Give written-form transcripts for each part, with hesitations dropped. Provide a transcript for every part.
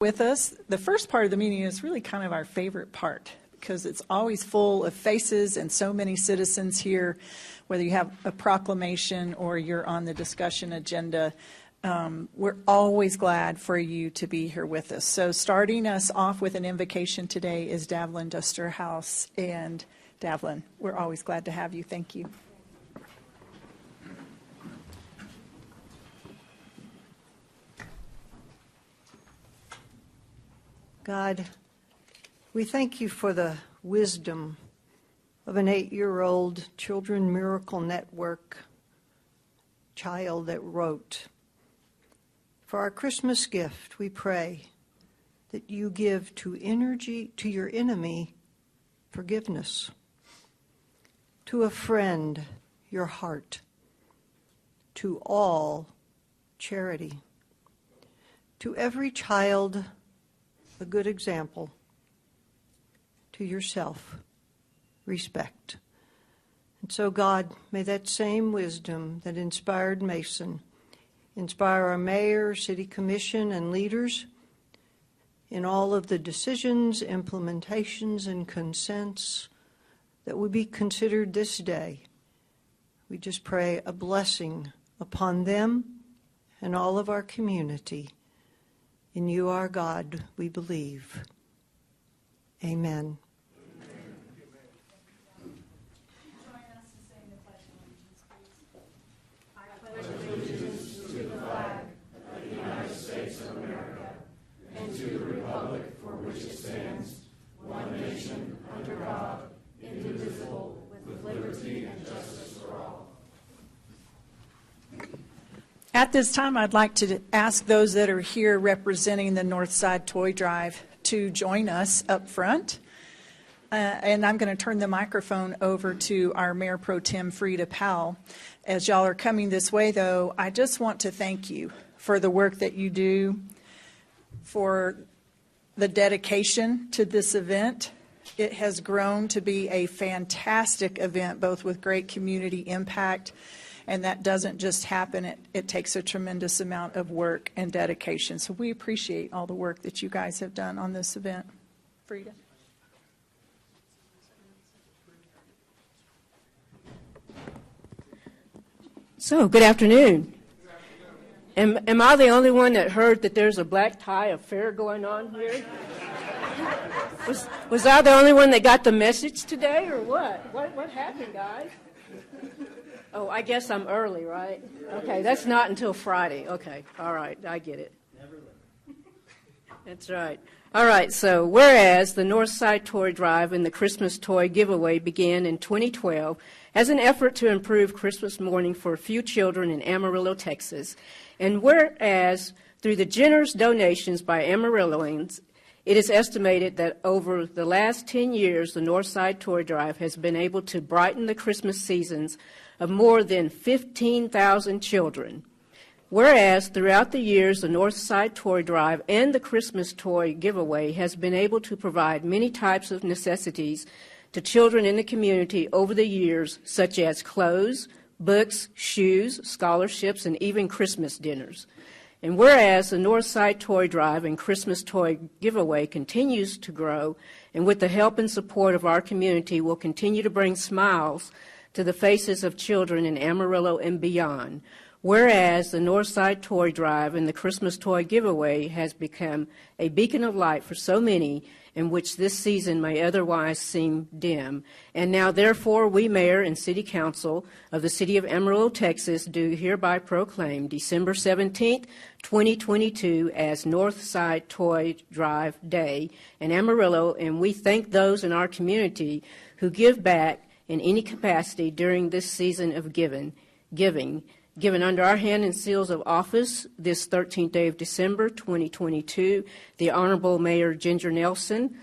with us. The first part of the meeting is really kind of our favorite part because it's always full of faces and so many citizens here, whether you have a proclamation or you're on the discussion agenda. We're always glad for you to be here with us. So starting us off with an invocation today is Davlin Dusterhouse. And Davlin, we're always glad to have you. Thank you. God, we thank you for the wisdom of an 8-year-old Children Miracle Network child that wrote. For our Christmas gift, we pray that you give to your enemy forgiveness, to a friend your heart, to all charity, to every child a good example, to yourself respect. And so, God, may that same wisdom that inspired Mason inspire our mayor, city commission, and leaders in all of the decisions, implementations, and consents that would be considered this day. We just pray a blessing upon them and all of our community. In you, our God, we believe. Amen. At this time, I'd like to ask those that are here representing the Northside Toy Drive to join us up front. And I'm going to turn the microphone over to our Mayor Pro Tem, Frida Powell. As y'all are coming this way, though, I just want to thank you for the work that you do, for the dedication to this event. It has grown to be a fantastic event, both with great community impact. And that doesn't just happen. It takes a tremendous amount of work and dedication. So we appreciate all the work that you guys have done on this event. Frida. So, good afternoon. Am I the only one that heard that there's a black tie affair going on here? Was I the only one that got the message today, or what? What happened, guys? Oh, I guess I'm early, right? Okay, that's not until Friday. Okay, all right, I get it. Never late. That's right. All right, so whereas the Northside Toy Drive and the Christmas Toy Giveaway began in 2012 as an effort to improve Christmas morning for a few children in Amarillo, Texas, and whereas through the generous donations by Amarilloans, it is estimated that over the last 10 years, the Northside Toy Drive has been able to brighten the Christmas seasons of more than 15,000 children. Whereas throughout the years, the Northside Toy Drive and the Christmas Toy Giveaway has been able to provide many types of necessities to children in the community over the years, such as clothes, books, shoes, scholarships, and even Christmas dinners. And whereas the Northside Toy Drive and Christmas Toy Giveaway continues to grow, and with the help and support of our community will continue to bring smiles to the faces of children in Amarillo and beyond. Whereas the Northside Toy Drive and the Christmas Toy Giveaway has become a beacon of light for so many in which this season may otherwise seem dim. And now, therefore, we, Mayor and City Council of the City of Amarillo, Texas, do hereby proclaim December 17th, 2022 as Northside Toy Drive Day in Amarillo, and we thank those in our community who give back in any capacity during this season of giving, given under our hand and seals of office this 13th day of December 2022, the Honorable Mayor Ginger Nelson,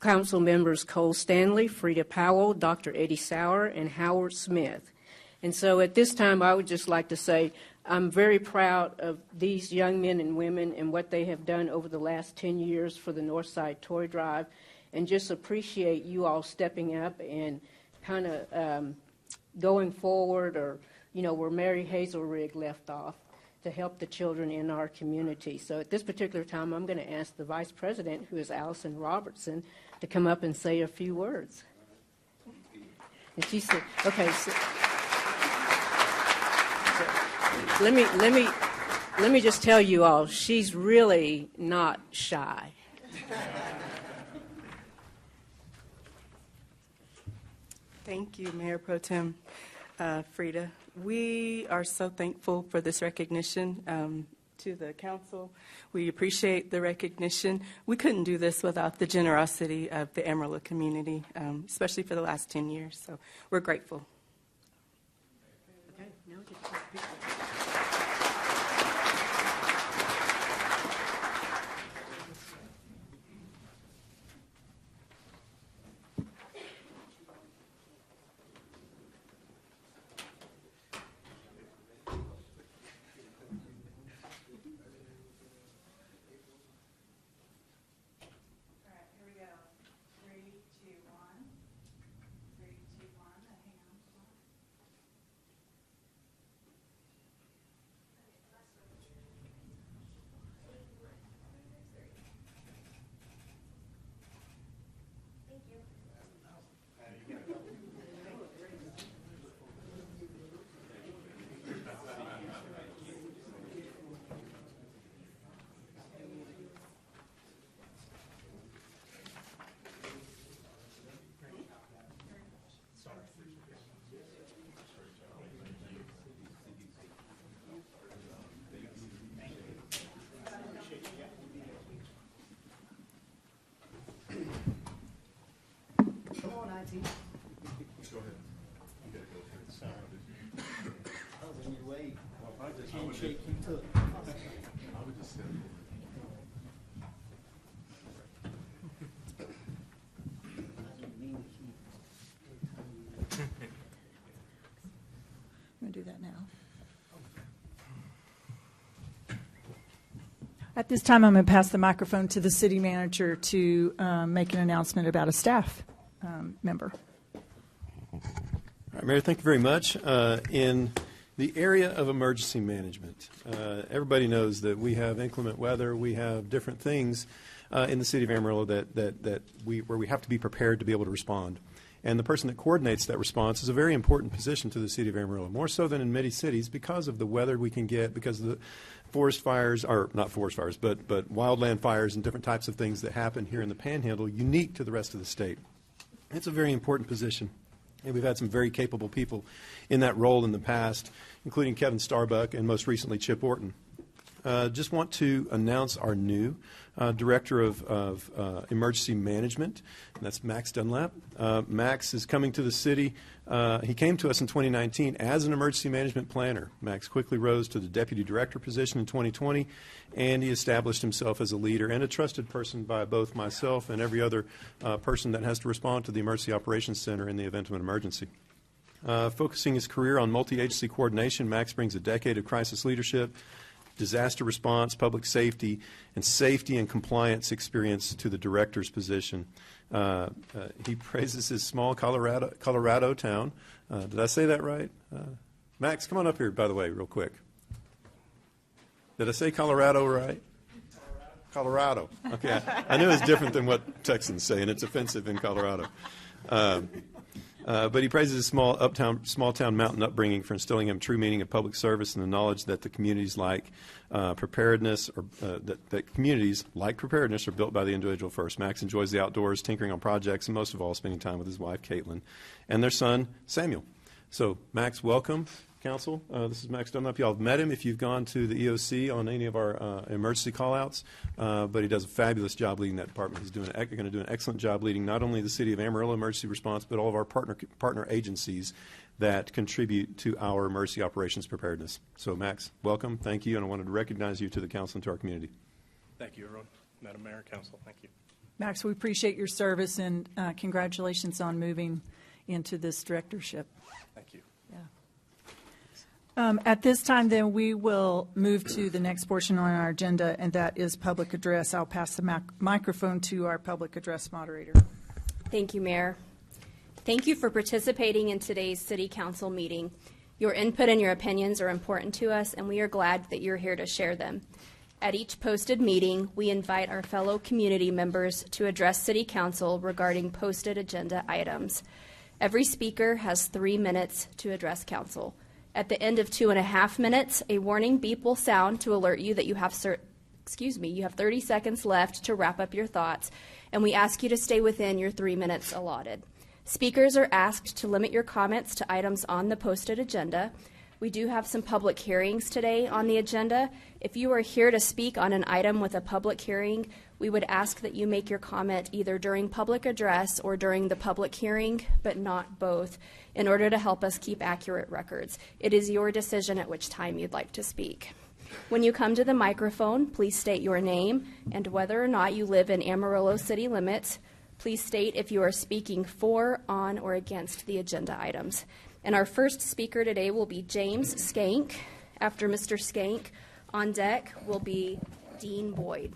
Council members Cole Stanley, Frida Powell, Dr. Eddie Sauer, and Howard Smith. And so at this time, I would just like to say I'm very proud of these young men and women and what they have done over the last 10 years for the Northside Toy Drive, and just appreciate you all stepping up and kind of going forward, or where Mary Hazelrig left off. to help the children in our community. So at this particular time, I'm going to ask the Vice President, who is Allison Robertson, to come up and say a few words. And she said, okay, so let me just tell you all, she's really not shy. Thank you, Mayor Pro Tem Frida. We are so thankful for this recognition to the council. We appreciate the recognition. We couldn't do this without the generosity of the Amarillo community, especially for the last 10 years. So we're grateful. Okay, now we get to take a picture. Go ahead. You gotta go through the sound. I was in your way. Handshake you took. I would just say. I'm going to do that now. At this time, I'm going to pass the microphone to the city manager to make an announcement about a staff member. All right, Mayor, thank you very much. In the area of emergency management, everybody knows that we have inclement weather. We have different things in the city of Amarillo where we have to be prepared to be able to respond. And the person that coordinates that response is a very important position to the city of Amarillo, more so than in many cities because of the weather we can get, because of the forest fires, or not forest fires, but wildland fires and different types of things that happen here in the Panhandle, unique to the rest of the state. It's a very important position. And we've had some very capable people in that role in the past, including Kevin Starbuck and most recently Chip Orton. Just want to announce our new Director of Emergency Management, and that's Max Dunlap. Max is coming to the city. He came to us in 2019 as an emergency management planner. Max quickly rose to the Deputy Director position in 2020, and he established himself as a leader and a trusted person by both myself and every other person that has to respond to the Emergency Operations Center in the event of an emergency. Focusing his career on multi-agency coordination, Max brings a decade of crisis leadership, disaster response, public safety, and compliance experience to the director's position. He praises his small Colorado town. Did I say that right? Max, come on up here, by the way, real quick. Did I say Colorado right? Colorado. Okay. I knew it's different than what Texans say, and it's offensive in Colorado. But he praises his small-town mountain upbringing for instilling him true meaning of public service and the knowledge that the communities like preparedness, or that communities like preparedness are built by the individual first. Max enjoys the outdoors, tinkering on projects, and most of all, spending time with his wife, Caitlin, and their son, Samuel. So, Max, welcome, Council. This is Max Dunlap. Y'all have met him if you've gone to the EOC on any of our emergency call-outs, but he does a fabulous job leading that department. He's going to do an excellent job leading not only the City of Amarillo emergency response, but all of our partner agencies that contribute to our emergency operations preparedness. So, Max, welcome. Thank you, and I wanted to recognize you to the Council and to our community. Thank you, everyone. Madam Mayor, Council, thank you. Max, we appreciate your service, and congratulations on moving into this directorship. Thank you. At this time, then, we will move to the next portion on our agenda, and that is public address. I'll pass the microphone to our public address moderator. Thank you, Mayor. Thank you for participating in today's City Council meeting. Your input and your opinions are important to us, and we are glad that you're here to share them. At each posted meeting, we invite our fellow community members to address City Council regarding posted agenda items. Every speaker has 3 minutes to address Council. At the end of 2.5 minutes, a warning beep will sound to alert you that you have 30 seconds left to wrap up your thoughts, and we ask you to stay within your 3 minutes allotted. Speakers are asked to limit your comments to items on the posted agenda. We do have some public hearings today on the agenda. If you are here to speak on an item with a public hearing, we would ask that you make your comment either during public address or during the public hearing, but not both, in order to help us keep accurate records. It is your decision at which time you'd like to speak. When you come to the microphone, please state your name and whether or not you live in Amarillo city limits. Please state if you are speaking for, on, or against the agenda items. And our first speaker today will be James Skank. After Mr. Skank, on deck will be Dean Boyd.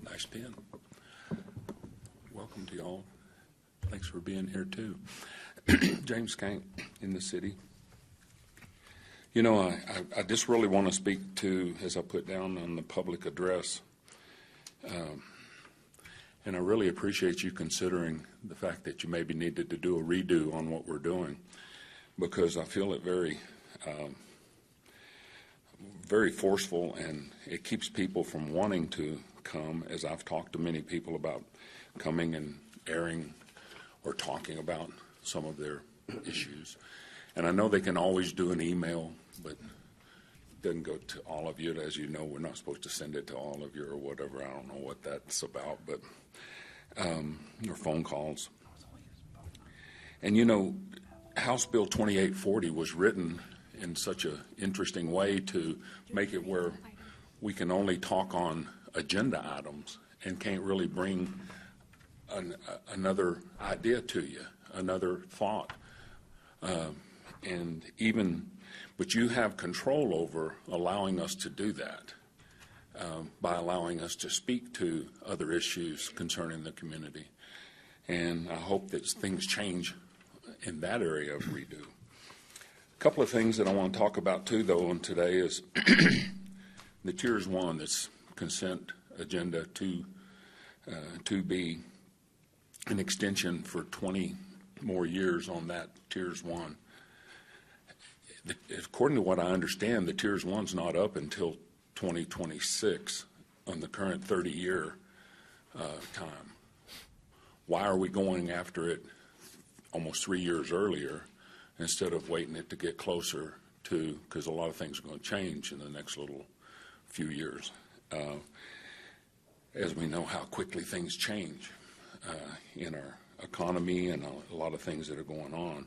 Nice pen. Welcome to y'all. Thanks for being here too. James Skank in the city. You know, I just really want to speak to, as I put down on the public address, and I really appreciate you considering the fact that you maybe needed to do a redo on what we're doing, because I feel it very, very forceful, and it keeps people from wanting to come, as I've talked to many people about coming and airing or talking about some of their issues. And I know they can always do an email, but it doesn't go to all of you. As you know, we're not supposed to send it to all of you or whatever. I don't know what that's about, but or phone calls. And you know, House Bill 2840 was written in such an interesting way to make it where we can only talk on agenda items and can't really bring another idea to you, another thought. But you have control over allowing us to do that by allowing us to speak to other issues concerning the community. And I hope that things change in that area of redo. A couple of things that I want to talk about too, though, on today is the Tiers 1, that's consent agenda 2B, an extension for 20 more years on that Tiers 1. According to what I understand, the Tiers 1's not up until 2026 on the current 30-year time. Why are we going after it almost 3 years earlier instead of waiting it to get closer to, because a lot of things are going to change in the next little few years. As we know how quickly things change in our economy and a lot of things that are going on.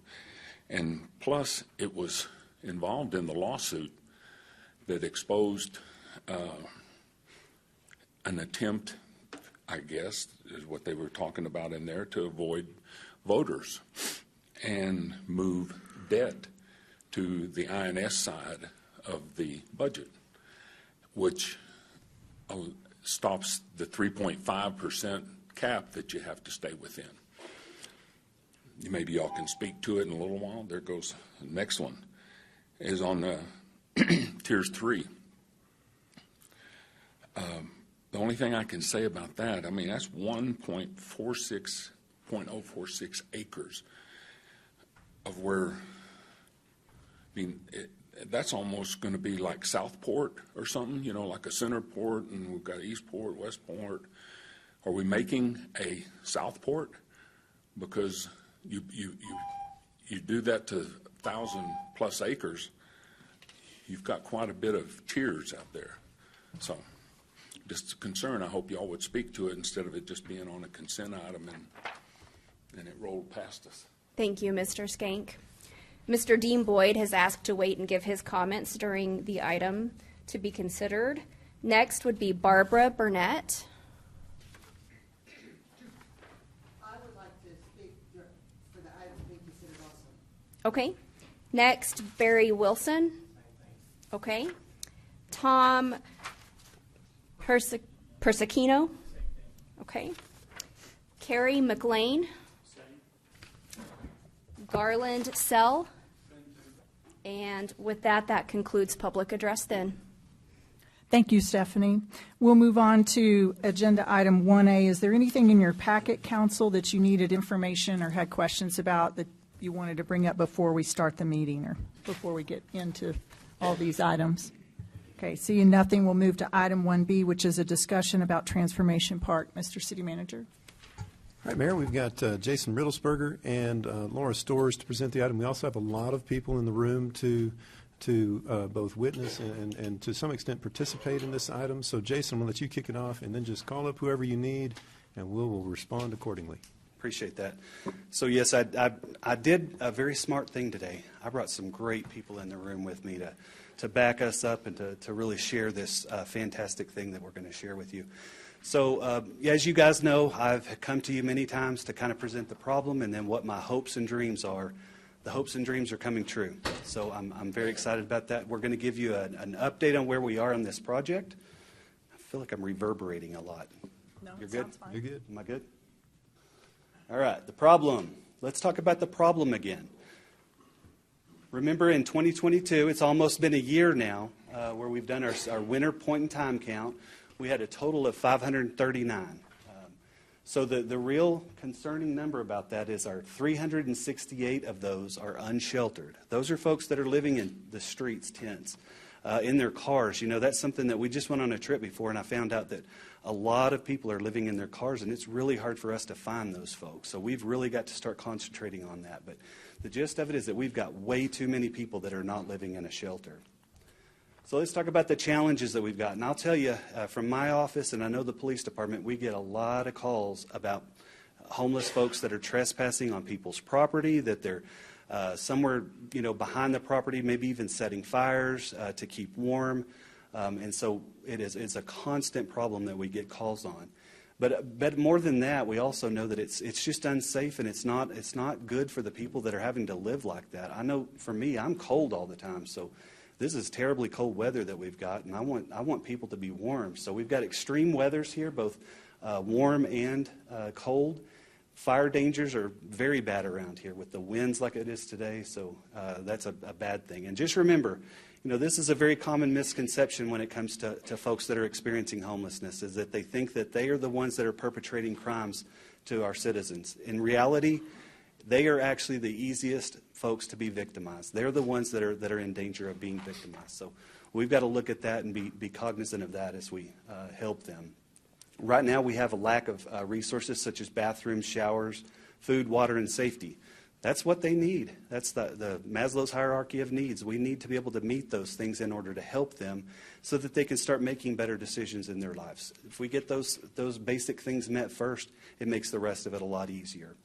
And plus, it was involved in the lawsuit that exposed an attempt, I guess, is what they were talking about in there, to avoid voters and move debt to the INS side of the budget, which stops the 3.5% cap that you have to stay within. Maybe y'all can speak to it in a little while. There goes the next one. Is on Tiers 3. The only thing I can say about that, I mean, that's 1.046 acres of where, I mean, that's almost going to be like Southport or something, you know, like a Centerport, and we've got Eastport, Westport. Are we making a Southport? Because you do that to 1,000+ acres, you've got quite a bit of tiers out there. So just a concern. I hope y'all would speak to it instead of it just being on a consent item and it rolled past us. Thank you, Mr. Skank. Mr. Dean Boyd has asked to wait and give his comments during the item to be considered. Next would be Barbara Burnett. I would like to speak for the item being considered also. Okay. Next, Barry Wilson. Okay. Tom Persicino. Okay. Carrie McLean. Garland Sell. And with that, that concludes public address then. Thank you, Stephanie. We'll move on to agenda item 1A. Is there anything in your packet, Council, that you needed information or had questions about that you wanted to bring up before we start the meeting or before we get into all these items? Okay, seeing nothing, we'll move to item 1B, which is a discussion about Transformation Park. Mr. City Manager. All right, Mayor, we've got Jason Riddlesberger and Laura Storrs to present the item. We also have a lot of people in the room to both witness and to some extent participate in this item. So, Jason, I'm going to let you kick it off, and then just call up whoever you need, and we'll respond accordingly. Appreciate that. So, yes, I did a very smart thing today. I brought some great people in the room with me to back us up and to really share this fantastic thing that we're going to share with you. So, as you guys know, I've come to you many times to kind of present the problem and then what my hopes and dreams are. The hopes and dreams are coming true. So I'm very excited about that. We're going to give you an update on where we are on this project. I feel like I'm reverberating a lot. No, You're it good? sounds fine. You're good. Am I good? All right, the problem. Let's talk about the problem again. Remember in 2022, it's almost been a year now where we've done our winter point in time count. We had a total of 539. So the real concerning number about that is our 368 of those are unsheltered. Those are folks that are living in the streets, tents, in their cars. You know, that's something that we just went on a trip before, and I found out that a lot of people are living in their cars, and it's really hard for us to find those folks. So we've really got to start concentrating on that. But the gist of it is that we've got way too many people that are not living in a shelter. So let's talk about the challenges that we've got. And I'll tell you, from my office, and I know the police department, we get a lot of calls about homeless folks that are trespassing on people's property, that they're somewhere, behind the property, maybe even setting fires to keep warm. And so it's a constant problem that we get calls on. But more than that, we also know that it's just unsafe, and it's not good for the people that are having to live like that. I know for me, I'm cold all the time, so this is terribly cold weather that we've got, and I want people to be warm. So we've got extreme weathers here, both warm and cold. Fire dangers are very bad around here with the winds like it is today, so that's a bad thing. And just remember, this is a very common misconception when it comes to folks that are experiencing homelessness, is that they think that they are the ones that are perpetrating crimes to our citizens. In reality, they are actually the easiest folks to be victimized. They're the ones that are in danger of being victimized. So we've got to look at that and be cognizant of that as we help them. Right now we have a lack of resources such as bathrooms, showers, food, water, and safety. That's what they need. That's the Maslow's hierarchy of needs. We need to be able to meet those things in order to help them so that they can start making better decisions in their lives. If we get those basic things met first, it makes the rest of it a lot easier.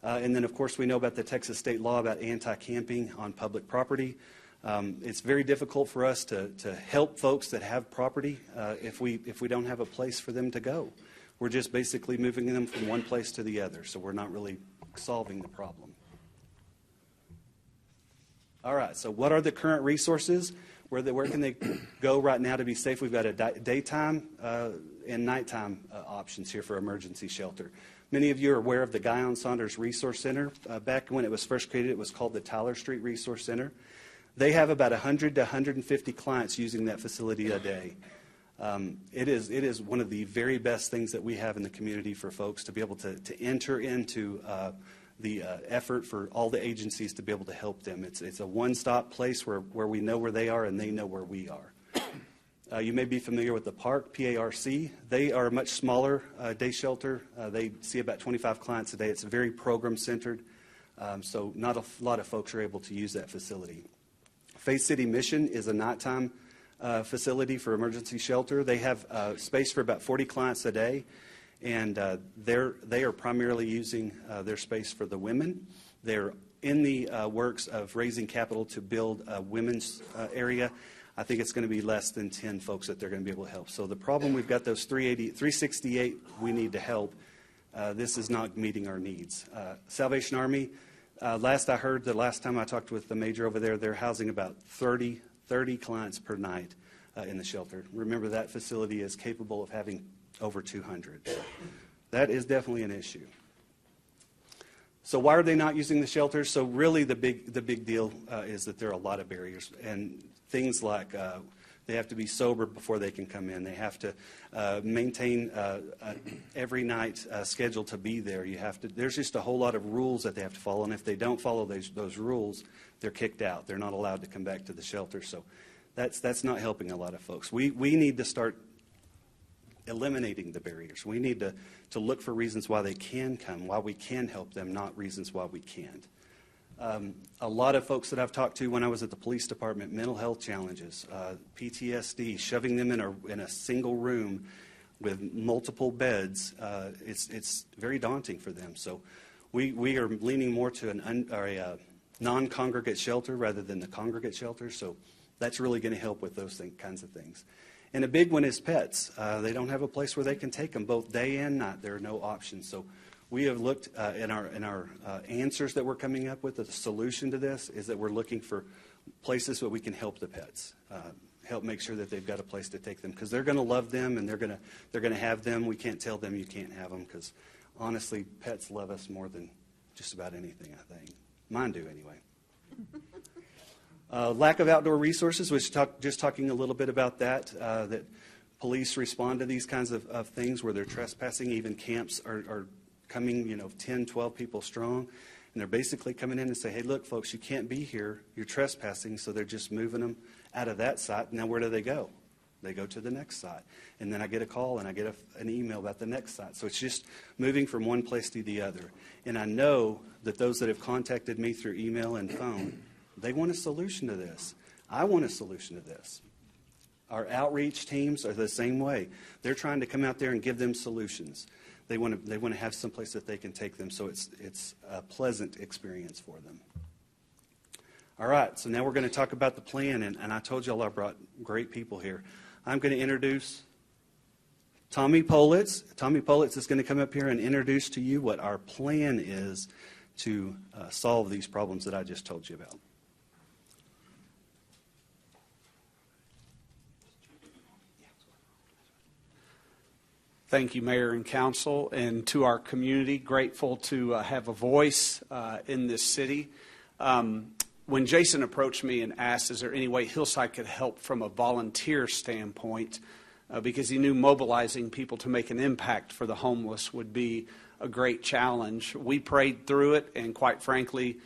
And then, of course, we know about the Texas state law about anti-camping on public property. It's very difficult for us to help folks that have property if we don't have a place for them to go. We're just basically moving them from one place to the other, so we're not really solving the problem. All right, so what are the current resources? Where can they go right now to be safe? We've got a daytime and nighttime options here for emergency shelter. Many of you are aware of the Guyon Saunders Resource Center. Back when it was first created, it was called the Tyler Street Resource Center. They have about 100 to 150 clients using that facility a day. It is one of the very best things that we have in the community for folks to be able to enter into the effort for all the agencies to be able to help them. It's a one-stop place where we know where they are and they know where we are. You may be familiar with the park, PARC. They are a much smaller day shelter. They see about 25 clients a day. It's very program-centered, so not a lot of folks are able to use that facility. Faith City Mission is a nighttime facility for emergency shelter. They have space for about 40 clients a day, and they are primarily using their space for the women. They're in the works of raising capital to build a women's area. I think it's going to be less than 10 folks that they're going to be able to help. So the problem, we've got those 368 we need to help. This is not meeting our needs. Salvation Army, last I heard, the last time I talked with the major over there, they're housing about 30 clients per night. in the shelter. Remember, that facility is capable of having over 200. So that is definitely an issue. So why are they not using the shelters? So really the big deal is that there are a lot of barriers, and things like they have to be sober before they can come in. They have to maintain every night schedule to be there. There's just a whole lot of rules that they have to follow, and if they don't follow those rules, they're kicked out. They're not allowed to come back to the shelter. So that's not helping a lot of folks. We need to start eliminating the barriers. We need to look for reasons why they can come, why we can help them, not reasons why we can't. A lot of folks that I've talked to when I was at the police department, mental health challenges, PTSD, shoving them in a single room with multiple beds, it's very daunting for them. So we are leaning more to a non-congregate shelter rather than the congregate shelter. So that's really going to help with those kinds of things. And a big one is pets. They don't have a place where they can take them both day and night. There are no options. So we have looked in our answers that we're coming up with. The solution to this is that we're looking for places where we can help the pets, help make sure that they've got a place to take them, because they're going to love them and they're going to have them. We can't tell them you can't have them, because honestly, pets love us more than just about anything, I think. Mine do anyway. Lack of outdoor resources, just talking a little bit about that, that police respond to these kinds of things where they're trespassing. Even camps are coming, 10, 12 people strong, and they're basically coming in and say, hey, look, folks, you can't be here. You're trespassing. So they're just moving them out of that site. Now where do they go? They go to the next site. And then I get a call and I get an email about the next site. So it's just moving from one place to the other. And I know that those that have contacted me through email and phone, they want a solution to this. I want a solution to this. Our outreach teams are the same way. They're trying to come out there and give them solutions. They want to have someplace that they can take them, so it's a pleasant experience for them. All right, so now we're going to talk about the plan, and I told y'all I brought great people here. I'm going to introduce Tommy Politz. Tommy Politz is going to come up here and introduce to you what our plan is to solve these problems that I just told you about. Thank you, Mayor and Council, and to our community. Grateful to have a voice in this city. When Jason approached me and asked, is there any way Hillside could help from a volunteer standpoint, because he knew mobilizing people to make an impact for the homeless would be a great challenge. We prayed through it, and quite frankly,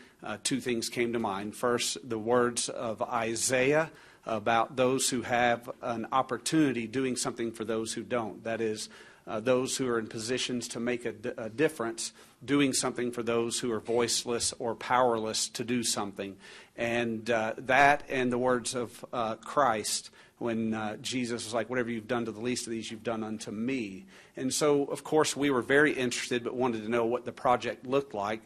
two things came to mind. First, the words of Isaiah about those who have an opportunity doing something for those who don't. That is, those who are in positions to make a difference, doing something for those who are voiceless or powerless to do something. And that and the words of Christ when Jesus was like, whatever you've done to the least of these, you've done unto me. And so, of course, we were very interested but wanted to know what the project looked like.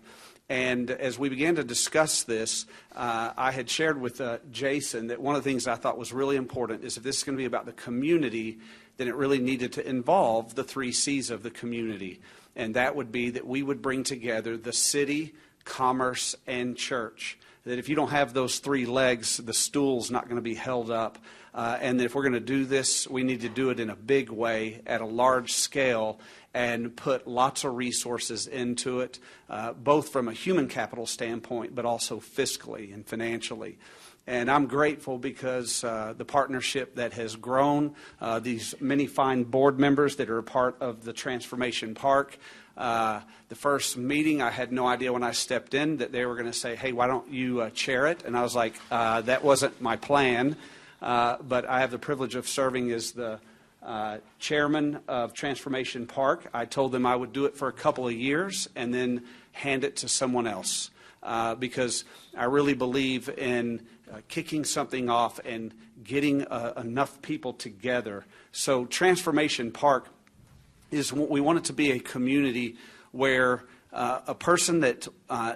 And as we began to discuss this, I had shared with Jason that one of the things I thought was really important is if this is going to be about the community, then it really needed to involve the 3 C's of the community. And that would be that we would bring together the city, commerce, and church. That if you don't have those 3 legs, the stool's not going to be held up. And that if we're going to do this, we need to do it in a big way, at a large scale, and put lots of resources into it, both from a human capital standpoint, but also fiscally and financially. And I'm grateful because the partnership that has grown, these many fine board members that are a part of the Transformation Park. The first meeting, I had no idea when I stepped in that they were going to say, hey, why don't you chair it? And I was like, that wasn't my plan. But I have the privilege of serving as the chairman of Transformation Park. I told them I would do it for a couple of years and then hand it to someone else, because I really believe in kicking something off and getting enough people together. So Transformation Park we want it to be a community where a person that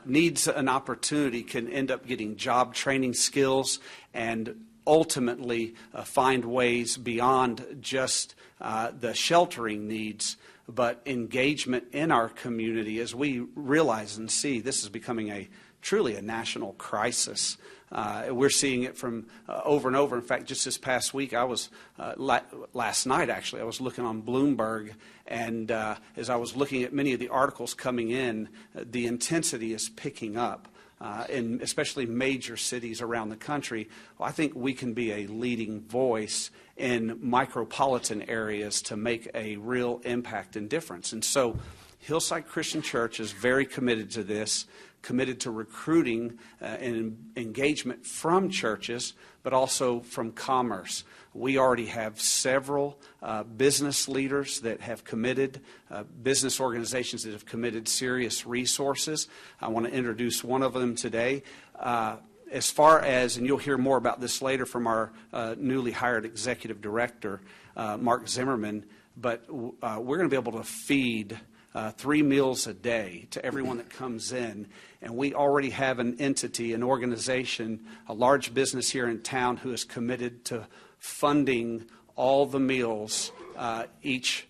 needs an opportunity can end up getting job training skills and ultimately find ways beyond just the sheltering needs, but engagement in our community as we realize and see this is becoming a truly a national crisis. We're seeing it from over and over. In fact, just this past week, I was, last night actually, I was looking on Bloomberg, and as I was looking at many of the articles coming in, the intensity is picking up. In especially major cities around the country. Well, I think we can be a leading voice in micropolitan areas to make a real impact and difference. And so Hillside Christian Church is very committed to this, committed to recruiting and engagement from churches, but also from commerce. We already have several business leaders that have committed, business organizations that have committed serious resources. I want to introduce one of them today. As far as, and you'll hear more about this later from our newly hired executive director, Mark Zimmerman, but we're going to be able to feed 3 meals a day to everyone that comes in. And we already have an entity, an organization, a large business here in town who is committed to funding all the meals each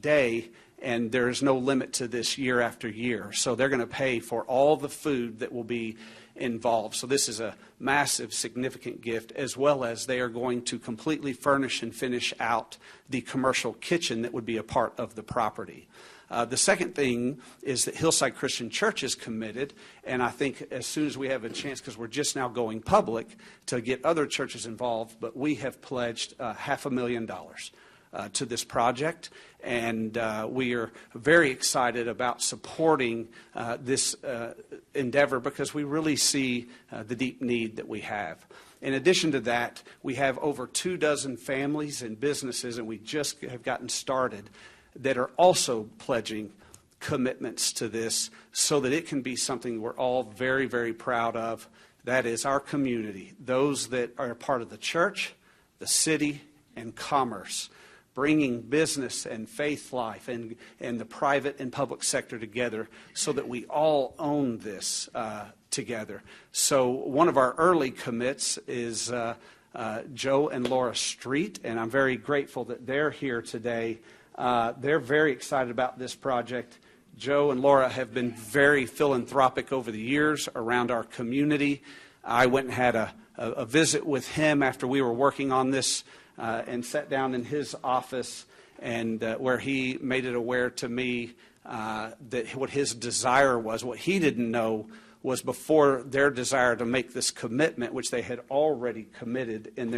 day, and there is no limit to this year after year. So they're going to pay for all the food that will be involved. So this is a massive, significant gift, as well as they are going to completely furnish and finish out the commercial kitchen that would be a part of the property. The second thing is that Hillside Christian Church is committed, and I think as soon as we have a chance, because we're just now going public, to get other churches involved, but we have pledged $500,000 to this project, and we are very excited about supporting this endeavor because we really see the deep need that we have. In addition to that, we have over 24 families and businesses, and we just have gotten started, that are also pledging commitments to this so that it can be something we're all very, very proud of. That is our community, those that are part of the church, the city, and commerce, bringing business and faith life and the private and public sector together so that we all own this together. So one of our early commits is Joe and Laura Street, and I'm very grateful that they're here today. They're very excited about this project. Joe and Laura have been very philanthropic over the years around our community. I went and had a visit with him after we were working on this and sat down in his office, and where he made it aware to me that what his desire was. What he didn't know was before their desire to make this commitment, which they had already committed in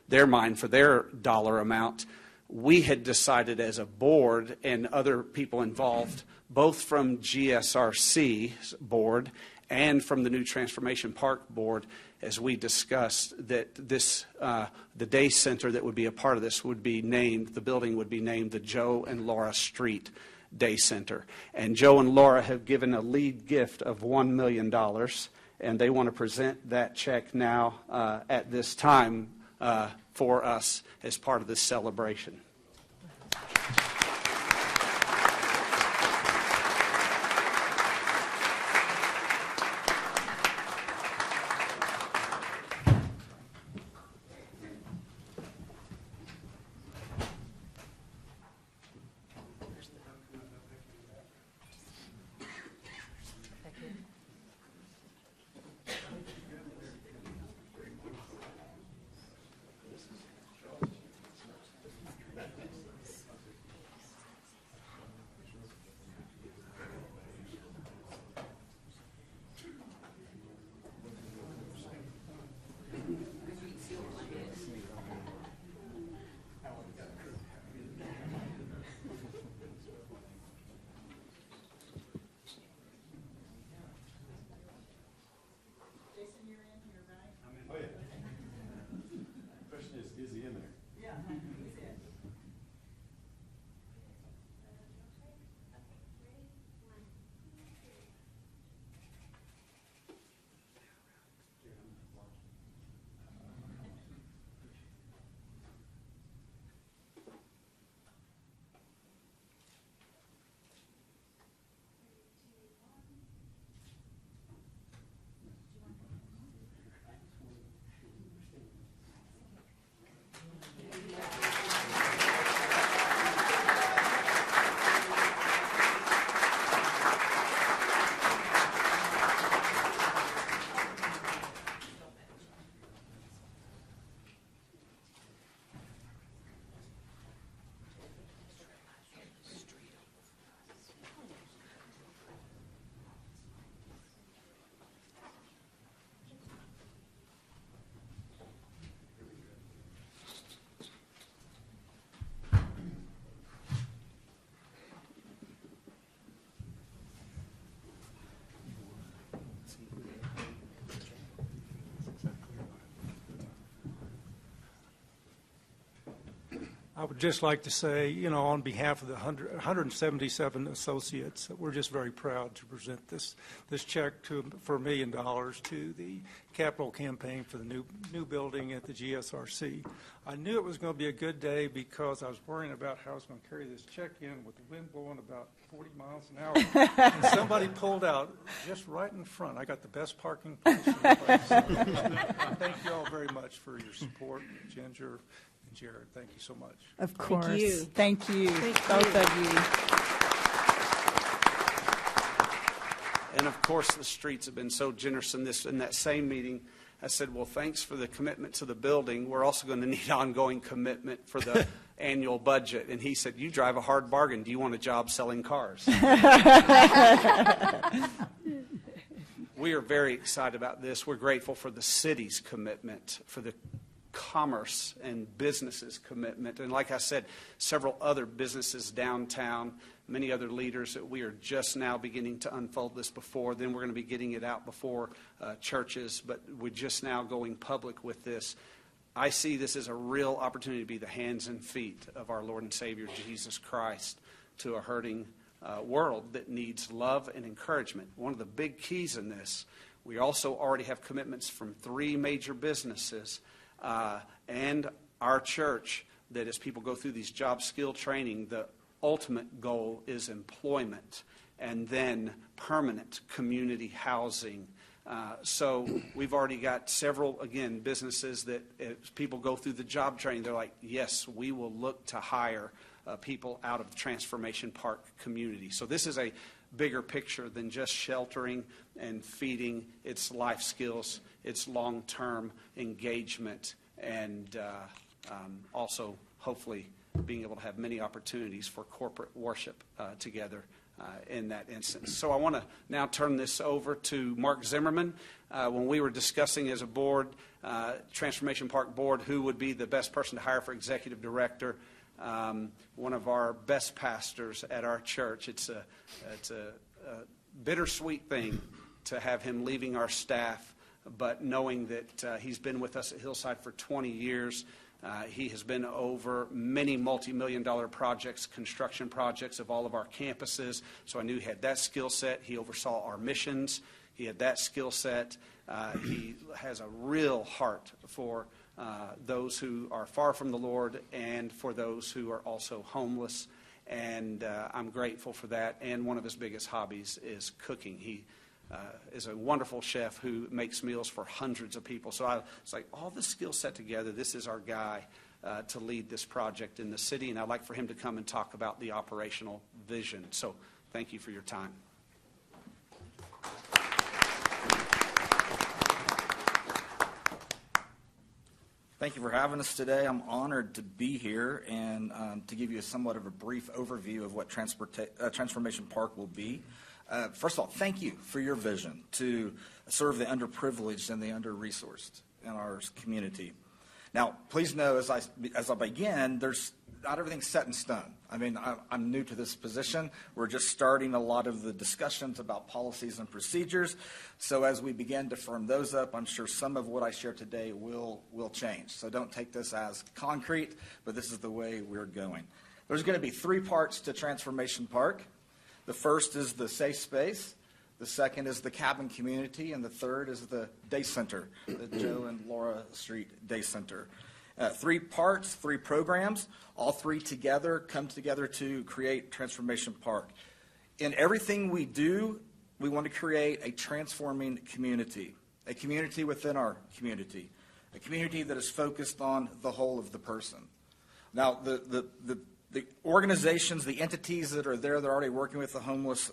their mind for their dollar amount, we had decided as a board and other people involved, both from GSRC's board and from the new Transformation Park board, as we discussed, that this the day center that would be a part of this would be named, the building would be named the Joe and Laura Street Day Center. And Joe and Laura have given a lead gift of $1 million, and they want to present that check now at this time for us as part of this celebration. I would just like to say, on behalf of the 177 associates, that we're just very proud to present this check for $1 million to the capital campaign for the new building at the GSRC. I knew it was going to be a good day because I was worrying about how I was going to carry this check in with the wind blowing about 40 miles an hour. And somebody pulled out just right in front. I got the best parking place in the place. Thank you all very much for your support, Ginger. Jared, thank you so much. Of course. Thank you. Both of you. And of course, the streets have been so generous in that same meeting. I said, well, thanks for the commitment to the building. We're also going to need ongoing commitment for the annual budget. And he said, you drive a hard bargain. Do you want a job selling cars? We are very excited about this. We're grateful for the city's commitment, for the commerce and businesses commitment. And like I said, several other businesses downtown, many other leaders that we are just now beginning to unfold this before. Then we're going to be getting it out before churches, but we're just now going public with this. I see this as a real opportunity to be the hands and feet of our Lord and Savior, Jesus Christ, to a hurting world that needs love and encouragement. One of the big keys in this, we also already have commitments from 3 major businesses and our church, that as people go through these job skill training, the ultimate goal is employment and then permanent community housing. So we've already got several, again, businesses that as people go through the job training, they're like, yes, we will look to hire people out of the Transformation Park community. So this is a bigger picture than just sheltering and feeding. It's life skills, it's long-term engagement, and also hopefully being able to have many opportunities for corporate worship together in that instance. So I want to now turn this over to Mark Zimmerman. When we were discussing as a board, Transformation Park Board, who would be the best person to hire for executive director, one of our best pastors at our church. It's a bittersweet thing to have him leaving our staff, but knowing that he's been with us at Hillside for 20 years. He has been over many multi-million-dollar projects, construction projects of all of our campuses. So I knew he had that skill set. He oversaw our missions. He had that skill set. He has a real heart for those who are far from the Lord and for those who are also homeless. And I'm grateful for that. And one of his biggest hobbies is cooking. He is a wonderful chef who makes meals for hundreds of people. So I was like, all the skill set together, this is our guy to lead this project in the city. And I'd like for him to come and talk about the operational vision. So thank you for your time. Thank you for having us today. I'm honored to be here and to give you somewhat of a brief overview of what Transformation Park will be. First of all, thank you for your vision to serve the underprivileged and the under-resourced in our community. Now, please know as I begin, there's not everything's set in stone. I mean, I'm new to this position. We're just starting a lot of the discussions about policies and procedures. So as we begin to firm those up, I'm sure some of what I share today will change. So don't take this as concrete, but this is the way we're going. There's going to be 3 parts to Transformation Park. The first is the safe space. The second is the cabin community. And the third is the day center, the Joe and Laura Street Day Center. 3 parts, 3 programs, all 3 together come together to create Transformation Park. In everything we do, we want to create a transforming community, a community within our community, a community that is focused on the whole of the person. Now, the organizations, the entities that are there, they're already working with the homeless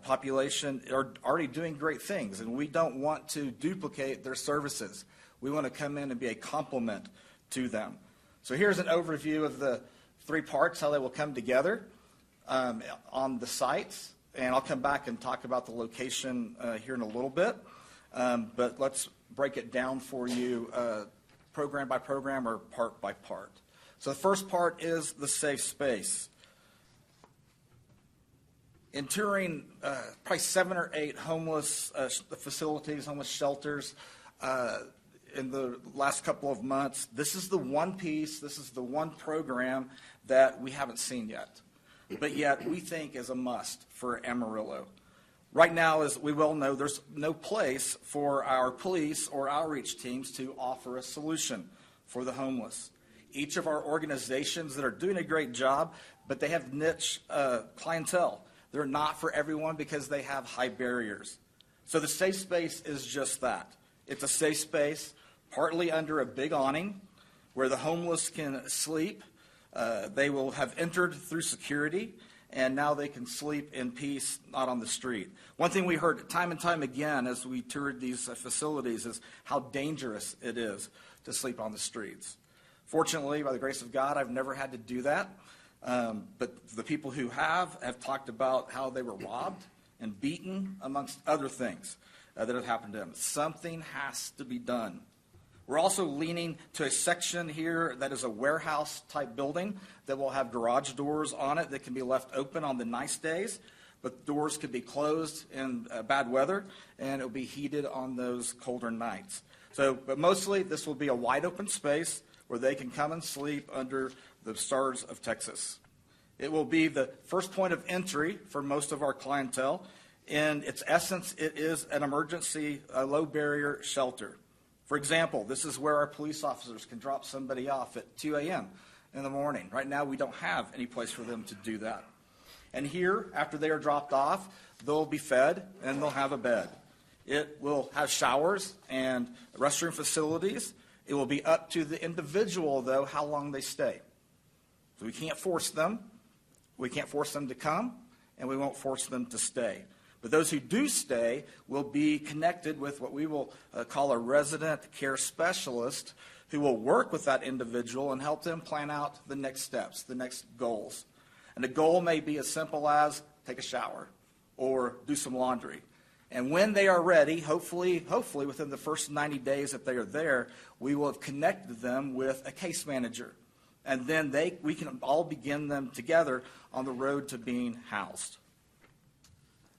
population, are already doing great things, and we don't want to duplicate their services. We want to come in and be a complement to them. So here's an overview of the 3 parts, how they will come together on the sites. And I'll come back and talk about the location here in a little bit. But let's break it down for you program by program or part by part. So the first part is the safe space. In touring probably 7 or 8 homeless facilities, homeless shelters, in the last couple of months, this is the one piece, this is the one program that we haven't seen yet, but yet we think is a must for Amarillo. Right now, as we well know, there's no place for our police or outreach teams to offer a solution for the homeless. Each of our organizations that are doing a great job, but they have niche clientele. They're not for everyone because they have high barriers. So the safe space is just that. It's a safe space, partly under a big awning, where the homeless can sleep. They will have entered through security, and now they can sleep in peace, not on the street. One thing we heard time and time again as we toured these facilities is how dangerous it is to sleep on the streets. Fortunately, by the grace of God, I've never had to do that. But the people who have talked about how they were robbed and beaten, amongst other things that have happened to them. Something has to be done. We're also leaning to a section here that is a warehouse-type building that will have garage doors on it that can be left open on the nice days, but doors could be closed in bad weather, and it will be heated on those colder nights. But mostly, this will be a wide-open space where they can come and sleep under the stars of Texas. It will be the first point of entry for most of our clientele. In its essence, it is an emergency low-barrier shelter. For example, this is where our police officers can drop somebody off at 2 a.m. in the morning. Right now, we don't have any place for them to do that. And here, after they are dropped off, they'll be fed and they'll have a bed. It will have showers and restroom facilities. It will be up to the individual, though, how long they stay. So we can't force them. We can't force them to come, and we won't force them to stay. But those who do stay will be connected with what we will call a resident care specialist who will work with that individual and help them plan out the next steps, the next goals. And the goal may be as simple as take a shower or do some laundry. And when they are ready, hopefully within the first 90 days that they are there, we will have connected them with a case manager. And then we can all begin them together on the road to being housed.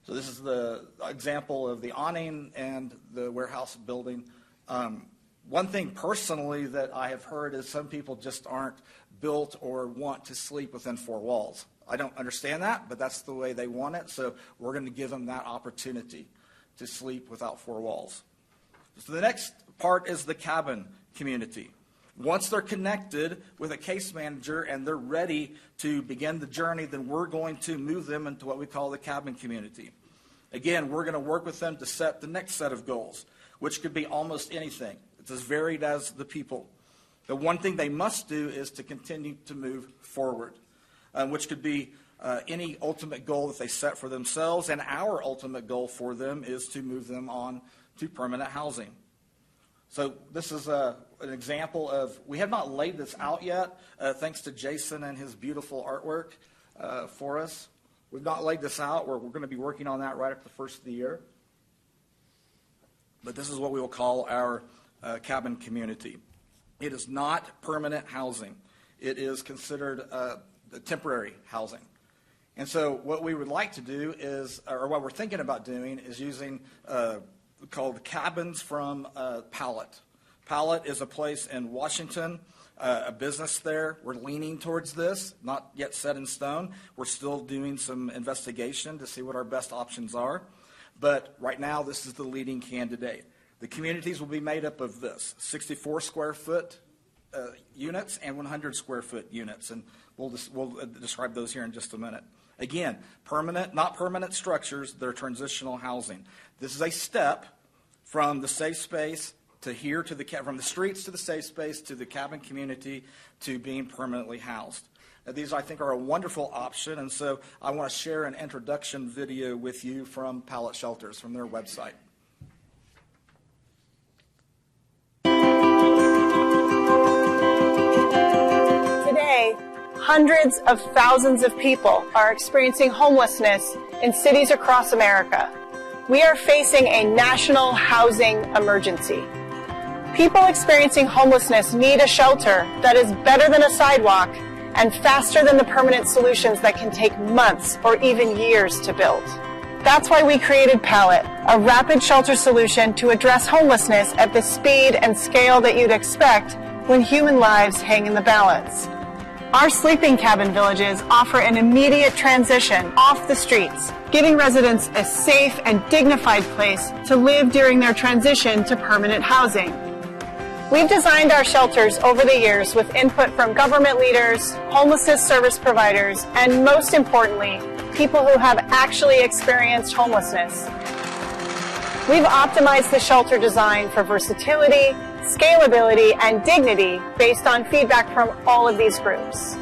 So this is the example of the awning and the warehouse building. One thing personally that I have heard is some people just aren't built or want to sleep within four walls. I don't understand that, but that's the way they want it. So we're going to give them that opportunity to sleep without four walls. So the next part is the cabin community. Once they're connected with a case manager and they're ready to begin the journey, then we're going to move them into what we call the cabin community. Again, we're going to work with them to set the next set of goals, which could be almost anything. It's as varied as the people. The one thing they must do is to continue to move forward, which could be any ultimate goal that they set for themselves, and our ultimate goal for them is to move them on to permanent housing. So this is an example of, we have not laid this out yet, thanks to Jason and his beautiful artwork for us. We've not laid this out. We're going to be working on that right at the first of the year. But this is what we will call our cabin community. It is not permanent housing. It is considered temporary housing. And so what we would like to do is, or what we're thinking about doing, is using called cabins from Pallet. Pallet is a place in Washington, a business there. We're leaning towards this, not yet set in stone. We're still doing some investigation to see what our best options are. But right now, this is the leading candidate. The communities will be made up of this, 64 square foot units and 100 square foot units. And we'll describe those here in just a minute. Again, permanent, not permanent structures, they're transitional housing. This is a step from the safe space to here, to from the streets to the safe space to the cabin community to being permanently housed. Now, these, I think, are a wonderful option, and so I want to share an introduction video with you from Pallet Shelters, from their website. Today, hundreds of thousands of people are experiencing homelessness in cities across America. We are facing a national housing emergency. People experiencing homelessness need a shelter that is better than a sidewalk and faster than the permanent solutions that can take months or even years to build. That's why we created Pallet, a rapid shelter solution to address homelessness at the speed and scale that you'd expect when human lives hang in the balance. Our sleeping cabin villages offer an immediate transition off the streets, giving residents a safe and dignified place to live during their transition to permanent housing. We've designed our shelters over the years with input from government leaders, homelessness service providers, and most importantly, people who have actually experienced homelessness. We've optimized the shelter design for versatility, scalability, and dignity based on feedback from all of these groups.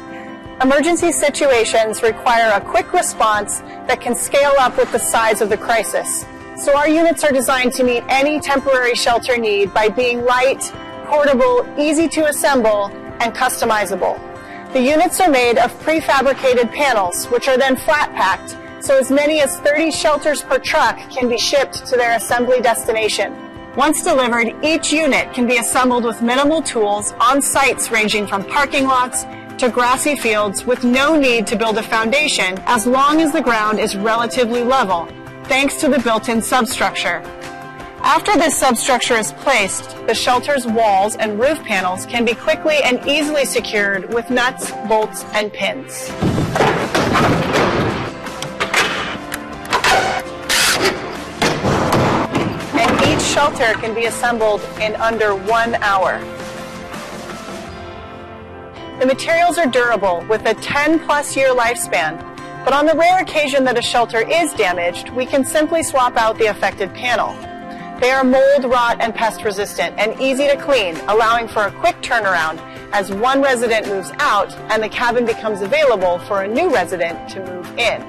Emergency situations require a quick response that can scale up with the size of the crisis. So our units are designed to meet any temporary shelter need by being light, portable, easy to assemble, and customizable. The units are made of prefabricated panels, which are then flat packed, so as many as 30 shelters per truck can be shipped to their assembly destination. Once delivered, each unit can be assembled with minimal tools on sites ranging from parking lots to grassy fields with no need to build a foundation as long as the ground is relatively level, thanks to the built-in substructure. After this substructure is placed, the shelter's walls and roof panels can be quickly and easily secured with nuts, bolts, and pins. And each shelter can be assembled in under 1 hour. The materials are durable with a 10-plus year lifespan, but on the rare occasion that a shelter is damaged, we can simply swap out the affected panel. They are mold, rot, and pest resistant and easy to clean, allowing for a quick turnaround as one resident moves out and the cabin becomes available for a new resident to move in.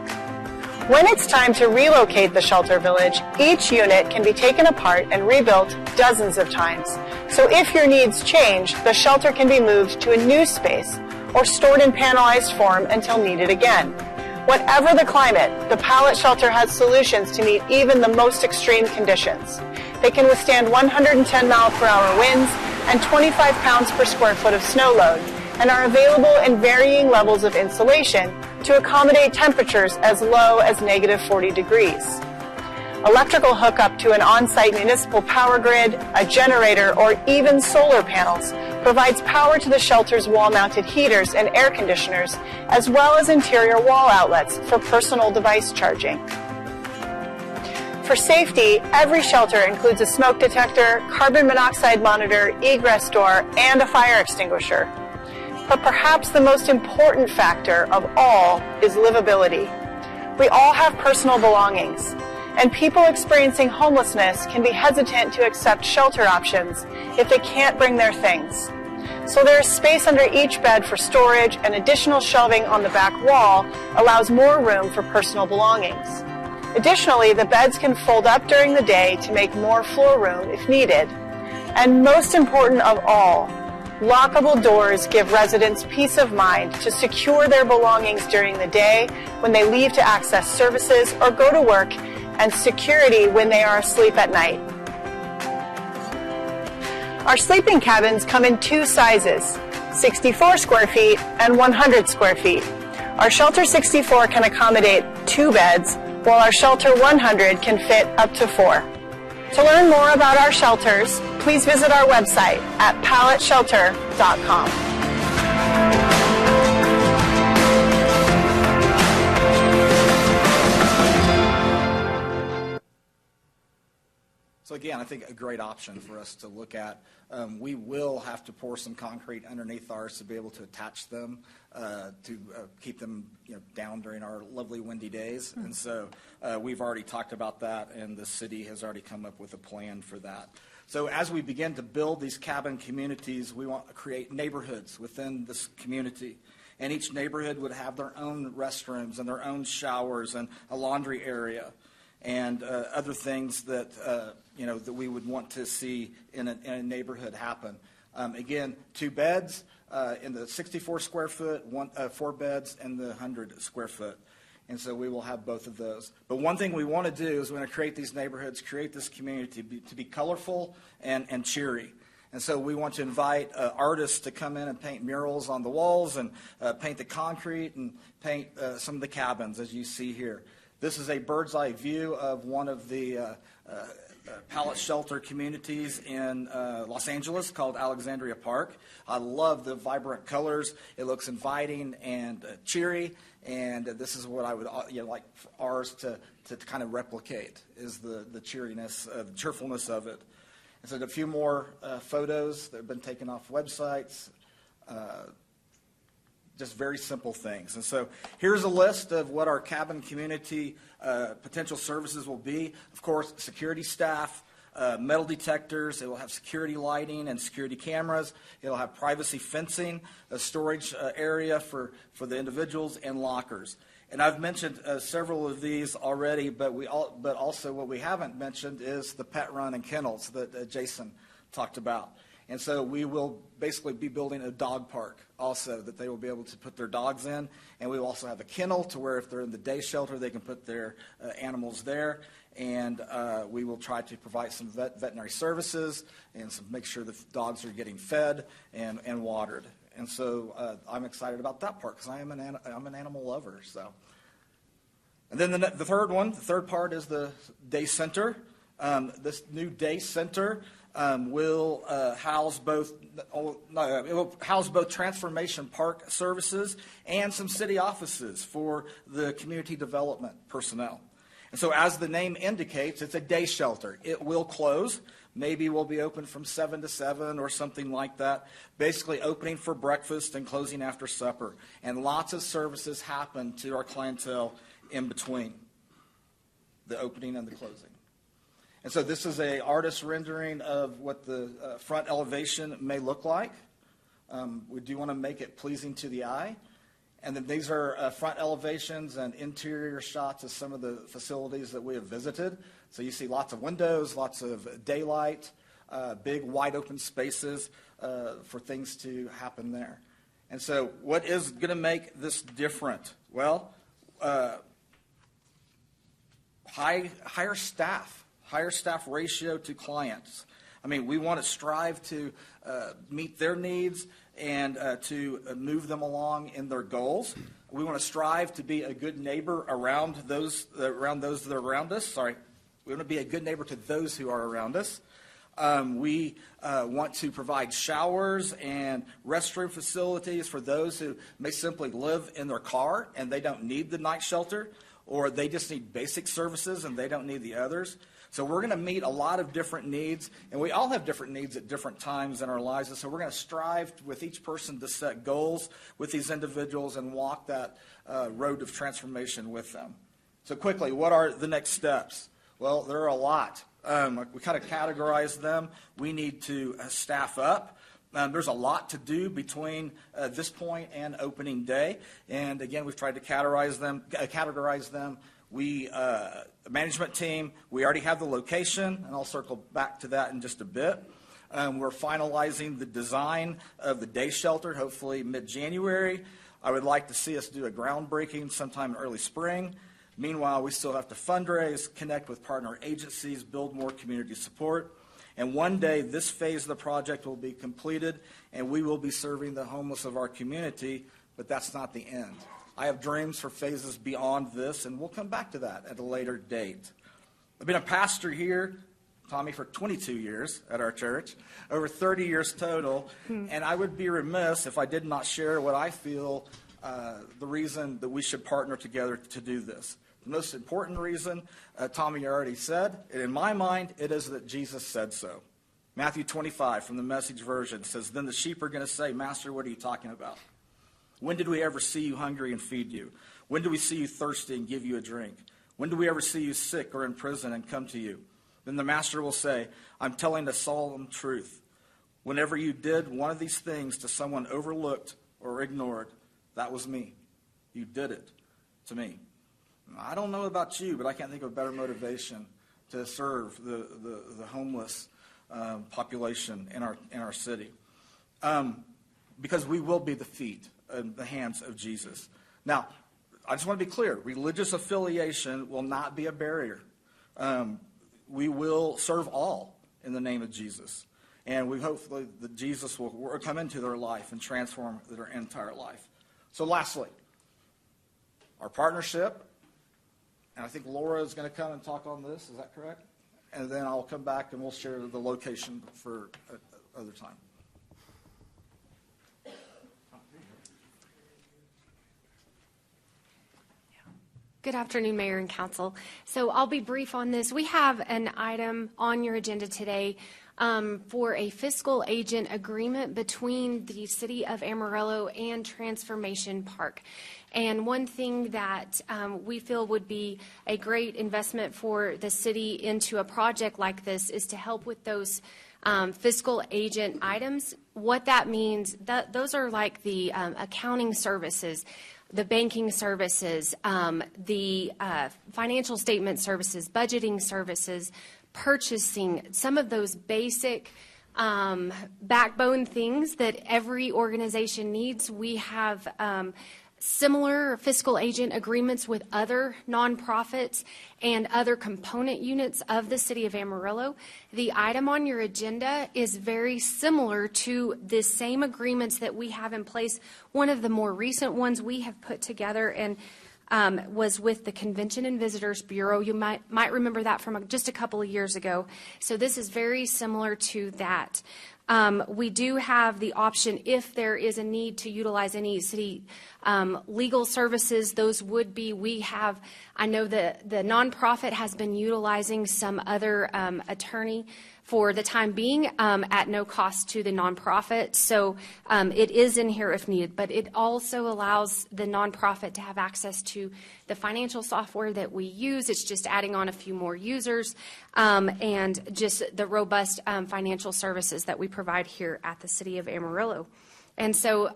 When it's time to relocate the shelter village, each unit can be taken apart and rebuilt dozens of times. So if your needs change, the shelter can be moved to a new space or stored in panelized form until needed again. Whatever the climate, the Pallet Shelter has solutions to meet even the most extreme conditions. They can withstand 110-mile-per-hour winds and 25 pounds per square foot of snow load, and are available in varying levels of insulation to accommodate temperatures as low as -40 degrees. Electrical hookup to an on-site municipal power grid, a generator, or even solar panels provides power to the shelter's wall-mounted heaters and air conditioners, as well as interior wall outlets for personal device charging. For safety, every shelter includes a smoke detector, carbon monoxide monitor, egress door, and a fire extinguisher. But perhaps the most important factor of all is livability. We all have personal belongings, and people experiencing homelessness can be hesitant to accept shelter options if they can't bring their things. So there is space under each bed for storage, and additional shelving on the back wall allows more room for personal belongings. Additionally, the beds can fold up during the day to make more floor room if needed. And most important of all, lockable doors give residents peace of mind to secure their belongings during the day when they leave to access services or go to work, and security when they are asleep at night. Our sleeping cabins come in 2 sizes, 64 square feet and 100 square feet. Our Shelter 64 can accommodate 2 beds, while our Shelter 100 can fit up to 4. To learn more about our shelters, please visit our website at palletshelter.com. So again, I think a great option for us to look at. We will have to pour some concrete underneath ours to be able to attach them to keep them down during our lovely windy days. And so we've already talked about that, and the city has already come up with a plan for that. So as we begin to build these cabin communities, we want to create neighborhoods within this community. And each neighborhood would have their own restrooms and their own showers and a laundry area and other things that that we would want to see in a neighborhood happen. Again, 2 beds in the 64 square foot, 4 beds in the 100 square foot. And so we will have both of those. But one thing we want to do is we want to create these neighborhoods, create this community to be colorful and cheery. And so we want to invite artists to come in and paint murals on the walls and paint the concrete and paint some of the cabins, as you see here. This is a bird's eye view of one of the pallet shelter communities in Los Angeles called Alexandria Park. I love the vibrant colors. It looks inviting and cheery, and this is what I would like for ours to kind of replicate, is the cheeriness, the cheerfulness of it. And so a few more photos that have been taken off websites. Just very simple things. And so here's a list of what our cabin community potential services will be. Of course, security staff, metal detectors. It will have security lighting and security cameras. It will have privacy fencing, a storage area for the individuals, and lockers. And I've mentioned several of these already, but also what we haven't mentioned is the pet run and kennels that Jason talked about. And so we will basically be building a dog park also that they will be able to put their dogs in. And we will also have a kennel to where if they're in the day shelter, they can put their animals there. And we will try to provide some veterinary services and make sure the dogs are getting fed and watered. And so I'm excited about that part because I'm an animal lover. So, and then the third part is the day center. This new day center will house both Transformation Park services and some city offices for the community development personnel. And so as the name indicates, it's a day shelter. It will close. Maybe we'll be open from 7 to 7 or something like that. Basically opening for breakfast and closing after supper. And lots of services happen to our clientele in between the opening and the closing. And so this is an artist rendering of what the front elevation may look like. We do want to make it pleasing to the eye. And then these are front elevations and interior shots of some of the facilities that we have visited. So you see lots of windows, lots of daylight, big wide open spaces for things to happen there. And so what is going to make this different? Well, higher staff ratio to clients. I mean, we want to strive to meet their needs and to move them along in their goals. We want to strive to be a good neighbor around those that are around us. We want to be a good neighbor to those who are around us. We want to provide showers and restroom facilities for those who may simply live in their car and they don't need the night shelter, or they just need basic services and they don't need the others. So we're going to meet a lot of different needs, and we all have different needs at different times in our lives. And so we're going to strive with each person to set goals with these individuals and walk that road of transformation with them. So quickly, what are the next steps? Well, there are a lot. We kind of categorize them. We need to staff up. There's a lot to do between this point and opening day. And again, we've tried to categorize them. We, management team, we already have the location, and I'll circle back to that in just a bit. We're finalizing the design of the day shelter, hopefully mid-January. I would like to see us do a groundbreaking sometime in early spring. Meanwhile, we still have to fundraise, connect with partner agencies, build more community support. And one day, this phase of the project will be completed, and we will be serving the homeless of our community, but that's not the end. I have dreams for phases beyond this, and we'll come back to that at a later date. I've been a pastor here, Tommy, for 22 years at our church, over 30 years total, and I would be remiss if I did not share what I feel the reason that we should partner together to do this. The most important reason, Tommy already said, and in my mind, it is that Jesus said so. Matthew 25 from the Message version says, "Then the sheep are going to say, 'Master, what are you talking about? When did we ever see you hungry and feed you? When did we see you thirsty and give you a drink? When did we ever see you sick or in prison and come to you?' Then the master will say, 'I'm telling the solemn truth. Whenever you did one of these things to someone overlooked or ignored, that was me. You did it to me.'" I don't know about you, but I can't think of a better motivation to serve the homeless population in our city. Because we will be the feet and the hands of Jesus. Now, I just want to be clear. Religious affiliation will not be a barrier. We will serve all in the name of Jesus. And we hopefully that Jesus will come into their life and transform their entire life. So lastly, our partnership, and I think Laura is going to come and talk on this. Is that correct? And then I'll come back and we'll share the location for other time. Good afternoon, Mayor and Council. So I'll be brief on this. We have an item on your agenda today for a fiscal agent agreement between the City of Amarillo and Transformation Park. And one thing that we feel would be a great investment for the city into a project like this is to help with those fiscal agent items. What that means, those are like the accounting services, the banking services, the financial statement services, budgeting services, purchasing, some of those basic backbone things that every organization needs. We have similar fiscal agent agreements with other nonprofits and other component units of the City of Amarillo. The item on your agenda is very similar to the same agreements that we have in place. One of the more recent ones we have put together and was with the Convention and Visitors Bureau. You might remember that from just a couple of years ago. So this is very similar to that. We do have the option, if there is a need to utilize any city legal services, those would be, I know the nonprofit has been utilizing some other attorney for the time being at no cost to the nonprofit. So it is in here if needed, but it also allows the nonprofit to have access to the financial software that we use. It's just adding on a few more users and just the robust financial services that we provide here at the City of Amarillo. And so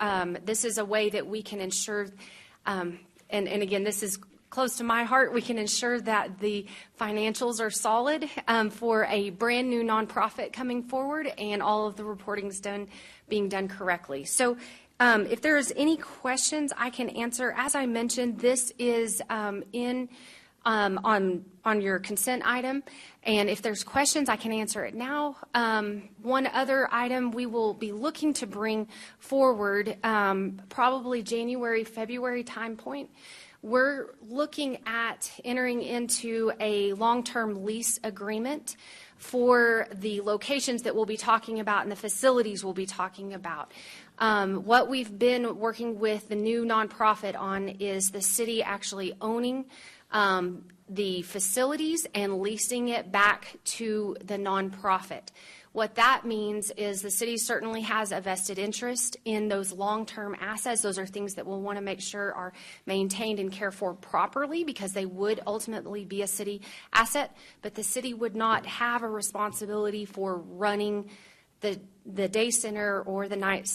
this is a way that we can ensure, and again, this is close to my heart, we can ensure that the financials are solid for a brand new nonprofit coming forward and all of the reporting's being done correctly. So if there's any questions I can answer, as I mentioned, this is on your consent item, and if there's questions I can answer it now. One other item we will be looking to bring forward probably January, February time point. We're looking at entering into a long-term lease agreement for the locations that we'll be talking about and the facilities we'll be talking about. What we've been working with the new nonprofit on is the city actually owning the facilities and leasing it back to the nonprofit. What that means is the city certainly has a vested interest in those long-term assets. Those are things that we'll want to make sure are maintained and cared for properly because they would ultimately be a city asset, but the city would not have a responsibility for running the day center or the night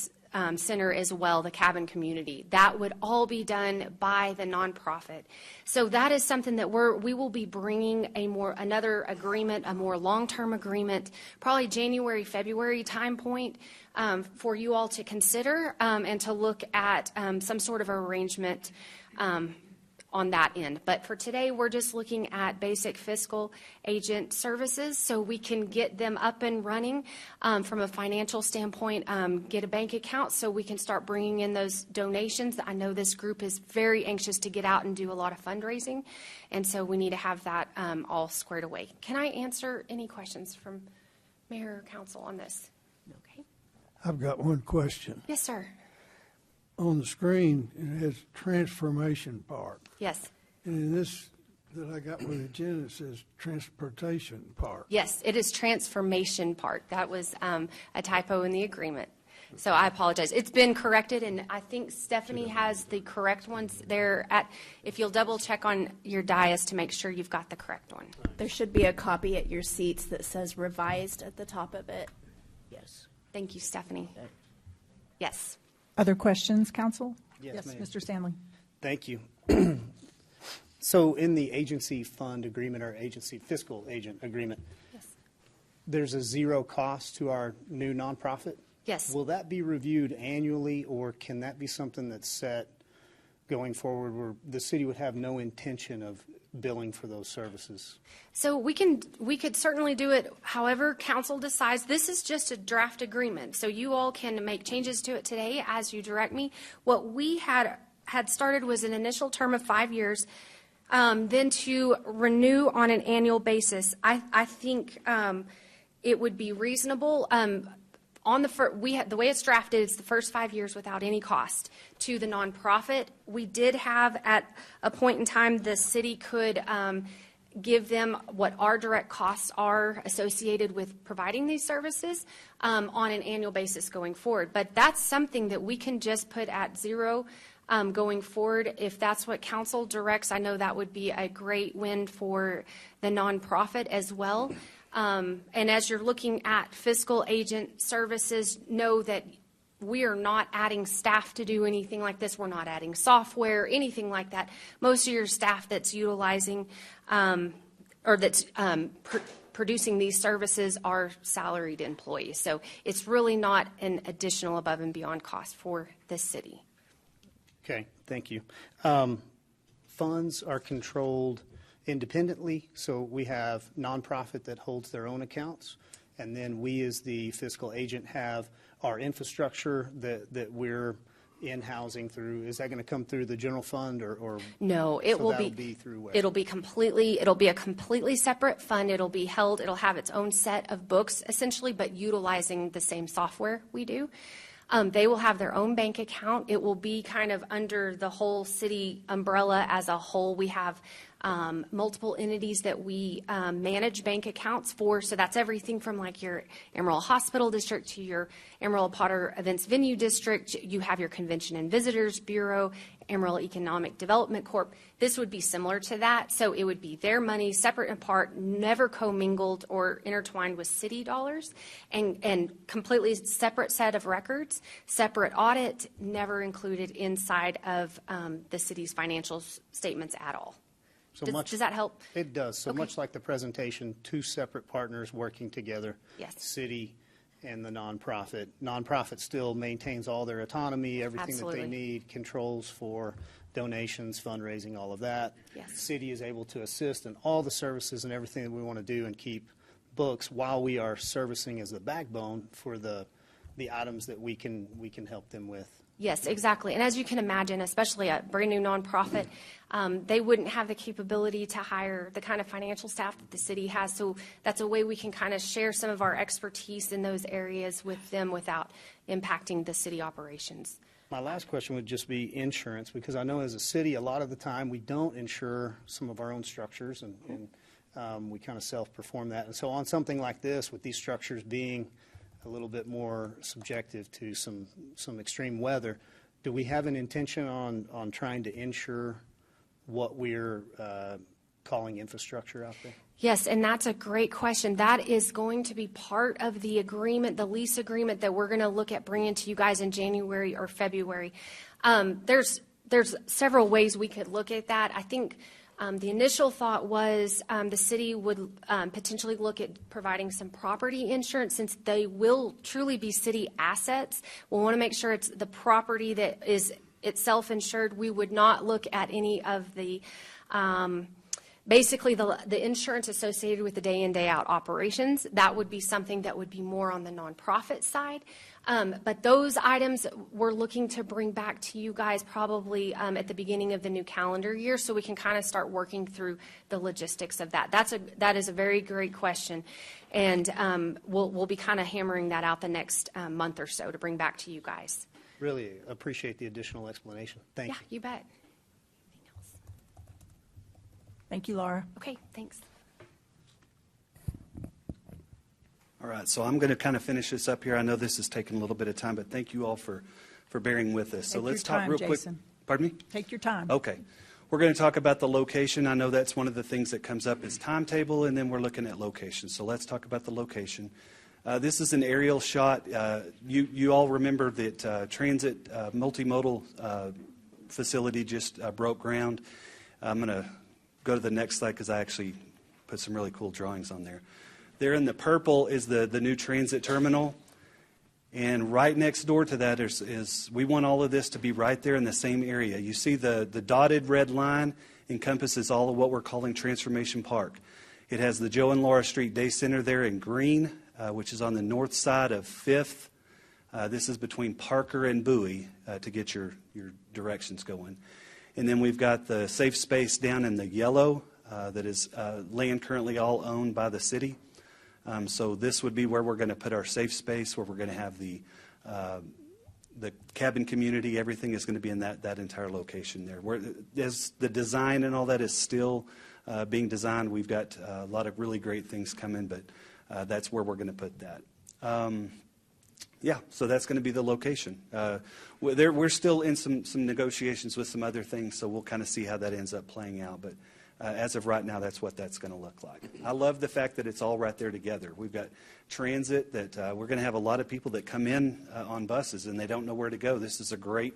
center as well, the cabin community. That would all be done by the nonprofit. So that is something that we will be bringing another agreement, a more long-term agreement, probably January, February time point for you all to consider and to look at some sort of arrangement on that end. But for today, we're just looking at basic fiscal agent services so we can get them up and running from a financial standpoint, get a bank account so we can start bringing in those donations. I know this group is very anxious to get out and do a lot of fundraising, and so we need to have that all squared away. Can I answer any questions from Mayor or Council on this? Okay. I've got one question. Yes, sir. On the screen, it has Transformation Park. Yes. And in this that I got with the agenda, it says Transportation Park. Yes, it is Transformation Park. That was a typo in the agreement. So I apologize. It's been corrected, and I think Stephanie has the correct ones there. If you'll double check on your dais to make sure you've got the correct one. There should be a copy at your seats that says revised at the top of it. Yes. Thank you, Stephanie. Yes. Other questions, Council? Yes, ma'am. Mr. Stanley. Thank you. So in the agency fund agreement or agency fiscal agent agreement, yes, there's a zero cost to our new nonprofit? Yes. Will that be reviewed annually, or can that be something that's set going forward where the city would have no intention of billing for those services? So we could certainly do it however council decides. This is just a draft agreement, so you all can make changes to it today as you direct me. What we had started was an initial term of 5 years Then to renew on an annual basis, I think it would be reasonable. On the way it's drafted, it's the first 5 years without any cost to the nonprofit. We did have at a point in time the city could give them what our direct costs are associated with providing these services on an annual basis going forward. But that's something that we can just put at zero going forward. If that's what council directs, I know that would be a great win for the nonprofit as well. And as you're looking at fiscal agent services, know that we are not adding staff to do anything like this. We're not adding software, anything like that. Most of your staff that's utilizing or that's producing these services are salaried employees. So it's really not an additional above and beyond cost for the city. Okay, thank you. Funds are controlled independently, so we have nonprofit that holds their own accounts, and then we as the fiscal agent have our infrastructure that we're in-housing through. Is that going to come through the general fund or no? It so will be through where? It'll be a completely separate fund. It'll have its own set of books essentially, but utilizing the same software we do. They will have their own bank account. It will be kind of under the whole city umbrella as a whole. We have multiple entities that we manage bank accounts for. So that's everything from like your Amarillo Hospital District to your Amarillo Potter Events Venue District. You have your Convention and Visitors Bureau, Amarillo Economic Development Corp. This would be similar to that. So it would be their money, separate and apart, never commingled or intertwined with city dollars, and completely separate set of records, separate audit, never included inside of the city's financial statements at all. So does that help? It does. So Okay. much like the presentation, two separate partners working together. Yes. City and the nonprofit. Nonprofit still maintains all their autonomy, everything Absolutely. that they need, controls for donations, fundraising, all of that. Yes. City is able to assist in all the services and everything that we want to do and keep books while we are servicing as the backbone for the items that we can help them with. Yes, exactly. And as you can imagine, especially a brand new nonprofit, they wouldn't have the capability to hire the kind of financial staff that the city has. So that's a way we can kind of share some of our expertise in those areas with them without impacting the city operations. My last question would just be insurance, because I know as a city, a lot of the time, we don't insure some of our own structures, and we kind of self-perform that. And so on something like this, with these structures being a little bit more subjective to some extreme weather, do we have an intention on trying to insure what we're calling infrastructure out there? Yes, and that's a great question. That is going to be part of the agreement, the lease agreement that we're going to look at bringing to you guys in January or February. There's several ways we could look at that. I think the initial thought was the city would potentially look at providing some property insurance, since they will truly be city assets. We'll want to make sure it's the property that is itself insured. We would not look at any of the basically the insurance associated with the day in, day out operations. That would be something that would be more on the nonprofit side. But those items we're looking to bring back to you guys probably at the beginning of the new calendar year, so we can kind of start working through the logistics of that. That is a very great question, and we'll be kind of hammering that out the next month or so to bring back to you guys. Really appreciate the additional explanation. Thank you. Yeah, you bet. Thank you, Laura. Okay, thanks. All right, so I'm going to kind of finish this up here. I know this has taken a little bit of time, but thank you all for bearing with us. So Take let's your talk time, real quick. Jason. Pardon me? Take your time. Okay. We're going to talk about the location. I know that's one of the things that comes up is timetable, and then we're looking at location. So let's talk about the location. This is an aerial shot. You all remember that transit multimodal facility just broke ground. I'm going to go to the next slide because I actually put some really cool drawings on there. There in the purple is the new transit terminal. And right next door to that is we want all of this to be right there in the same area. You see the dotted red line encompasses all of what we're calling Transformation Park. It has the Joe and Laura Street Day Center there in green, which is on the north side of 5th. This is between Parker and Bowie to get your directions going. And then we've got the safe space down in the yellow that is land currently all owned by the city. So this would be where we're going to put our safe space, where we're going to have the cabin community. Everything is going to be in that entire location there. As the design and all that is still being designed, we've got a lot of really great things coming, but that's where we're going to put that. Yeah, so that's going to be the location. We're still in some negotiations with some other things, so we'll kind of see how that ends up playing out. But as of right now, that's what that's going to look like. I love the fact that it's all right there together. We've got transit that we're going to have a lot of people that come in on buses and they don't know where to go. This is a great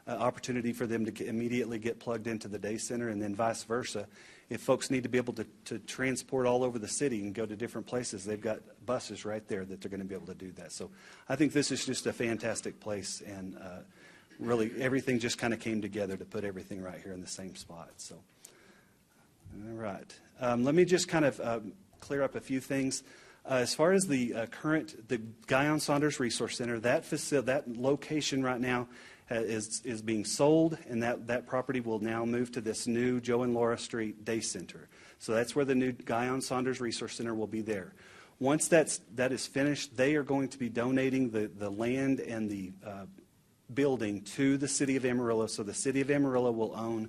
opportunity for them to immediately get plugged into the day center, and then vice versa. If folks need to be able to transport all over the city and go to different places, they've got buses right there that they're going to be able to do that. So I think this is just a fantastic place, and really everything just kind of came together to put everything right here in the same spot. So, all right. Let me just kind of clear up a few things. As far as the Guyon Saunders Resource Center, that location right now is being sold, and that property will now move to this new Joe and Laura Street Day Center. So that's where the new Guyon Saunders Resource Center will be there. Once that is finished, they are going to be donating the land and the building to the city of Amarillo. So the city of Amarillo will own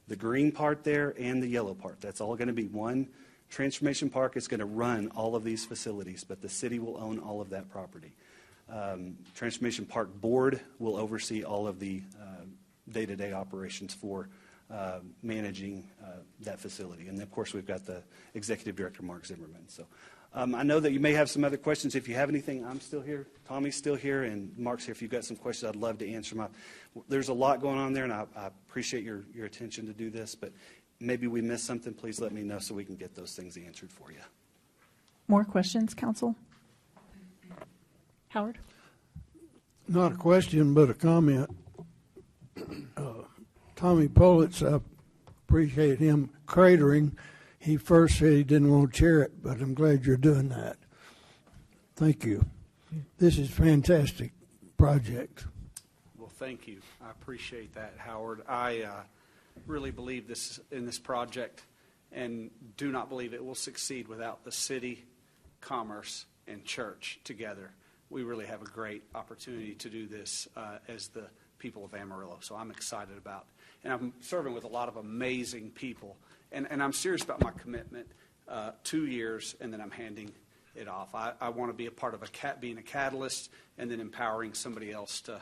the green part there and the yellow part. That's all going to be one transformation park. Is going to run all of these facilities, but the city will own all of that property. Transformation Park Board will oversee all of the day-to-day operations for managing that facility. And, of course, we've got the Executive Director, Mark Zimmerman. So I know that you may have some other questions. If you have anything, I'm still here. Tommy's still here, and Mark's here. If you've got some questions, I'd love to answer them. There's a lot going on there, and I appreciate your attention to do this. But maybe we missed something. Please let me know so we can get those things answered for you. More questions, Council? Howard? Not a question, but a comment. Tommy Politz, I appreciate him cratering. He first said he didn't want to chair it, but I'm glad you're doing that. Thank you. This is a fantastic project. Well, thank you. I appreciate that, Howard. I really believe in this project and do not believe it will succeed without the city, commerce, and church together. We really have a great opportunity to do this as the people of Amarillo. So I'm excited about it. And I'm serving with a lot of amazing people. And I'm serious about my commitment. 2 years, and then I'm handing it off. I want to be a part of being a catalyst and then empowering somebody else to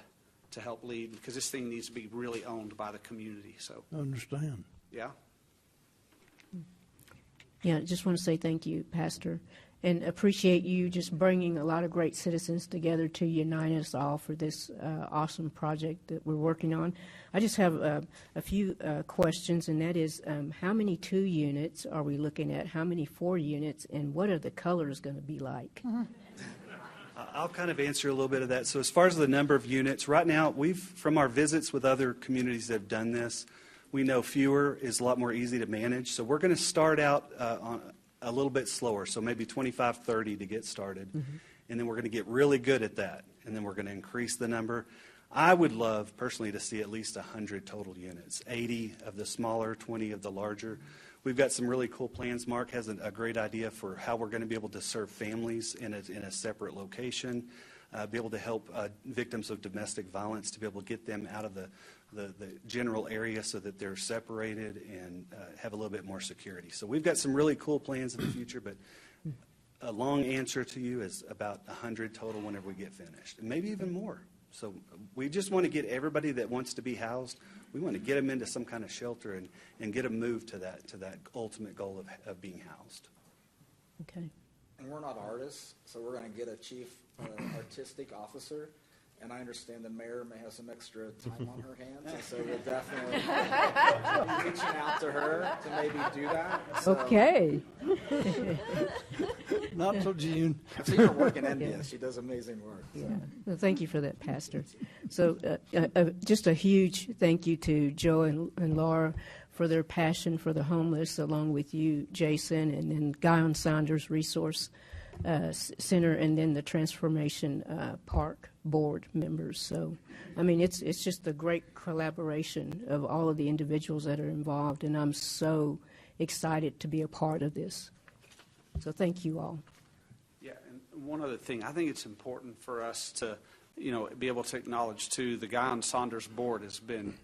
help lead, because this thing needs to be really owned by the community. So I understand. Yeah. Yeah, I just want to say thank you, Pastor, and appreciate you just bringing a lot of great citizens together to unite us all for this awesome project that we're working on. I just have a few questions, and that is, how many 2 units are we looking at? How many 4 units? And what are the colors going to be like? I'll kind of answer a little bit of that. So as far as the number of units, right now, from our visits with other communities that have done this, we know fewer is a lot more easy to manage. So we're going to start out on a little bit slower, so maybe 25, 30 to get started. Mm-hmm. And then we're going to get really good at that. And then we're going to increase the number. I would love, personally, to see at least 100 total units, 80 of the smaller, 20 of the larger. We've got some really cool plans. Mark has a great idea for how we're going to be able to serve families in a separate location, be able to help victims of domestic violence, to be able to get them out of the general area so that they're separated and have a little bit more security. So we've got some really cool plans in the future, but a long answer to you is about 100 total whenever we get finished, and maybe even more. So we just want to get everybody that wants to be housed, we want to get them into some kind of shelter and get them moved to that ultimate goal of being housed. Okay. And we're not artists, so we're going to get a chief artistic officer. And I understand the mayor may have some extra time on her hands, and so we'll definitely be reaching out to her to maybe do that. So. Okay. Not till June. I've seen her work in India. She does amazing work. So. Yeah. Well, thank you for that, Pastor. So just a huge thank you to Joe and Laura for their passion for the homeless, along with you, Jason, and then Guyon Saunders Resource Center, and then the Transformation Park board members. So, I mean, it's just a great collaboration of all of the individuals that are involved, and I'm so excited to be a part of this. So thank you all. Yeah, and one other thing, I think it's important for us to, be able to acknowledge, too, the guy on Saunders' board has been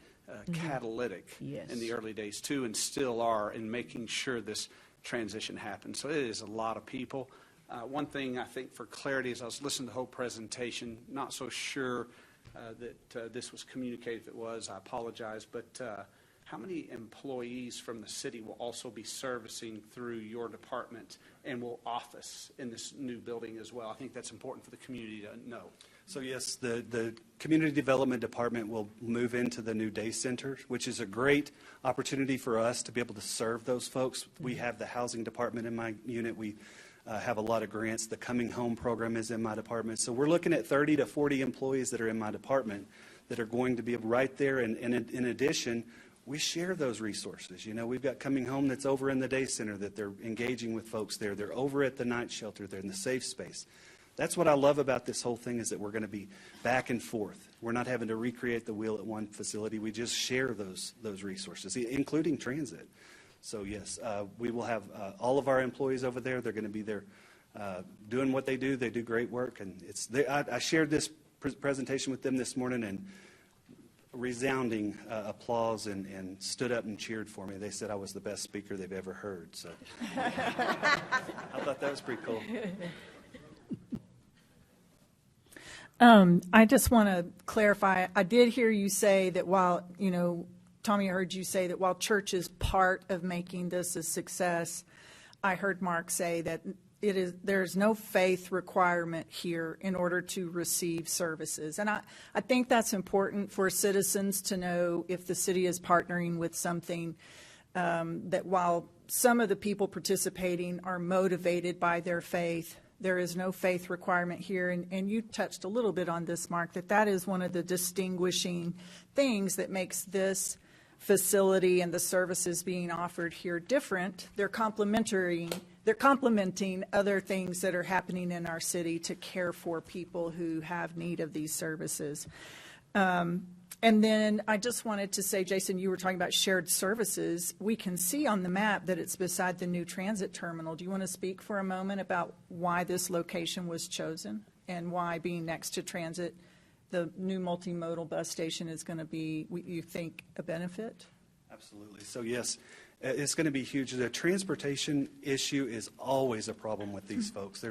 catalytic in the early days, too, and still are in making sure this transition happens. So it is a lot of people. One thing I think for clarity is I was listening to the whole presentation, not so sure that this was communicated. If it was, I apologize. But how many employees from the city will also be servicing through your department and will office in this new building as well? I think that's important for the community to know. So yes, the Community Development Department will move into the new day center, which is a great opportunity for us to be able to serve those folks. We have the housing department in my unit. We have a lot of grants. The Coming Home program is in my department. So we're looking at 30 to 40 employees that are in my department that are going to be right there. And in addition, we share those resources. We've got Coming Home that's over in the day center that they're engaging with folks there. They're over at the night shelter. They're in the safe space. That's what I love about this whole thing, is that we're going to be back and forth. We're not having to recreate the wheel at one facility. We just share those resources, including transit. So yes, we will have all of our employees over there. They're going to be there doing what they do. They do great work, and I shared this presentation with them this morning, and resounding applause and stood up and cheered for me. They said I was the best speaker they've ever heard. So I thought that was pretty cool. I just want to clarify. I did hear you say that while, Tommy, I heard you say that while church is part of making this a success, I heard Mark say that there's no faith requirement here in order to receive services. And I think that's important for citizens to know if the city is partnering with something, that while some of the people participating are motivated by their faith, there is no faith requirement here. And you touched a little bit on this, Mark, that is one of the distinguishing things that makes this facility and the services being offered here different. They're complementing other things that are happening in our city to care for people who have need of these services. And then I just wanted to say, Jason, you were talking about shared services. We can see on the map that it's beside the new transit terminal. Do you want to speak for a moment about why this location was chosen and why being next to transit, the new multimodal bus station is going to be, you think, a benefit? Absolutely. So yes, it's going to be huge. The transportation issue is always a problem with these folks.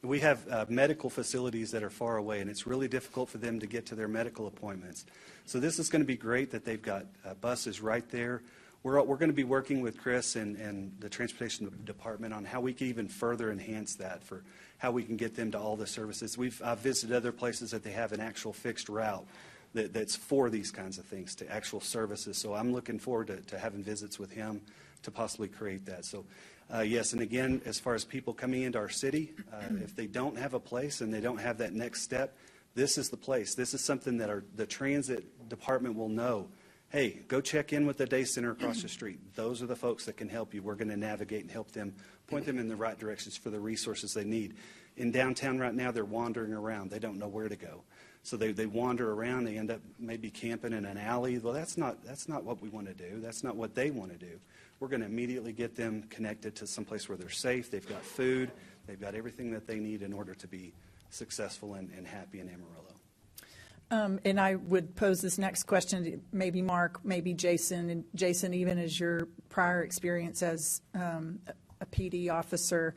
We have medical facilities that are far away, and it's really difficult for them to get to their medical appointments. So this is going to be great that they've got buses right there. We're going to be working with Chris and the Transportation Department on how we can even further enhance that, for how we can get them to all the services. I've visited other places that they have an actual fixed route that's for these kinds of things, to actual services. So I'm looking forward to having visits with him to possibly create that. So yes, and again, as far as people coming into our city, if they don't have a place and they don't have that next step, this is the place. This is something that the transit department will know. Hey, go check in with the day center across the street. Those are the folks that can help you. We're going to navigate and help them, point them in the right directions for the resources they need. In downtown right now, they're wandering around. They don't know where to go. So they wander around. They end up maybe camping in an alley. Well, that's not what we want to do. That's not what they want to do. We're going to immediately get them connected to someplace where they're safe. They've got food. They've got everything that they need in order to be successful and happy in Amarillo. And I would pose this next question to maybe Mark, maybe Jason, and Jason, even as your prior experience as a PD officer.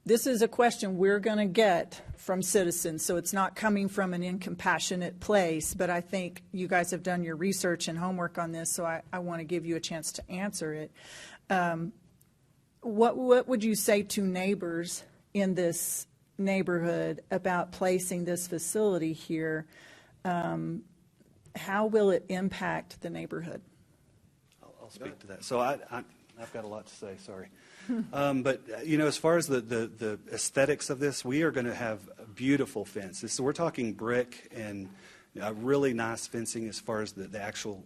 This is a question we're going to get from citizens, so it's not coming from an incompassionate place, but I think you guys have done your research and homework on this, so I want to give you a chance to answer it. What would you say to neighbors in this neighborhood about placing this facility here? How will it impact the neighborhood? I'll speak to that. So I've got a lot to say, sorry. But, as far as the aesthetics of this, we are going to have a beautiful fence. So we're talking brick and really nice fencing as far as the actual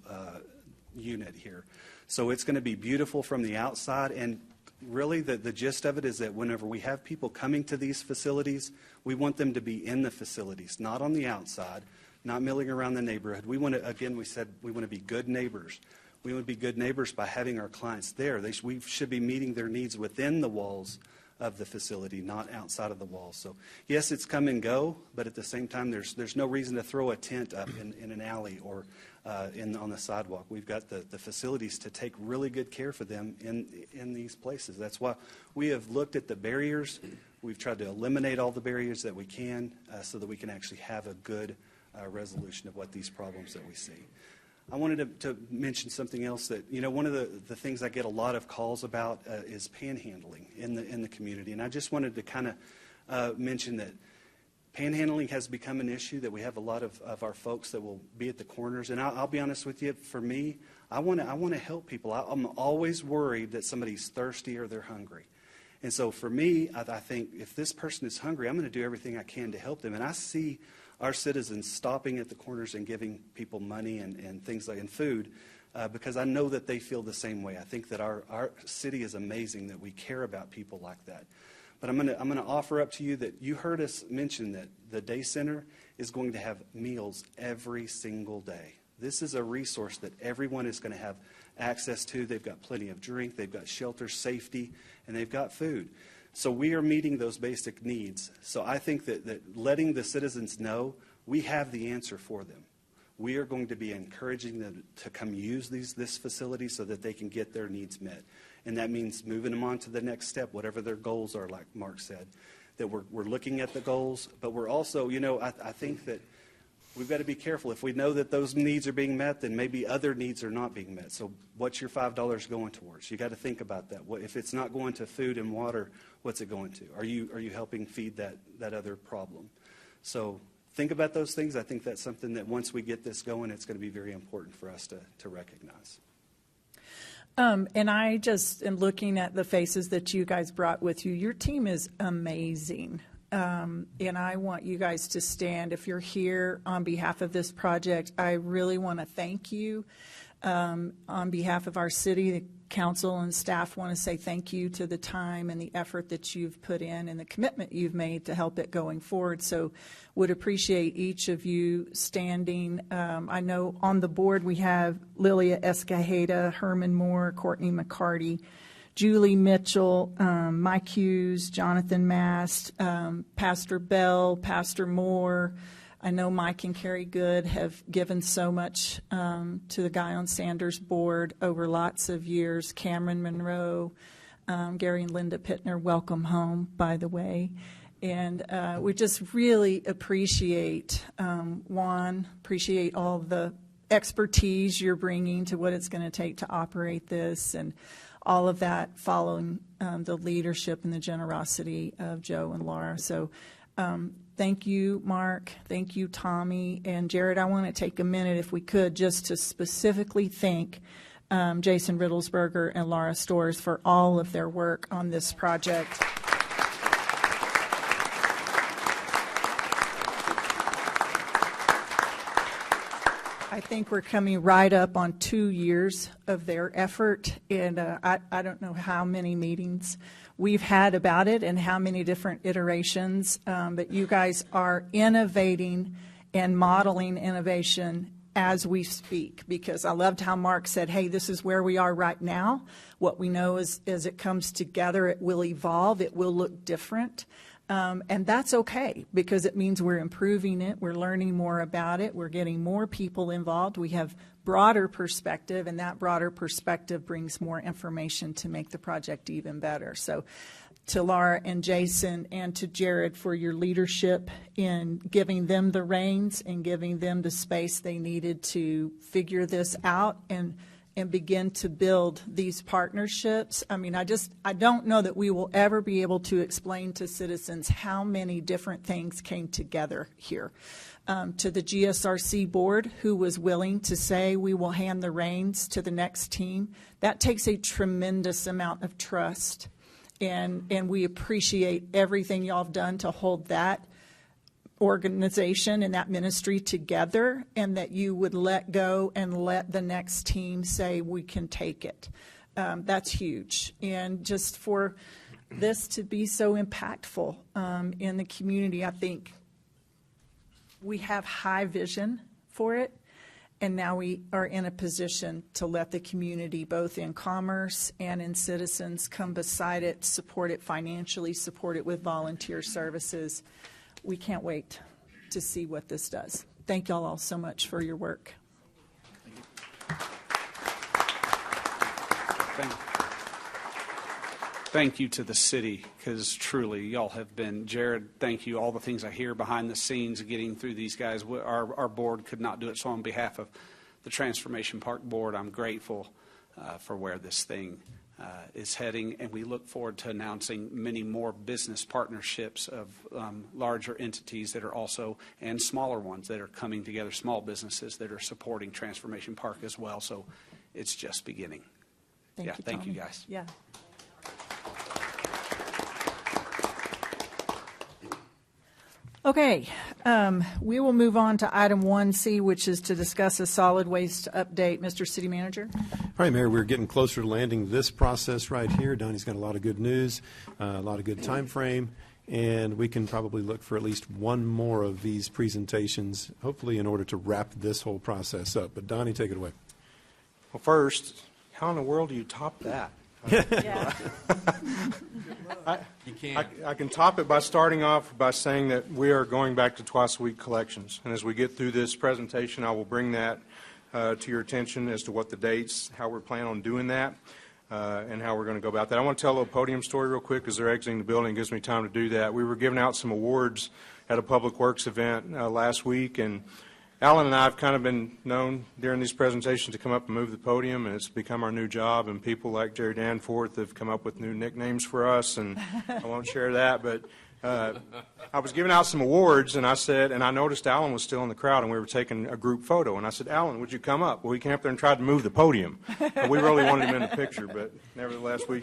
unit here. So it's going to be beautiful from the outside, and really the gist of it is that whenever we have people coming to these facilities, we want them to be in the facilities, not on the outside, not milling around the neighborhood. We want to, again, we said we want to be good neighbors. We want to be good neighbors by having our clients there. We should be meeting their needs within the walls of the facility, not outside of the walls. So yes, it's come and go, but at the same time, there's no reason to throw a tent up in an alley or on the sidewalk. We've got the facilities to take really good care for them in these places. That's why we have looked at the barriers. We've tried to eliminate all the barriers that we can so that we can actually have a good resolution of what these problems that we see. I wanted to mention something else that, one of the things I get a lot of calls about is panhandling in the community. And I just wanted to kind of mention that panhandling has become an issue, that we have a lot of our folks that will be at the corners. And I'll be honest with you, for me, I want to help people. I'm always worried that somebody's thirsty or they're hungry. And so for me, I think if this person is hungry, I'm going to do everything I can to help them. And I see our citizens stopping at the corners and giving people money and things like and food because I know that they feel the same way. I think that our city is amazing, that we care about people like that. But I'm going to offer up to you that you heard us mention that the day center is going to have meals every single day. This is a resource that everyone is going to have access to. They've got plenty of drink, they've got shelter, safety, and they've got food. So we are meeting those basic needs. So I think that letting the citizens know we have the answer for them. We are going to be encouraging them to come use this facility so that they can get their needs met. And that means moving them on to the next step, whatever their goals are, like Mark said. That we're looking at the goals, but we're also, I think that we've got to be careful. If we know that those needs are being met, then maybe other needs are not being met. So what's your $5 going towards? You got to think about that. If it's not going to food and water, what's it going to? Are you helping feed that other problem? So think about those things. I think that's something that once we get this going, it's going to be very important for us to recognize. And I just am looking at the faces that you guys brought with you. Your team is amazing. And I want you guys to stand. If you're here on behalf of this project, I really want to thank you. On behalf of our city, the council and staff want to say thank you to the time and the effort that you've put in and the commitment you've made to help it going forward. So would appreciate each of you standing. I know on the board we have Lilia Escajeda, Herman Moore, Courtney McCarty, Julie Mitchell, Mike Hughes, Jonathan Mast, Pastor Bell, Pastor Moore. I know Mike and Carrie Good have given so much to the Guy on Sanders board over lots of years. Cameron Monroe, Gary and Linda Pittner, welcome home, by the way. And we just really appreciate, Juan, appreciate all the expertise you're bringing to what it's going to take to operate this, and all of that following the leadership and the generosity of Joe and Laura. So thank you, Mark. Thank you, Tommy. And Jared, I want to take a minute, if we could, just to specifically thank Jason Riddlesberger and Laura Storrs for all of their work on this project. I think we're coming right up on 2 years of their effort, and I don't know how many meetings we've had about it and how many different iterations, but you guys are innovating and modeling innovation as we speak, because I loved how Mark said, hey, this is where we are right now. What we know is as it comes together, it will evolve, it will look different. And that's okay, because it means we're improving it, we're learning more about it, we're getting more people involved, we have broader perspective, and that broader perspective brings more information to make the project even better. So to Laura and Jason and to Jared for your leadership in giving them the reins and giving them the space they needed to figure this out and begin to build these partnerships. I mean, I don't know that we will ever be able to explain to citizens how many different things came together here. To the GSRC board, who was willing to say we will hand the reins to the next team, that takes a tremendous amount of trust. And we appreciate everything y'all have done to hold that organization and that ministry together, and that you would let go and let the next team say we can take it. That's huge. And just for this to be so impactful in the community, I think we have high vision for it. And now we are in a position to let the community, both in commerce and in citizens, come beside it, support it financially, support it with volunteer services. We can't wait to see what this does. Thank y'all all so much for your work. Thank you to the city, because truly y'all have been, Jared, thank you. All the things I hear behind the scenes getting through these guys, our board could not do it. So on behalf of the Transformation Park Board, I'm grateful for where this thing is heading, and we look forward to announcing many more business partnerships of larger entities that are also, and smaller ones that are coming together, small businesses that are supporting Transformation Park as well. So it's just beginning. Thank you guys. Yeah. Okay, we will move on to item 1C, which is to discuss a solid waste update. Mr. City Manager. All right, Mayor, we're getting closer to landing this process right here. Donnie's got a lot of good news, a lot of good time frame, and we can probably look for at least one more of these presentations, hopefully in order to wrap this whole process up. But Donnie, take it away. Well, first, how in the world do you top that? I can top it by starting off by saying that we are going back to twice-a-week collections. And as we get through this presentation, I will bring that to your attention as to what the dates, how we're planning on doing that, and how we're going to go about that. I want to tell a little podium story real quick as they're exiting the building. It gives me time to do that. We were giving out some awards at a Public Works event last week, and Alan and I have kind of been known during these presentations to come up and move the podium, and it's become our new job, and people like Jerry Danforth have come up with new nicknames for us, and I won't share that, but I was giving out some awards, and I said, and I noticed Alan was still in the crowd, and we were taking a group photo, and I said, Alan, would you come up? Well, he came up there and tried to move the podium. We really wanted him in the picture, but nevertheless, we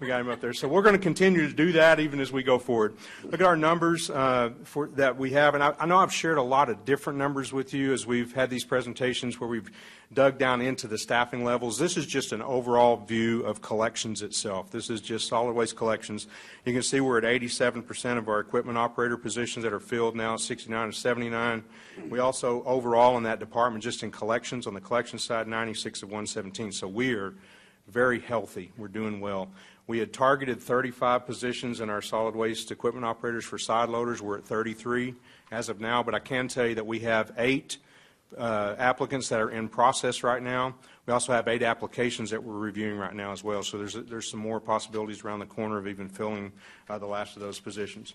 got him up there. So we're going to continue to do that even as we go forward. Look at our numbers that we have, and I know I've shared a lot of different numbers with you as we've had these presentations where we've dug down into the staffing levels. This is just an overall view of collections itself. This is just solid waste collections. You can see we're at 87% of our equipment operator positions that are filled now, 69 to 79. We also, overall in that department, just in collections, on the collection side, 96 of 117. So we are very healthy. We're doing well. We had targeted 35 positions in our solid waste equipment operators for side loaders. We're at 33 as of now, but I can tell you that we have 8 applicants that are in process right now. We also have 8 applications that we're reviewing right now as well. So there's some more possibilities around the corner of even filling the last of those positions.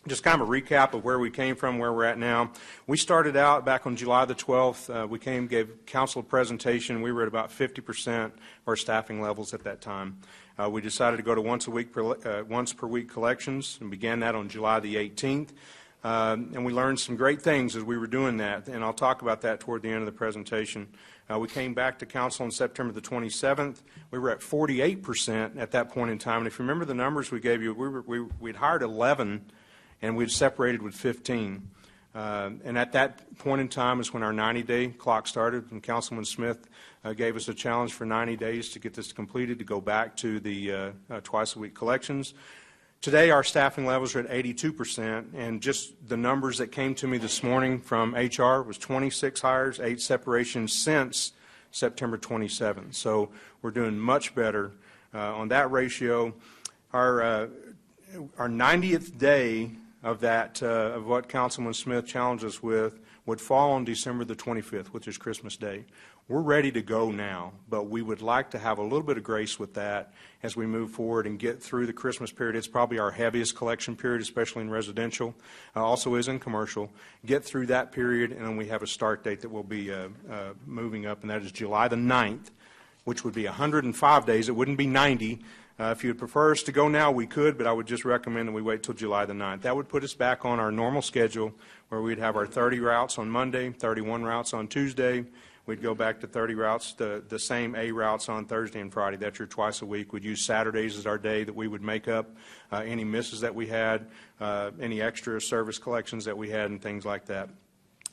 Just kind of a recap of where we came from, where we're at now. We started out back on July the 12th. We gave council a presentation. We were at about 50% of our staffing levels at that time. We decided to go to once per week collections and began that on July the 18th. And we learned some great things as we were doing that, and I'll talk about that toward the end of the presentation. We came back to council on September the 27th. We were at 48% at that point in time, and if you remember the numbers we gave you, we'd hired 11, and we'd separated with 15. And at that point in time is when our 90-day clock started, and Councilman Smith gave us a challenge for 90 days to get this completed, to go back to the twice-a-week collections. Today, our staffing levels are at 82%, and just the numbers that came to me this morning from HR was 26 hires, 8 separations since September 27th. So we're doing much better on that ratio. Our 90th day of that, of what Councilman Smith challenged us with, would fall on December the 25th, which is Christmas Day. We're ready to go now, but we would like to have a little bit of grace with that as we move forward and get through the Christmas period. It's probably our heaviest collection period, especially in residential, also is in commercial. Get through that period, and then we have a start date that will be moving up, and that is July the 9th, which would be 105 days. It wouldn't be 90. If you would prefer us to go now, we could, but I would just recommend that we wait till July the 9th. That would put us back on our normal schedule where we'd have our 30 routes on Monday, 31 routes on Tuesday. We'd go back to 30 routes, the same A routes on Thursday and Friday. That's your twice a week. We'd use Saturdays as our day that we would make up any misses that we had, any extra service collections that we had, and things like that.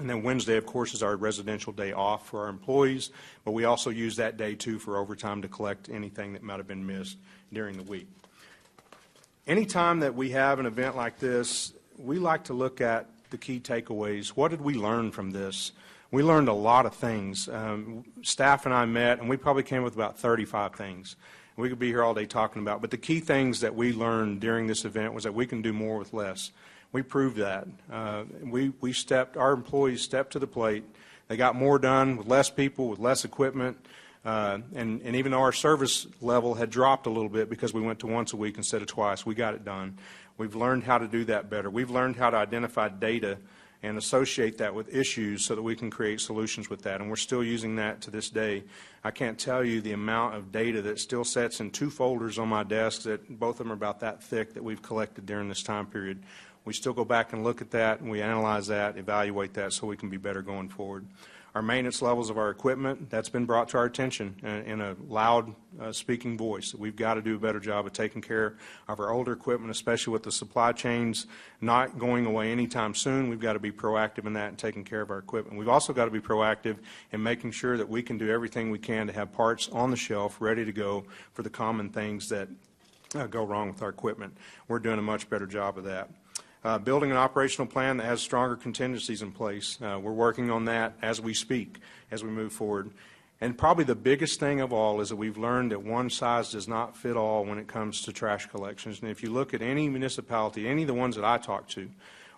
And then Wednesday, of course, is our residential day off for our employees, but we also use that day, too, for overtime to collect anything that might have been missed during the week. Anytime that we have an event like this, we like to look at the key takeaways. What did we learn from this? We learned a lot of things. Staff and I met, and we probably came up with about 35 things. We could be here all day talking about, but the key things that we learned during this event was that we can do more with less. We proved that. Our employees stepped to the plate. They got more done with less people, with less equipment, and even though our service level had dropped a little bit because we went to once a week instead of twice, we got it done. We've learned how to do that better. We've learned how to identify data and associate that with issues so that we can create solutions with that, and we're still using that to this day. I can't tell you the amount of data that still sits in 2 folders on my desk, that both of them are about that thick, that we've collected during this time period. We still go back and look at that, and we analyze that, evaluate that, so we can be better going forward. Our maintenance levels of our equipment, that's been brought to our attention in a loud speaking voice. We've got to do a better job of taking care of our older equipment, especially with the supply chains not going away anytime soon. We've got to be proactive in that and taking care of our equipment. We've also got to be proactive in making sure that we can do everything we can to have parts on the shelf ready to go for the common things that go wrong with our equipment. We're doing a much better job of that. Building an operational plan that has stronger contingencies in place. We're working on that as we speak, as we move forward. And probably the biggest thing of all is that we've learned that one size does not fit all when it comes to trash collections. And if you look at any municipality, any of the ones that I talk to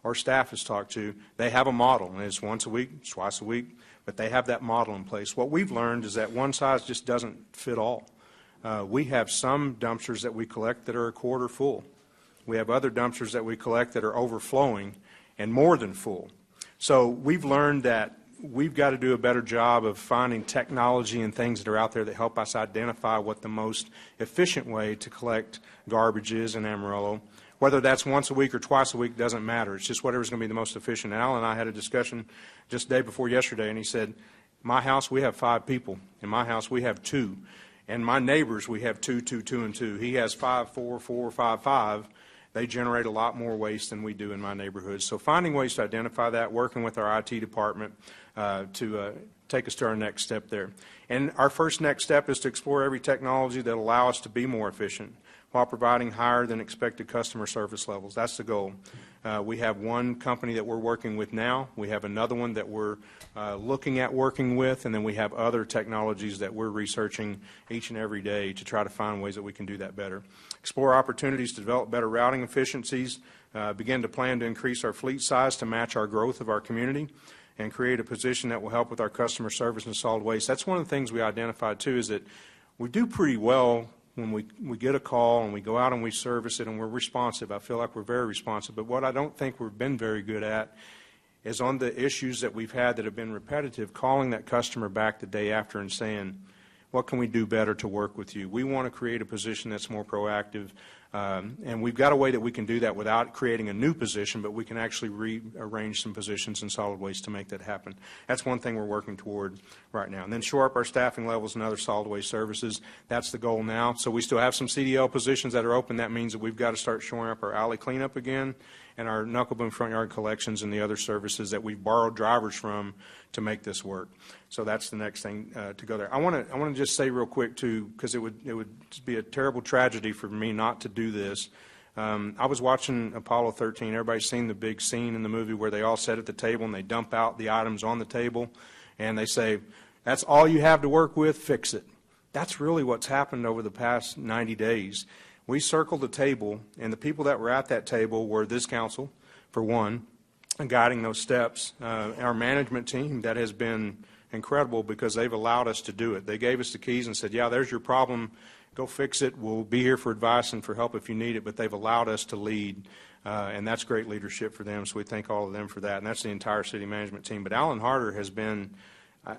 or staff has talked to, they have a model. And it's once a week, it's twice a week, but they have that model in place. What we've learned is that one size just doesn't fit all. We have some dumpsters that we collect that are a quarter full. We have other dumpsters that we collect that are overflowing and more than full. So we've learned that we've got to do a better job of finding technology and things that are out there that help us identify what the most efficient way to collect garbage is in Amarillo. Whether that's once a week or twice a week doesn't matter. It's just whatever's going to be the most efficient. Al and I had a discussion just the day before yesterday, and he said, my house, we have 5 people. In my house, we have 2. And my neighbors, we have 2, 2, 2, and 2. He has 5, 4, 4, 5, 5. They generate a lot more waste than we do in my neighborhood. So finding ways to identify that, working with our IT department to take us to our next step there. And our first next step is to explore every technology that will allow us to be more efficient while providing higher than expected customer service levels. That's the goal. We have one company that we're working with now. We have another one that we're looking at working with, and then we have other technologies that we're researching each and every day to try to find ways that we can do that better. Explore opportunities to develop better routing efficiencies, begin to plan to increase our fleet size to match our growth of our community, and create a position that will help with our customer service and solid waste. That's one of the things we identified, too, is that we do pretty well when we get a call and we go out and we service it and we're responsive. I feel like we're very responsive. But what I don't think we've been very good at is on the issues that we've had that have been repetitive, calling that customer back the day after and saying, what can we do better to work with you? We want to create a position that's more proactive, and we've got a way that we can do that without creating a new position, but we can actually rearrange some positions in solid waste to make that happen. That's one thing we're working toward right now. And then shore up our staffing levels and other solid waste services. That's the goal now. So we still have some CDL positions that are open. That means that we've got to start shoring up our alley cleanup again and our knuckle boom front yard collections and the other services that we've borrowed drivers from to make this work. So that's the next thing to go there. I want to just say real quick too, because it would be a terrible tragedy for me not to do this. I was watching Apollo 13. Everybody's seen the big scene in the movie where they all sit at the table and they dump out the items on the table, and they say, "That's all you have to work with. Fix it." That's really what's happened over the past 90 days. We circled the table, and the people that were at that table were this council, for one, guiding those steps. Our management team that has been incredible because they've allowed us to do it. They gave us the keys and said, yeah, there's your problem. Go fix it. We'll be here for advice and for help if you need it. But they've allowed us to lead, and that's great leadership for them. So we thank all of them for that. And that's the entire city management team. But Alan Harder has been,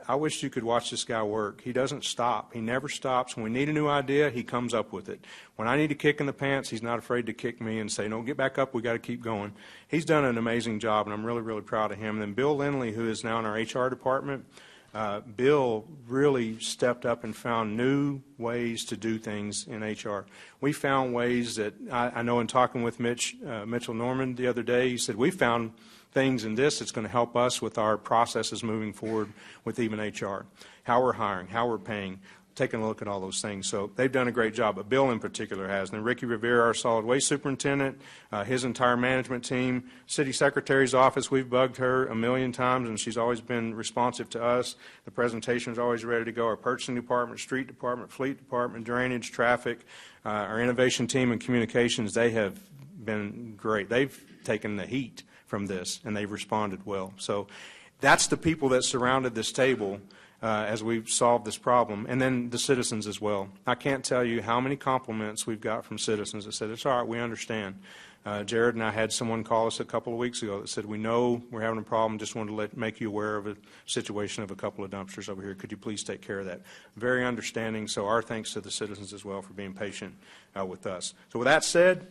I wish you could watch this guy work. He doesn't stop. He never stops. When we need a new idea, he comes up with it. When I need a kick in the pants, he's not afraid to kick me and say, no, get back up. We got to keep going. He's done an amazing job, and I'm really, really proud of him. And then Bill Lindley, who is now in our HR department, Bill really stepped up and found new ways to do things in HR. We found ways that, I know in talking with Mitchell Norman the other day, he said, we found things in this that's going to help us with our processes moving forward with even HR. How we're hiring, how we're paying, taking a look at all those things. So they've done a great job, but Bill in particular has. And then Ricky Rivera, our solid waste superintendent, his entire management team, city secretary's office, we've bugged her a million times, and she's always been responsive to us. The presentation's always ready to go. Our purchasing department, street department, fleet department, drainage, traffic, our innovation team and communications, they have been great. They've taken the heat from this, and they've responded well. So that's the people that surrounded this table as we've solved this problem, and then the citizens as well. I can't tell you how many compliments we've got from citizens that said, it's all right, we understand. Jared and I had someone call us a couple of weeks ago that said, we know we're having a problem, just wanted to make you aware of a situation of a couple of dumpsters over here. Could you please take care of that? Very understanding, so our thanks to the citizens as well for being patient with us. So with that said,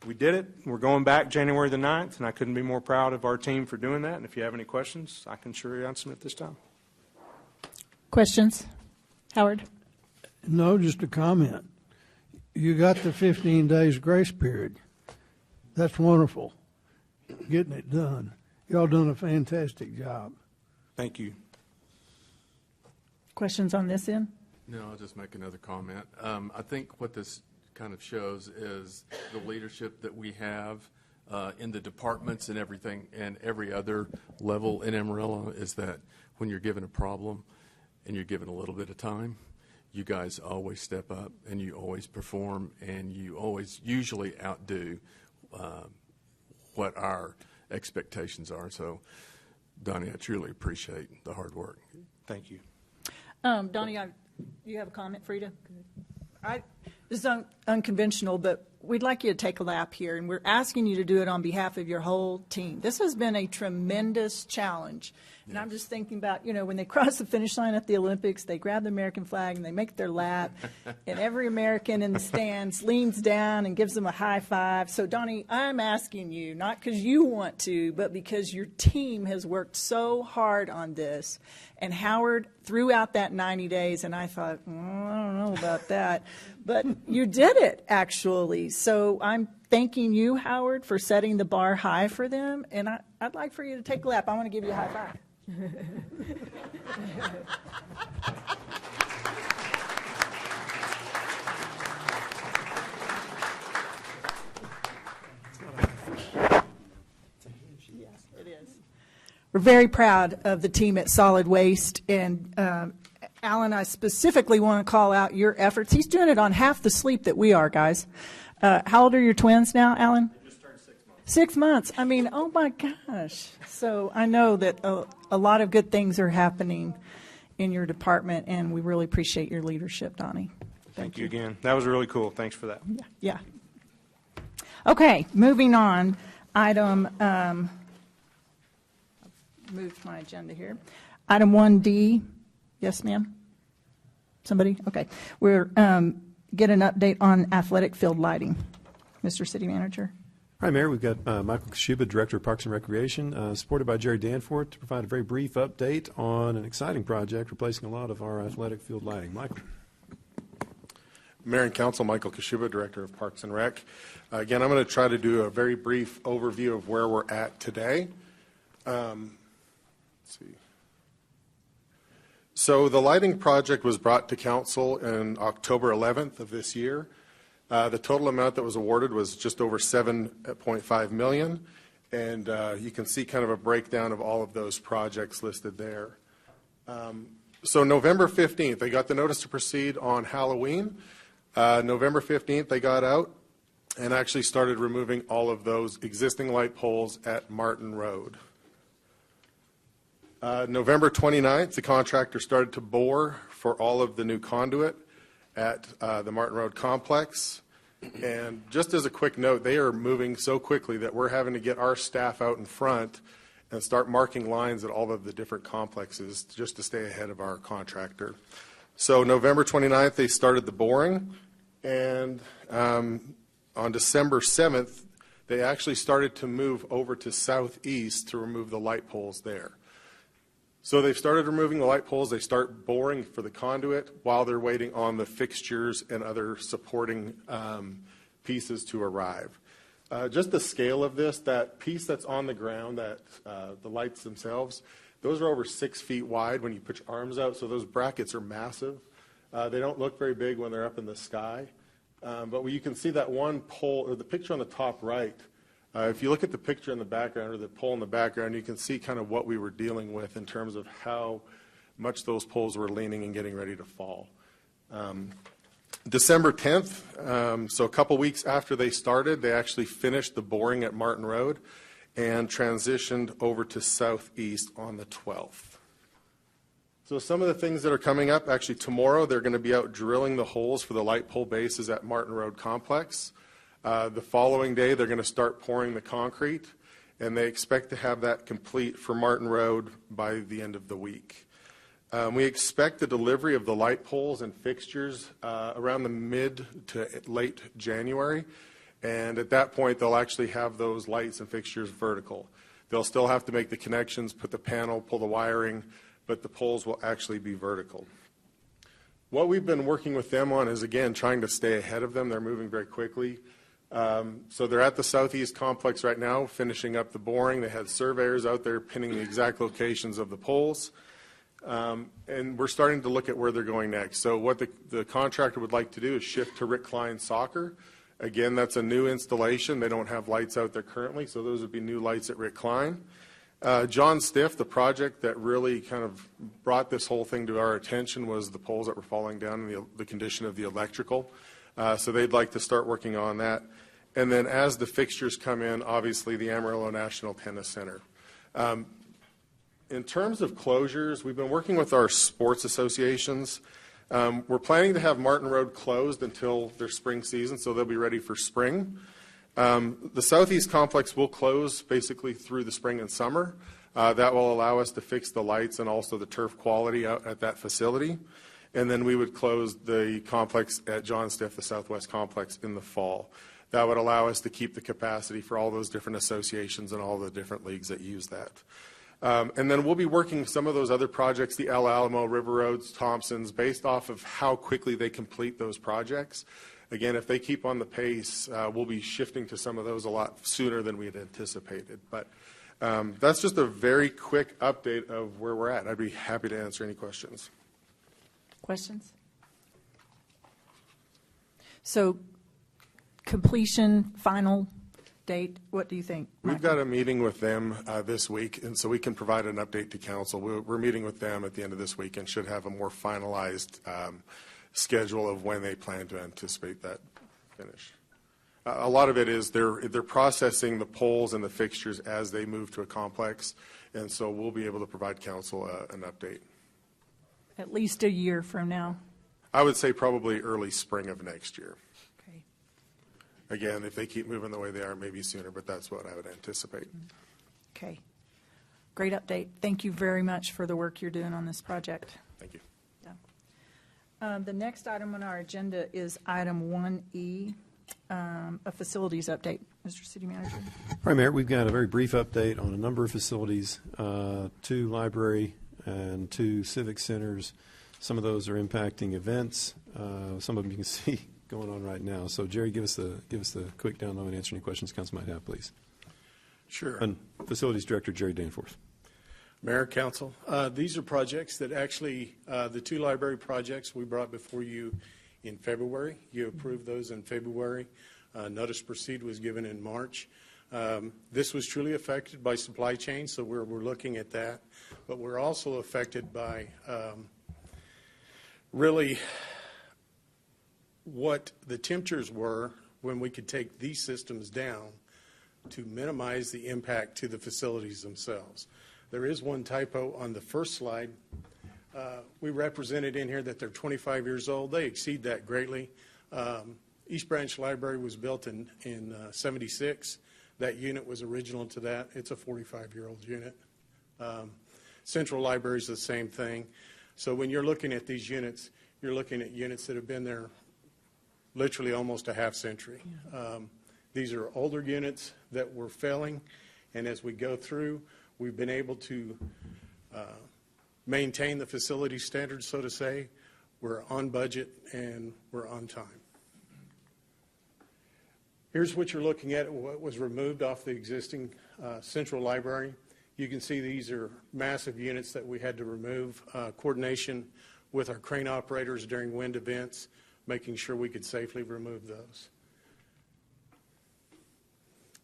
we did it. We're going back January the 9th, and I couldn't be more proud of our team for doing that. And if you have any questions, I can sure answer them at this time. Questions? Howard? No, just a comment. You got the 15 days grace period. That's wonderful. Getting it done. Y'all done a fantastic job. Thank you. Questions on this end? No, I'll just make another comment. I think what this kind of shows is the leadership that we have in the departments and everything and every other level in Amarillo is that when you're given a problem and you're given a little bit of time, you guys always step up and you always perform and you always usually outdo what our expectations are. So, Donnie, I truly appreciate the hard work. Thank you. Donnie, you have a comment, Frida? This is unconventional, but we'd like you to take a lap here, and we're asking you to do it on behalf of your whole team. This has been a tremendous challenge. And I'm just thinking about, when they cross the finish line at the Olympics, they grab the American flag and they make their lap, and every American in the stands leans down and gives them a high five. So, Donnie, I'm asking you, not because you want to, but because your team has worked so hard on this. And Howard, throughout that 90 days, and I thought, I don't know about that, but you did it, actually. So I'm thanking you, Howard, for setting the bar high for them, and I'd like for you to take a lap. I want to give you a high five. Yes, it is. We're very proud of the team at Solid Waste, and Alan, I specifically want to call out your efforts. He's doing it on half the sleep that we are, guys. How old are your twins now, Alan? They just turned 6 months. 6 months. I mean, oh my gosh. So I know that a lot of good things are happening in your department, and we really appreciate your leadership, Donnie. Thank you again. That was really cool. Thanks for that. Yeah. Okay, moving on. Item, moved my agenda here. Item 1D. Yes, ma'am? Somebody? Okay. We're get an update on athletic field lighting. Mr. City Manager. Hi, Mayor. We've got Michael Kashuba, Director of Parks and Recreation, supported by Jerry Danforth, to provide a very brief update on an exciting project replacing a lot of our athletic field lighting. Michael. Mayor and Council, Michael Kashuba, Director of Parks and Rec. Again, I'm going to try to do a very brief overview of where we're at today. Let's see. So the lighting project was brought to Council in October 11th of this year. The total amount that was awarded was just over $7.5 million, and you can see kind of a breakdown of all of those projects listed there. So November 15th, they got the notice to proceed on Halloween. November 15th, they got out and actually started removing all of those existing light poles at Martin Road. November 29th, the contractor started to bore for all of the new conduit at the Martin Road complex. And just as a quick note, they are moving so quickly that we're having to get our staff out in front and start marking lines at all of the different complexes just to stay ahead of our contractor. So November 29th, they started the boring. And on December 7th, they actually started to move over to southeast to remove the light poles there. So they've started removing the light poles. They start boring for the conduit while they're waiting on the fixtures and other supporting pieces to arrive. Just the scale of this, that piece that's on the ground, that the lights themselves, those are over 6 feet wide when you put your arms out, so those brackets are massive. They don't look very big when they're up in the sky. But you can see that one pole, or the picture on the top right, if you look at the picture in the background or the pole in the background, you can see kind of what we were dealing with in terms of how much those poles were leaning and getting ready to fall. December 10th, so a couple weeks after they started, they actually finished the boring at Martin Road and transitioned over to southeast on the 12th. So some of the things that are coming up, actually tomorrow they're going to be out drilling the holes for the light pole bases at Martin Road Complex. The following day they're going to start pouring the concrete, and they expect to have that complete for Martin Road by the end of the week. We expect the delivery of the light poles and fixtures around the mid to late January, and at that point they'll actually have those lights and fixtures vertical. They'll still have to make the connections, put the panel, pull the wiring, but the poles will actually be vertical. What we've been working with them on is, again, trying to stay ahead of them. They're moving very quickly. So they're at the southeast complex right now, finishing up the boring. They had surveyors out there pinning the exact locations of the poles. And we're starting to look at where they're going next. So what the contractor would like to do is shift to Rick Klein Soccer. Again, that's a new installation. They don't have lights out there currently, so those would be new lights at Rick Klein. John Stiff, the project that really kind of brought this whole thing to our attention was the poles that were falling down and the condition of the electrical. So they'd like to start working on that. And then as the fixtures come in, obviously the Amarillo National Tennis Center. In terms of closures, we've been working with our sports associations. We're planning to have Martin Road closed until their spring season, so they'll be ready for spring. The Southeast Complex will close basically through the spring and summer. That will allow us to fix the lights and also the turf quality out at that facility. And then we would close the complex at John Stiff, the Southwest Complex, in the fall. That would allow us to keep the capacity for all those different associations and all the different leagues that use that. And then we'll be working some of those other projects, the El Alamo, River Roads, Thompsons, based off of how quickly they complete those projects. Again, if they keep on the pace, we'll be shifting to some of those a lot sooner than we had anticipated. But that's just a very quick update of where we're at. I'd be happy to answer any questions. Questions? So completion, final date, what do you think? We've got a meeting with them this week, and so we can provide an update to council. We're meeting with them at the end of this week and should have a more finalized schedule of when they plan to anticipate that finish. A lot of it is they're processing the poles and the fixtures as they move to a complex, and so we'll be able to provide council an update. At least a year from now. I would say probably early spring of next year. Okay. Again, if they keep moving the way they are, maybe sooner, but that's what I would anticipate. Okay. Great update. Thank you very much for the work you're doing on this project. Thank you. Yeah. The next item on our agenda is item 1E, a facilities update. Mr. City Manager. All right, Mayor, we've got a very brief update on a number of facilities, 2 library and 2 civic centers. Some of those are impacting events. Some of them you can see going on right now. So, Jerry, give us the quick download and answer any questions council might have, please. Sure. And Facilities Director Jerry Danforth. Mayor, Council, these are projects that actually, the 2 library projects we brought before you in February. You approved those in February. Notice to proceed was given in March. This was truly affected by supply chain, so we're looking at that. But we're also affected by really what the temperatures were when we could take these systems down to minimize the impact to the facilities themselves. There is one typo on the first slide. We represented in here that they're 25 years old. They exceed that greatly. East Branch Library was built in 76. That unit was original to that. It's a 45-year-old unit. Central Library is the same thing. So when you're looking at these units, you're looking at units that have been there literally almost a half century. These are older units that were failing, and as we go through, we've been able to maintain the facility standards, so to say. We're on budget and we're on time. Here's what you're looking at, what was removed off the existing central library. You can see these are massive units that we had to remove. Coordination with our crane operators during wind events, making sure we could safely remove those.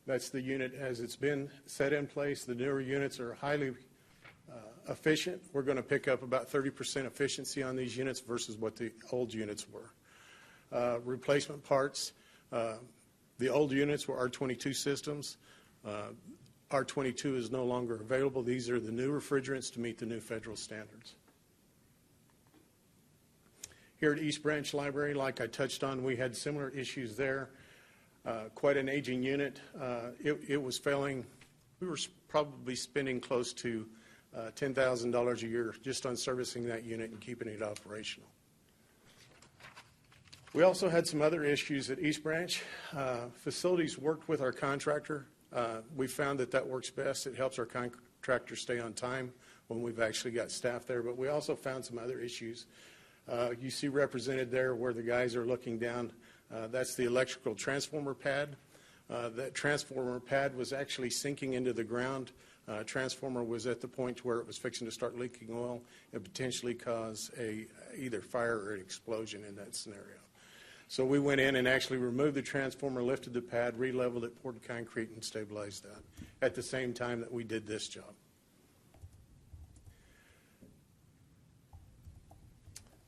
That's the unit as it's been set in place. The newer units are highly efficient. We're going to pick up about 30% efficiency on these units versus what the old units were. Replacement parts. The old units were R22 systems. R22 is no longer available. These are the new refrigerants to meet the new federal standards. Here at East Branch Library, like I touched on, we had similar issues there. Quite an aging unit. It was failing. We were probably spending close to $10,000 a year just on servicing that unit and keeping it operational. We also had some other issues at East Branch. Facilities worked with our contractor. We found that works best. It helps our contractor stay on time when we've actually got staff there. But we also found some other issues. You see represented there where the guys are looking down. That's the electrical transformer pad. That transformer pad was actually sinking into the ground. Transformer was at the point where it was fixing to start leaking oil and potentially cause either fire or an explosion in that scenario. So we went in and actually removed the transformer, lifted the pad, re-leveled it, poured concrete, and stabilized that at the same time that we did this job.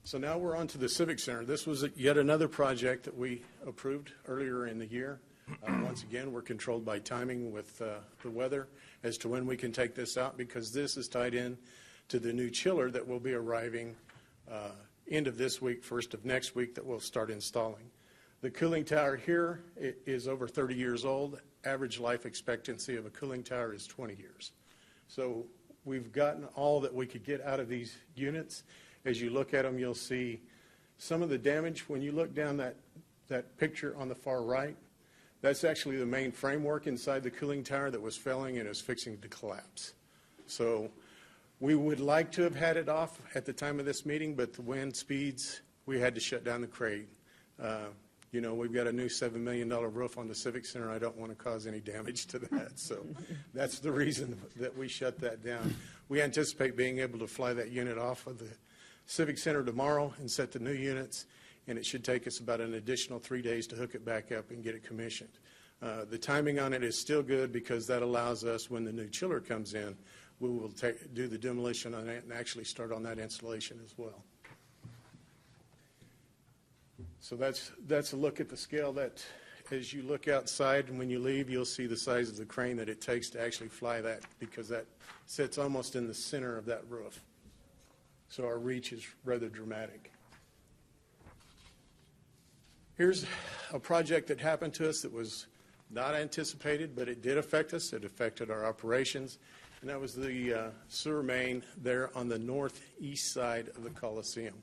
So now we're on to the Civic Center. This was yet another project that we approved earlier in the year. Once again, we're controlled by timing with the weather as to when we can take this out, because this is tied in to the new chiller that will be arriving end of this week, first of next week, that we'll start installing. The cooling tower here is over 30 years old. Average life expectancy of a cooling tower is 20 years. So we've gotten all that we could get out of these units. As you look at them, you'll see some of the damage. When you look down that picture on the far right, that's actually the main framework inside the cooling tower that was failing and is fixing to collapse. So we would like to have had it off at the time of this meeting, but the wind speeds, we had to shut down the crane. You know, we've got a new $7 million roof on the Civic Center. I don't want to cause any damage to that. So that's the reason that we shut that down. We anticipate being able to fly that unit off of the Civic Center tomorrow and set the new units, and it should take us about an additional 3 days to hook it back up and get it commissioned. The timing on it is still good because that allows us, when the new chiller comes in, we will do the demolition on it and actually start on that installation as well. So that's a look at the scale that, as you look outside and when you leave, you'll see the size of the crane that it takes to actually fly that, because that sits almost in the center of that roof. So our reach is rather dramatic. Here's a project that happened to us that was not anticipated, but it did affect us. It affected our operations, and that was the sewer main there on the northeast side of the Coliseum.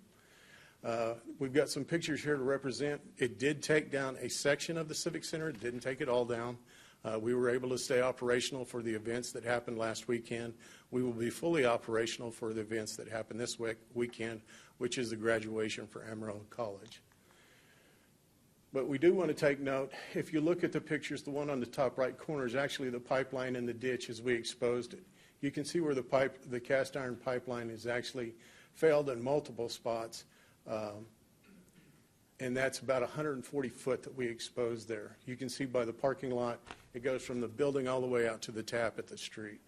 We've got some pictures here to represent. It did take down a section of the Civic Center. It didn't take it all down. We were able to stay operational for the events that happened last weekend. We will be fully operational for the events that happen this weekend, which is the graduation for Amarillo College. But we do want to take note, if you look at the pictures, the one on the top right corner is actually the pipeline in the ditch as we exposed it. You can see where the cast iron pipeline has actually failed in multiple spots. And that's about 140 foot that we exposed there. You can see by the parking lot, it goes from the building all the way out to the tap at the street.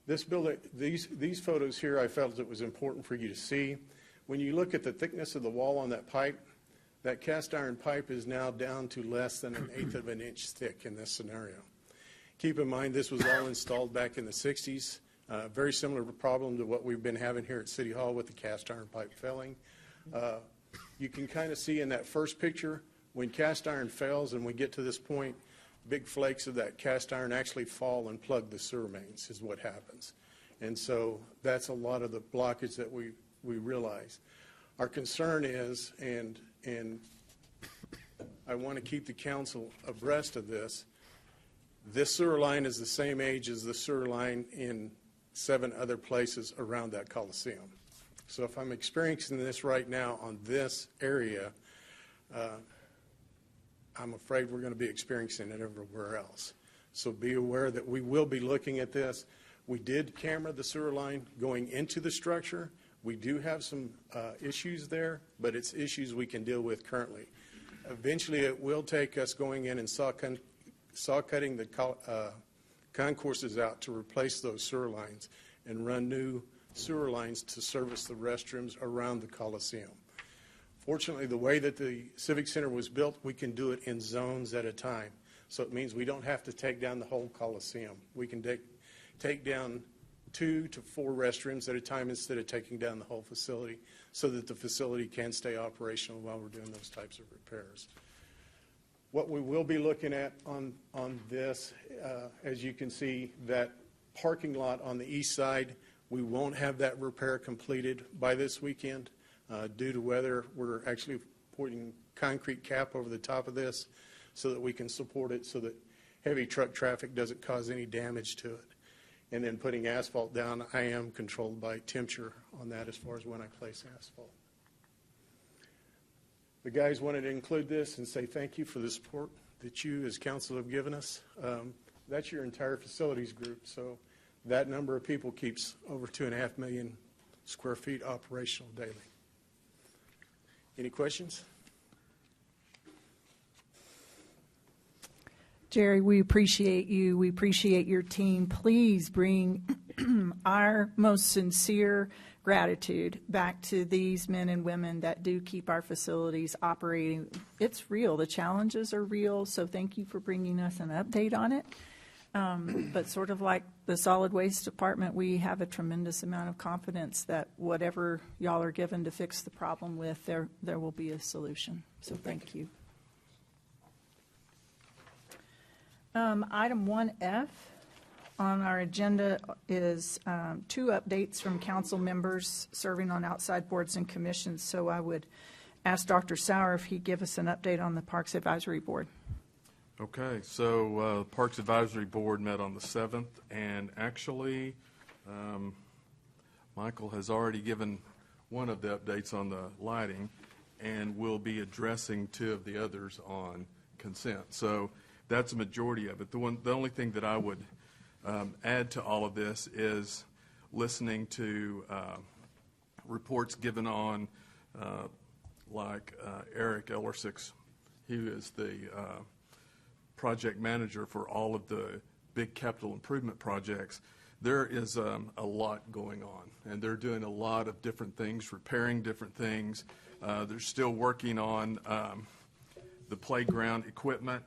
This building, these photos here, I felt it was important for you to see. When you look at the thickness of the wall on that pipe, that cast iron pipe is now down to less than 1/8 of an inch thick in this scenario. Keep in mind, this was all installed back in the 60s. Very similar problem to what we've been having here at City Hall with the cast iron pipe failing. You can kind of see in that first picture, when cast iron fails and we get to this point, big flakes of that cast iron actually fall and plug the sewer mains is what happens. And so that's a lot of the blockage that we realize. Our concern is, and I want to keep the council abreast of this sewer line is the same age as the sewer line in 7 other places around that Coliseum. So if I'm experiencing this right now on this area, I'm afraid we're going to be experiencing it everywhere else. So be aware that we will be looking at this. We did camera the sewer line going into the structure. We do have some issues there, but it's issues we can deal with currently. Eventually, it will take us going in and saw cutting the concourses out to replace those sewer lines and run new sewer lines to service the restrooms around the Coliseum. Fortunately, the way that the Civic Center was built, we can do it in zones at a time. So it means we don't have to take down the whole Coliseum. We can take down 2 to 4 restrooms at a time instead of taking down the whole facility, so that the facility can stay operational while we're doing those types of repairs. What we will be looking at on this, as you can see, that parking lot on the east side, we won't have that repair completed by this weekend. Due to weather, we're actually putting concrete cap over the top of this so that we can support it so that heavy truck traffic doesn't cause any damage to it. And then putting asphalt down, I am controlled by temperature on that as far as when I place asphalt. The guys wanted to include this and say thank you for the support that you as council have given us. That's your entire facilities group, so that number of people keeps over 2.5 million square feet operational daily. Any questions? Jerry, we appreciate you. We appreciate your team. Please bring our most sincere gratitude back to these men and women that do keep our facilities operating. It's real. The challenges are real, so thank you for bringing us an update on it. But sort of like the solid waste department, we have a tremendous amount of confidence that whatever y'all are given to fix the problem with, there will be a solution. So thank you. Item 1F on our agenda is 2 updates from council members serving on outside boards and commissions. So I would ask Dr. Sauer if he'd give us an update on the Parks Advisory Board. Okay, so Parks Advisory Board met on the 7th, and actually Michael has already given one of the updates on the lighting, and will be addressing 2 of the others on consent. So that's a majority of it. The only thing that I would add to all of this is listening to reports given on, like Eric Ellersix, who is the project manager for all of the big capital improvement projects. There is a lot going on, and they're doing a lot of different things, repairing different things. They're still working on the playground equipment.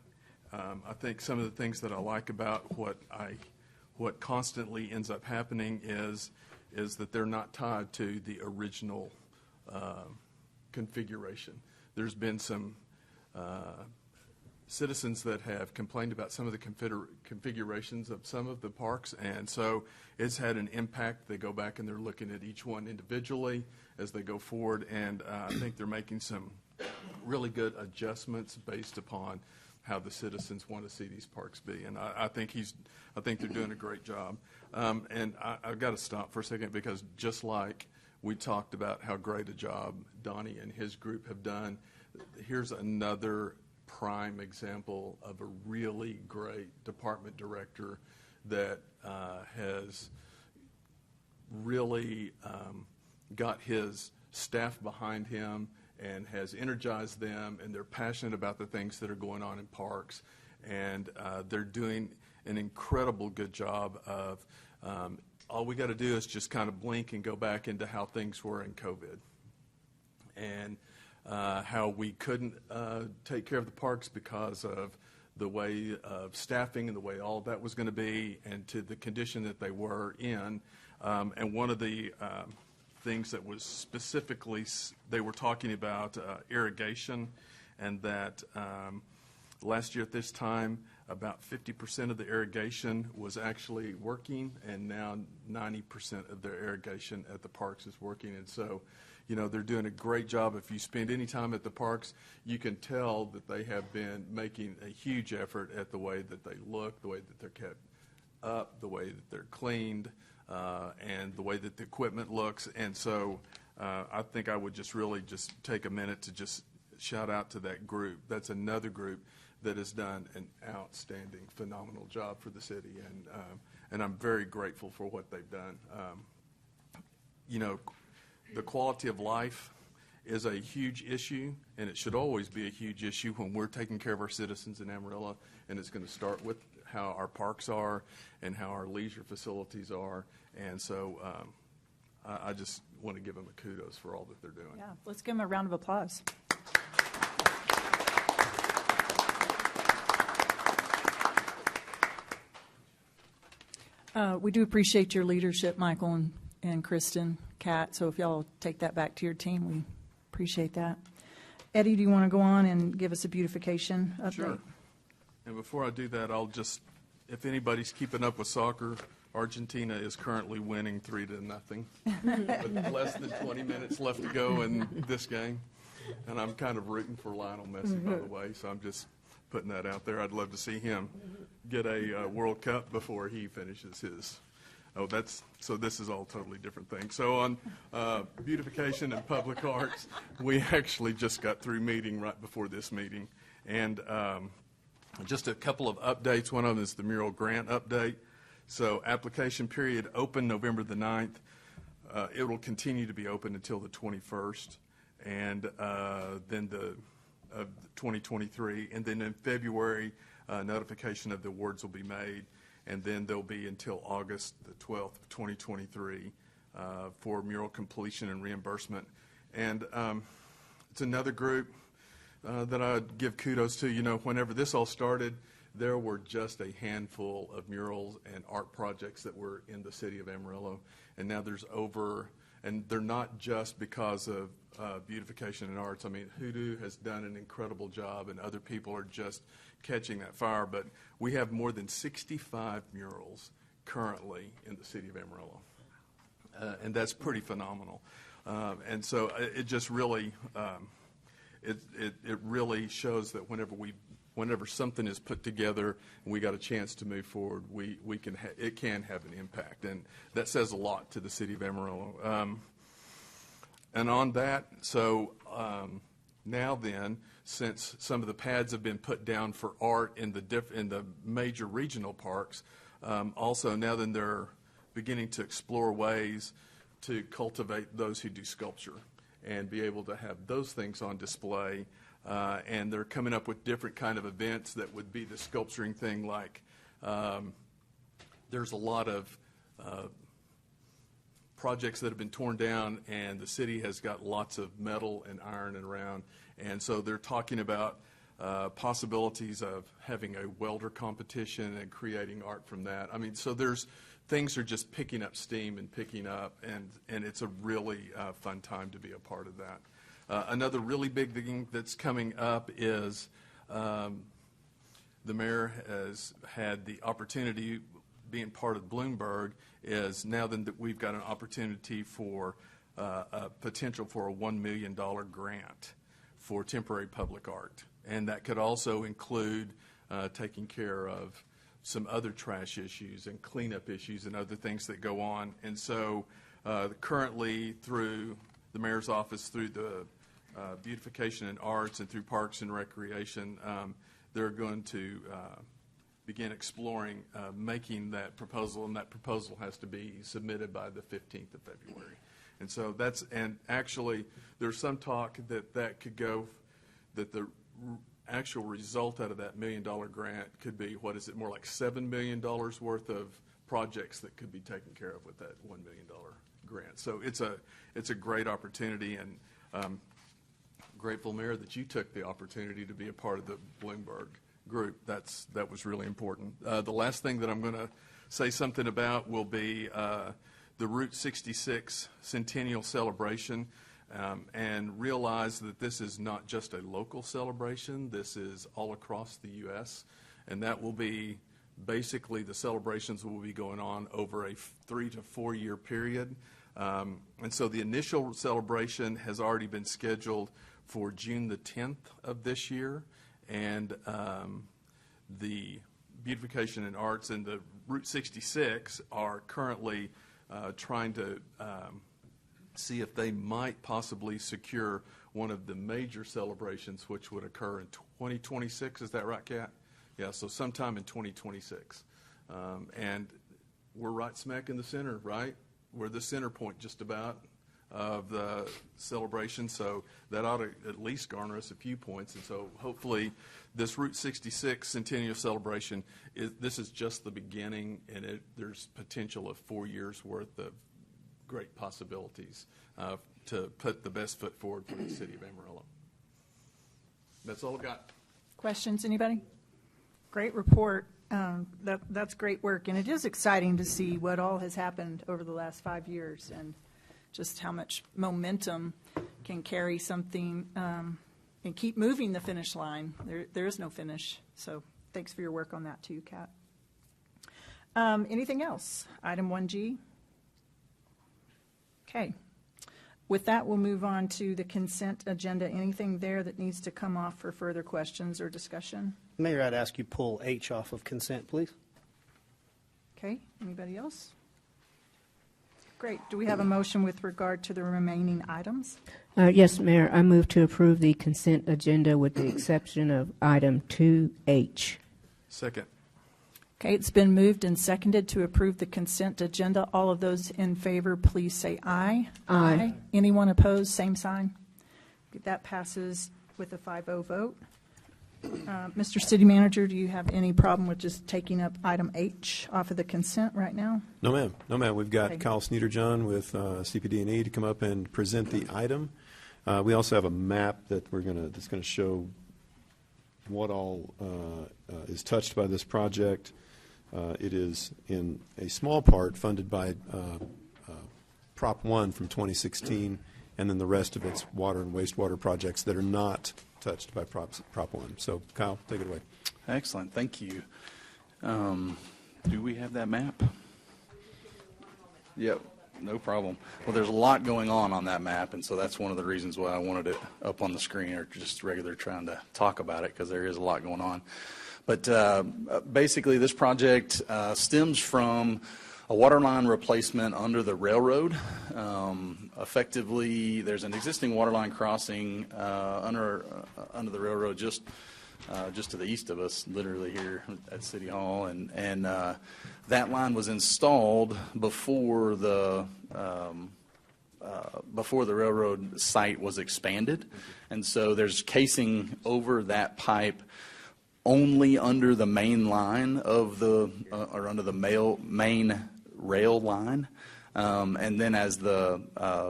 I think some of the things that I like about what constantly ends up happening is that they're not tied to the original configuration. There's been some citizens that have complained about some of the configurations of some of the parks, and so it's had an impact. They go back and they're looking at each one individually as they go forward, and I think they're making some really good adjustments based upon how the citizens want to see these parks be, and I think they're doing a great job. And I've got to stop for a second, because just like we talked about how great a job Donnie and his group have done, here's another prime example of a really great department director that has really got his staff behind him and has energized them, and they're passionate about the things that are going on in parks, and they're doing an incredible good job of all we got to do is just kind of blink and go back into how things were in COVID, and how we couldn't take care of the parks because of the way of staffing and the way all of that was going to be, and to the condition that they were in. And one of the things that was specifically, they were talking about irrigation, and that last year at this time, about 50% of the irrigation was actually working, and now 90% of their irrigation at the parks is working. And so, you know, they're doing a great job. If you spend any time at the parks, you can tell that they have been making a huge effort at the way that they look, the way that they're kept up, the way that they're cleaned, and the way that the equipment looks. And so I think I would just really just take a minute to just shout out to that group. That's another group that has done an outstanding, phenomenal job for the city, and I'm very grateful for what they've done. You know, the quality of life is a huge issue, and it should always be a huge issue when we're taking care of our citizens in Amarillo, and it's going to start with how our parks are and how our leisure facilities are. And so I just want to give them a kudos for all that they're doing. Yeah, let's give them a round of applause. We do appreciate your leadership, Michael and Kristen, Kat. So if y'all take that back to your team, we appreciate that. Eddie, do you want to go on and give us a beautification update? Sure. And before I do that, I'll just, if anybody's keeping up with soccer, Argentina is currently winning 3-0, with less than 20 minutes left to go in this game. And I'm kind of rooting for Lionel Messi, by the way, so I'm just putting that out there. I'd love to see him get a World Cup before he finishes his. So this is all totally different things. So on beautification and public arts, we actually just got through meeting right before this meeting. And just a couple of updates. One of them is the mural grant update. So application period open November the 9th. It will continue to be open until the 21st. And then of 2023, and then in February, notification of the awards will be made, and then there'll be until August the 12th of 2023 for mural completion and reimbursement. And it's another group that I'd give kudos to. You know, whenever this all started, there were just a handful of murals and art projects that were in the city of Amarillo, and now there's over, and they're not just because of beautification and arts. I mean, Hoodoo has done an incredible job, and other people are just catching that fire. But we have more than 65 murals currently in the city of Amarillo, and that's pretty phenomenal. And so it just really, it really shows that whenever something is put together and we got a chance to move forward, it can have an impact, and that says a lot to the city of Amarillo. And on that, so now then, since some of the pads have been put down for art in the major regional parks, also now then they're beginning to explore ways to cultivate those who do sculpture and be able to have those things on display. And they're coming up with different kind of events that would be the sculpturing thing, like there's a lot of projects that have been torn down, and the city has got lots of metal and iron around, and so they're talking about possibilities of having a welder competition and creating art from that. I mean, so things are just picking up steam and picking up, and it's a really fun time to be a part of that. Another really big thing that's coming up is the mayor has had the opportunity, being part of Bloomberg, is now that we've got an opportunity for a potential for a $1 million grant for temporary public art. And that could also include taking care of some other trash issues and cleanup issues and other things that go on. And so currently through the mayor's office, through the beautification and arts, and through parks and recreation, they're going to begin exploring making that proposal, and that proposal has to be submitted by the 15th of February. And so and actually there's some talk that could go, that the actual result out of that $1 million grant could be, more like $7 million worth of projects that could be taken care of with that $1 million grant. So it's a great opportunity, and grateful, Mayor, that you took the opportunity to be a part of the Bloomberg group. That was really important. The last thing that I'm going to say something about will be the Route 66 Centennial Celebration, and realize that this is not just a local celebration. This is all across the U.S., and that will be basically, the celebrations will be going on over a 3 to 4 year period. And so the initial celebration has already been scheduled for June the 10th of this year, and the Beautification and Arts and the Route 66 are currently trying to see if they might possibly secure one of the major celebrations, which would occur in 2026. Is that right, Kat? Yeah, so sometime in 2026. And we're right smack in the center, right? We're the center point just about of the celebration, so that ought to at least garner us a few points. And so hopefully this Route 66 Centennial Celebration, this is just the beginning, and there's potential of 4 years worth of great possibilities to put the best foot forward for the city of Amarillo. That's all I've got. Questions, anybody? Great report. That's great work, and it is exciting to see what all has happened over the last 5 years and just how much momentum can carry something and keep moving the finish line. There is no finish, so thanks for your work on that too, Kat. Anything else? Item 1G? Okay. With that, we'll move on to the consent agenda. Anything there that needs to come off for further questions or discussion? Mayor, I'd ask you pull H off of consent, please. Okay. Anybody else? Great. Do we have a motion with regard to the remaining items? Yes, Mayor. I move to approve the consent agenda with the exception of item 2H. Second. Okay, it's been moved and seconded to approve the consent agenda. All of those in favor, please say aye. Aye. Anyone opposed, same sign. That passes with a 5-0 vote. Mr. City Manager, do you have any problem with just taking up item H off of the consent right now? No, ma'am. No, ma'am. We've got Okay. Kyle Sneederjohn with CPD&E to come up and present the item. We also have a map that's going to show what all is touched by this project. It is in a small part funded by Prop 1 from 2016, and then the rest of its water and wastewater projects that are not touched by Prop 1. So, Kyle, take it away. Excellent. Thank you. Do we have that map? Yep, no problem. Well, there's a lot going on that map, and so that's one of the reasons why I wanted it up on the screen or just regular trying to talk about it, because there is a lot going on. But basically, this project stems from a water line replacement under the railroad. Effectively, there's an existing water line crossing under the railroad just to the east of us, literally here at City Hall, and that line was installed before the railroad site was expanded, and so there's casing over that pipe only under the main line of the or under the main rail line. And then as the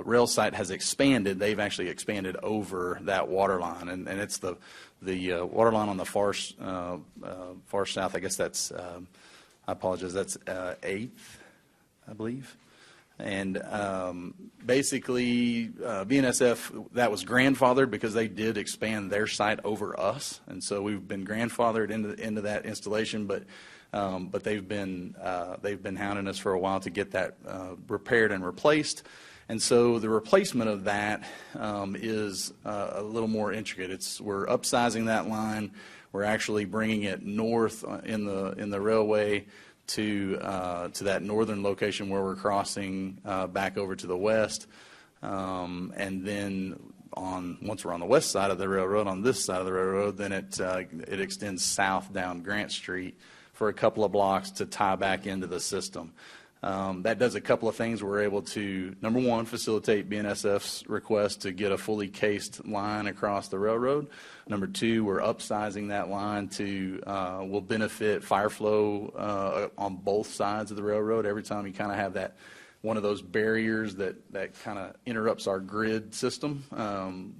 rail site has expanded, they've actually expanded over that water line. And it's the water line on the far south. I guess that's, I apologize, that's 8th, I believe. And basically, BNSF, that was grandfathered because they did expand their site over us. And so we've been grandfathered into that installation, but they've been hounding us for a while to get that repaired and replaced. And so the replacement of that is a little more intricate. We're upsizing that line. We're actually bringing it north in the railway to that northern location where we're crossing back over to the west. And then once we're on the west side of the railroad, on this side of the railroad, then it extends south down Grant Street for a couple of blocks to tie back into the system. That does a couple of things. We're able to, number one, facilitate BNSF's request to get a fully cased line across the railroad. Number two, we're upsizing that line will benefit fire flow on both sides of the railroad. Every time you kind of have that one of those barriers that kind of interrupts our grid system,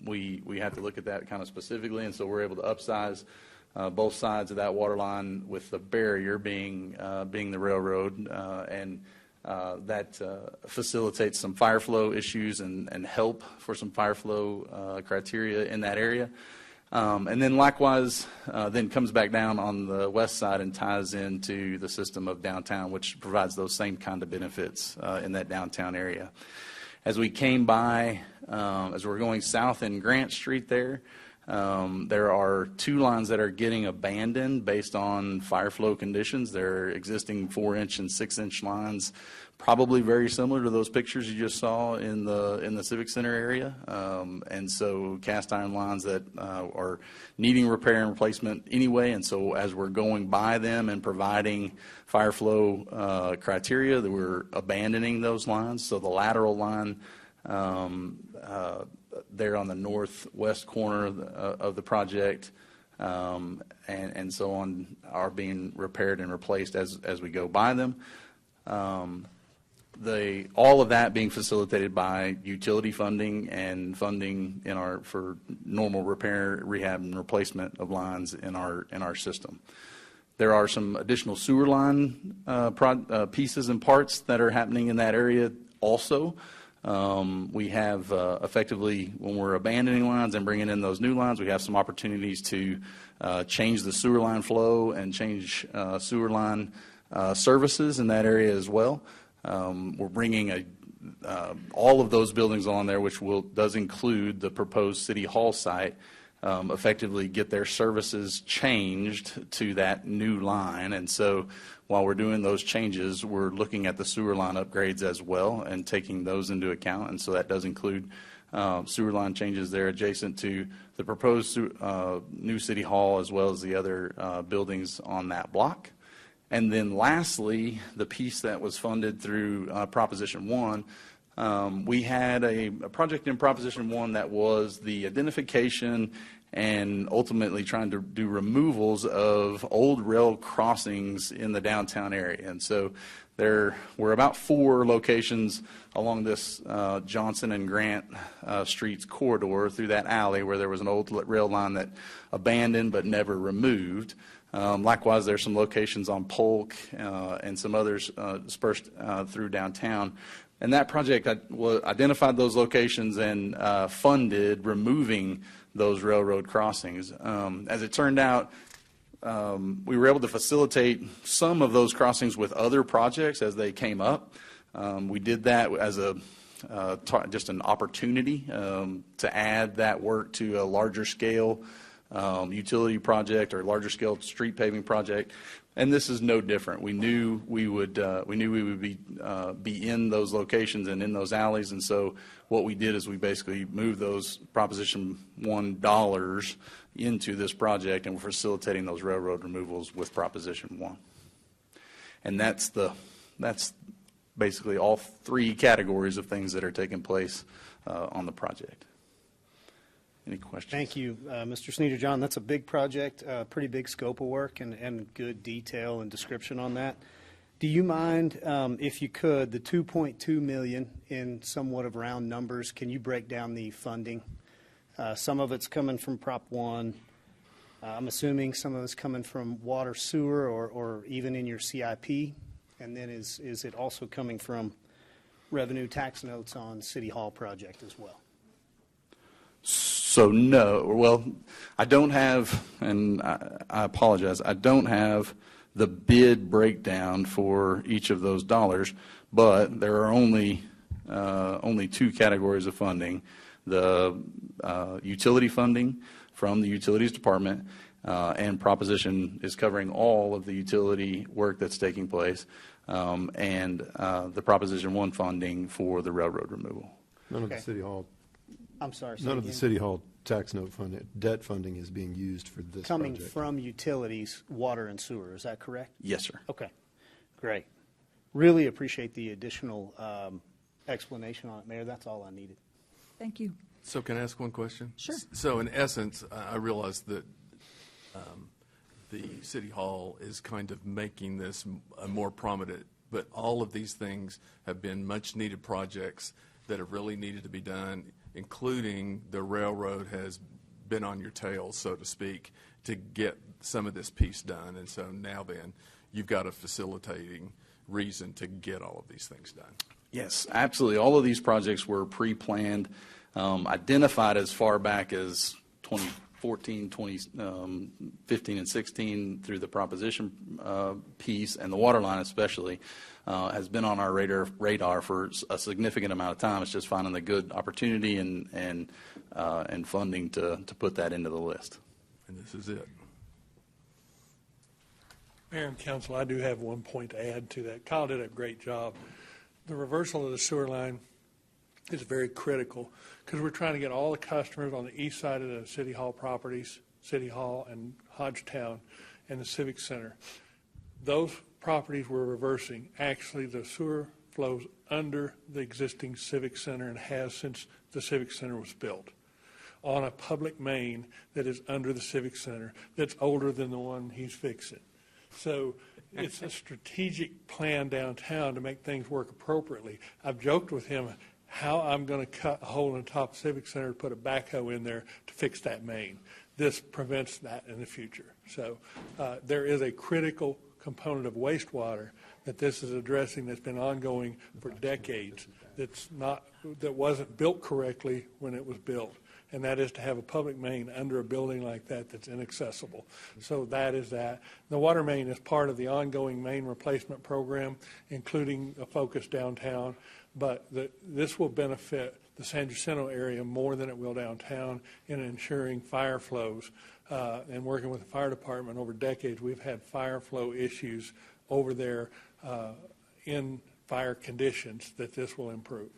we have to look at that kind of specifically, and so we're able to upsize both sides of that water line, with the barrier being the railroad, and that facilitates some fire flow issues and help for some fire flow criteria in that area. And then likewise, then comes back down on the west side and ties into the system of downtown, which provides those same kind of benefits in that downtown area. As we came by, as we're going south in Grant Street there, There are 2 lines that are getting abandoned based on fire flow conditions. They're existing 4-inch and 6-inch lines, probably very similar to those pictures you just saw in the Civic Center area. And so cast iron lines that are needing repair and replacement anyway. And so as we're going by them and providing fire flow criteria, that we're abandoning those lines. So the lateral line there on the northwest corner of the project, and so on, are being repaired and replaced as we go by them. All of that being facilitated by utility funding and funding for normal repair, rehab, and replacement of lines in our system. There are some additional sewer line pieces and parts that are happening in that area also. We have effectively, when we're abandoning lines and bringing in those new lines, we have some opportunities to change the sewer line flow and change sewer line services in that area as well. We're bringing all of those buildings on there, which does include the proposed City Hall site, effectively get their services changed to that new line. And so while we're doing those changes, we're looking at the sewer line upgrades as well and taking those into account. And so that does include sewer line changes there adjacent to the proposed new City Hall, as well as the other buildings on that block. And then lastly, the piece that was funded through Proposition 1, we had a project in Proposition 1 that was the identification and ultimately trying to do removals of old rail crossings in the downtown area. And so there were about 4 locations along this Johnson and Grant Streets corridor through that alley where there was an old rail line that abandoned but never removed. Likewise, there's some locations on Polk and some others dispersed through downtown. And that project identified those locations and funded removing those railroad crossings. As it turned out, we were able to facilitate some of those crossings with other projects as they came up. We did that as just an opportunity to add that work to a larger scale utility project or larger scale street paving project. And this is no different. We knew we would be in those locations and in those alleys, and so what we did is we basically moved those Proposition 1 dollars into this project, and we're facilitating those railroad removals with Proposition 1. And that's basically all 3 categories of things that are taking place on the project. Any questions? Thank you, Mr. Sneeder-John. That's a big project, pretty big scope of work, and good detail and description on that. Do you mind, if you could, the $2.2 million in somewhat of round numbers, can you break down the funding? Some of it's coming from Prop 1. I'm assuming some of it's coming from water, sewer, or even in your CIP. And then is it also coming from revenue tax notes on City Hall project as well? So no, well, I don't have, and I apologize, I don't have the bid breakdown for each of those dollars, but there are only 2 categories of funding. The utility funding from the Utilities Department, and Proposition is covering all of the utility work that's taking place, and the Proposition 1 funding for the railroad removal. None of the City Hall. I'm sorry. None of the City Hall tax note funding, debt funding is being used for this coming project. From utilities, water and sewer, is that correct? Yes, sir. Okay, great. Really appreciate the additional explanation on it, Mayor. That's all I needed. Thank you. So can I ask one question? Sure. So in essence, I realize that the City Hall is kind of making this more prominent, but all of these things have been much needed projects that have really needed to be done, including the railroad has been on your tail, so to speak, to get some of this piece done. And so now then, you've got a facilitating reason to get all of these things done. Yes, absolutely. All of these projects were pre-planned, identified as far back as 14, 20, 15, and 16 through the proposition piece, and the water line especially, has been on our radar for a significant amount of time. It's just finding the good opportunity and funding to put that into the list. And this is it. Mayor and Council, I do have one point to add to that. Kyle did a great job. The reversal of the sewer line is very critical because we're trying to get all the customers on the east side of the City Hall properties, City Hall and Hodgetown and the Civic Center. Those properties we're reversing, actually the sewer flows under the existing Civic Center and has since the Civic Center was built, on a public main that is under the Civic Center that's older than the one he's fixing. So it's a strategic plan downtown to make things work appropriately. I've joked with him how I'm going to cut a hole in the top Civic Center to put a backhoe in there to fix that main. This prevents that in the future. So there is a critical component of wastewater that this is addressing that's been ongoing for decades that wasn't built correctly when it was built. And that is to have a public main under a building like that that's inaccessible. So that is that. The water main is part of the ongoing main replacement program, including a focus downtown. But this will benefit the San Jacinto area more than it will downtown in ensuring fire flows. And working with the fire department over decades, we've had fire flow issues over there in fire conditions that this will improve.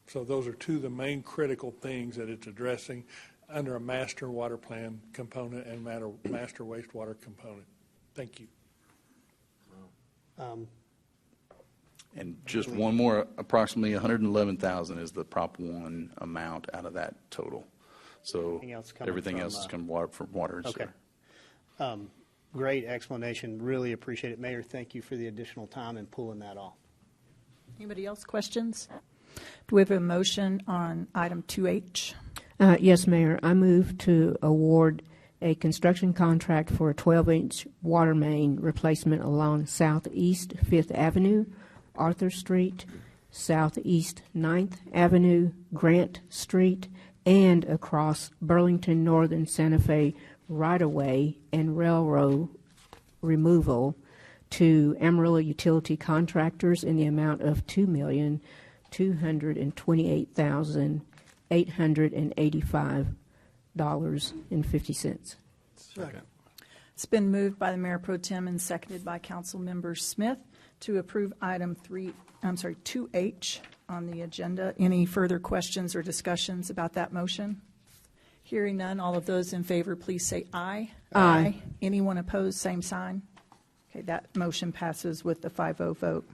So those are two of the main critical things that it's addressing under a master water plan component and master wastewater component. Thank you. And just one more, approximately 111,000 is the Prop 1 amount out of that total. So everything else is coming from water and sewer. Great explanation. Really appreciate it. Mayor, thank you for the additional time and pulling that off. Anybody else questions? Do we have a motion on item 2H? Yes, Mayor. I move to award a construction contract for a 12-inch water main replacement along Southeast 5th Avenue, Arthur Street, Southeast 9th Avenue, Grant Street, and across Burlington Northern Santa Fe right-of-way and railroad removal to Amarillo utility contractors in the amount of $2,228,885.50. Second. It's been moved by the Mayor Pro Tem and seconded by Council Member Smith to approve item 2H on the agenda. Any further questions or discussions about that motion? Hearing none, all of those in favor, please say aye. Aye. Anyone opposed, same sign. Okay, that motion passes with the 5-0 vote.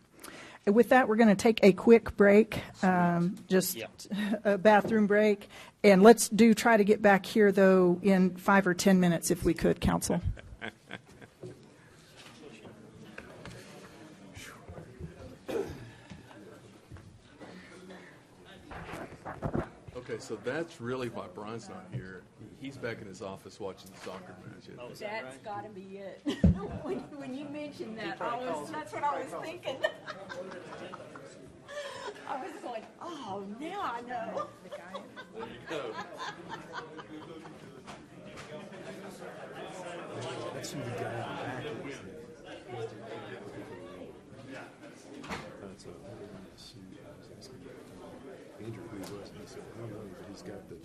And with that, we're going to take a quick break, just a bathroom break. And let's try to get back here, though, in 5 or 10 minutes, if we could, Council. Okay, so that's really why Brian's not here. He's back in his office watching the soccer match. That's got to be it. When you mentioned that, that's what I was thinking. I was going, oh, now I know. There you go. That's who the guy back is. Andrew, who was, and he said, I don't know, but he's got the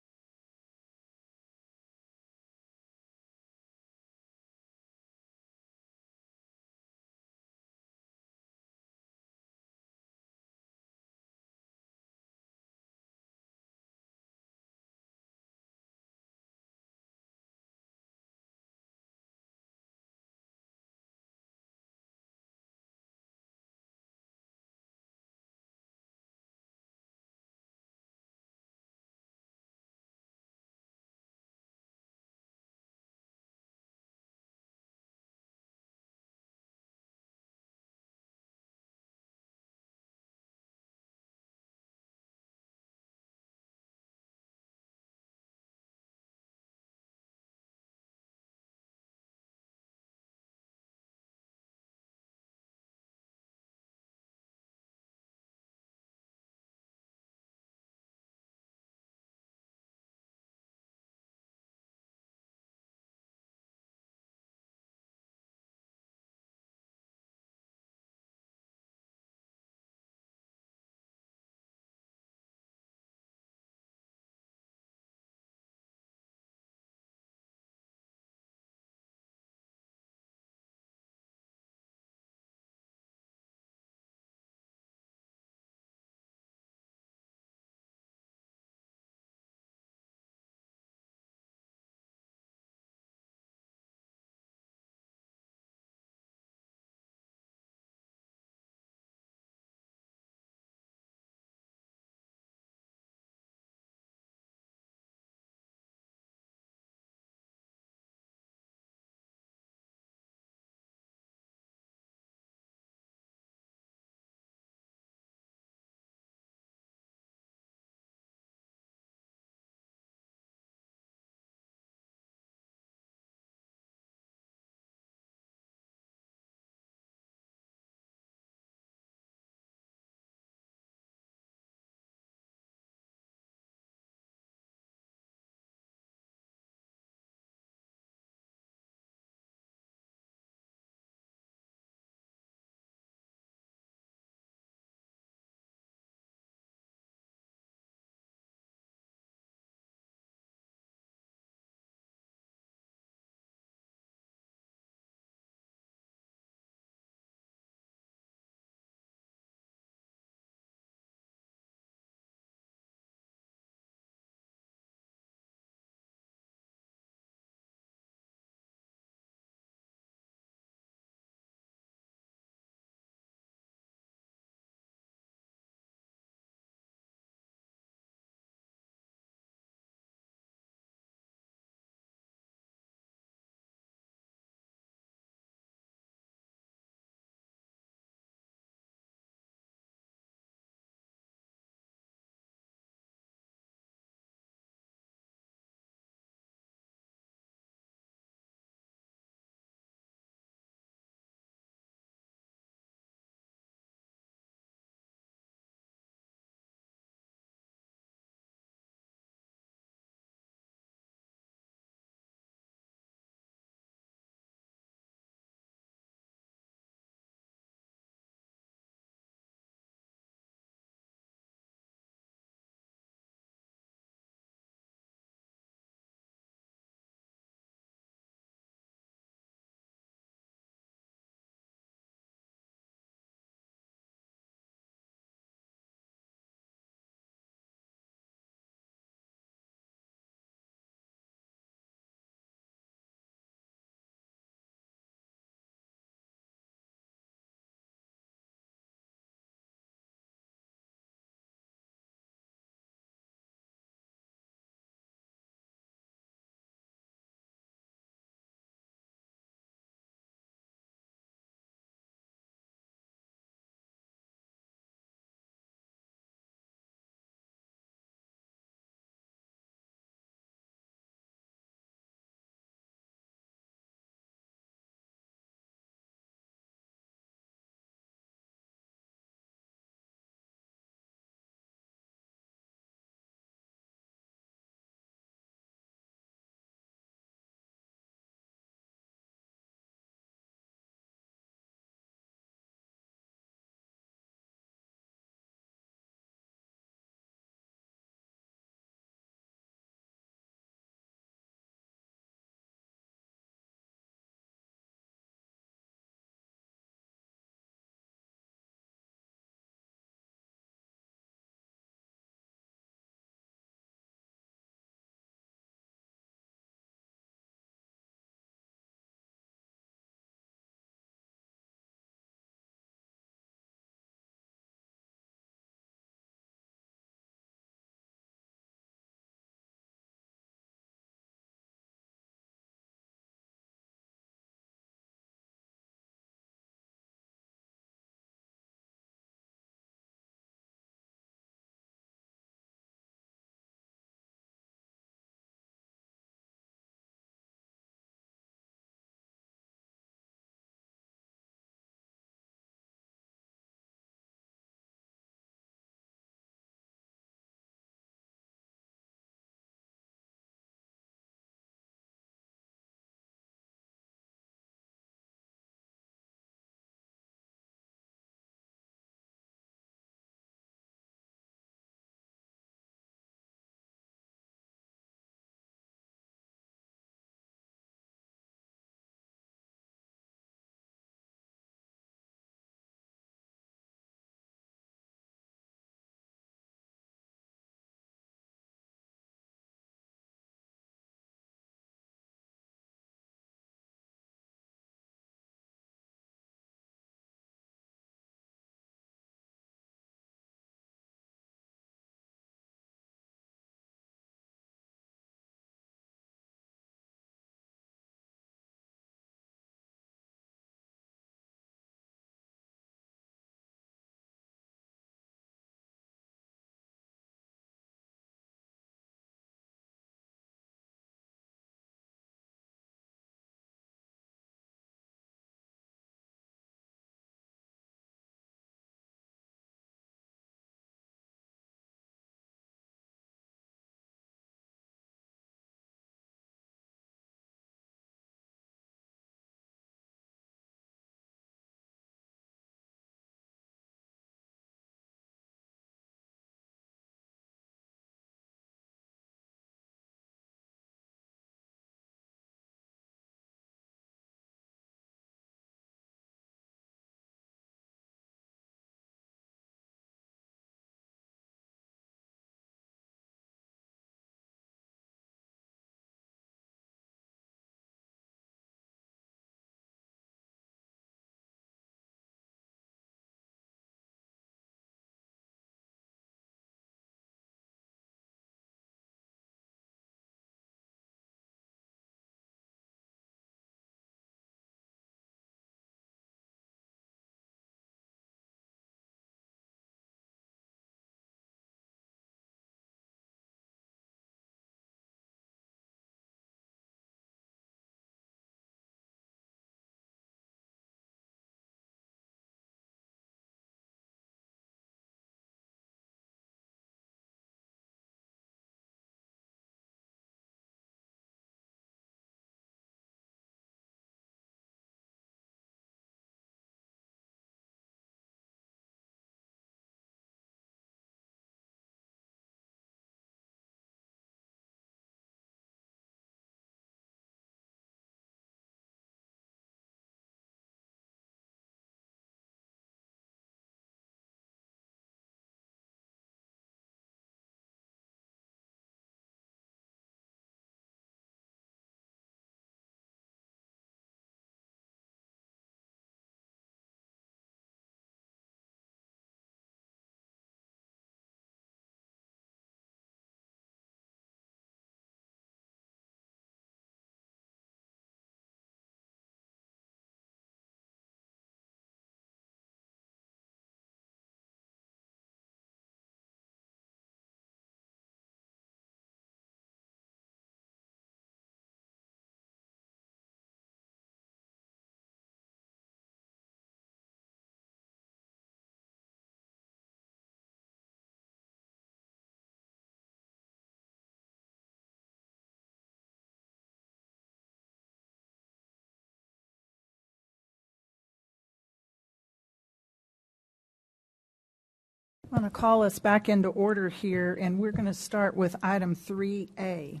I'm going to call us back into order here, and we're going to start with item 3A.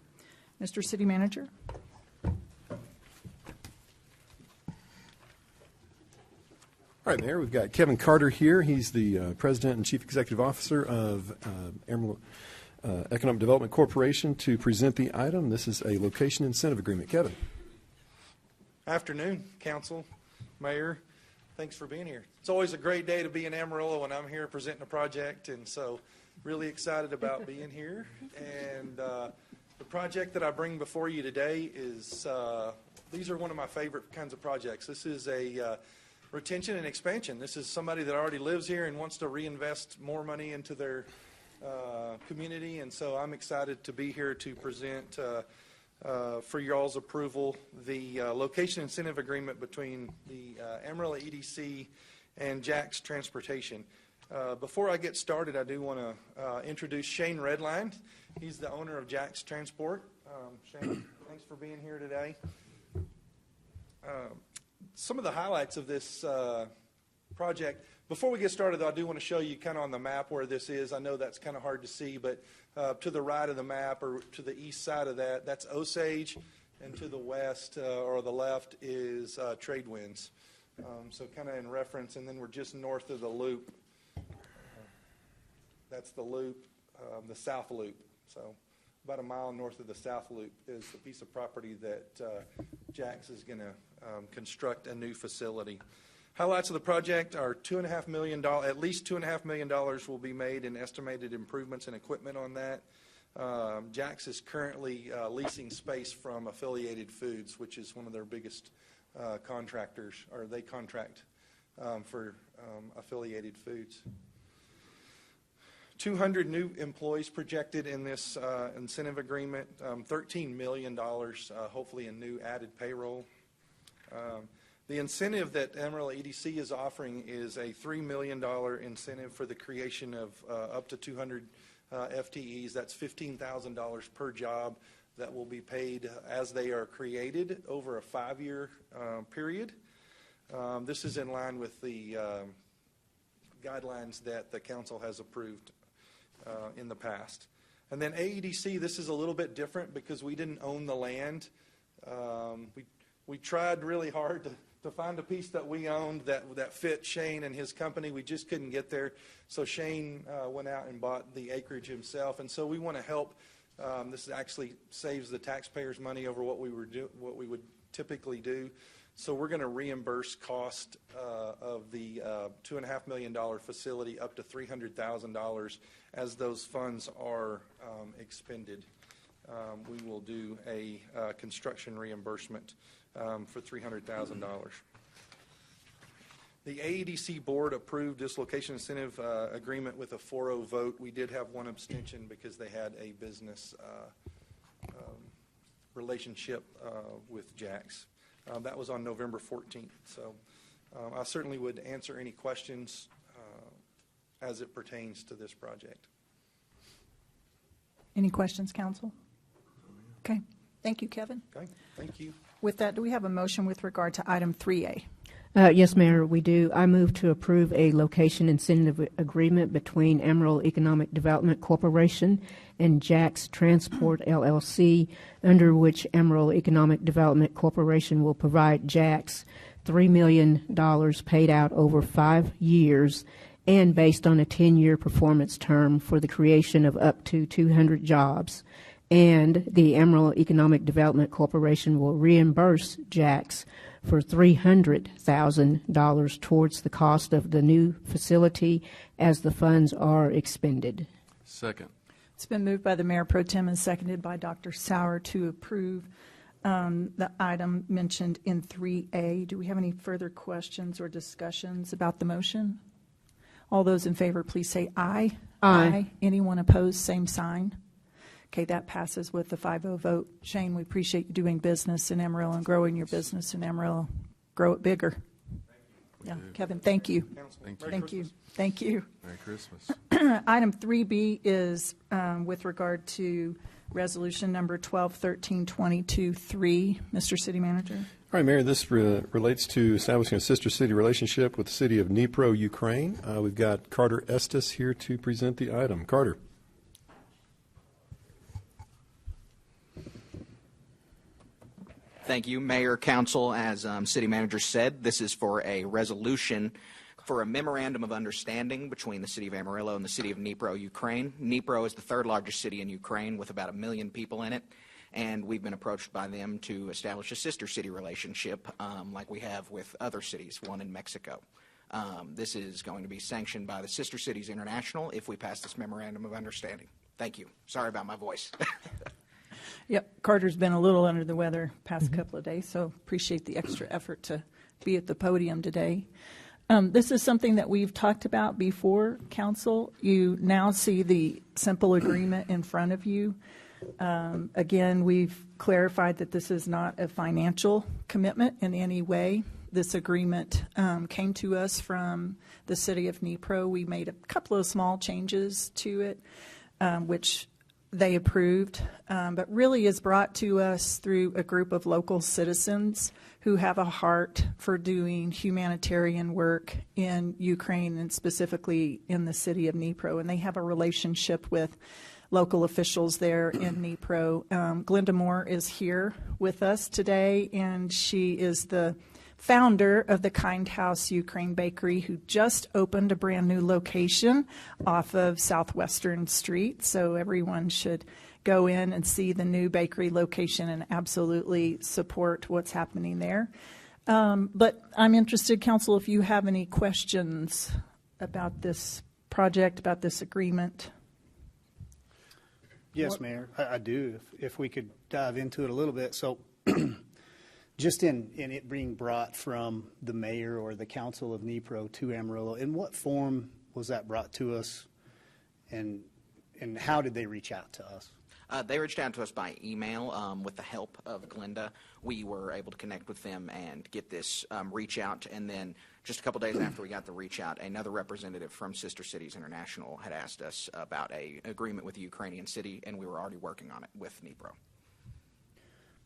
Mr. City Manager? All right, Mayor, we've got Kevin Carter here. He's the President and Chief Executive Officer of Amarillo Economic Development Corporation to present the item. This is a location incentive agreement. Kevin. Afternoon, Council, Mayor. Thanks for being here. It's always a great day to be in Amarillo when I'm here presenting a project, and so really excited about being here. And the project that I bring before you today is, these are one of my favorite kinds of projects. This is a retention and expansion. This is somebody that already lives here and wants to reinvest more money into their community, and so I'm excited to be here to present for y'all's approval the location incentive agreement between the Amarillo EDC and Jack's Transportation. Before I get started, I do want to introduce Shane Redline. He's the owner of Jack's Transport. Shane, thanks for being here today. Some of the highlights of this project. Before we get started, though, I do want to show you kind of on the map where this is. I know that's kind of hard to see, but to the right of the map or to the east side of that, that's Osage, and to the west or the left is Trade Winds. So kind of in reference, and then we're just north of the loop. That's the loop, the South Loop. So about a mile north of the South Loop is the piece of property that Jack's is going to construct a new facility. Highlights of the project are $2.5 million, at least $2.5 million will be made in estimated improvements and equipment on that. Jack's is currently leasing space from Affiliated Foods, which is one of their biggest contractors, or they contract for Affiliated Foods. 200 new employees projected in this incentive agreement, $13 million, hopefully in new added payroll. The incentive that Amarillo EDC is offering is a $3 million incentive for the creation of up to 200 FTEs. That's $15,000 per job that will be paid as they are created over a 5-year period. This is in line with the guidelines that the council has approved in the past. And then AEDC, this is a little bit different because we didn't own the land. We tried really hard to find a piece that we owned that fit Shane and his company. We just couldn't get there. So Shane went out and bought the acreage himself. And so we want to help. This actually saves the taxpayers money over what we would typically do. So we're going to reimburse cost of the $2.5 million facility up to $300,000 as those funds are expended. We will do a construction reimbursement for $300,000. The AEDC board approved this location incentive agreement with a 4-0 vote. We did have one abstention because they had a business relationship with Jack's. That was on November 14th. So I certainly would answer any questions as it pertains to this project. Any questions, council? Okay. Thank you, Kevin. Okay. Thank you. With that, do we have a motion with regard to item 3A? Yes, Mayor, we do. I move to approve a location incentive agreement between Amarillo Economic Development Corporation and Jack's Transport LLC, under which Amarillo Economic Development Corporation will provide Jack's $3 million paid out over 5 years and based on a 10-year performance term for the creation of up to 200 jobs. And the Amarillo Economic Development Corporation will reimburse Jack's for $300,000 towards the cost of the new facility as the funds are expended. Second. It's been moved by the Mayor Pro Tem and seconded by Dr. Sauer to approve the item mentioned in 3A. Do we have any further questions or discussions about the motion? All those in favor, please say aye. Aye. Anyone opposed, same sign. Okay, that passes with the 5-0 vote. Shane, we appreciate you doing business in Amarillo and growing your business in Amarillo. Grow it bigger. Yeah, Kevin, thank you. Thank you. Thank you. Merry Christmas. Item 3B is with regard to resolution number 121322-3. Mr. City Manager. All right, Mayor, this relates to establishing a sister city relationship with the city of Dnipro, Ukraine. We've got Carter Estes here to present the item. Carter. Thank you, Mayor, Council. As City Manager said, this is for a resolution for a memorandum of understanding between the City of Amarillo and the City of Dnipro, Ukraine. Dnipro is the third largest city in Ukraine with about 1 million people in it, and we've been approached by them to establish a sister city relationship like we have with other cities, one in Mexico. This is going to be sanctioned by the Sister Cities International if we pass this memorandum of understanding. Thank you. Sorry about my voice. Yep, Carter's been a little under the weather past couple of days, so appreciate the extra effort to be at the podium today. This is something that we've talked about before, Council. You now see the simple agreement in front of you. Again, we've clarified that this is not a financial commitment in any way. This agreement came to us from the City of Dnipro. We made a couple of small changes to it, which they approved, but really is brought to us through a group of local citizens who have a heart for doing humanitarian work in Ukraine and specifically in the city of Dnipro. And they have a relationship with local officials there in Dnipro. Glenda Moore is here with us today, and she is the founder of the Kind House Ukraine Bakery, who just opened a brand new location off of Southwestern Street. So everyone should go in and see the new bakery location and absolutely support what's happening there. But I'm interested, Council, if you have any questions about this project, about this agreement. Yes, Mayor, I do. If we could dive into it a little bit. So just in it being brought from the mayor or the council of Dnipro to Amarillo, in what form was that brought to us, and how did they reach out to us? They reached out to us by email with the help of Glenda. We were able to connect with them and get this reach out, and then just a couple days after we got the reach out, another representative from Sister Cities International had asked us about an agreement with the Ukrainian city, and we were already working on it with Dnipro.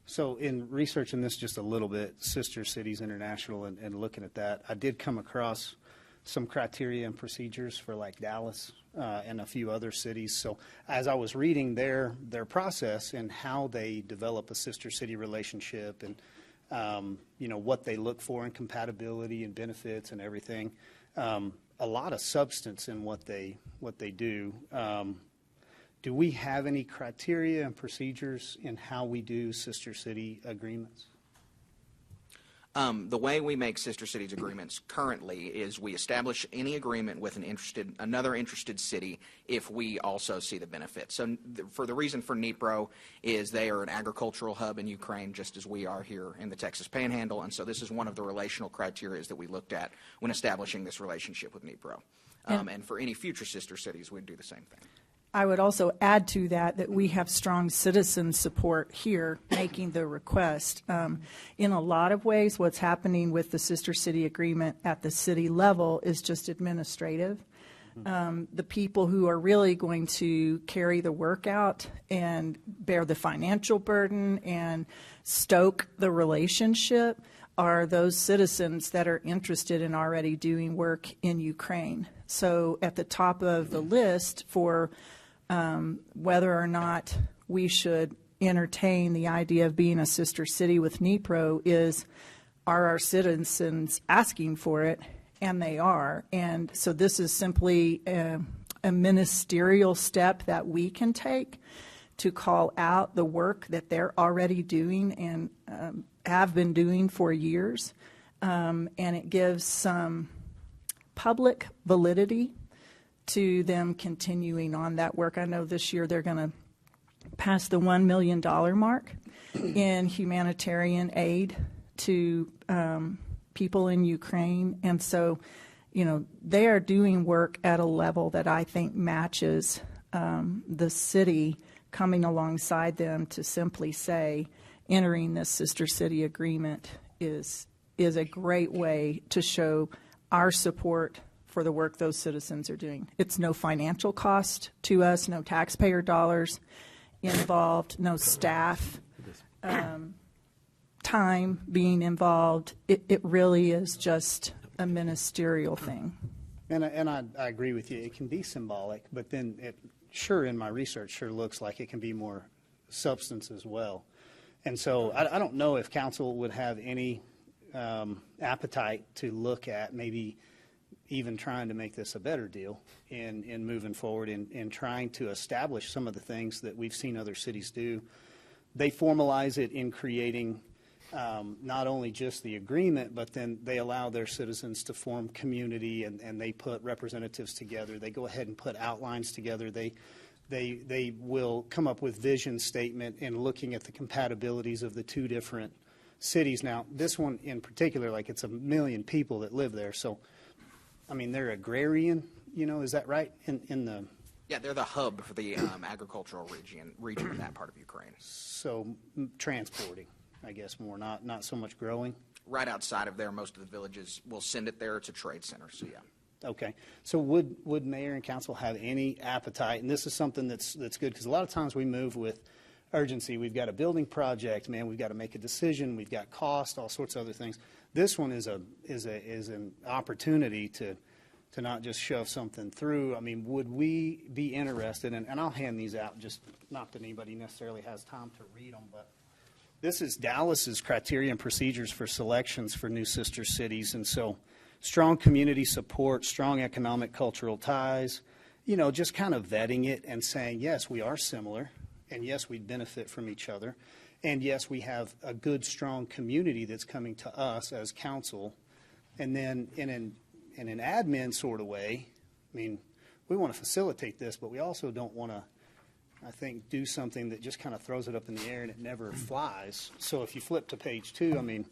So in researching this just a little bit, Sister Cities International, and looking at that, I did come across some criteria and procedures for like Dallas and a few other cities. So as I was reading their process and how they develop a sister city relationship and what they look for in compatibility and benefits and everything, a lot of substance in what they do. Do we have any criteria and procedures in how we do sister city agreements? The way we make sister cities agreements currently is we establish any agreement with another interested city if we also see the benefits. So for the reason for Dnipro is they are an agricultural hub in Ukraine just as we are here in the Texas Panhandle, and so this is one of the relational criteria that we looked at when establishing this relationship with Dnipro. And for any future sister cities, we'd do the same thing. I would also add to that we have strong citizen support here making the request. In a lot of ways, what's happening with the Sister City Agreement at the city level is just administrative. The people who are really going to carry the work out and bear the financial burden and stoke the relationship are those citizens that are interested in already doing work in Ukraine. So at the top of the list for whether or not we should entertain the idea of being a sister city with Dnipro are our citizens asking for it, and they are. And so this is simply a ministerial step that we can take to call out the work that they're already doing and have been doing for years. And it gives some public validity to them continuing on that work. I know this year they're going to pass the $1 million mark in humanitarian aid to people in Ukraine. And so, they are doing work at a level that I think matches the city coming alongside them to simply say entering this sister city agreement is a great way to show our support for the work those citizens are doing. It's no financial cost to us, no taxpayer dollars involved, no staff. time being involved. It really is just a ministerial thing. And I agree with you. It can be symbolic, but then it sure, in my research, sure looks like it can be more substance as well. And so I don't know if council would have any appetite to look at maybe even trying to make this a better deal in moving forward in trying to establish some of the things that we've seen other cities do. They formalize it in creating not only just the agreement, but then they allow their citizens to form community, and they put representatives together. They go ahead and put outlines together. They will come up with vision statement and looking at the compatibilities of the two different cities. Now, this one in particular, like it's 1 million people that live there. So, I mean, they're agrarian, is that right? Yeah, they're the hub for the agricultural region in that part of Ukraine. So transporting, I guess, more, not so much growing. Right outside of there, most of the villages will send it there. It's a trade center, so yeah. Okay. So would mayor and council have any appetite? And this is something that's good, because a lot of times we move with urgency. We've got a building project, man. We've got to make a decision. We've got cost, all sorts of other things. This one is an opportunity to not just shove something through. I mean, would we be interested? And I'll hand these out, just not that anybody necessarily has time to read them, but this is Dallas's criteria and procedures for selections for new sister cities. And so strong community support, strong economic cultural ties, just kind of vetting it and saying, yes, we are similar, and yes, we benefit from each other, and yes, we have a good, strong community that's coming to us as council. And then in an admin sort of way, I mean, we want to facilitate this, but we also don't want to, I think, do something that just kind of throws it up in the air and it never flies. So if you flip to page 2, I mean,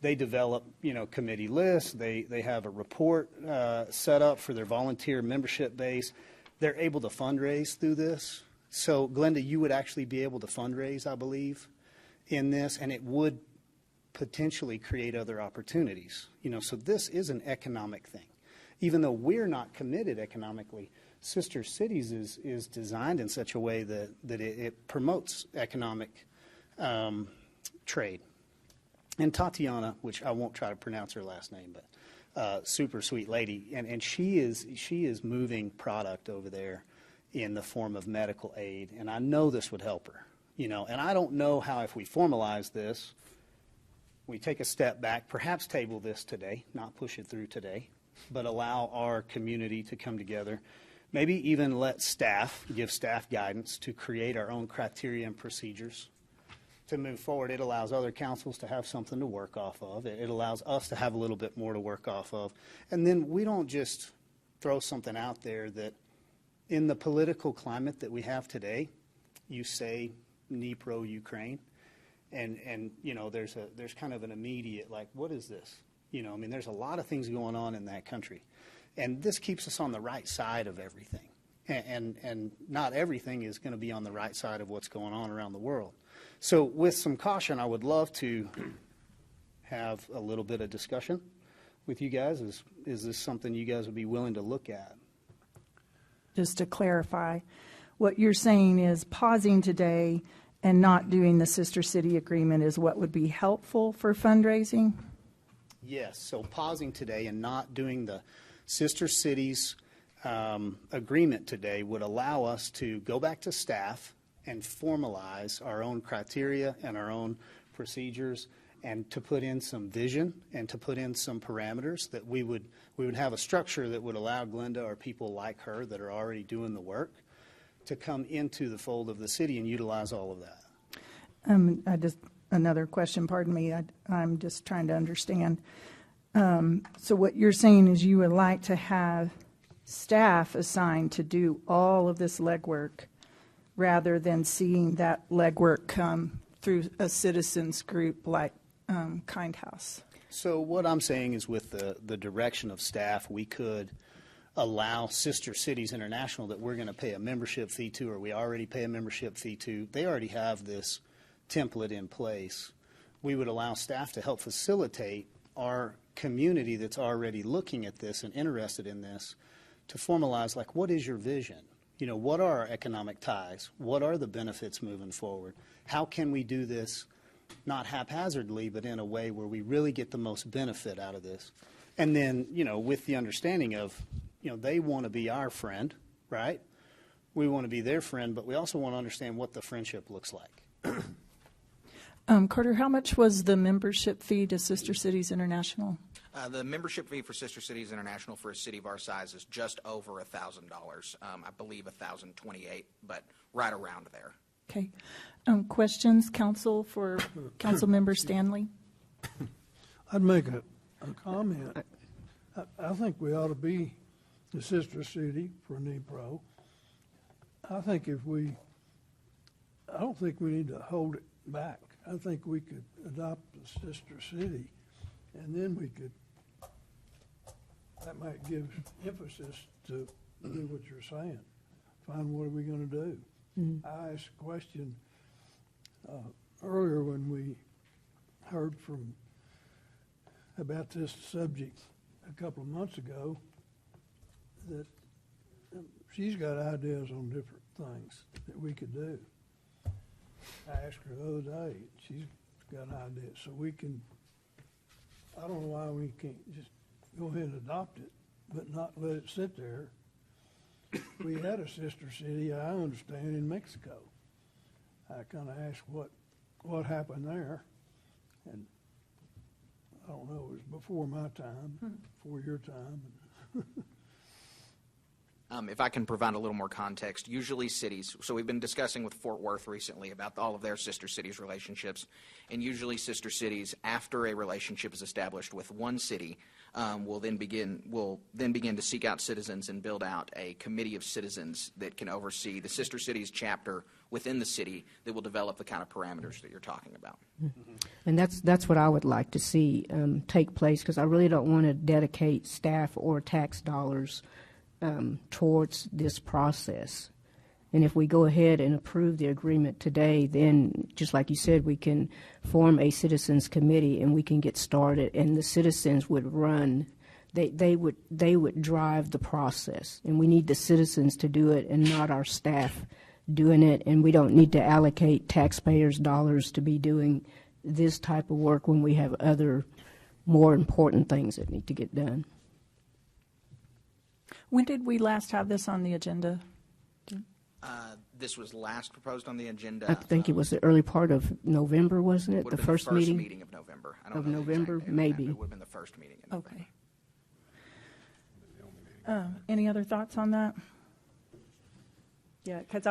they develop, committee lists. They have a report set up for their volunteer membership base. They're able to fundraise through this. So, Glenda, you would actually be able to fundraise, I believe, in this, and it would potentially create other opportunities. So this is an economic thing. Even though we're not committed economically, Sister Cities is designed in such a way that it promotes economic trade. And Tatiana, which I won't try to pronounce her last name, but super sweet lady, and she is moving product over there in the form of medical aid, and I know this would help her, and I don't know how, if we formalize this, we take a step back, perhaps table this today, not push it through today, but allow our community to come together, maybe even let give staff guidance to create our own criteria and procedures to move forward. It allows other councils to have something to work off of. It allows us to have a little bit more to work off of. And then we don't just throw something out there that, in the political climate that we have today, you say Dnipro, Ukraine, and there's kind of an immediate, like, what is this? There's a lot of things going on in that country. And this keeps us on the right side of everything. And not everything is going to be on the right side of what's going on around the world. So with some caution, I would love to have a little bit of discussion with you guys. Is this something you guys would be willing to look at? Just to clarify, what you're saying is pausing today and not doing the sister city agreement is what would be helpful for fundraising? Yes, so pausing today and not doing the sister cities agreement today would allow us to go back to staff and formalize our own criteria and our own procedures, and to put in some vision and to put in some parameters that we would have a structure that would allow Glenda or people like her that are already doing the work to come into the fold of the city and utilize all of that. Another question, pardon me, I'm just trying to understand. So what you're saying is you would like to have staff assigned to do all of this legwork rather than seeing that legwork come through a citizens group like Kind House. So what I'm saying is, with the direction of staff, we could allow Sister Cities International that we're going to pay a membership fee to, or we already pay a membership fee to. They already have this template in place. We would allow staff to help facilitate our community that's already looking at this and interested in this to formalize, like, what is your vision? What are our economic ties? What are the benefits moving forward? How can we do this not haphazardly, but in a way where we really get the most benefit out of this. And then, with the understanding of, they want to be our friend, right? We want to be their friend, but we also want to understand what the friendship looks like. Carter, how much was the membership fee to Sister Cities International? The membership fee for Sister Cities International for a city of our size is just over $1,000. I believe $1,028, but right around there. Okay. Questions, council, for Council Member Stanley? I'd make a comment. I think we ought to be the sister city for NEPRO. I don't think we need to hold it back. I think we could adopt the sister city, and then that might give emphasis to do what you're saying. Find what are we going to do. Mm-hmm. I asked a question earlier when we heard about this subject a couple of months ago, that she's got ideas on different things that we could do. I asked her the other day, she's got ideas, so I don't know why we can't just go ahead and adopt it, but not let it sit there. We had a sister city, I understand, in Mexico. I kind of asked what happened there, and I don't know, it was before my time, before your time. If I can provide a little more context, usually cities, so we've been discussing with Fort Worth recently about all of their sister cities relationships, and usually sister cities, after a relationship is established with one city, will then begin to seek out citizens and build out a committee of citizens that can oversee the sister cities chapter within the city that will develop the kind of parameters that you're talking about. Mm-hmm. And that's what I would like to see take place, because I really don't want to dedicate staff or tax dollars towards this process. And if we go ahead and approve the agreement today, then, just like you said, we can form a citizens committee and we can get started, and the citizens would run, they would drive the process. And we need the citizens to do it and not our staff doing it, and we don't need to allocate taxpayers' dollars to be doing this type of work when we have other more important things that need to get done. When did we last have this on the agenda? This was last proposed on the agenda. I think it was the early part of November, wasn't it? Would have The been first meeting? meeting of November. I don't Of know the November, exact date. maybe. It would have been the first meeting in November. Okay. Any other thoughts on that? Yeah, because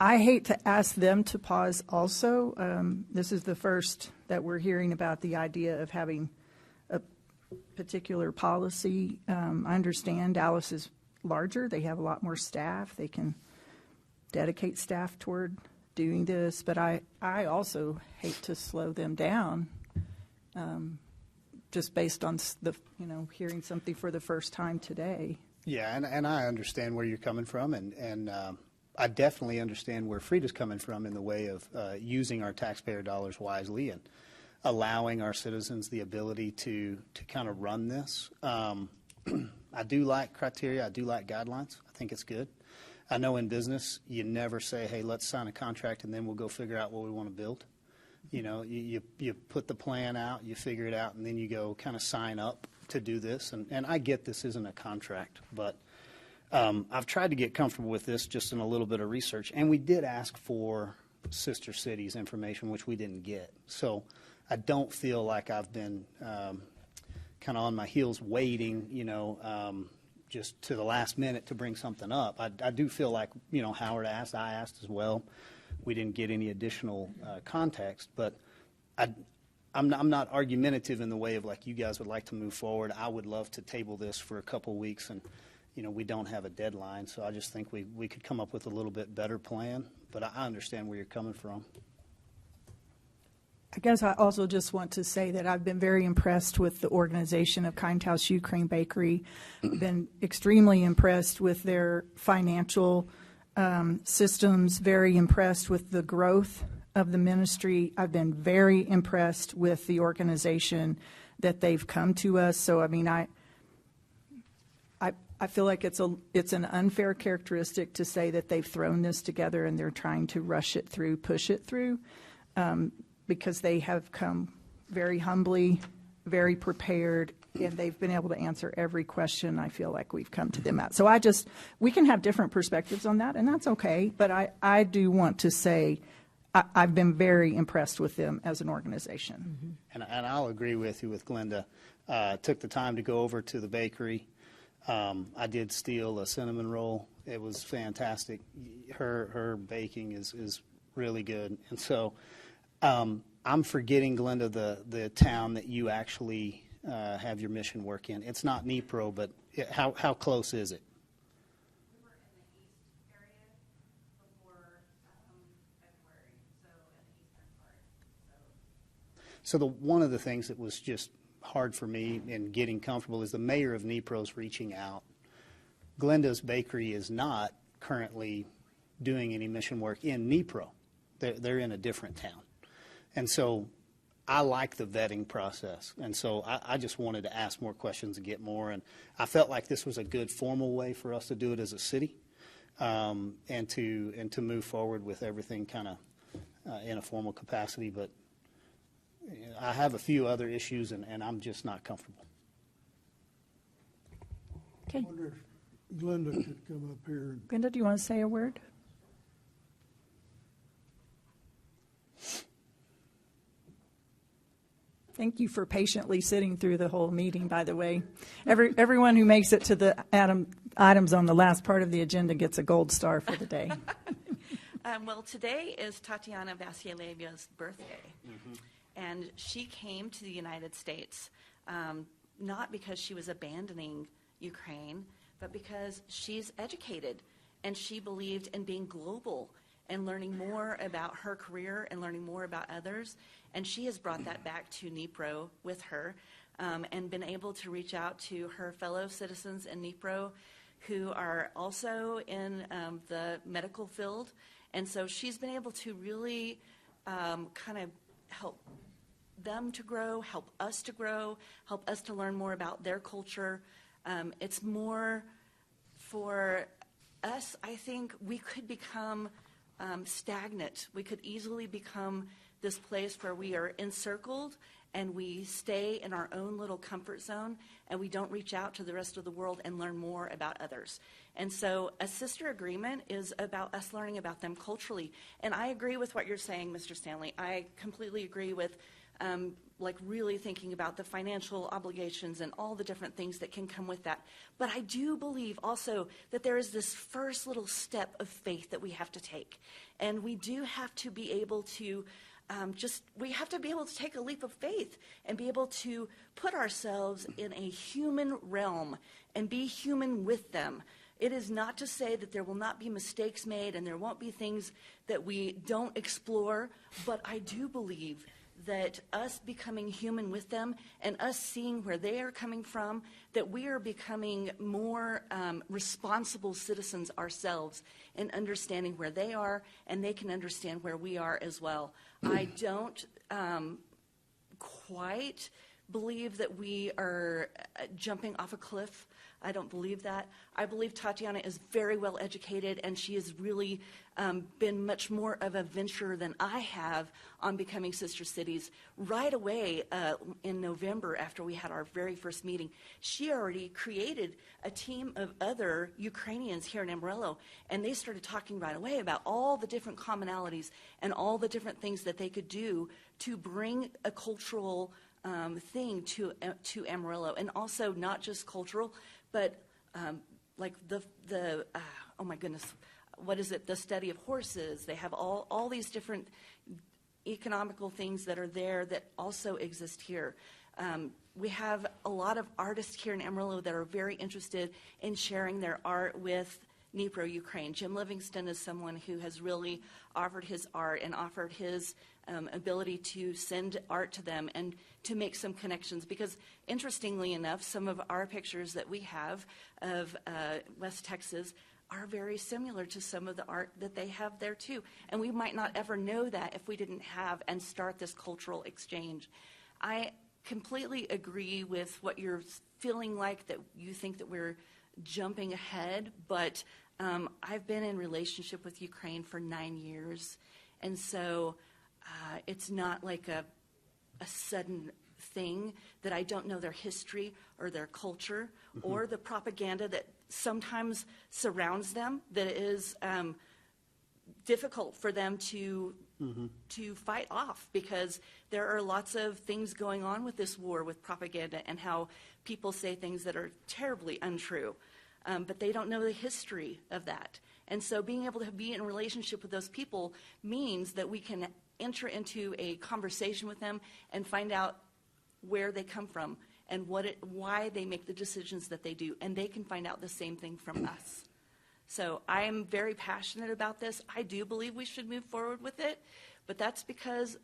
I hate to ask them to pause also. This is the first that we're hearing about the idea of having a particular policy. I understand Dallas is larger. They have a lot more staff. They can dedicate staff toward doing this. But I also hate to slow them down just based on hearing something for the first time today. Yeah, and I understand where you're coming from, and I definitely understand where Frida's coming from in the way of using our taxpayer dollars wisely and allowing our citizens the ability to kind of run this. I do like criteria. I do like guidelines. I think it's good. I know in business, you never say, hey, let's sign a contract and then we'll go figure out what we want to build. You put the plan out, you figure it out, and then you go kind of sign up to do this. And I get this isn't a contract, but I've tried to get comfortable with this just in a little bit of research. And we did ask for sister cities information, which we didn't get. So I don't feel like I've been kind of on my heels waiting, just to the last minute to bring something up. I do feel like, Howard asked, I asked as well. We didn't get any additional context, but I'm not argumentative in the way of like you guys would like to move forward. I would love to table this for a couple weeks, and we don't have a deadline, so I just think we could come up with a little bit better plan, but I understand where you're coming from. I guess I also just want to say that I've been very impressed with the organization of Kind House Ukraine Bakery. I've been extremely impressed with their financial systems, very impressed with the growth of the ministry. I've been very impressed with the organization that they've come to us. So, I mean, I feel like it's an unfair characteristic to say that they've thrown this together and they're trying to rush it through, push it through. because they have come very humbly, very prepared, and they've been able to answer every question I feel like we've come to them at. So we can have different perspectives on that, and that's okay, but I do want to say I've been very impressed with them as an organization. And I'll agree with you with Glenda. Took the time to go over to the bakery. I did steal a cinnamon roll. It was fantastic. Her baking is really good. And so I'm forgetting, Glenda, the town that you actually have your mission work in. It's not Nipro, but how close is it? So one of the things that was just hard for me in getting comfortable is the mayor of Nipro's reaching out. Glenda's Bakery is not currently doing any mission work in Nipro. They're in a different town. And so I like the vetting process. And so I just wanted to ask more questions and get more. And I felt like this was a good formal way for us to do it as a city, and to move forward with everything kind of in a formal capacity. But I have a few other issues, and I'm just not comfortable. Okay. I wonder if Glenda could come up here. Glenda, do you want to say a word? Thank you for patiently sitting through the whole meeting, by the way. Everyone who makes it to the items on the last part of the agenda gets a gold star for the day. Well, today is Tatiana Vasilyeva's birthday. And she came to the United States not because she was abandoning Ukraine, but because she's educated and she believed in being global and learning more about her career and learning more about others. And she has brought that back to Nipro with her and been able to reach out to her fellow citizens in Nipro who are also in the medical field. And so she's been able to really kind of help them to grow, help us to learn more about their culture. It's more for us, I think we could become stagnant. We could easily become this place where we are encircled and we stay in our own little comfort zone and we don't reach out to the rest of the world and learn more about others. And so a sister agreement is about us learning about them culturally. And I agree with what you're saying, Mr. Stanley. I completely agree with like really thinking about the financial obligations and all the different things that can come with that. But I do believe also that there is this first little step of faith that we have to take. And we do have to be able to we have to be able to take a leap of faith and be able to put ourselves in a human realm and be human with them. It is not to say that there will not be mistakes made and there won't be things that we don't explore, but I do believe that us becoming human with them and us seeing where they are coming from, that we are becoming more responsible citizens ourselves and understanding where they are, and they can understand where we are as well. I don't quite believe that we are jumping off a cliff. I don't believe that. I believe Tatiana is very well educated, and she has really been much more of a venture than I have on becoming sister cities. Right away in November, after we had our very first meeting, she already created a team of other Ukrainians here in Amarillo, and they started talking right away about all the different commonalities and all the different things that they could do to bring a cultural thing to Amarillo, and also not just cultural, but like the oh my goodness, what is it? The study of horses. They have all these different economical things that are there that also exist here. We have a lot of artists here in Amarillo that are very interested in sharing their art with Dnipro, Ukraine. Jim Livingston is someone who has really offered his art and offered his ability to send art to them and to make some connections, because interestingly enough, some of our pictures that we have of West Texas are very similar to some of the art that they have there too. And we might not ever know that if we didn't have and start this cultural exchange. I completely agree with what you're feeling like, that you think that we're jumping ahead, but I've been in relationship with Ukraine for 9 years, and so It's not like a sudden thing that I don't know their history or their culture or the propaganda that sometimes surrounds them that is difficult for them to fight off, because there are lots of things going on with this war with propaganda and how people say things that are terribly untrue, but they don't know the history of that. And so being able to be in a relationship with those people means that we can enter into a conversation with them and find out where they come from and why they make the decisions that they do, and they can find out the same thing from us. So I am very passionate about this. I do believe we should move forward with it, but that's because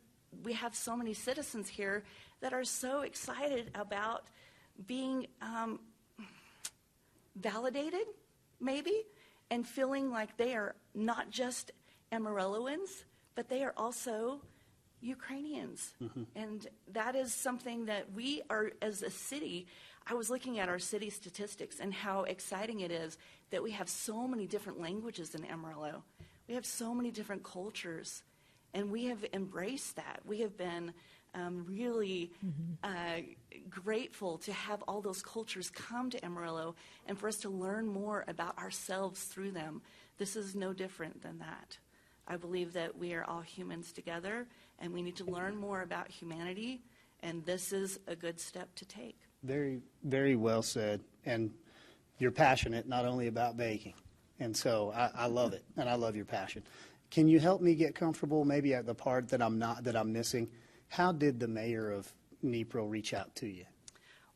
we have so many citizens here that are so excited about being validated, maybe, and feeling like they are not just Amarilloans, but they are also Ukrainians. And that is something that we are, as a city, I was looking at our city statistics and how exciting it is that we have so many different languages in Amarillo. We have so many different cultures, and we have embraced that. We have been really grateful to have all those cultures come to Amarillo and for us to learn more about ourselves through them. This is no different than that. I believe that we are all humans together, and we need to learn more about humanity, and this is a good step to take. Very, very well said. And you're passionate not only about baking. And so I love it, and I love your passion. Can you help me get comfortable maybe at the part that I'm missing? How did the mayor of Dnipro reach out to you?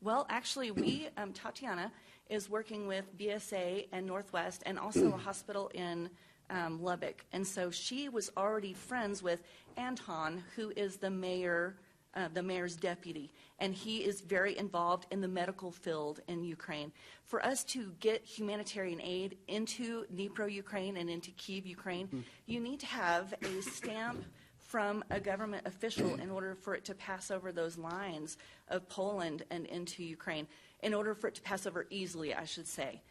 Well, actually, we, Tatiana, is working with BSA and Northwest and also a hospital in Lubbock. And so she was already friends with Anton, who is the mayor's deputy, and he is very involved in the medical field in Ukraine. For us to get humanitarian aid into Dnipro, Ukraine, and into Kyiv, Ukraine, you need to have a stamp from a government official in order for it to pass over those lines of Poland and into Ukraine, in order for it to pass over easily, I should say,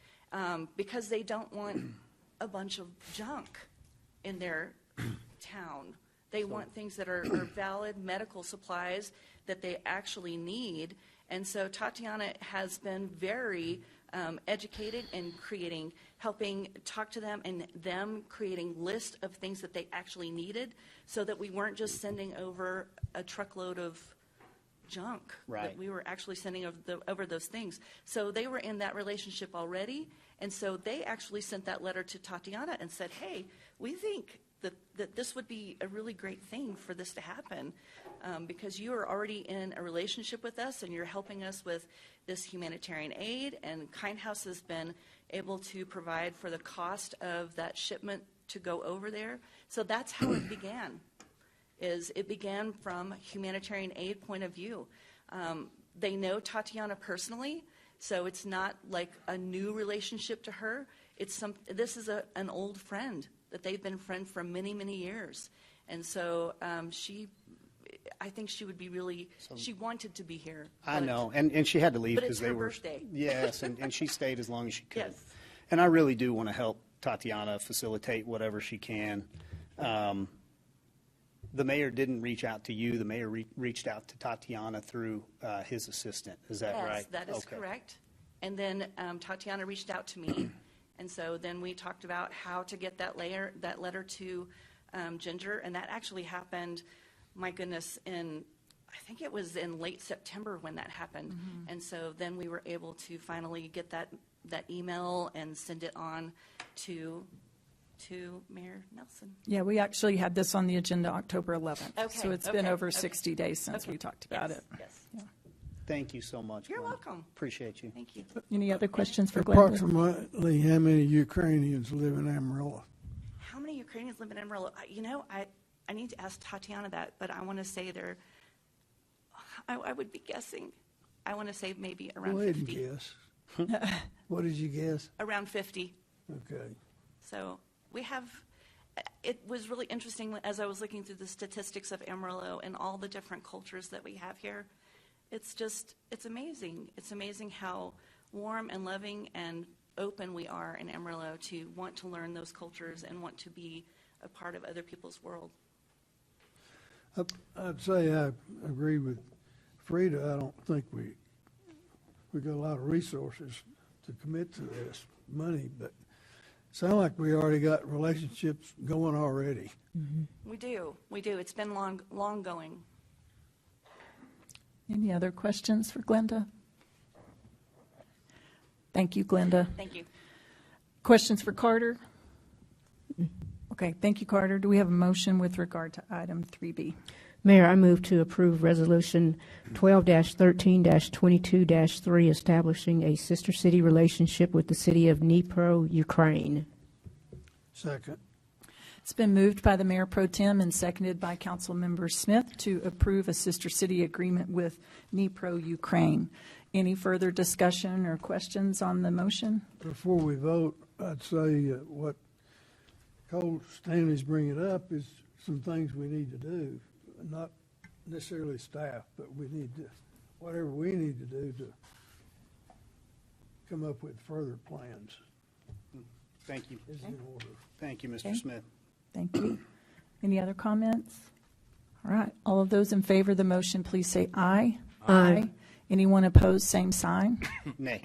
because they don't want a bunch of junk in their town. They want things that are valid medical supplies that they actually need. And so Tatiana has been very educated in helping talk to them, and them creating lists of things that they actually needed, so that we weren't just sending over a truckload of junk. Right. That we were actually sending over those things. So they were in that relationship already, and so they actually sent that letter to Tatiana and said, hey, we think that this would be a really great thing for this to happen, because you are already in a relationship with us and you're helping us with this humanitarian aid, and Kind House has been able to provide for the cost of that shipment to go over there. So that's how it began. It began from a humanitarian aid point of view. They know Tatiana personally, so it's not like a new relationship to her. This is an old friend that they've been friends for many, many years. And so I think she would be really, she wanted to be here. I know, and she had to leave because they were. Birthday. Yes, and she stayed as long as she could. Yes. And I really do want to help Tatiana facilitate whatever she can. The mayor didn't reach out to you. The mayor reached out to Tatiana through his assistant. Is that right? Yes, that is correct. And then Tatiana reached out to me, and so then we talked about how to get that letter to Ginger, and that actually happened, my goodness, I think it was in late September when that happened. Mm-hmm. And so then we were able to finally get that email and send it on to Mayor Nelson. Yeah, we actually had this on the agenda October 11th. Okay, So it's been over 60 days since we talked about it. Yes. Yeah. Thank you so much. You're Gwen. welcome. Appreciate you. Thank you. Any other questions for Gwen? Approximately how many Ukrainians live in Amarillo? How many Ukrainians live in Amarillo? I need to ask Tatiana that, but I want to say I would be guessing. I want to say maybe around Go ahead 50. and guess. What did you guess? Around 50. Okay. So it was really interesting as I was looking through the statistics of Amarillo and all the different cultures that we have here. It's amazing. It's amazing how warm and loving and open we are in Amarillo to want to learn those cultures and want to be a part of other people's world. I'd say I agree with Frida. I don't think we got a lot of resources to commit to this money, but sound like we already got relationships going already. We do. It's been long going. Any other questions for Glenda? Thank you, Glenda. Thank you. Questions for Carter? Okay, thank you, Carter. Do we have a motion with regard to item 3B? Mayor, I move to approve Resolution 12-13-22-3, establishing a sister city relationship with the city of Dnipro, Ukraine. Second. It's been moved by the Mayor Pro Tem and seconded by Councilmember Smith to approve a sister city agreement with Dnipro, Ukraine. Any further discussion or questions on the motion? Before we vote, I'd say what Cole Stanley's bringing up is some things we need to do. Not necessarily staff, but we need to, whatever we need to do to come up with further plans. Thank you. Is in order. Thank you, Mr. Okay. Smith. Thank you. Any other comments? All right. All of those in favor of the motion, please say aye. Aye. Anyone opposed, same sign. Nay.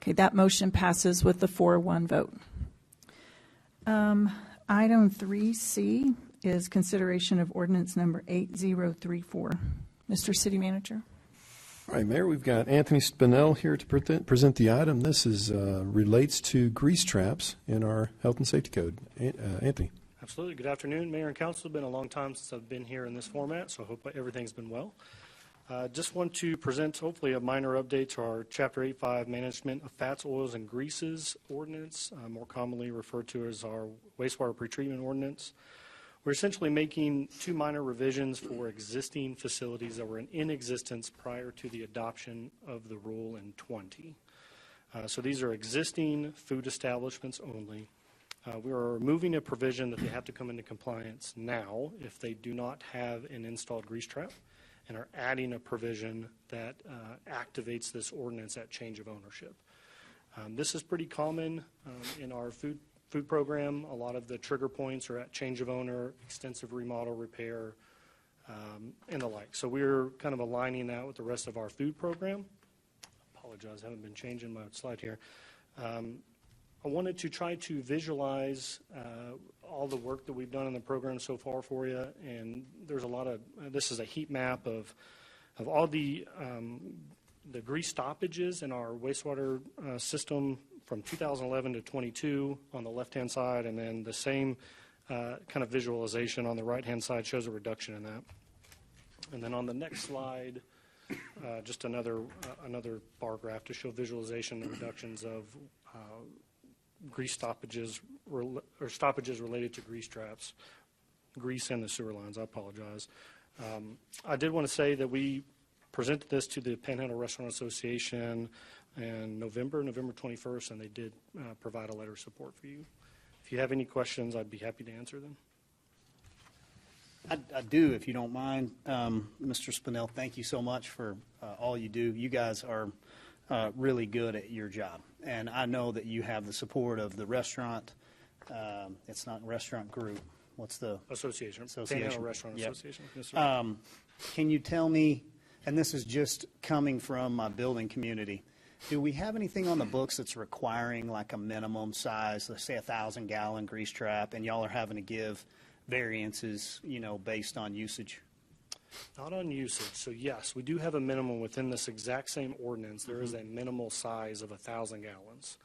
Okay, that motion passes with the 4-1 vote. Item 3C is consideration of ordinance number 8034. Mr. City Manager. All right, Mayor, we've got Anthony Spinell here to present the item. This is relates to grease traps in our health and safety code. Anthony. Absolutely. Good afternoon, Mayor and Council. It's been a long time since I've been here in this format, so I hope everything's been well. Just want to present hopefully a minor update to our Chapter 8.5 Management of Fats, Oils, and Greases Ordinance, more commonly referred to as our Wastewater Pretreatment Ordinance. We're essentially making two minor revisions for existing facilities that were in existence prior to the adoption of the rule in 20. So these are existing food establishments only. We are removing a provision that they have to come into compliance now if they do not have an installed grease trap, and are adding a provision that activates this ordinance at change of ownership. This is pretty common in our food program. A lot of the trigger points are at change of owner, extensive remodel, repair, and the like. So we're kind of aligning that with the rest of our food program. Apologize, I haven't been changing my slide here. I wanted to try to visualize all the work that we've done in the program so far for you, and there's a lot of, this is a heat map of all the grease stoppages in our wastewater system from 2011 to 22 on the left-hand side, and then the same kind of visualization on the right-hand side shows a reduction in that. And then on the next slide, just another bar graph to show visualization and reductions of grease stoppages or stoppages related to grease traps, grease in the sewer lines. I apologize. I did want to say that we presented this to the Panhandle Restaurant Association in November 21st, and they did provide a letter of support for you. If you have any questions, I'd be happy to answer them. I do, if you don't mind. Mr. Spinell, thank you so much for all you do. You guys are really good at your job. And I know that you have the support of the restaurant. It's not restaurant group. What's the? Association. Panhandle Restaurant Yep. Association. Yes, sir. Can you tell me, and this is just coming from my building community, do we have anything on the books that's requiring like a minimum size, let's say 1,000-gallon grease trap, and y'all are having to give variances, based on usage? Not on usage. So yes, we do have a minimum within this exact same ordinance. There is a minimal size of 1,000 gallons.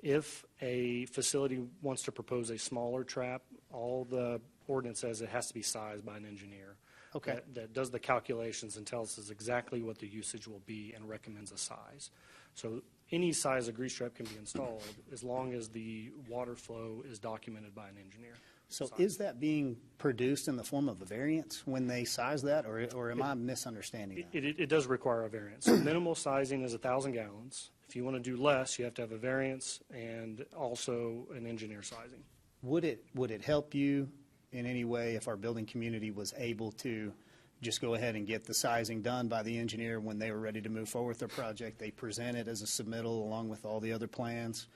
If a facility wants to propose a smaller trap, all the ordinance says it has to be sized by an engineer. Okay. That does the calculations and tells us exactly what the usage will be and recommends a size. So any size of grease trap can be installed as long as the water flow is documented by an engineer. So is that being produced in the form of a variance when they size that, or am I misunderstanding that? It does require a variance. So minimal sizing is 1,000 gallons. If you want to do less, you have to have a variance and also an engineer sizing. Would it help you in any way if our building community was able to just go ahead and get the sizing done by the engineer when they were ready to move forward with their project? They present it as a submittal along with all the other plans,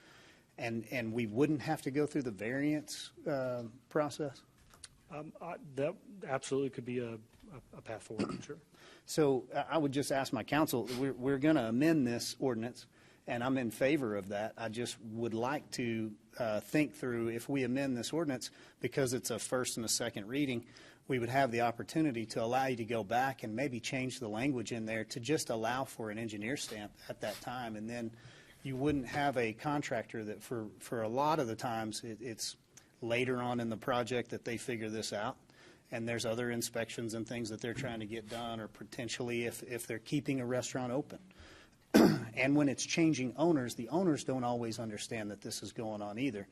and we wouldn't have to go through the variance process? That absolutely could be a path forward, sure. So I would just ask my council, we're going to amend this ordinance, and I'm in favor of that. I just would like to think through, if we amend this ordinance, because it's a first and a second reading, we would have the opportunity to allow you to go back and maybe change the language in there to just allow for an engineer stamp at that time. And then you wouldn't have a contractor that for a lot of the times it's later on in the project that they figure this out. And there's other inspections and things that they're trying to get done, or potentially if they're keeping a restaurant open. And when it's changing owners, the owners don't always understand that this is going on either.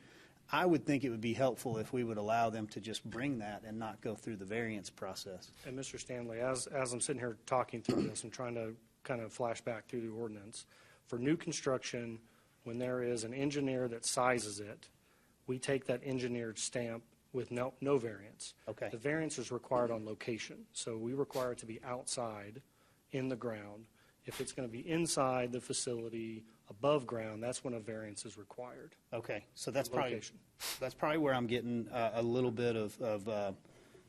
I would think it would be helpful if we would allow them to just bring that and not go through the variance process. And Mr. Stanley, as I'm sitting here talking through this, I'm trying to kind of flash back through the ordinance. For new construction, when there is an engineer that sizes it, we take that engineered stamp with no variance. Okay. The variance is required on location, so we require it to be outside in the ground. If it's going to be inside the facility, above ground, that's when a variance is required. Okay, so that's probably where I'm getting a little bit of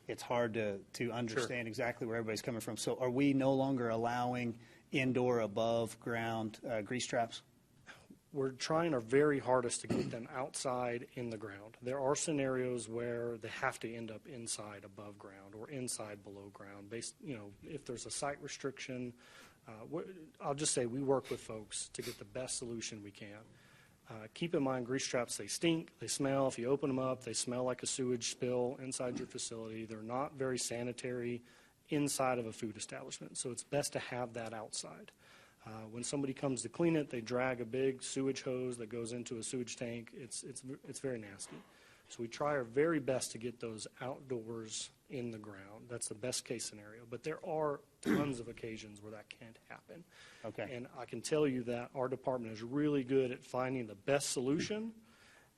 it's hard to understand exactly where everybody's coming from. So are we no longer allowing indoor above ground grease traps? We're trying our very hardest to get them outside in the ground. There are scenarios where they have to end up inside above ground or inside below ground, based, if there's a site restriction. I'll just say we work with folks to get the best solution we can. Keep in mind, grease traps, they stink, they smell. If you open them up, they smell like a sewage spill inside your facility. They're not very sanitary inside of a food establishment, so it's best to have that outside. When somebody comes to clean it, they drag a big sewage hose that goes into a sewage tank. It's very nasty. So we try our very best to get those outdoors in the ground. That's the best case scenario. But there are tons of occasions where that can't happen. Okay. And I can tell you that our department is really good at finding the best solution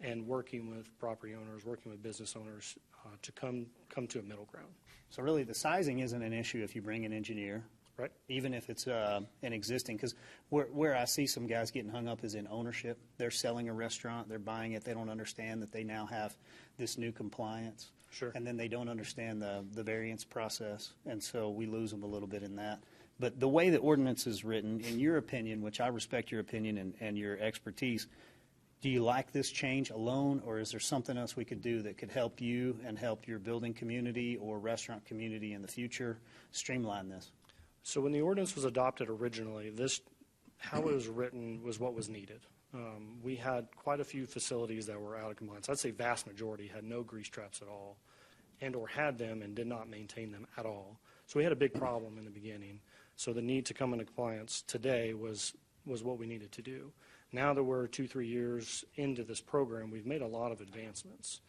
and working with property owners, working with business owners to come to a middle ground. So really the sizing isn't an issue if you bring an engineer. Right. Even if it's an existing, because where I see some guys getting hung up is in ownership. They're selling a restaurant, they're buying it, they don't understand that they now have this new compliance. Sure. And then they don't understand the variance process, and so we lose them a little bit in that. But the way the ordinance is written, in your opinion, which I respect your opinion and your expertise, do you like this change alone, or is there something else we could do that could help you and help your building community or restaurant community in the future streamline this? So when the ordinance was adopted originally, how it was written was what was needed. We had quite a few facilities that were out of compliance. I'd say vast majority had no grease traps at all, and or had them and did not maintain them at all. So we had a big problem in the beginning. So the need to come into compliance today was what we needed to do. Now that we're 2-3 years into this program, we've made a lot of advancements,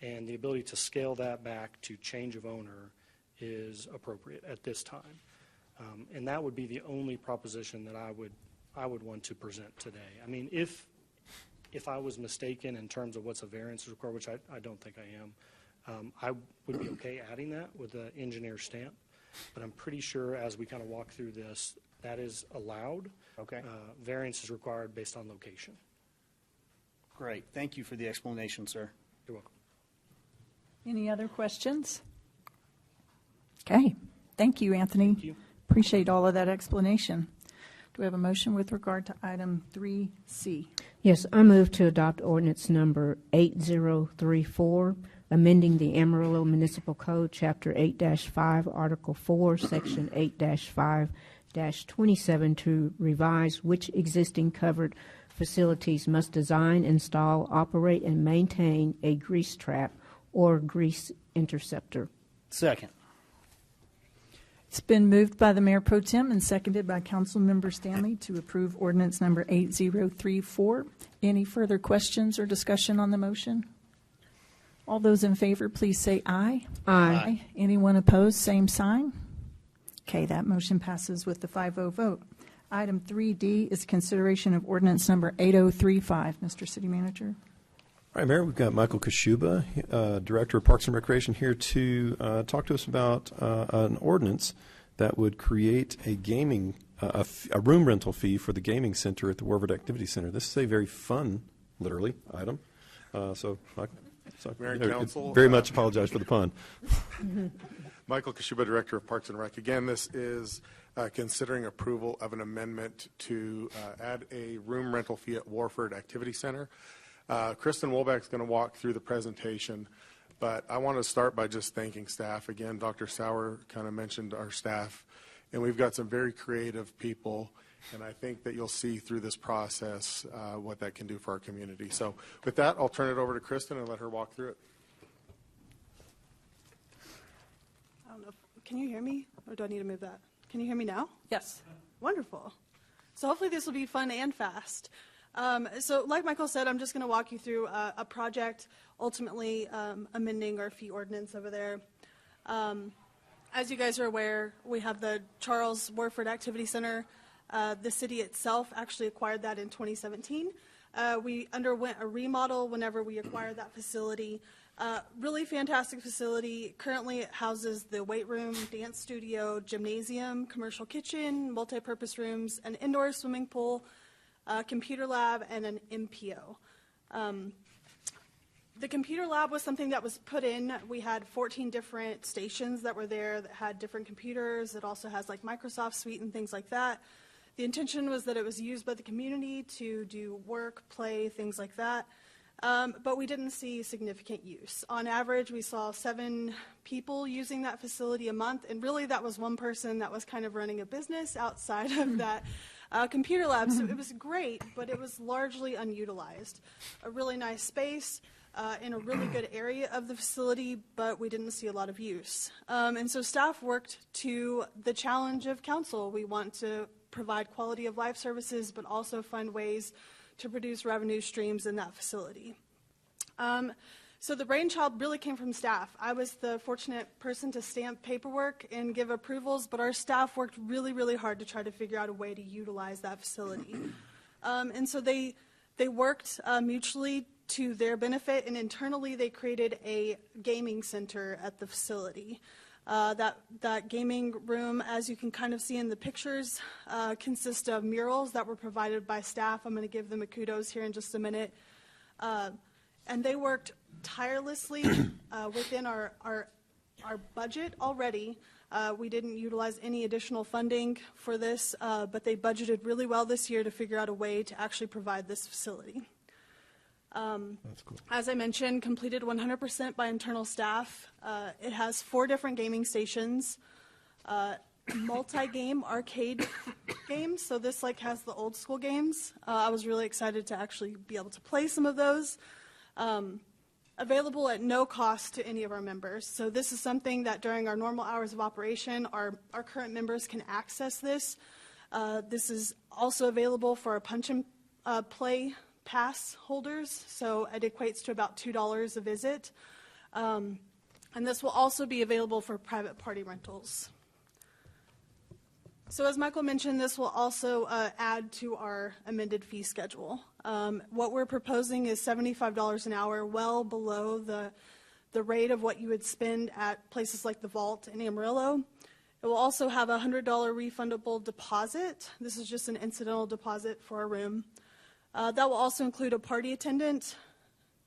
and the ability to scale that back to change of owner is appropriate at this time. And that would be the only proposition that I would want to present today. I mean, if I was mistaken in terms of what's a variance required, which I don't think I am, I would be okay adding that with the engineer stamp. But I'm pretty sure as we kind of walk through this, that is allowed. Okay. Variance is required based on location. Great. Thank you for the explanation, sir. You're welcome. Any other questions? Okay. Thank you, Anthony. Thank you. Appreciate all of that explanation. Do we have a motion with regard to item 3C? Yes, I move to adopt ordinance number 8034, amending the Amarillo Municipal Code, Chapter 8-5, Article 4, Section 8-5-27 to revise which existing covered facilities must design, install, operate, and maintain a grease trap or grease interceptor. Second. It's been moved by the Mayor Pro Tem and seconded by Councilmember Stanley to approve ordinance number 8034. Any further questions or discussion on the motion? All those in favor, please say aye. Aye. Anyone opposed, same sign. Okay, that motion passes with the 5-0 vote. Item 3D is consideration of ordinance number 8035. Mr. City Manager. All right, Mayor, we've got Michael Kashuba, Director of Parks and Recreation, here to talk to us about an ordinance that would create a gaming, a room rental fee for the gaming center at the Warford Activity Center. This is a very fun, literally, item. So, Michael. So, Mayor and Council. Very much apologize for the pun. Michael Kashuba, Director of Parks and Rec. Again, this is considering approval of an amendment to add a room rental fee at Warford Activity Center. Kristen Wolbeck's going to walk through the presentation, but I want to start by just thanking staff. Again, Dr. Sauer kind of mentioned our staff, and we've got some very creative people, and I think that you'll see through this process what that can do for our community. So with that, I'll turn it over to Kristen and let her walk through it. I don't know. Can you hear me, or do I need to move that? Can you hear me now? Yes. Wonderful. So hopefully this will be fun and fast. So like Michael said, I'm just going to walk you through a project, ultimately amending our fee ordinance over there. As you guys are aware, we have the Charles Warford Activity Center. The city itself actually acquired that in 2017. We underwent a remodel whenever we acquired that facility. Really fantastic facility. Currently it houses the weight room, dance studio, gymnasium, commercial kitchen, multi-purpose rooms, an indoor swimming pool, computer lab, and an MPO. The computer lab was something that was put in. We had 14 different stations that were there that had different computers. It also has like Microsoft Suite and things like that. The intention was that it was used by the community to do work, play, things like that. But we didn't see significant use. On average, we saw 7 people using that facility a month, and really that was one person that was kind of running a business outside of that computer lab. So it was great, but it was largely unutilized. A really nice space in a really good area of the facility, but we didn't see a lot of use. And so staff worked to the challenge of council. We want to provide quality of life services, but also find ways to produce revenue streams in that facility. So the brainchild really came from staff. I was the fortunate person to stamp paperwork and give approvals, but our staff worked really, really hard to try to figure out a way to utilize that facility. And so they worked mutually to their benefit, and internally they created a gaming center at the facility. That gaming room, as you can kind of see in the pictures, consists of murals that were provided by staff. I'm going to give them a kudos here in just a minute. And they worked tirelessly within our budget already. We didn't utilize any additional funding for this, but they budgeted really well this year to figure out a way to actually provide this facility. That's cool. As I mentioned, completed 100% by internal staff. It has 4 different gaming stations, multi-game arcade games. So this like has the old school games. I was really excited to actually be able to play some of those. Available at no cost to any of our members. So this is something that during our normal hours of operation, our current members can access this. This is also available for our punch and play pass holders, so it equates to about $2 a visit. And this will also be available for private party rentals. So as Michael mentioned, this will also add to our amended fee schedule. What we're proposing is $75 an hour, well below the rate of what you would spend at places like the Vault in Amarillo. It will also have a $100 refundable deposit. This is just an incidental deposit for a room. That will also include a party attendant,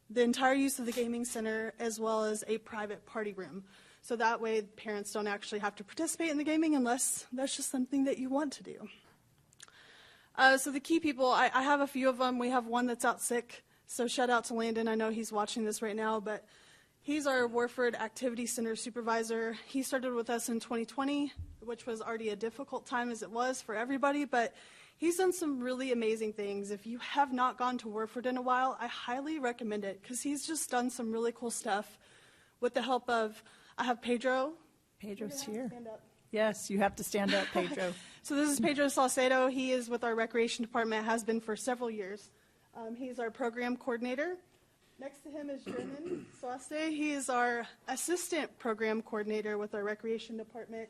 the entire use of the gaming center, as well as a private party room. So that way parents don't actually have to participate in the gaming unless that's just something that you want to do. So the key people, I have a few of them. We have one that's out sick, so shout out to Landon. I know he's watching this right now, but he's our Warford Activity Center supervisor. He started with us in 2020, which was already a difficult time as it was for everybody, but he's done some really amazing things. If you have not gone to Warford in a while, I highly recommend it because he's just done some really cool stuff with the help of, I have Pedro. Pedro's here. Yes, you have to stand up, Pedro. So this is Pedro Saucedo. He is with our recreation department, has been for several years. He's our program coordinator. Next to him is German Sauce. He is our assistant program coordinator with our recreation department.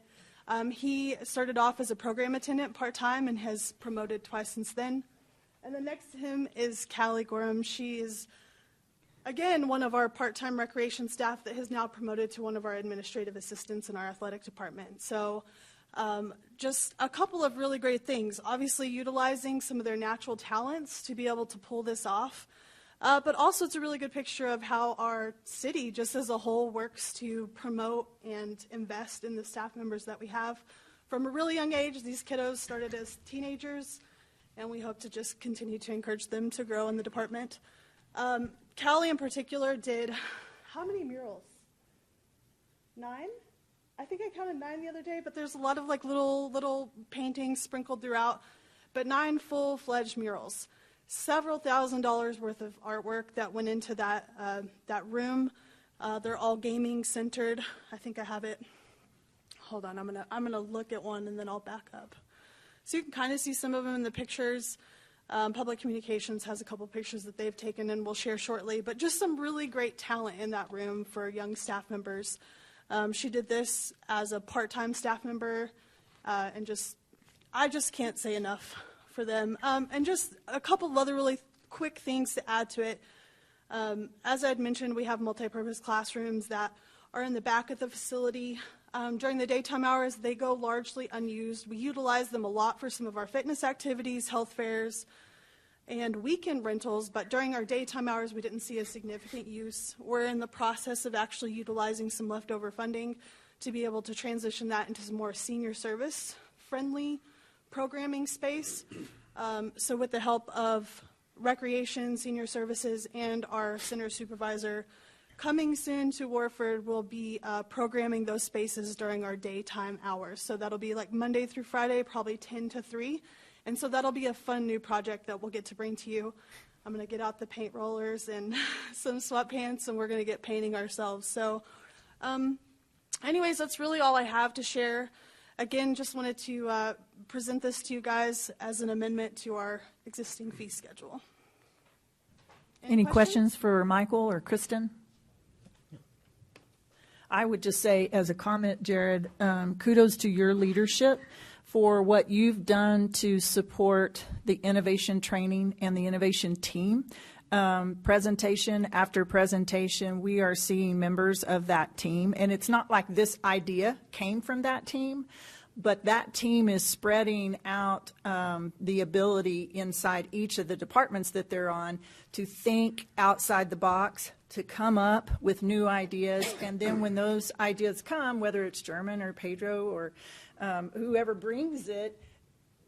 He started off as a program attendant part-time and has promoted twice since then. And then next to him is Callie Gorham. She is, again, one of our part-time recreation staff that has now promoted to one of our administrative assistants in our athletic department. So just a couple of really great things. Obviously, utilizing some of their natural talents to be able to pull this off. But also it's a really good picture of how our city just as a whole works to promote and invest in the staff members that we have. From a really young age, these kiddos started as teenagers, and we hope to just continue to encourage them to grow in the department. Callie in particular did, how many murals? 9? I think I counted 9 the other day, but there's a lot of like little paintings sprinkled throughout, but 9 full-fledged murals. Several $1,000s worth of artwork that went into that room. They're all gaming centered. I think I have it. Hold on, I'm gonna look at one and then I'll back up. So you can kind of see some of them in the pictures. Public Communications has a couple pictures that they've taken and we'll share shortly, but just some really great talent in that room for young staff members. She did this as a part-time staff member, and I just can't say enough for them. And just a couple of other really quick things to add to it. As I'd mentioned, we have multi-purpose classrooms that are in the back of the facility. During the daytime hours, they go largely unused. We utilize them a lot for some of our fitness activities, health fairs, and weekend rentals, but during our daytime hours, we didn't see a significant use. We're in the process of actually utilizing some leftover funding to be able to transition that into some more senior service-friendly programming space. So with the help of Recreation, Senior Services, and our center supervisor, coming soon to Warford, we'll be programming those spaces during our daytime hours. So that'll be like Monday through Friday, probably 10 to 3. And so that'll be a fun new project that we'll get to bring to you. I'm going to get out the paint rollers and some sweatpants, and we're going to get painting ourselves. So anyways, that's really all I have to share. Again, just wanted to present this to you guys as an amendment to our existing fee schedule. Any questions for Michael or Kristen? I would just say as a comment, Jared, kudos to your leadership for what you've done to support the innovation training and the innovation team. Presentation after presentation, we are seeing members of that team. And it's not like this idea came from that team, but that team is spreading out the ability inside each of the departments that they're on to think outside the box, to come up with new ideas. And then when those ideas come, whether it's German or Pedro or whoever brings it,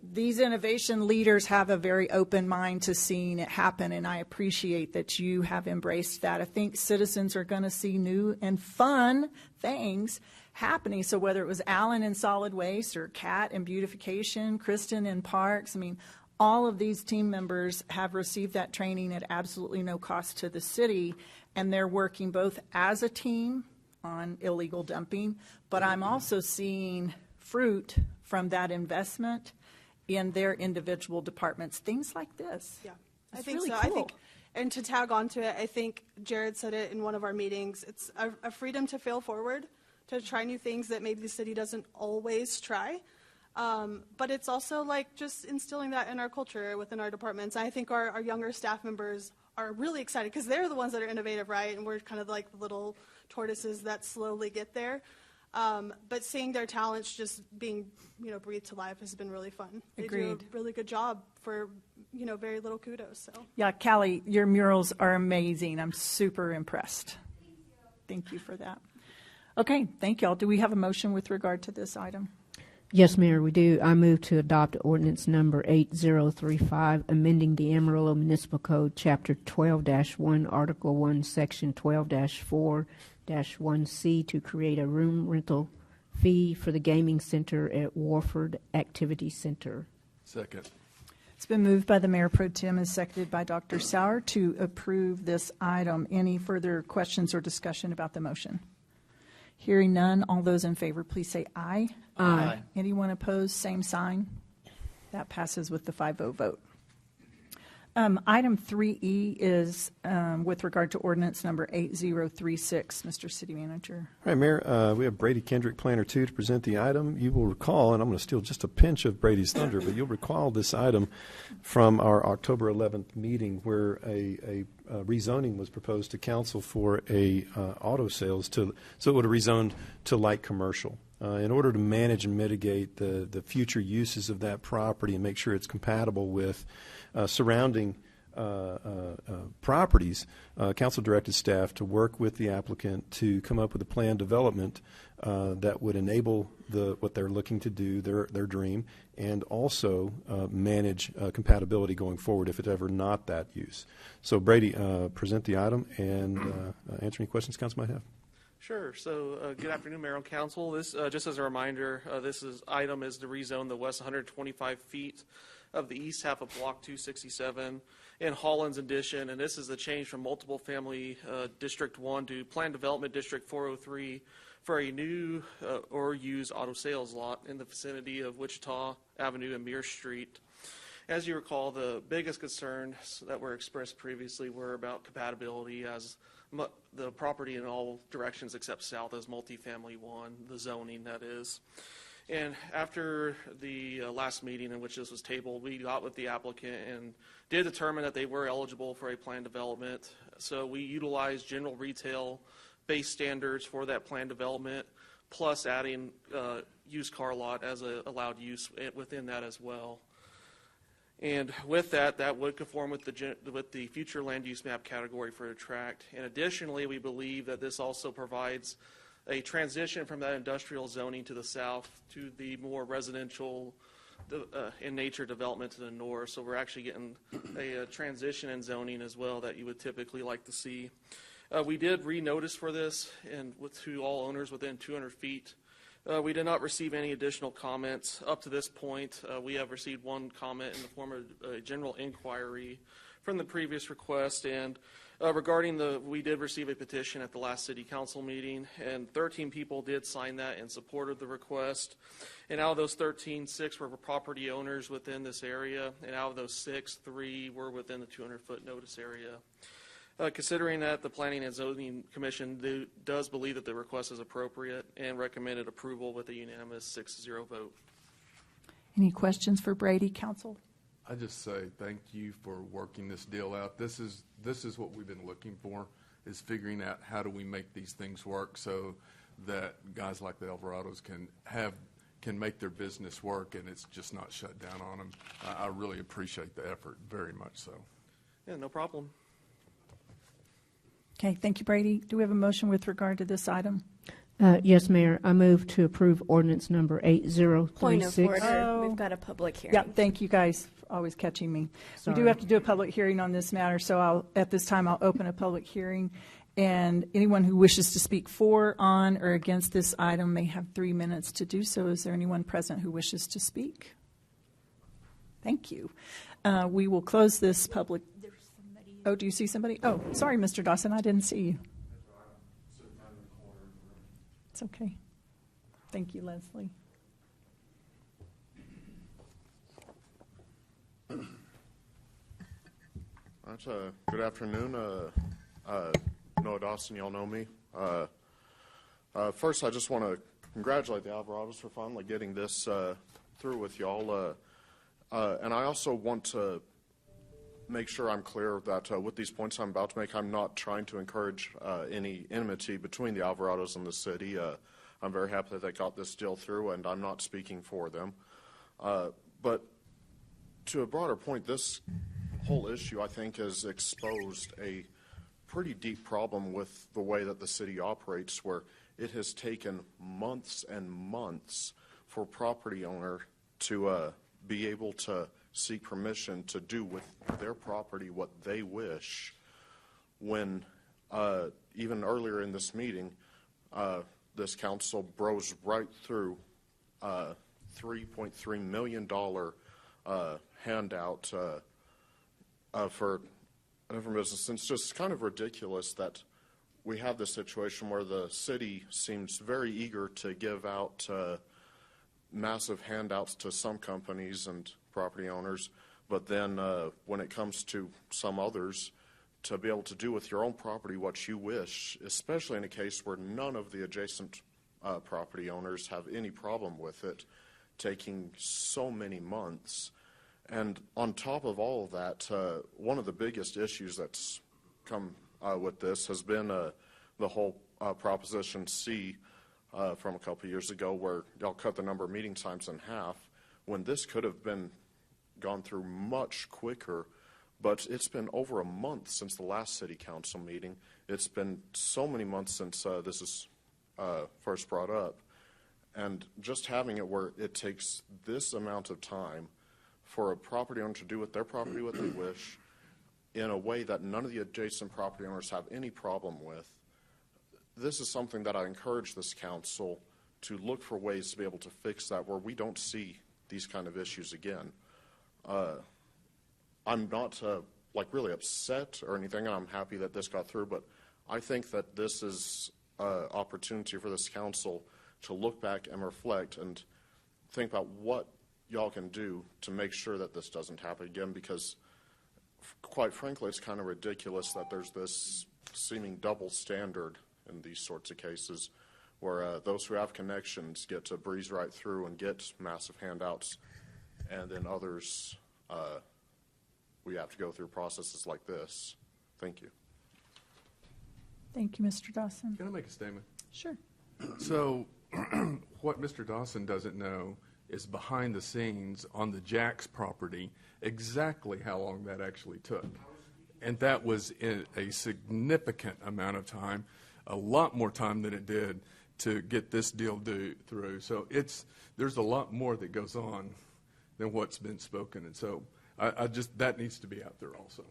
these innovation leaders have a very open mind to seeing it happen, and I appreciate that you have embraced that. I think citizens are going to see new and fun things happening. So whether it was Alan in solid waste or Kat in beautification, Kristen in parks, I mean, all of these team members have received that training at absolutely no cost to the city, and they're working both as a team on illegal dumping, but I'm also seeing fruit from that investment in their individual departments, things like this. Yeah, It's I think really so. Cool. I think, and to tag on to it, I think Jared said it in one of our meetings, it's a freedom to fail forward, to try new things that maybe the city doesn't always try. But it's also like just instilling that in our culture within our departments. I think our younger staff members are really excited because they're the ones that are innovative, right? And we're kind of like the little tortoises that slowly get there. But seeing their talents just being, breathed to life has been really fun. They do Agreed. a really good job for, very little kudos. So Yeah, Callie, your murals are amazing. I'm super impressed. Thank you for that. Okay, thank y'all. Do we have a motion with regard to this item? Yes, Mayor, we do. I move to adopt ordinance number 8035, amending the Amarillo Municipal Code, Chapter 12-1, Article 1, Section 12-4-1C to create a room rental fee for the gaming center at Warford Activity Center. Second. It's been moved by the Mayor Pro Tem and seconded by Dr. Sauer to approve this item. Any further questions or discussion about the motion? Hearing none, all those in favor, please say aye. Aye. Anyone opposed, same sign. That passes with the 5-0 vote. Item 3E is with regard to ordinance number 8036. Mr. City Manager. All right, Mayor, we have Brady Kendrick, Planner 2, to present the item. You will recall, and I'm going to steal just a pinch of Brady's thunder, but you'll recall this item from our October 11th meeting where a rezoning was proposed to council for a auto sales so it would have rezoned to light commercial. In order to manage and mitigate the future uses of that property and make sure it's compatible with surrounding properties, council directed staff to work with the applicant to come up with a plan development that would enable what they're looking to do, their dream, and also manage compatibility going forward if it's ever not that use. So Brady, present the item and answer any questions council might have. Sure. So good afternoon, Mayor and Council. This, just as a reminder, item is to rezone the west 125 feet of the east half of Block 267 in Holland's addition, and this is a change from multiple family District 1 to Planned Development District 403 for a new or used auto sales lot in the vicinity of Wichita Avenue and Muir Street. As you recall, the biggest concerns that were expressed previously were about compatibility, as the property in all directions except south is multifamily 1, the zoning that is. And after the last meeting in which this was tabled, we got with the applicant and did determine that they were eligible for a planned development. So we utilized general retail base standards for that planned development, plus adding used car lot as a allowed use within that as well. And with that, that would conform with the future land use map category for the tract. And additionally, we believe that this also provides a transition from that industrial zoning to the south to the more residential in nature development to the north. So we're actually getting a transition in zoning as well that you would typically like to see. We did re-notice for this and to all owners within 200 feet. We did not receive any additional comments up to this point. We have received one comment in the form of a general inquiry from the previous request, and we did receive a petition at the last city council meeting, and 13 people did sign that in support of the request. And out of those 13, 6 were property owners within this area, and out of those 6, 3 were within the 200-foot notice area. Considering that, the Planning and Zoning Commission does believe that the request is appropriate and recommended approval with a unanimous 6-0 vote. Any questions for Brady, council? I just say thank you for working this deal out. This is what we've been looking for, is figuring out how do we make these things work so that guys like the Alvarados can make their business work and it's just not shut down on them. I really appreciate the effort, very much so. Yeah, no problem. Okay, thank you, Brady. Do we have a motion with regard to this item? Yes, Mayor. I move to approve ordinance number 8036. Point of order. We've got a public hearing. Yeah, thank you guys for always catching me. Sorry. We do have to do a public hearing on this matter, so at this time I'll open a public hearing. And anyone who wishes to speak for, on, or against this item may have 3 minutes to do so. Is there anyone present who wishes to speak? Thank you. We will close this public. Oh, do you see somebody? Oh, sorry, Mr. Dawson, I didn't see you. It's okay. Thank you, Leslie. That's good afternoon. Noah Dawson, y'all know me. First, I just want to congratulate the Alvarados for finally getting this through with y'all. And I also want to make sure I'm clear that with these points I'm about to make, I'm not trying to encourage any enmity between the Alvarados and the city. I'm very happy that they got this deal through, and I'm not speaking for them. But to a broader point, this whole issue, I think, has exposed a pretty deep problem with the way that the city operates, where it has taken months and months for property owner to be able to seek permission to do with their property what they wish, when even earlier in this meeting, this council browsed right through $3.3 million handout for different business. It's just kind of ridiculous that we have this situation where the city seems very eager to give out massive handouts to some companies and property owners, but then when it comes to some others, to be able to do with your own property what you wish, especially in a case where none of the adjacent property owners have any problem with it, taking so many months. And on top of all of that, one of the biggest issues that's come with this has been the whole Proposition C from a couple years ago, where y'all cut the number of meeting times in half, when this could have been gone through much quicker But it's been over a month since the last city council meeting. It's been so many months since this is first brought up. And just having it where it takes this amount of time for a property owner to do with their property what they wish in a way that none of the adjacent property owners have any problem with, this is something that I encourage this council to look for ways to be able to fix that where we don't see these kind of issues again. I'm not really upset or anything, and I'm happy that this got through, but I think that this is an opportunity for this council to look back and reflect and think about what y'all can do to make sure that this doesn't happen again, because quite frankly, it's kind of ridiculous that there's this seeming double standard in these sorts of cases where those who have connections get to breeze right through and get massive handouts, and then others, we have to go through processes like this. Thank you. Thank you, Mr. Dawson. Can I make a statement? Sure. So what Mr. Dawson doesn't know is behind the scenes on the Jack's property exactly how long that actually took. And that was in a significant amount of time, a lot more time than it did to get this deal through. So there's a lot more that goes on than what's been spoken. And so I just, that needs to be out there also.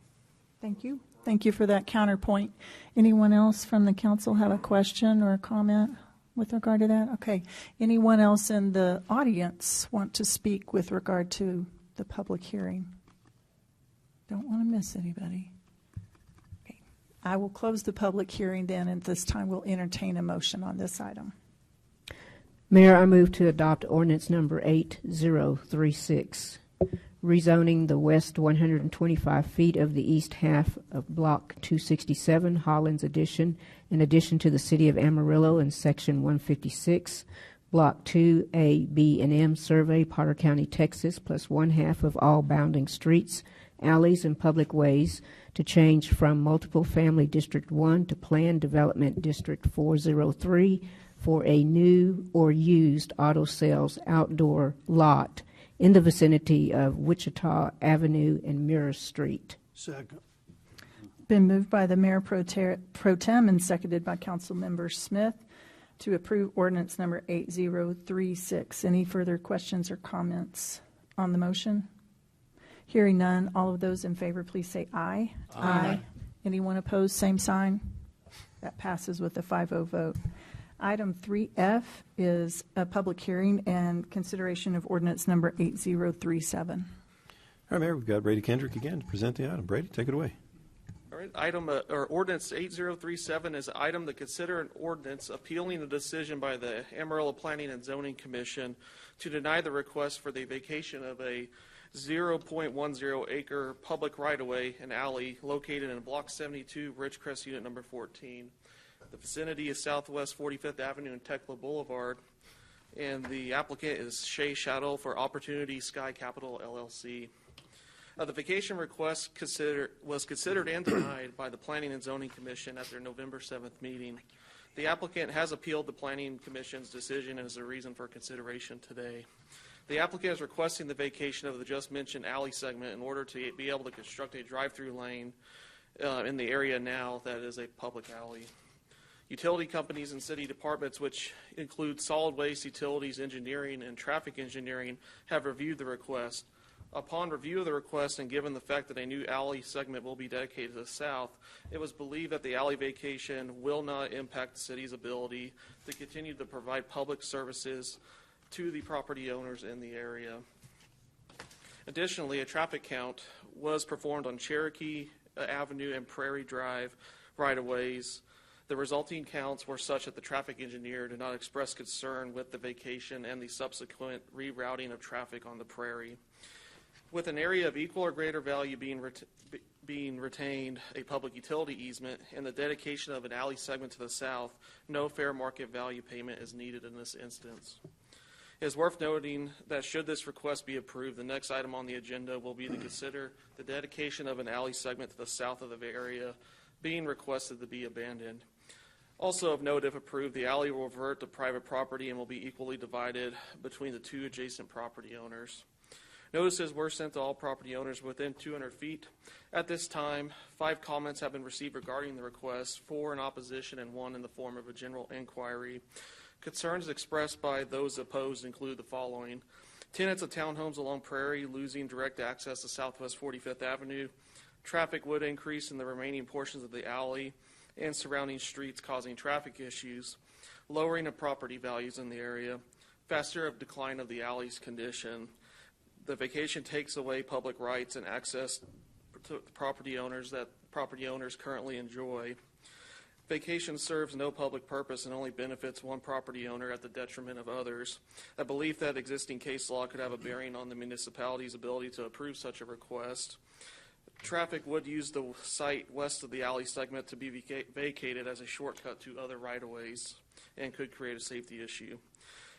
Thank you. Thank you for that counterpoint. Anyone else from the council have a question or a comment with regard to that? Okay. Anyone else in the audience want to speak with regard to the public hearing? Don't want to miss anybody. Okay. I will close the public hearing then, and this time we'll entertain a motion on this item. Mayor, I move to adopt ordinance number 8036, rezoning the west 125 feet of the east half of Block 267, Hollins Addition, in addition to the City of Amarillo in Section 156, Block 2A, B, and M Survey, Potter County, Texas, plus one half of all bounding streets, alleys, and public ways to change from Multiple Family District 1 to Planned Development District 403 for a new or used auto sales outdoor lot in the vicinity of Wichita Avenue and Mirror Street. Second. Been moved by the Mayor Pro Tem and seconded by Councilmember Smith to approve ordinance number 8036. Any further questions or comments on the motion? Hearing none, all of those in favor, please say aye. Aye. Anyone opposed, same sign. That passes with a 5-0 vote. Item 3F is a public hearing and consideration of ordinance number 8037. All right, Mayor, we've got Brady Kendrick again to present the item. Brady, take it away. All right, or ordinance 8037 is an item to consider an ordinance appealing a decision by the Amarillo Planning and Zoning Commission to deny the request for the vacation of a 0.10 acre public right-of-way and alley located in Block 72, Ridgecrest Unit Number 14. The vicinity is Southwest 45th Avenue and Tekla Boulevard, and the applicant is Shea Shadow for Opportunity Sky Capital LLC. The vacation request was considered and denied by the Planning and Zoning Commission at their November 7th meeting. The applicant has appealed the Planning Commission's decision as a reason for consideration today. The applicant is requesting the vacation of the just mentioned alley segment in order to be able to construct a drive-through lane in the area now that is a public alley. Utility companies and city departments, which include solid waste, utilities, engineering, and traffic engineering, have reviewed the request. Upon review of the request and given the fact that a new alley segment will be dedicated to the south, it was believed that the alley vacation will not impact the city's ability to continue to provide public services to the property owners in the area. Additionally, a traffic count was performed on Cherokee Avenue and Prairie Drive right-of-ways. The resulting counts were such that the traffic engineer did not express concern with the vacation and the subsequent rerouting of traffic on the prairie. With an area of equal or greater value being retained, a public utility easement, and the dedication of an alley segment to the south, no fair market value payment is needed in this instance. It is worth noting that should this request be approved, the next item on the agenda will be to consider the dedication of an alley segment to the south of the area being requested to be abandoned. Also of note, if approved, the alley will revert to private property and will be equally divided between the two adjacent property owners. Notices were sent to all property owners within 200 feet. At this time, 5 comments have been received regarding the request, 4 in opposition and 1 in the form of a general inquiry. Concerns expressed by those opposed include the following. Tenants of townhomes along Prairie losing direct access to Southwest 45th Avenue. Traffic would increase in the remaining portions of the alley and surrounding streets, causing traffic issues. Lowering of property values in the area. Faster of decline of the alley's condition. The vacation takes away public rights and access to property owners that property owners currently enjoy. Vacation serves no public purpose and only benefits one property owner at the detriment of others. A belief that existing case law could have a bearing on the municipality's ability to approve such a request. Traffic would use the site west of the alley segment to be vacated as a shortcut to other right-of-ways and could create a safety issue.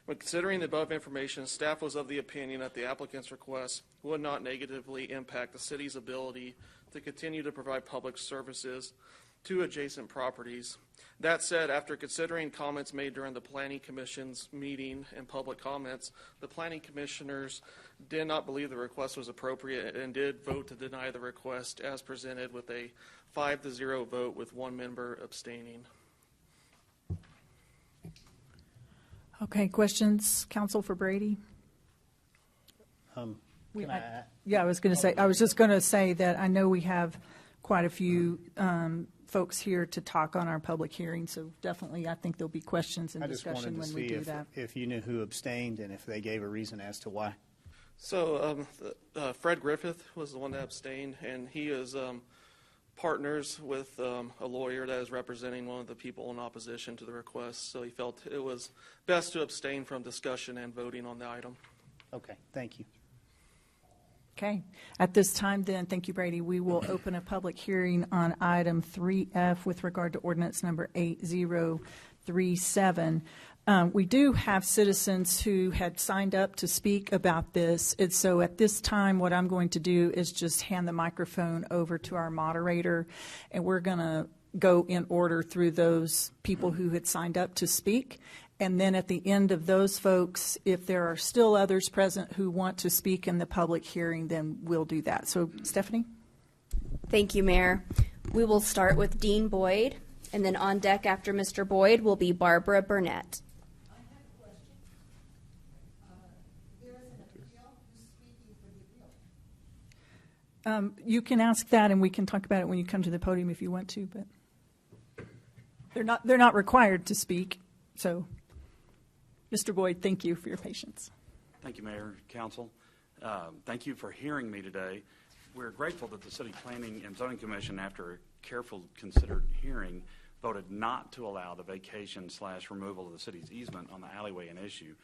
When considering the above information, staff was of the opinion that the applicant's request would not negatively impact the city's ability to continue to provide public services to adjacent properties. That said, after considering comments made during the Planning Commission's meeting and public comments, the Planning Commissioners did not believe the request was appropriate and did vote to deny the request as presented with a 5-0 vote with 1 member abstaining. Okay, questions, counsel for Brady? Yeah, I was going to say, I was just going to say that I know we have quite a few folks here to talk on our public hearing, so definitely I think there'll be questions and discussion when we do that. If you knew who abstained and if they gave a reason as to why. So Fred Griffith was the one that abstained, and he is partners with a lawyer that is representing one of the people in opposition to the request, so he felt it was best to abstain from discussion and voting on the item. Okay, thank you. Okay. At this time, then, thank you, Brady. We will open a public hearing on item 3F with regard to ordinance number 8037. We do have citizens who had signed up to speak about this. And so at this time, what I'm going to do is just hand the microphone over to our moderator, and we're going to go in order through those people who had signed up to speak. And then at the end of those folks, if there are still others present who want to speak in the public hearing, then we'll do that. So, Stephanie? Thank you, Mayor. We will start with Dean Boyd, and then on deck after Mr. Boyd will be Barbara Burnett. You can ask that, and we can talk about it when you come to the podium if you want to, but they're not required to speak. So, Mr. Boyd, thank you for your patience. Thank you, Mayor, Council. Thank you for hearing me today. We're grateful that the City Planning and Zoning Commission, after a careful, considered hearing, voted not to allow the vacation/removal of the city's easement on the alleyway in issue.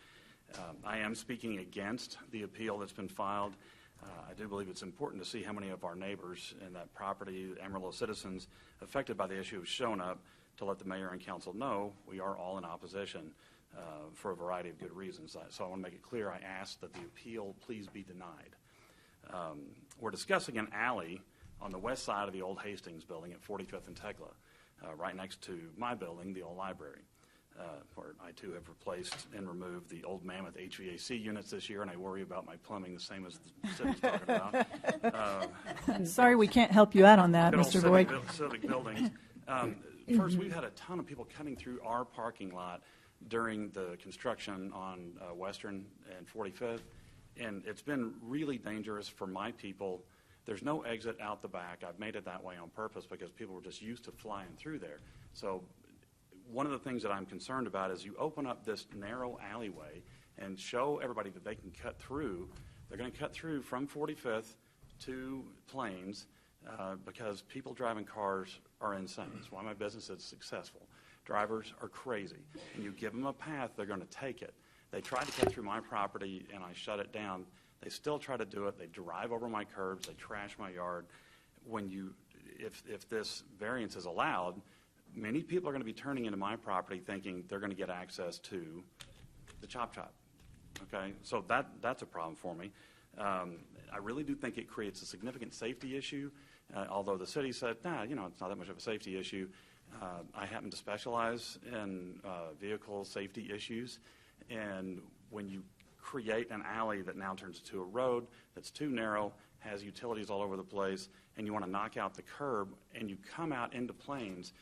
I am speaking against the appeal that's been filed. I do believe it's important to see how many of our neighbors in that property, Amarillo citizens affected by the issue, have shown up to let the mayor and council know we are all in opposition for a variety of good reasons. So I want to make it clear, I ask that the appeal please be denied. We're discussing an alley on the west side of the old Hastings building at 45th and Tekla, right next to my building, the old library, where I too have replaced and removed the old mammoth HVAC units this year, and I worry about my plumbing the same as the city's talking about. Sorry we can't help you out on that, Mr. Boyd. Civic buildings. First, we've had a ton of people cutting through our parking lot during the construction on Western and 45th, and it's been really dangerous for my people. There's no exit out the back. I've made it that way on purpose because people were just used to flying through there. So one of the things that I'm concerned about is you open up this narrow alleyway and show everybody that they can cut through. They're going to cut through from 45th to Plains because people driving cars are insane. That's why my business is successful. Drivers are crazy. And you give them a path, they're going to take it. They tried to cut through my property, and I shut it down. They still try to do it. They drive over my curbs. They trash my yard. If this variance is allowed, many people are going to be turning into my property thinking they're going to get access to the chop chop. Okay, so that's a problem for me. I really do think it creates a significant safety issue, although the city said, nah, it's not that much of a safety issue. I happen to specialize in vehicle safety issues, and when you create an alley that now turns into a road that's too narrow, has utilities all over the place, and you want to knock out the curb, and you come out into Plains,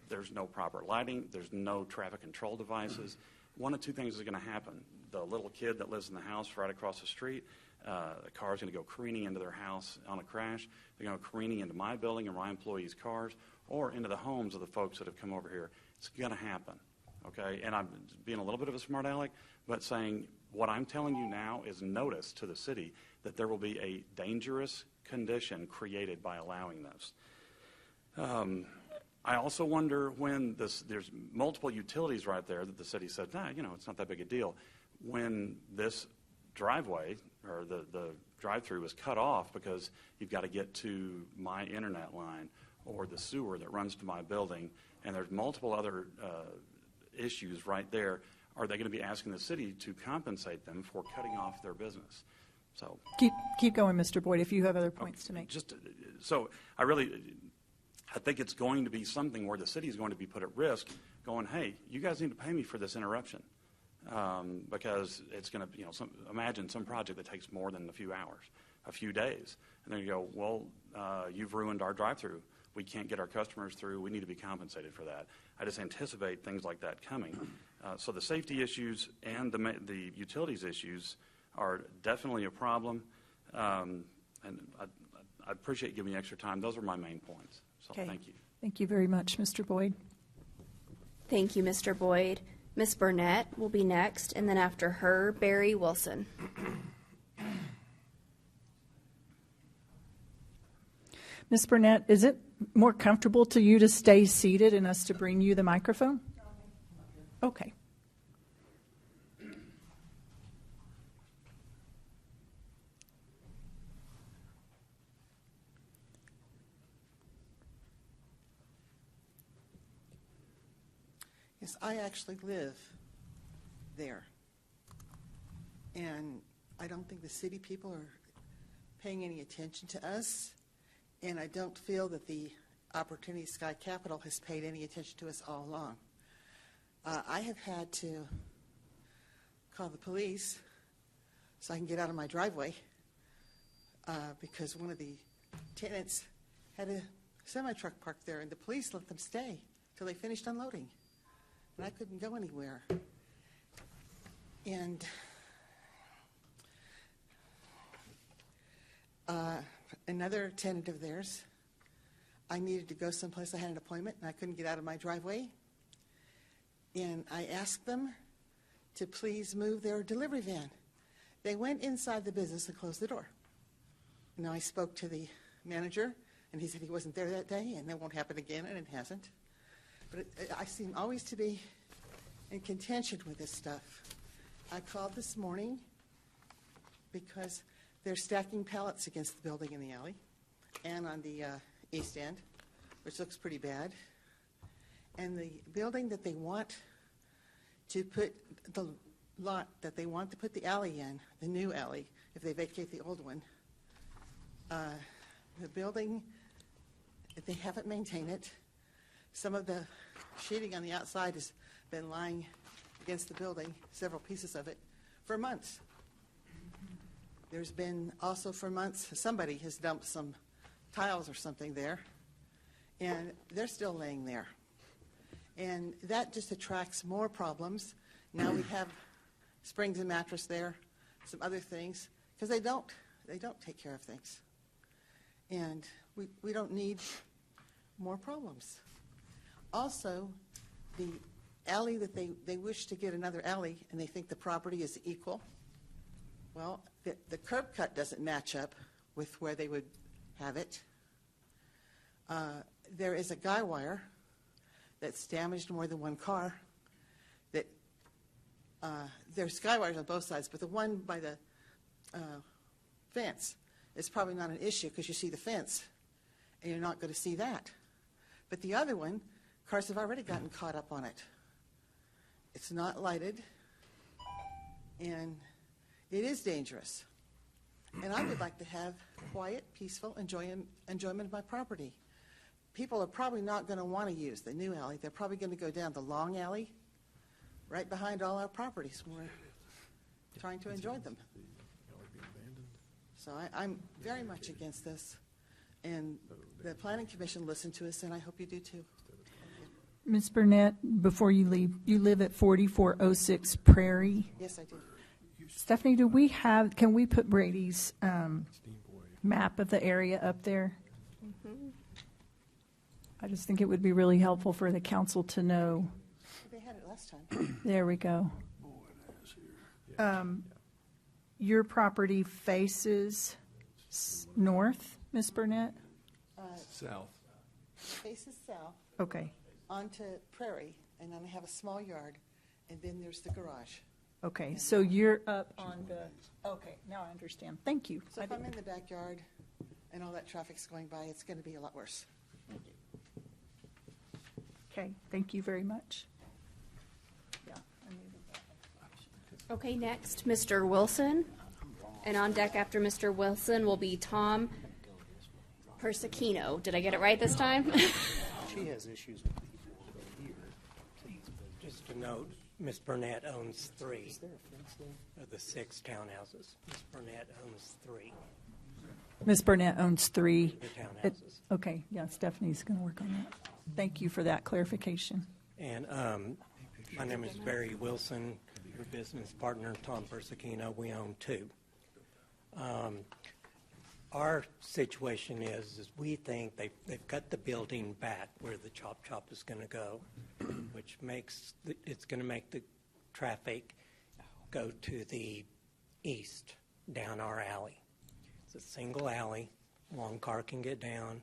there's no proper lighting, there's no traffic control devices. One of two things is going to happen. The little kid that lives in the house right across the street, the car's going to go careening into their house on a crash. They're going to go careening into my building or my employees' cars or into the homes of the folks that have come over here. It's going to happen, okay? And I'm being a little bit of a smart aleck, but saying what I'm telling you now is notice to the city that there will be a dangerous condition created by allowing this. I also wonder when there's multiple utilities right there that the city said, it's not that big a deal. When this driveway or the drive-through is cut off because you've got to get to my internet line or the sewer that runs to my building, and there's multiple other issues right there, are they going to be asking the city to compensate them for cutting off their business? So keep going, Mr. Boyd, if you have other points to make. So I think it's going to be something where the city is going to be put at risk going, hey, you guys need to pay me for this interruption. Because it's going to, imagine some project that takes more than a few hours, a few days. And then you go, well, you've ruined our drive-through. We can't get our customers through. We need to be compensated for that. I just anticipate things like that coming. So the safety issues and the utilities issues are definitely a problem. And I appreciate you giving me extra time. Those are my main points. So thank you. Thank you very much, Mr. Boyd. Thank you, Mr. Boyd. Ms. Burnett will be next, and then after her, Barry Wilson. Ms. Burnett, is it more comfortable to you to stay seated and us to bring you the microphone? Okay. Yes, I actually live there. And I don't think the city people are paying any attention to us. And I don't feel that the Opportunity Sky Capital has paid any attention to us all along. I have had to call the police so I can get out of my driveway because one of the tenants had a semi-truck parked there, and the police let them stay till they finished unloading. And I couldn't go anywhere. And another tenant of theirs, I needed to go someplace. I had an appointment, and I couldn't get out of my driveway. And I asked them to please move their delivery van. They went inside the business and closed the door. And I spoke to the manager, and he said he wasn't there that day, and that won't happen again, and it hasn't. But I seem always to be in contention with this stuff. I called this morning because they're stacking pallets against the building in the alley and on the east end, which looks pretty bad. And the building that they want to put, the lot that they want to put the alley in, the new alley, if they vacate the old one, the building, if they haven't maintained it, some of the sheeting on the outside has been lying against the building, several pieces of it, for months. There's been also for months, somebody has dumped some tiles or something there, and they're still laying there. And that just attracts more problems. Now we have springs and mattress there, some other things, because they don't take care of things. And we don't need more problems. Also, the alley that they wish to get another alley, and they think the property is equal. Well, the curb cut doesn't match up with where they would have it. There is a guy wire that's damaged more than one car. That there's guy wires on both sides, but the one by the fence is probably not an issue because you see the fence, and you're not going to see that. But the other one, cars have already gotten caught up on it. It's not lighted, and it is dangerous. And I would like to have quiet, peaceful enjoyment of my property. People are probably not going to want to use the new alley. They're probably going to go down the long alley right behind all our properties where trying to enjoy them. So I'm very much against this. And the Planning Commission listened to us, and I hope you do too. Ms. Burnett, before you leave, you live at 4406 Prairie. Yes, I do. Stephanie, can we put Brady's map of the area up there? Mm-hmm. I just think it would be really helpful for the council to know. They had it last time. There we go. Your property faces north, Ms. Burnett? South. Faces south. Okay. Onto Prairie, and then I have a small yard, and then there's the garage. Okay, so you're up on the, okay, now I understand. Thank you. So if I'm in the backyard and all that traffic's going by, it's going to be a lot worse. Thank you. Okay, thank you very much. Yeah. Okay, next, Mr. Wilson. And on deck after Mr. Wilson will be Tom Persicino. Did I get it right this time? She has issues with people here. Just a note, Ms. Burnett owns 3 of the 6 townhouses. Ms. Burnett owns 3. Ms. Burnett owns 3. The townhouses. Okay, yeah, Stephanie's going to work on that. Thank you for that clarification. And my name is Barry Wilson, your business partner, Tom Persicino. We own 2. Our situation is we think they've cut the building back where the chop is going to go, which makes it's going to make the traffic go to the east down our alley. It's a single alley. One car can get down.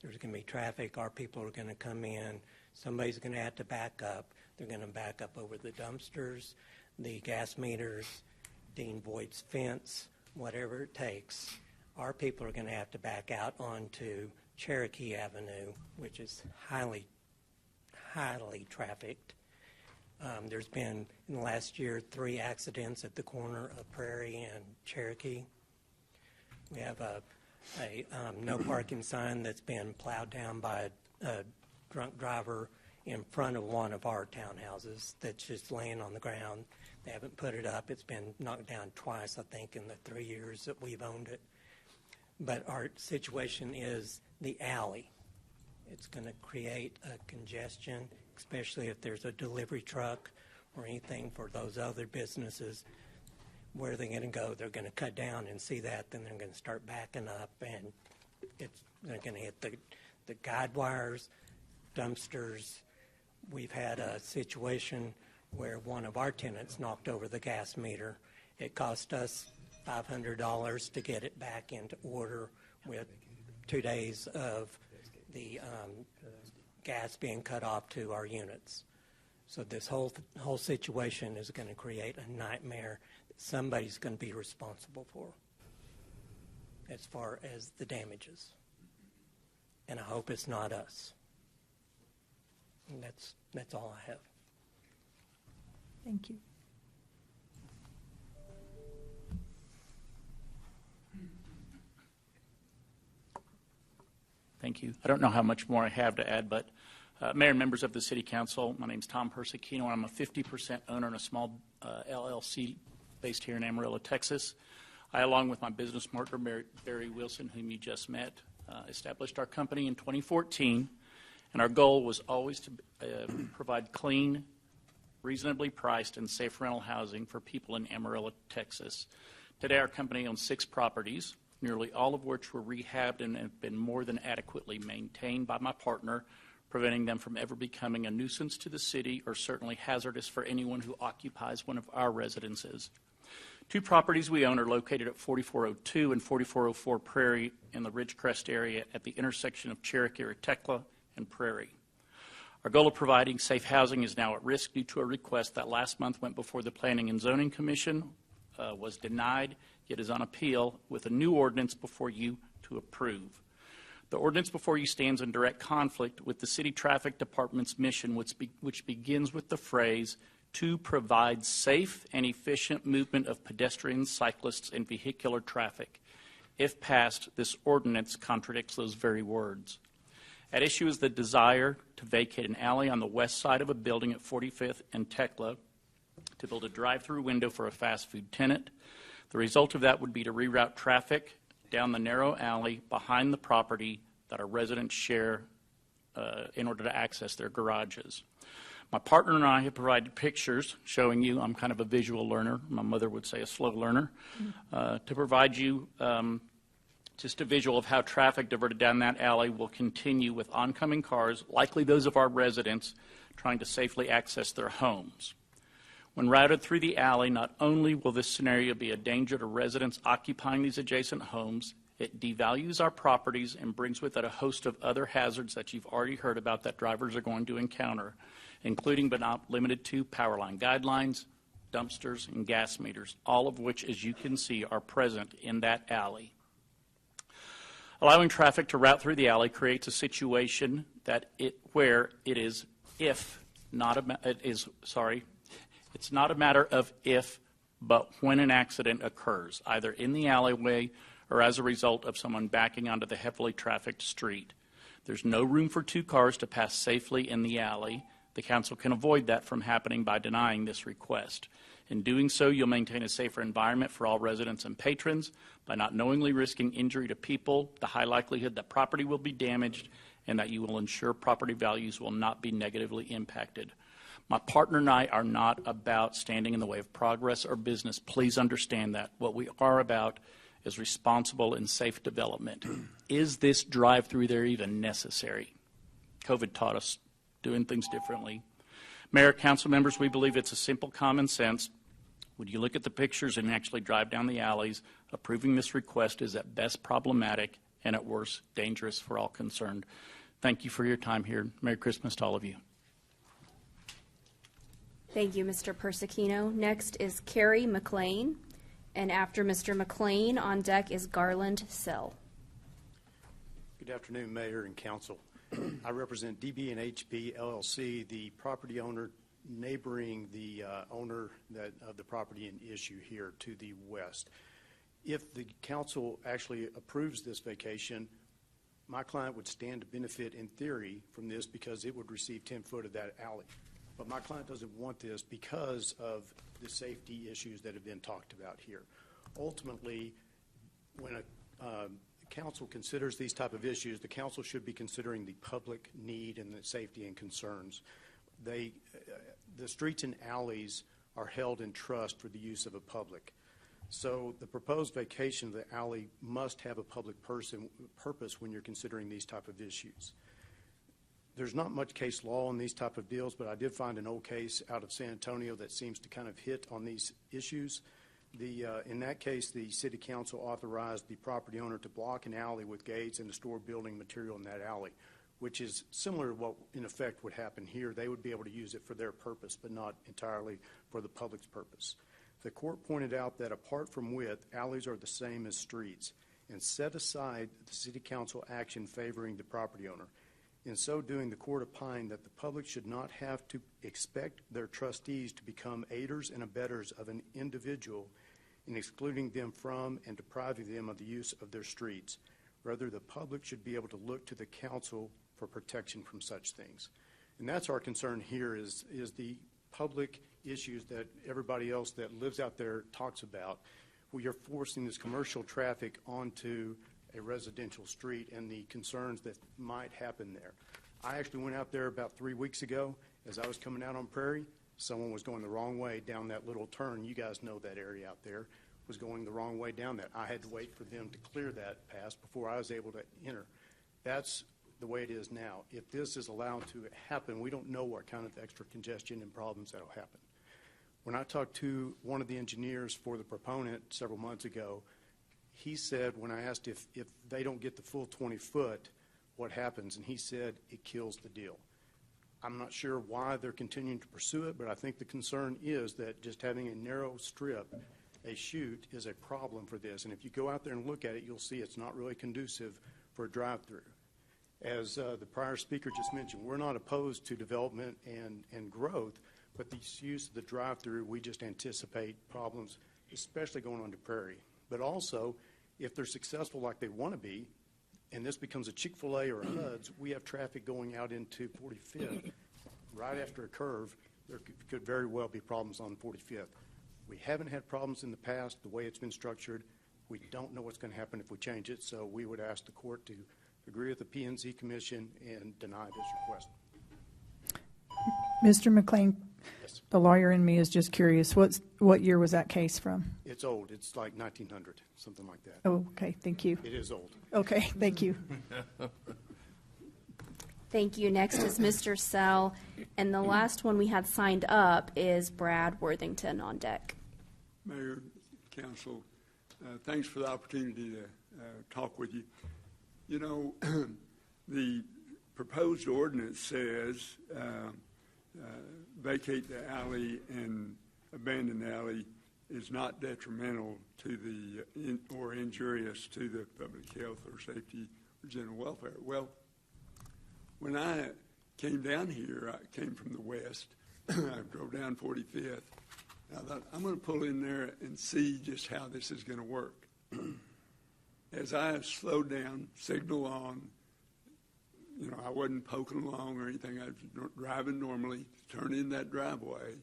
There's going to be traffic. Our people are going to come in. Somebody's going to have to back up. They're going to back up over the dumpsters, the gas meters, Dean Boyd's fence, whatever it takes. Our people are going to have to back out onto Cherokee Avenue, which is highly trafficked. There's been, in the last year, 3 accidents at the corner of Prairie and Cherokee. We have a no parking sign that's been plowed down by a drunk driver in front of one of our townhouses that's just laying on the ground. They haven't put it up. It's been knocked down twice, I think, in the 3 years that we've owned it. But our situation is the alley. It's going to create a congestion, especially if there's a delivery truck or anything for those other businesses. Where are they going to go? They're going to cut down and see that, then they're going to start backing up, and they're going to hit the guide wires, dumpsters. We've had a situation where one of our tenants knocked over the gas meter. It cost us $500 to get it back into order with 2 days of the gas being cut off to our units. So this whole situation is going to create a nightmare that somebody's going to be responsible for as far as the damages. And I hope it's not us. And that's all I have. Thank you. Thank you. I don't know how much more I have to add, but Mayor and members of the City Council, my name is Tom Persicino, and I'm a 50% owner in a small LLC based here in Amarillo, Texas. I, along with my business partner, Barry Wilson, whom you just met, established our company in 2014, and our goal was always to provide clean, reasonably priced, and safe rental housing for people in Amarillo, Texas. Today, our company owns 6 properties, nearly all of which were rehabbed and have been more than adequately maintained by my partner, preventing them from ever becoming a nuisance to the city or certainly hazardous for anyone who occupies one of our residences. 2 properties we own are located at 4402 and 4404 Prairie in the Ridgecrest area at the intersection of Cherokee or Tekla and Prairie. Our goal of providing safe housing is now at risk due to a request that last month went before the Planning and Zoning Commission, was denied, yet is on appeal with a new ordinance before you to approve. The ordinance before you stands in direct conflict with the City Traffic Department's mission, which begins with the phrase, to provide safe and efficient movement of pedestrians, cyclists, and vehicular traffic. If passed, this ordinance contradicts those very words. At issue is the desire to vacate an alley on the west side of a building at 45th and Tekla to build a drive-through window for a fast food tenant. The result of that would be to reroute traffic down the narrow alley behind the property that our residents share in order to access their garages. My partner and I have provided pictures showing you, I'm kind of a visual learner, my mother would say a slow learner, to provide you just a visual of how traffic diverted down that alley will continue with oncoming cars, likely those of our residents, trying to safely access their homes. When routed through the alley, not only will this scenario be a danger to residents occupying these adjacent homes, it devalues our properties and brings with it a host of other hazards that you've already heard about that drivers are going to encounter, including but not limited to power line guidelines, dumpsters, and gas meters, all of which, as you can see, are present in that alley. Allowing traffic to route through the alley creates a situation where it is it's not a matter of if, but when an accident occurs, either in the alleyway or as a result of someone backing onto the heavily trafficked street. There's no room for two cars to pass safely in the alley. The council can avoid that from happening by denying this request. In doing so, you'll maintain a safer environment for all residents and patrons by not knowingly risking injury to people, the high likelihood that property will be damaged, and that you will ensure property values will not be negatively impacted. My partner and I are not about standing in the way of progress or business. Please understand that. What we are about is responsible and safe development. Is this drive-through there even necessary? COVID taught us doing things differently. Mayor, council members, we believe it's a simple common sense. When you look at the pictures and actually drive down the alleys, approving this request is at best problematic and at worst dangerous for all concerned. Thank you for your time here. Merry Christmas to all of you. Thank you, Mr. Persicino. Next is Carrie McLean, and after Mr. McLean, on deck is Garland Sell. Good afternoon, Mayor and Council. I represent DB&HP LLC, the property owner neighboring the owner of the property in issue here to the west. If the council actually approves this vacation, my client would stand to benefit in theory from this because it would receive 10 foot of that alley. But my client doesn't want this because of the safety issues that have been talked about here. Ultimately, when a council considers these type of issues, the council should be considering the public need and the safety and concerns. The streets and alleys are held in trust for the use of a public. So the proposed vacation of the alley must have a public purpose when you're considering these type of issues. There's not much case law on these type of deals, but I did find an old case out of San Antonio that seems to kind of hit on these issues. In that case, the city council authorized the property owner to block an alley with gates and to store building material in that alley, which is similar to what in effect would happen here. They would be able to use it for their purpose, but not entirely for the public's purpose. The court pointed out that apart from width, alleys are the same as streets and set aside the city council action favoring the property owner. In so doing, the court opined that the public should not have to expect their trustees to become aiders and abettors of an individual in excluding them from and depriving them of the use of their streets. Rather, the public should be able to look to the council for protection from such things. And that's our concern here is the public issues that everybody else that lives out there talks about. We are forcing this commercial traffic onto a residential street and the concerns that might happen there. I actually went out there about 3 weeks ago. As I was coming out on Prairie, someone was going the wrong way down that little turn. You guys know that area out there, was going the wrong way down that. I had to wait for them to clear that pass before I was able to enter. That's the way it is now. If this is allowed to happen, we don't know what kind of extra congestion and problems that will happen. When I talked to one of the engineers for the proponent several months ago, he said, when I asked if they don't get the full 20 foot, what happens? And he said, it kills the deal. I'm not sure why they're continuing to pursue it, but I think the concern is that just having a narrow strip, a chute, is a problem for this. And if you go out there and look at it, you'll see it's not really conducive for a drive-through. As the prior speaker just mentioned, we're not opposed to development and growth, but the use of the drive-through, we just anticipate problems, especially going on to Prairie. But also, if they're successful like they want to be, and this becomes a Chick-fil-A or a HUD's, we have traffic going out into 45th right after a curve there could very well be problems on 45th. We haven't had problems in the past, the way it's been structured. We don't know what's going to happen if we change it, so we would ask the court to agree with the P&Z Commission and deny this request. Mr. McLean, Yes. the lawyer in me is just curious. What year was that case from? It's old. It's like 1900, something like that. Oh, okay. Thank you. It is old. Okay. Thank you. Thank you. Next is Mr. Sell, and the last one we had signed up is Brad Worthington on deck. Mayor, Council, thanks for the opportunity to talk with you. You know, the proposed ordinance says vacate the alley and abandon the alley is not detrimental to the or injurious to the public health or safety or general welfare. Well, when I came down here, I came from the west. I drove down 45th. I thought, I'm going to pull in there and see just how this is going to work. As I slowed down, signal on, you know, I wasn't poking along or anything. I was driving normally, turn in that driveway.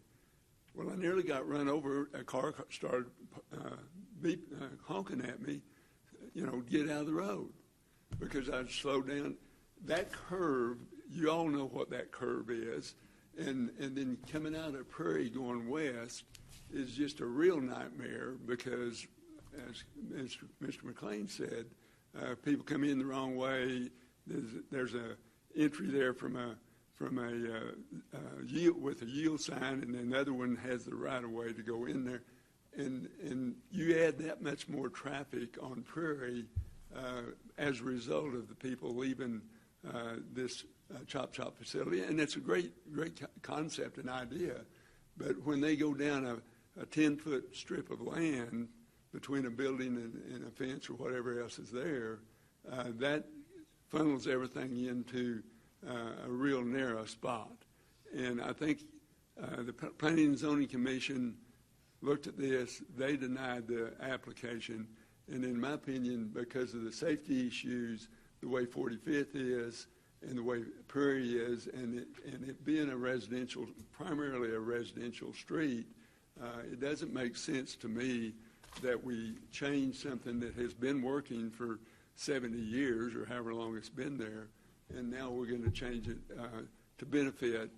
Well, I nearly got run over. A car started honking at me, you know, get out of the road because I slowed down. That curve, you all know what that curve is. And then coming out of Prairie going west is just a real nightmare because, as Mr. McLean said, people come in the wrong way. There's a entry there from a yield with a yield sign, and then the other one has the right of way to go in there. And you add that much more traffic on Prairie as a result of the people leaving this chop shop facility, and it's a great concept and idea. But when they go down a 10-foot strip of land between a building and a fence or whatever else is there, that funnels everything into a real narrow spot. And I think the Planning and Zoning Commission looked at this. They denied the application. And in my opinion, because of the safety issues, the way 45th is and the way Prairie is, and it being primarily a residential street, it doesn't make sense to me that we change something that has been working for 70 years or however long it's been there, and now we're going to change it to benefit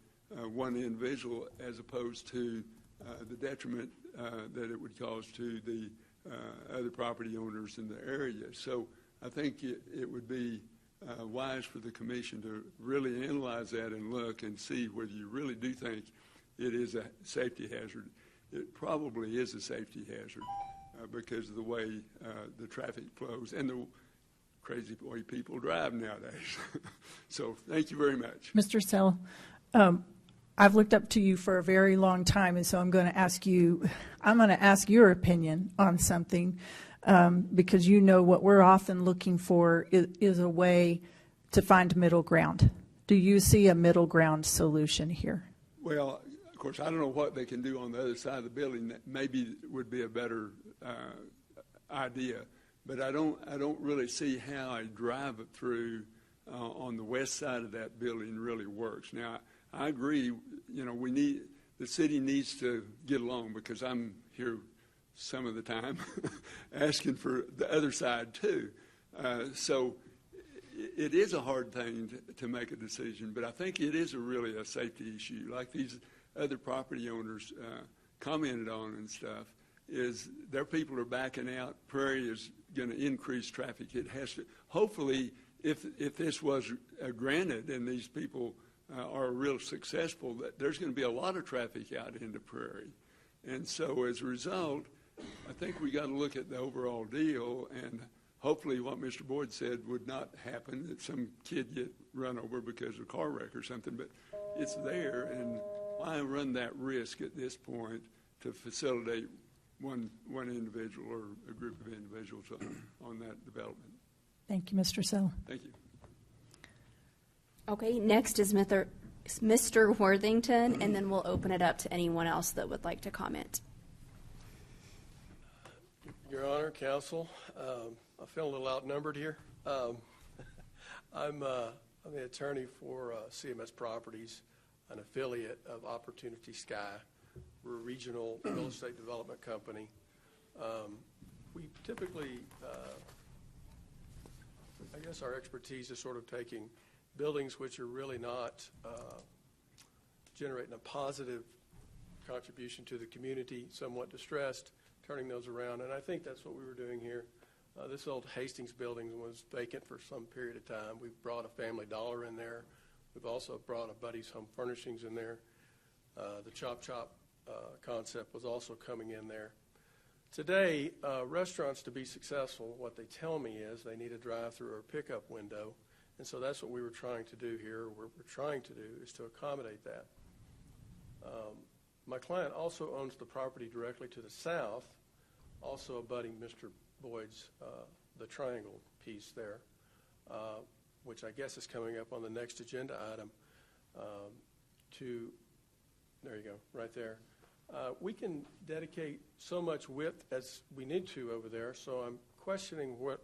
one individual as opposed to the detriment that it would cause to the other property owners in the area. So I think it would be wise for the commission to really analyze that and look and see whether you really do think it is a safety hazard. It probably is a safety hazard because of the way the traffic flows and the crazy way people drive nowadays. So thank you very much. Mr. Sell, I've looked up to you for a very long time, and so I'm going to ask your opinion on something. Because you know what we're often looking for is a way to find middle ground. Do you see a middle ground solution here? Well, of course, I don't know what they can do on the other side of the building. That maybe would be a better idea, but I don't really see how a drive through on the west side of that building really works. Now, I agree. You know, the city needs to get along because I'm here some of the time asking for the other side too. So it is a hard thing to make a decision, but I think it is really a safety issue. Like these other property owners commented on and stuff, is their people are backing out. Prairie is going to increase traffic. It has to. Hopefully, if this was granted and these people are real successful, that there's going to be a lot of traffic out into Prairie. And so as a result, I think we got to look at the overall deal, and hopefully what Mr. Boyd said would not happen, that some kid get run over because of a car wreck or something, but it's there, and why run that risk at this point to facilitate one individual or a group of individuals on that development? Thank you, Mr. Sell. Thank you. Okay, next is Mr. Worthington, and then we'll open it up to anyone else that would like to comment. Your Honor, Counsel, I feel a little outnumbered here. I'm the attorney for CMS Properties. an affiliate of Opportunity Sky. We're a regional real estate development company. We typically, I guess our expertise is sort of taking buildings which are really not generating a positive contribution to the community, somewhat distressed, turning those around. And I think that's what we were doing here. This old Hastings building was vacant for some period of time. We've brought a Family Dollar in there. We've also brought a Buddy's Home Furnishings in there. The Chop Chop concept was also coming in there. Today, restaurants, to be successful, what they tell me is they need a drive-through or a pickup window. And so that's what we were trying to do here. What we're trying to do is to accommodate that. My client also owns the property directly to the south, also abutting Mr. Boyd's, the triangle piece there, which I guess is coming up on the next agenda item. There you go, right there. We can dedicate so much width as we need to over there, so I'm questioning what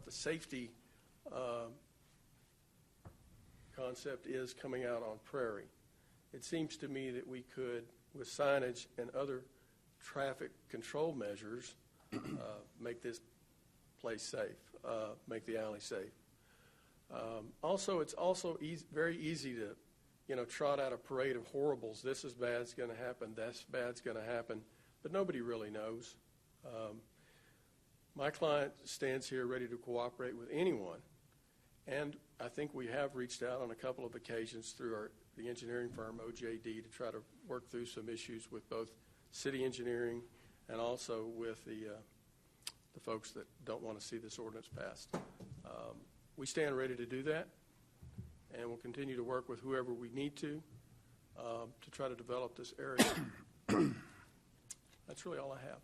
the safety concept is coming out on Prairie. It seems to me that we could, with signage and other traffic control measures, make this place safe, make the alley safe. Also, it's also very easy to, trot out a parade of horribles. This is bad's going to happen. That's bad's going to happen. But nobody really knows. My client stands here ready to cooperate with anyone. And I think we have reached out on a couple of occasions through the engineering firm, OJD, to try to work through some issues with both city engineering and also with the folks that don't want to see this ordinance passed. We stand ready to do that, and we'll continue to work with whoever we need to try to develop this area. That's really all I have.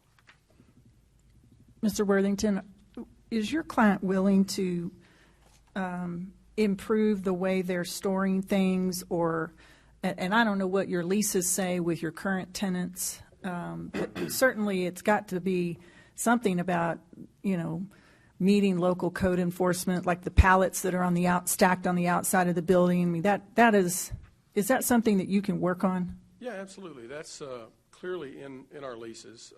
Mr. Worthington, is your client willing to improve the way they're storing things, and I don't know what your leases say with your current tenants, but certainly it's got to be something about, meeting local code enforcement, like the pallets that are stacked on the outside of the building. I mean, is that something that you can work on? Yeah, absolutely. That's clearly in our leases.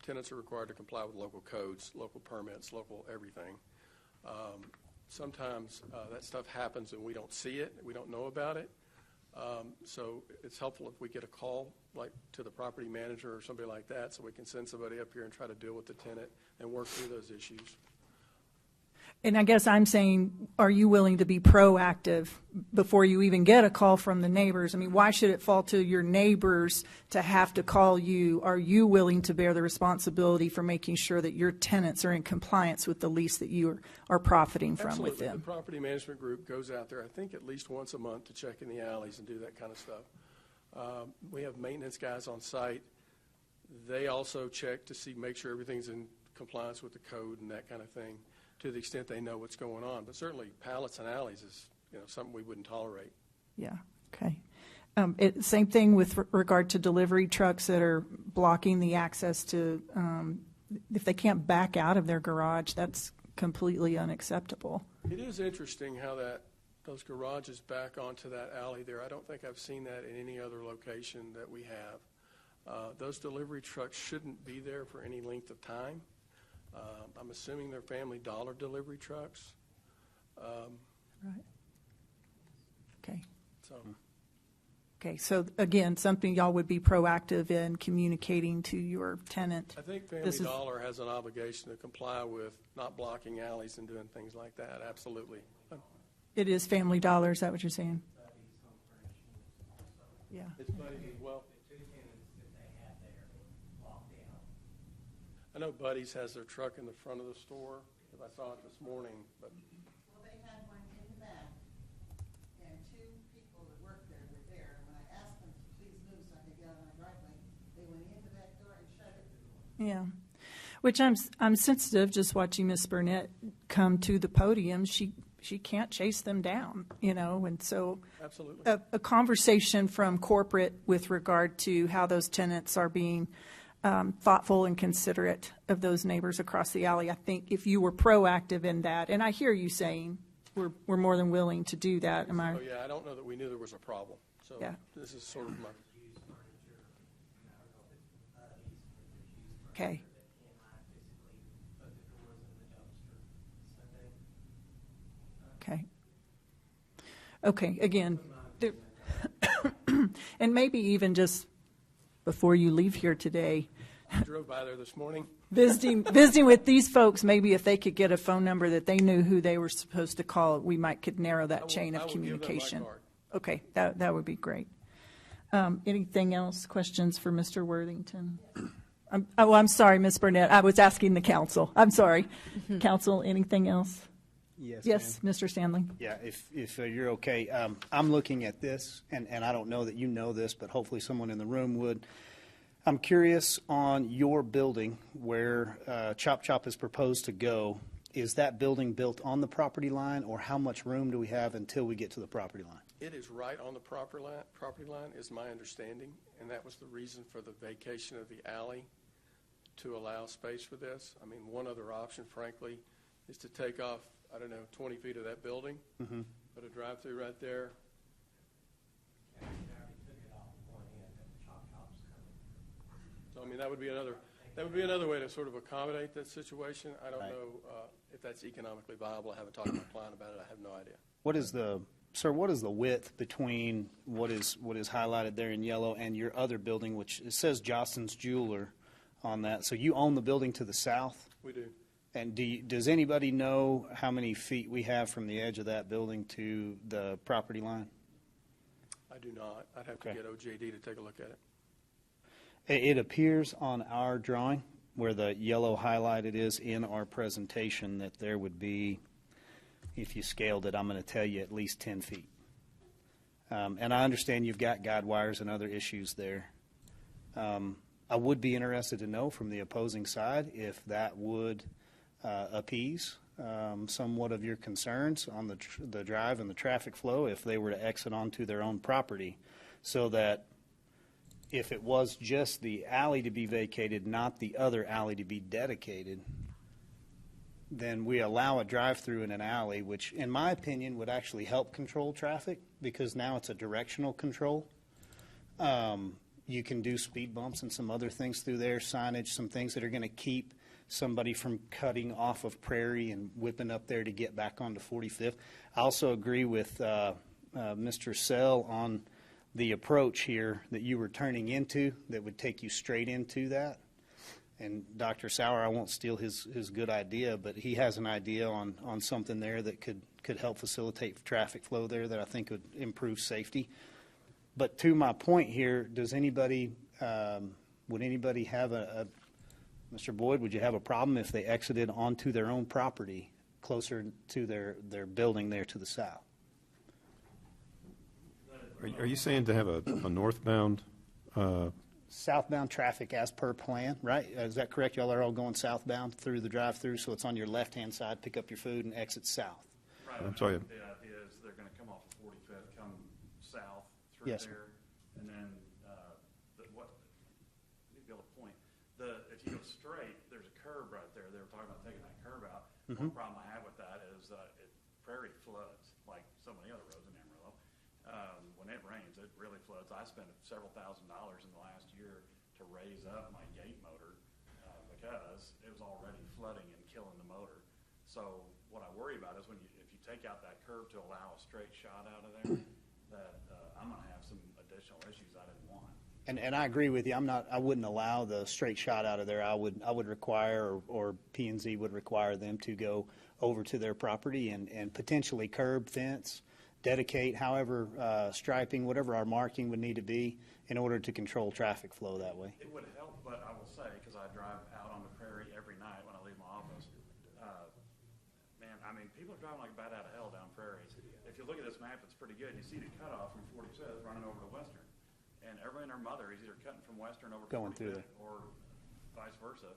Tenants are required to comply with local codes, local permits, local everything. Sometimes that stuff happens and we don't see it, we don't know about it. So it's helpful if we get a call, like to the property manager or somebody like that, so we can send somebody up here and try to deal with the tenant and work through those issues. And I guess I'm saying, are you willing to be proactive before you even get a call from the neighbors? I mean, why should it fall to your neighbors to have to call you? Are you willing to bear the responsibility for making sure that your tenants are in compliance with the lease that you are profiting from Absolutely. with them? The property management group goes out there, I think, at least once a month to check in the alleys and do that kind of stuff. We have maintenance guys on site. They also check to make sure everything's in compliance with the code and that kind of thing, to the extent they know what's going on. But certainly pallets and alleys is something we wouldn't tolerate. Yeah, okay. Same thing with regard to delivery trucks that are blocking the access to, if they can't back out of their garage, that's completely unacceptable. It is interesting how those garages back onto that alley there. I don't think I've seen that in any other location that we have. Those delivery trucks shouldn't be there for any length of time. I'm assuming they're Family Dollar delivery trucks. Right. Okay. So so again, something y'all would be proactive in communicating to your tenant. I think Family Dollar has an obligation to comply with not blocking alleys and doing things like that. Absolutely. It is Family Dollar, is that what you're saying? Yeah. It's Buddy's as well. I know Buddy's has their truck in the front of the store, because I saw it this morning. But well, they had one in the back, and two people that worked there were there. When I asked them to please move so I could get out of my driveway, they went in the back door and shut it. Yeah, which I'm sensitive just watching Miss Burnett come to the podium. She can't chase them down, and so absolutely a conversation from corporate with regard to how those tenants are being thoughtful and considerate of those neighbors across the alley. I think if you were proactive in that, and I hear you saying we're more than willing to do that. Am I? Oh yeah, I don't know that we knew there was a problem. So Yeah. this is sort of my, Okay. Okay. Okay, again, there- and maybe even just before you leave here today, I drove by there this morning. visiting with these folks, maybe if they could get a phone number that they knew who they were supposed to call, we might could narrow that chain of communication. Okay, that would be great. Anything else? Questions for Mr. Worthington? I'm sorry, Ms. Burnett. I was asking the council. I'm sorry. Council, anything else? Yes, Mr. Stanley. Yeah, if you're okay. I'm looking at this, and I don't know that you know this, but hopefully someone in the room would. I'm curious on your building where Chop Chop is proposed to go. Is that building built on the property line, or how much room do we have until we get to the property line? It is right on the property line, is my understanding, and that was the reason for the vacation of the alley, to allow space for this. I mean, one other option, frankly, is to take off, 20 feet of that building, put a drive-through right there. So, I mean, that would be another way to sort of accommodate that situation. I don't know if that's economically viable. I haven't talked to my client about it. I have no idea. What is the width between what is highlighted there in yellow and your other building, which it says Jostens Jeweler on that? So you own the building to the south? We do. And does anybody know how many feet we have from the edge of that building to the property line? I do not. I'd have to get OJD to take a look at it. It appears on our drawing, where the yellow highlighted is in our presentation, that there would be, if you scaled it, I'm going to tell you at least 10 feet. And I understand you've got guide wires and other issues there. I would be interested to know from the opposing side if that would appease somewhat of your concerns on the drive and the traffic flow if they were to exit onto their own property, so that if it was just the alley to be vacated, not the other alley to be dedicated, then we allow a drive-through in an alley, which in my opinion would actually help control traffic, because now it's a directional control. You can do speed bumps and some other things through there, signage, some things that are going to keep somebody from cutting off of Prairie and whipping up there to get back onto 45th. I also agree with Mr. Sell on the approach here that you were turning into that would take you straight into that. And Dr. Sauer, I won't steal his good idea, but he has an idea on something there that could help facilitate traffic flow there that I think would improve safety. But to my point here, does anybody, would anybody have Mr. Boyd, would you have a problem if they exited onto their own property closer to their building there to the south? Are you saying to have a northbound? Southbound traffic as per plan, right? Is that correct? Y'all are all going southbound through the drive-through, so it's on your left-hand side, pick up your food, and exit south. Right. I'm sorry. The idea is they're going to come off of 45th, come south through there, and then let me be able to point. If you go straight, there's a curb right there. They were talking about taking that curb out. One problem I have with that is Prairie floods like so many other roads in Amarillo. When it rains, it really floods. I spent several $1,000s in the last year to raise up my gate motor because it was already flooding and killing the motor. So what I worry about is if you take out that curb to allow a straight shot out of there, that I'm going to have some additional issues I didn't want. And I agree with you. I wouldn't allow the straight shot out of there. I would require, or P&Z would require them to go over to their property and potentially curb, fence, dedicate, however, striping, whatever our marking would need to be in order to control traffic flow that way. It would help, but I will say, because I drive out on the Prairie every night when I leave my office, man, I mean, people are driving like a bat out of hell down Prairie. If you look at this map, it's pretty good. You see the cutoff from 45th running over to Western. And everybody and their mother is either cutting from Western over to Going through 45th or vice versa.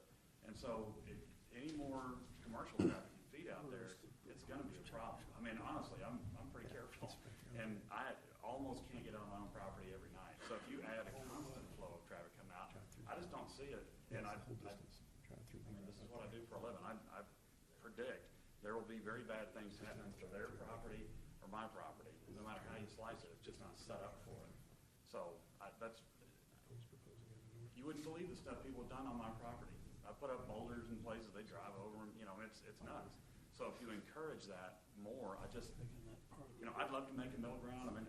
And so if any more commercial traffic you feed out there, it's going to be a problem. I mean, honestly, I'm pretty careful. And I almost can't get on my own property every night. So if you add a constant flow of traffic coming out, I just don't see it. And I mean, this is what I do for a living. I predict there will be very bad things happening to their property or my property. No matter how you slice it, it's just not set up for it. So you wouldn't believe the stuff people have done on my property. I put up boulders in places, they drive over them, it's nuts. So if you encourage that more, I'd love to make a middle ground. I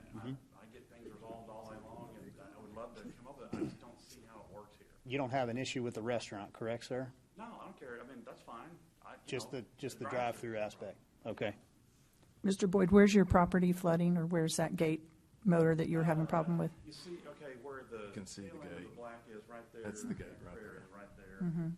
get things resolved all day long, and I would love to come up with it. I just don't see how it works here. You don't have an issue with the restaurant, correct, sir? No, I don't care. That's fine. Just the drive-through aspect. Okay. Mr. Boyd, where's your property flooding, or where's that gate motor that you were having a problem with? You see, okay, where the You can see the gate. the black is right there. That's the gate right Prairie there. is right there. Mhm.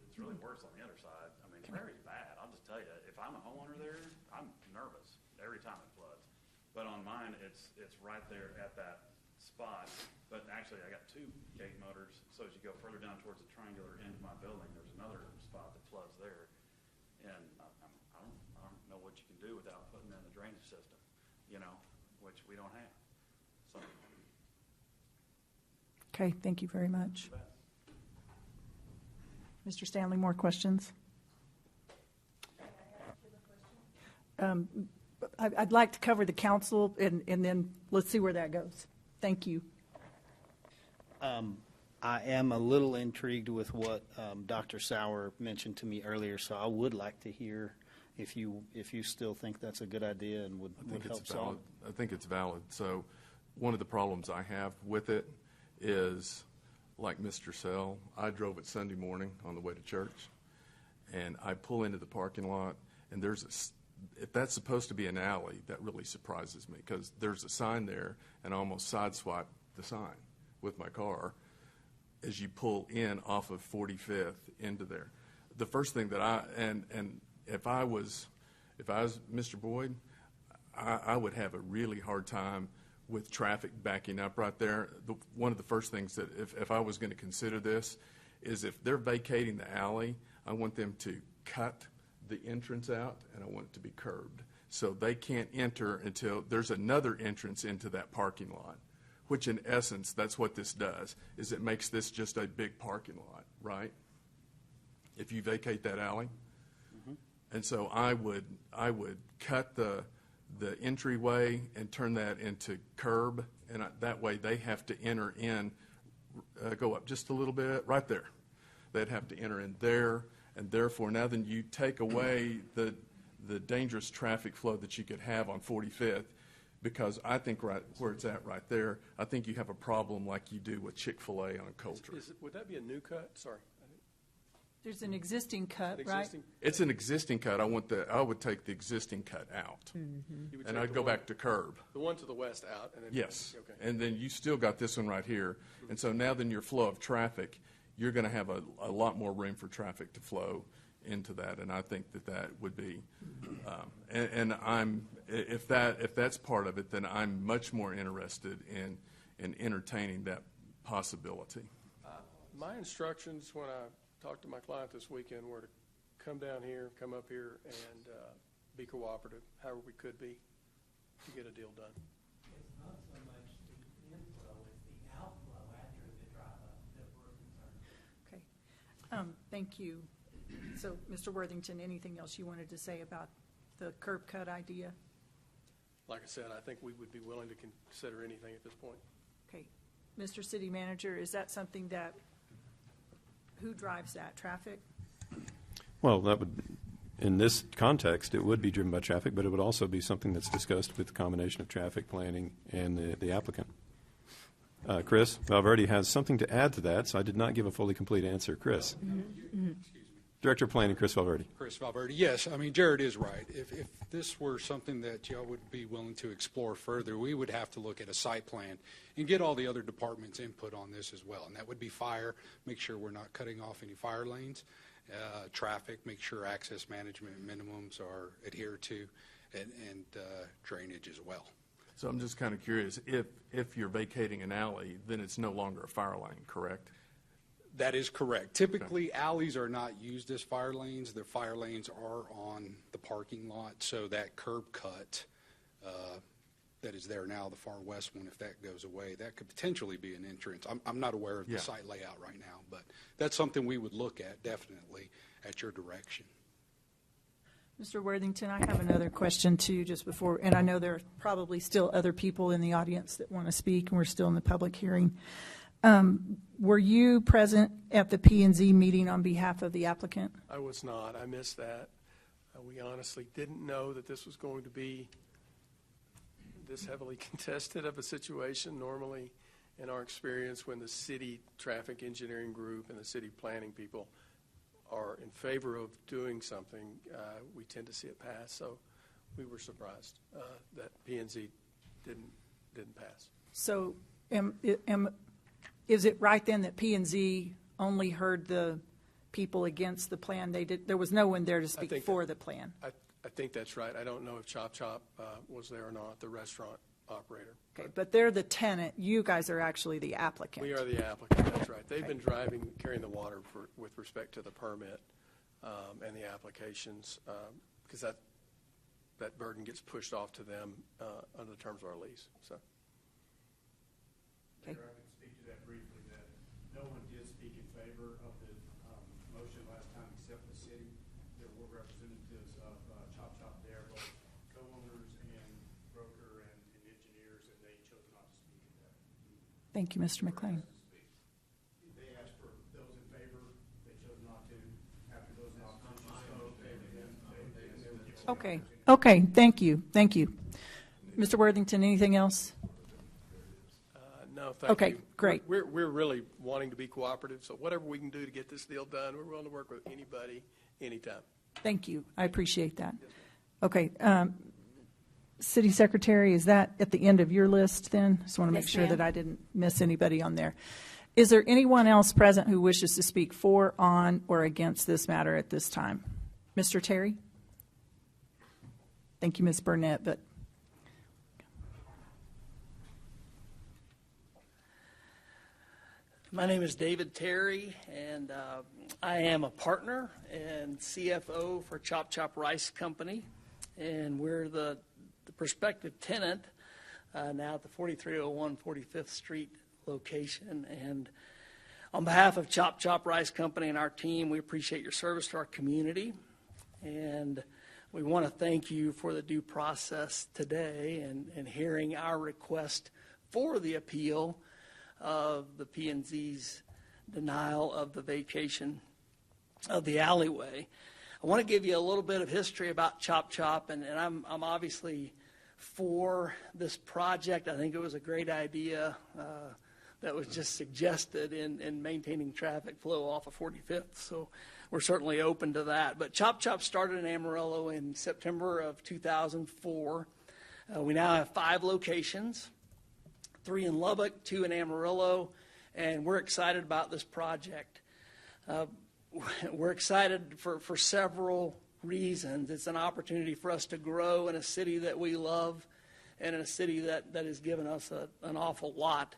It's really worse on the other side. Prairie's bad. I'll just tell you, if I'm a homeowner there, I'm nervous every time it floods. But on mine, it's right there at that spot. But actually, I got two gate motors. So as you go further down towards the triangular end of my building, there's another spot that floods there. And I don't know what you can do without putting in the drainage system, which we don't have. So. Okay, thank you very much. Mr. Stanley, more questions? I'd like to cover the council, and then let's see where that goes. Thank you. I am a little intrigued with what Dr. Sauer mentioned to me earlier, so I would like to hear if you still think that's a good idea and would help solve. I think it's valid. So one of the problems I have with it is, like Mr. Sell, I drove it Sunday morning on the way to church, and I pull into the parking lot, and if that's supposed to be an alley, that really surprises me, because there's a sign there, and I almost sideswiped the sign with my car as you pull in off of 45th into there. The first thing that if I was Mr. Boyd, I would have a really hard time with traffic backing up right there. One of the first things that if I was going to consider this is, if they're vacating the alley, I want them to cut the entrance out, and I want it to be curbed. So they can't enter until there's another entrance into that parking lot, which in essence, that's what this does, is it makes this just a big parking lot, right? If you vacate that alley. Mm-hmm. And so I would cut the entryway and turn that into curb, and that way they have to enter in, go up just a little bit, right there. They'd have to enter in there, and therefore now then you take away the dangerous traffic flow that you could have on 45th, because I think right where it's at right there, I think you have a problem like you do with Chick-fil-A on Coulter. Would that be a new cut? Sorry. There's an existing cut, right? It's an existing cut. I would take the existing cut out, and I'd go back to curb. The one to the west out, and then yes, okay. And then you still got this one right here, and so now then your flow of traffic, you're going to have a lot more room for traffic to flow into that, and I think that would be, if that's part of it, then I'm much more interested in entertaining that possibility. My instructions when I talked to my client this weekend were to come down here, come up here, and be cooperative, however we could be, to get a deal done. It's not so much the inflow, it's the outflow after the drive-up that we're concerned with. Okay. Thank you. So, Mr. Worthington, anything else you wanted to say about the curb cut idea? Like I said, I think we would be willing to consider anything at this point. Okay. Mr. City Manager, is that something that, who drives that, traffic? Well, that would, in this context, it would be driven by traffic, but it would also be something that's discussed with the combination of traffic planning and the applicant. Chris Valverde has something to add to that, so I did not give a fully complete answer. Chris. Mm-hmm. Director of Planning, Chris Valverde. Chris Valverde, yes. I mean, Jared is right. If this were something that y'all would be willing to explore further, we would have to look at a site plan and get all the other departments' input on this as well. And that would be fire, make sure we're not cutting off any fire lanes, traffic, make sure access management minimums are adhered to, and drainage as well. So I'm just kind of curious, if you're vacating an alley, then it's no longer a fire lane, correct? That is correct. Typically, alleys are not used as fire lanes. The fire lanes are on the parking lot, so that curb cut that is there now, the far west one, if that goes away, that could potentially be an entrance. I'm not aware of the site layout right now, but that's something we would look at, definitely, at your direction. Mr. Worthington, I have another question too, just before, and I know there are probably still other people in the audience that want to speak, and we're still in the public hearing. Were you present at the P&Z meeting on behalf of the applicant? I was not. I missed that. We honestly didn't know that this was going to be this heavily contested of a situation. Normally, in our experience, when the city traffic engineering group and the city planning people are in favor of doing something, we tend to see it pass. So we were surprised that P&Z didn't pass. So is it right then that P&Z only heard the people against the plan? There was no one there to speak for the plan. I think that's right. I don't know if Chop Chop was there or not, the restaurant operator. Okay, but they're the tenant. You guys are actually the applicant. We are the applicant, that's right. They've been carrying the water with respect to the permit and the applications, because that burden gets pushed off to them under the terms of our lease. So. Okay. Mayor, I can speak to that briefly, that no one did speak in favor of the motion last time except the city. There were representatives of Chop Chop there, both co-owners and broker and engineers, and they chose not to speak at that. Thank you, Mr. McLean. They asked for those in favor. They chose not to. After those in opposition spoke, they would give Okay. Okay. Thank you. Thank you. Mr. Worthington, anything else? No, thank you. Okay, great. We're really wanting to be cooperative, so whatever we can do to get this deal done, we're willing to work with anybody, anytime. Thank you. I appreciate that. Okay. City Secretary, is that at the end of your list then? Just want to make Yes, sure ma'am. that I didn't miss anybody on there. Is there anyone else present who wishes to speak for, on, or against this matter at this time? Mr. Terry? Thank you, Ms. Burnett, but My name is David Terry, and I am a partner and CFO for Chop Chop Rice Company, and we're the prospective tenant now at the 4301 45th Street location. And on behalf of Chop Chop Rice Company and our team, we appreciate your service to our community, and we want to thank you for the due process today and hearing our request for the appeal of the P&Z's denial of the vacation of the alleyway. I want to give you a little bit of history about Chop Chop, and I'm obviously for this project. I think it was a great idea that was just suggested in maintaining traffic flow off of 45th, so we're certainly open to that. But Chop Chop started in Amarillo in September of 2004. We now have 5 locations. 3 in Lubbock, 2 in Amarillo, and we're excited about this project. We're excited for several reasons. It's an opportunity for us to grow in a city that we love and in a city that has given us an awful lot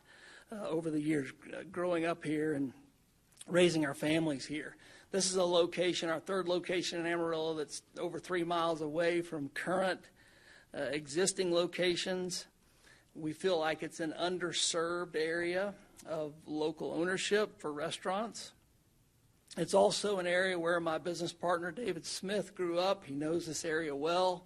over the years, growing up here and raising our families here. This is a location, our 3rd location in Amarillo, that's over 3 miles away from current existing locations. We feel like it's an underserved area of local ownership for restaurants. It's also an area where my business partner, David Smith, grew up. He knows this area well.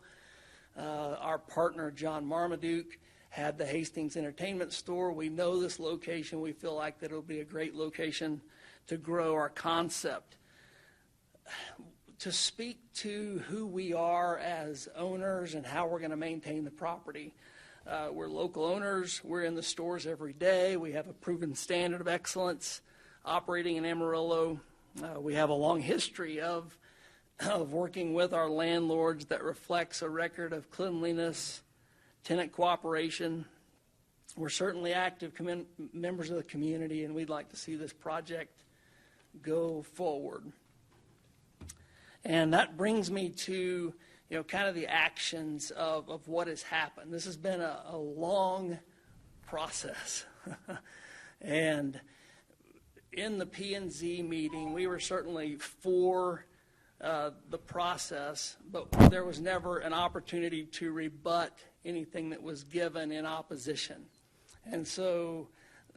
Our partner, John Marmaduke, had the Hastings Entertainment Store. We know this location. We feel like that it'll be a great location to grow our concept. To speak to who we are as owners and how we're going to maintain the property. We're local owners. We're in the stores every day. We have a proven standard of excellence operating in Amarillo. We have a long history of working with our landlords that reflects a record of cleanliness, tenant cooperation. We're certainly active members of the community, and we'd like to see this project go forward. And that brings me to kind of the actions of what has happened. This has been a long process. And in the P&Z meeting, we were certainly for the process, but there was never an opportunity to rebut anything that was given in opposition. And so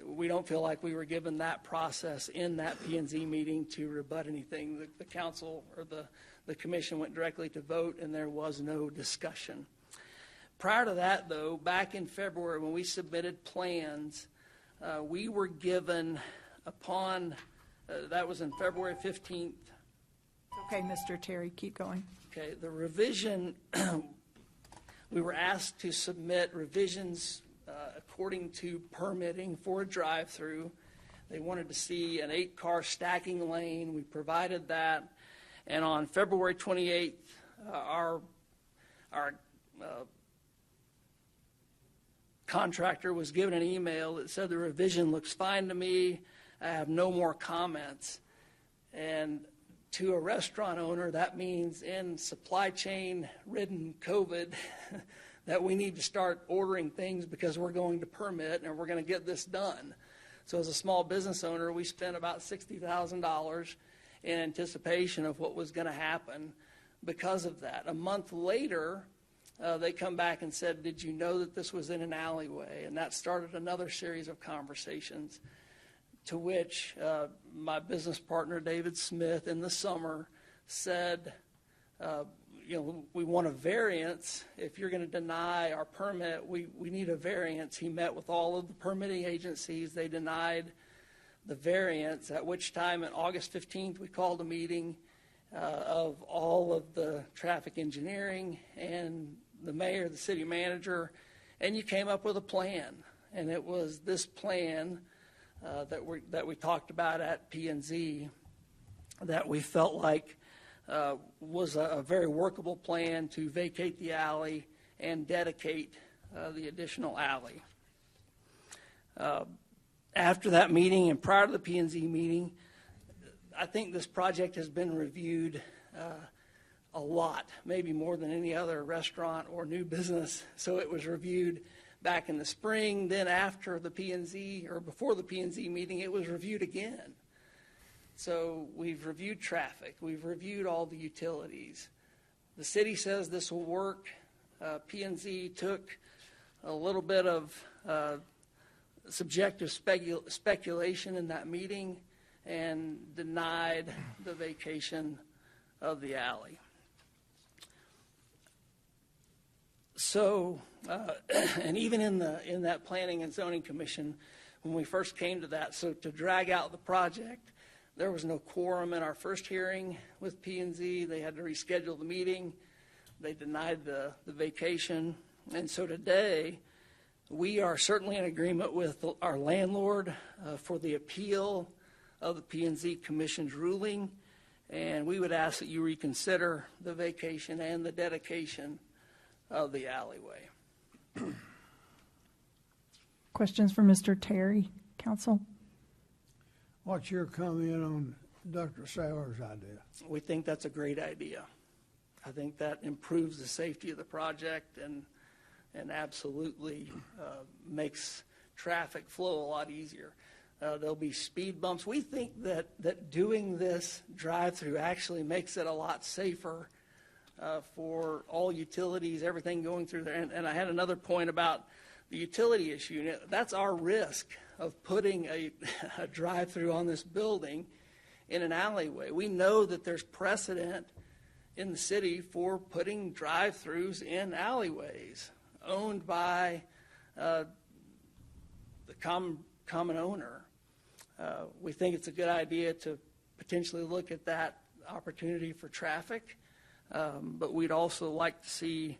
we don't feel like we were given that process in that P&Z meeting to rebut anything. The council or the the commission went directly to vote, and there was no discussion. Prior to that, though, back in February when we submitted plans, we were given upon, that was in February 15th. Okay, Mr. Terry, keep going. Okay, the revision, we were asked to submit revisions according to permitting for a drive-through. They wanted to see an 8-car stacking lane. We provided that. And on February 28th, our contractor was given an email that said the revision looks fine to me. I have no more comments. And to a restaurant owner, that means in supply chain ridden COVID that we need to start ordering things because we're going to permit and we're going to get this done. So as a small business owner, we spent about $60,000 in anticipation of what was going to happen because of that. A month later, they come back and said, did you know that this was in an alleyway? And that started another series of conversations, to which my business partner, David Smith, in the summer said, we want a variance. If you're going to deny our permit, we need a variance. He met with all of the permitting agencies. They denied the variance, at which time on August 15th, we called a meeting of all of the traffic engineering and the mayor, the city manager, and you came up with a plan. And it was this plan that we talked about at P&Z that we felt like was a very workable plan to vacate the alley and dedicate the additional alley. After that meeting and prior to the P&Z meeting, I think this project has been reviewed a lot, maybe more than any other restaurant or new business. So it was reviewed back in the spring. Then after the P&Z, or before the P&Z meeting, it was reviewed again. So we've reviewed traffic. We've reviewed all the utilities. The city says this will work. P&Z took a little bit of subjective speculation in that meeting and denied the vacation of the alley. So, and even in that Planning and Zoning Commission, when we first came to that, so to drag out the project, there was no quorum in our first hearing with P&Z. They had to reschedule the meeting. They denied the vacation. And so today, we are certainly in agreement with our landlord for the appeal of the P&Z Commission's ruling. And we would ask that you reconsider the vacation and the dedication of the alleyway. Questions for Mr. Terry, council? What's your comment on Dr. Sauer's idea? We think that's a great idea. I think that improves the safety of the project and absolutely makes traffic flow a lot easier. There'll be speed bumps. We think that doing this drive-through actually makes it a lot safer for all utilities, everything going through there. And I had another point about the utility issue. That's our risk of putting a drive-through on this building in an alleyway. We know that there's precedent in the city for putting drive-throughs in alleyways owned by the common owner. We think it's a good idea to potentially look at that opportunity for traffic, but we'd also like to see,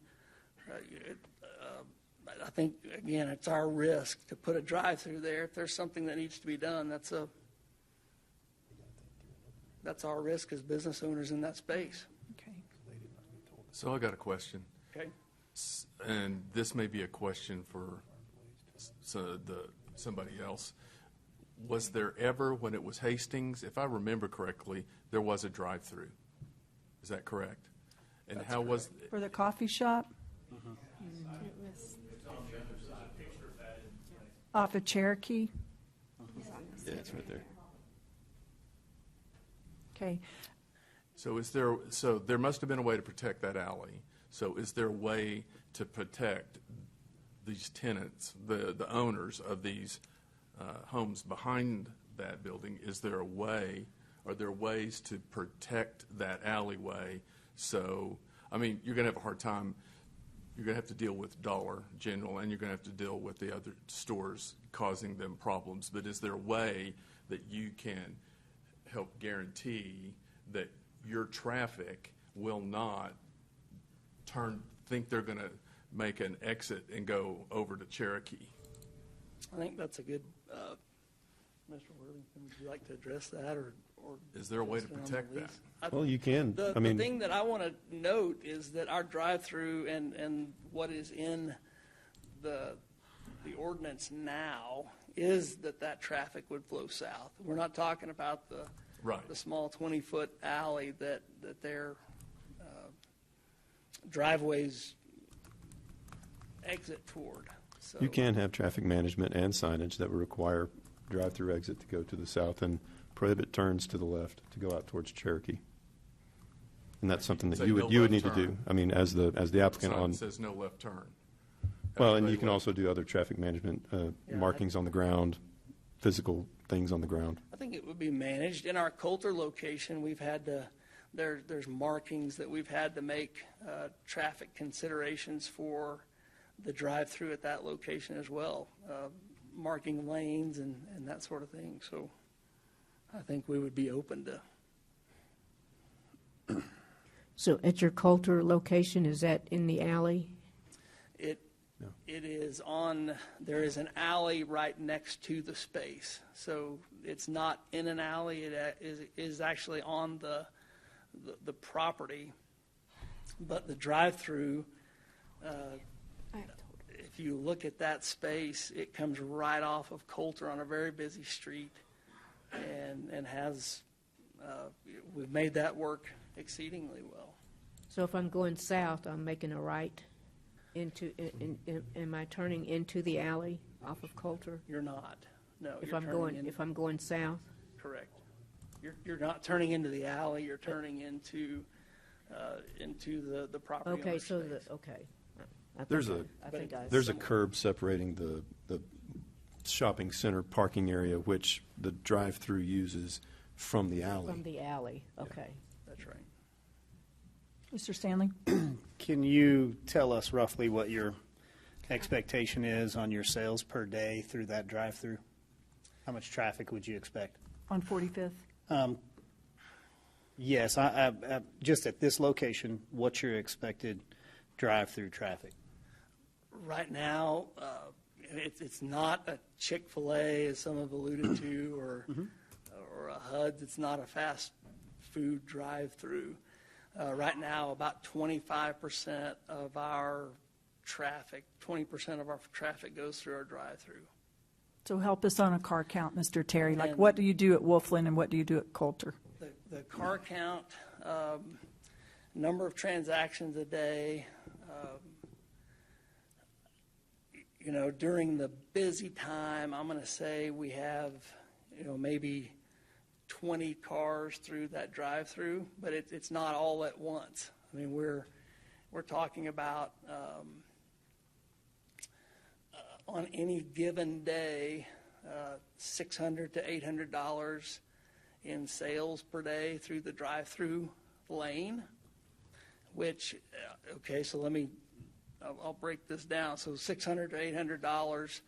I think, again, it's our risk to put a drive-through there. If there's something that needs to be done, that's our risk as business owners in that space. Okay. So I got a question. Okay. And this may be a question for somebody else. Was there ever, when it was Hastings, if I remember correctly, there was a drive-through? Is that correct? And That's how correct. was For the coffee shop? Mm-hmm. Off of Cherokee? Yeah, it's right there. Okay. So there must have been a way to protect that alley. So is there a way to protect these tenants, the owners of these homes behind that building? Is there a way, are there ways to protect that alleyway So, I mean, you're going to have a hard time. You're going to have to deal with Dollar General, and you're going to have to deal with the other stores causing them problems. But is there a way that you can help guarantee that your traffic will not think they're going to make an exit and go over to Cherokee? I think that's a good, Mr. Worthington, would you like to address that, or is there a way to address it on protect the that? lease? Well, you can. The I mean, thing that I want to note is that our drive-through and what is in the ordinance now is that traffic would flow south. We're not talking about the small 20-foot alley that their driveways exit toward. So you can have traffic management and signage that would require drive-through exit to go to the south and prohibit turns to the left to go out towards Cherokee. And that's something that Say you no would need left to do. turn. I mean, as the applicant Sign on. says no left turn. Well, and you can also do other traffic management markings on the ground, physical things on the ground. I think it would be managed. In our Coulter location, we've had to, there's markings that we've had to make traffic considerations for the drive-through at that location as well, marking lanes and that sort of thing. So I think we would be open to. So at your Coulter location, is that in the alley? It is on, there is an alley right next to the space. So it's not in an alley, it is actually on the property. But the drive-through, if you look at that space, it comes right off of Coulter on a very busy street and has, we've made that work exceedingly well. So if I'm going south, I'm making a right into, am I turning into the alley off of Coulter? You're not. No. If you're I'm turning going, in- if I'm going south? Correct. You're not turning into the alley, you're turning into the property Okay, owner's so space. okay. I think There's I think I there's a curb separating the shopping center parking area, which the drive-through uses, from the alley. From the alley, okay. That's right. Mr. Stanley? Can you tell us roughly what your expectation is on your sales per day through that drive-through? How much traffic would you expect? On 45th? Yes, I just at this location, what's your expected drive-through traffic? Right now, it's not a Chick-fil-A, as some have alluded to, or a HUD's. It's not a fast food drive-through. Right now, about 25% of our traffic, 20% of our traffic goes through our drive-through. So help us on a car count, Mr. Terry. Like, And- what do you do at Wolflin and what do you do at Coulter? The car count, number of transactions a day, during the busy time, I'm going to say we have, maybe 20 cars through that drive-through, but it's not all at once. I mean, we're talking about on any given day, $600 to $800 in sales per day through the drive-through lane, which, okay, so I'll break this down. So $600 to $800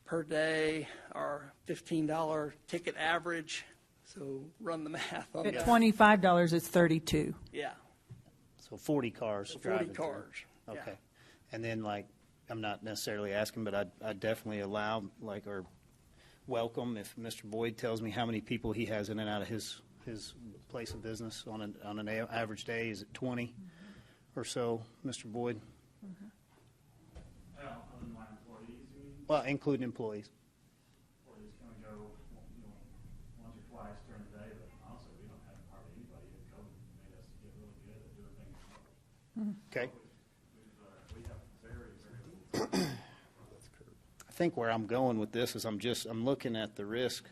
per day, our $15 ticket average. So run the math on At that. $25, it's 32. Yeah. So 40 cars. So 40 driving through. cars, yeah. Okay. And then, I'm not necessarily asking, but I'd definitely allow, or welcome if Mr. Boyd tells me how many people he has in and out of his place of business on an average day. Is it 20 or so, Mr. Boyd? Other than my employees, you mean? Well, including employees. Employees can go, once or twice during the day, but honestly, we don't have hardly anybody that COVID made us get really good at doing things ourselves. Okay. We have very, very little. I think where I'm going with this is I'm looking at the risk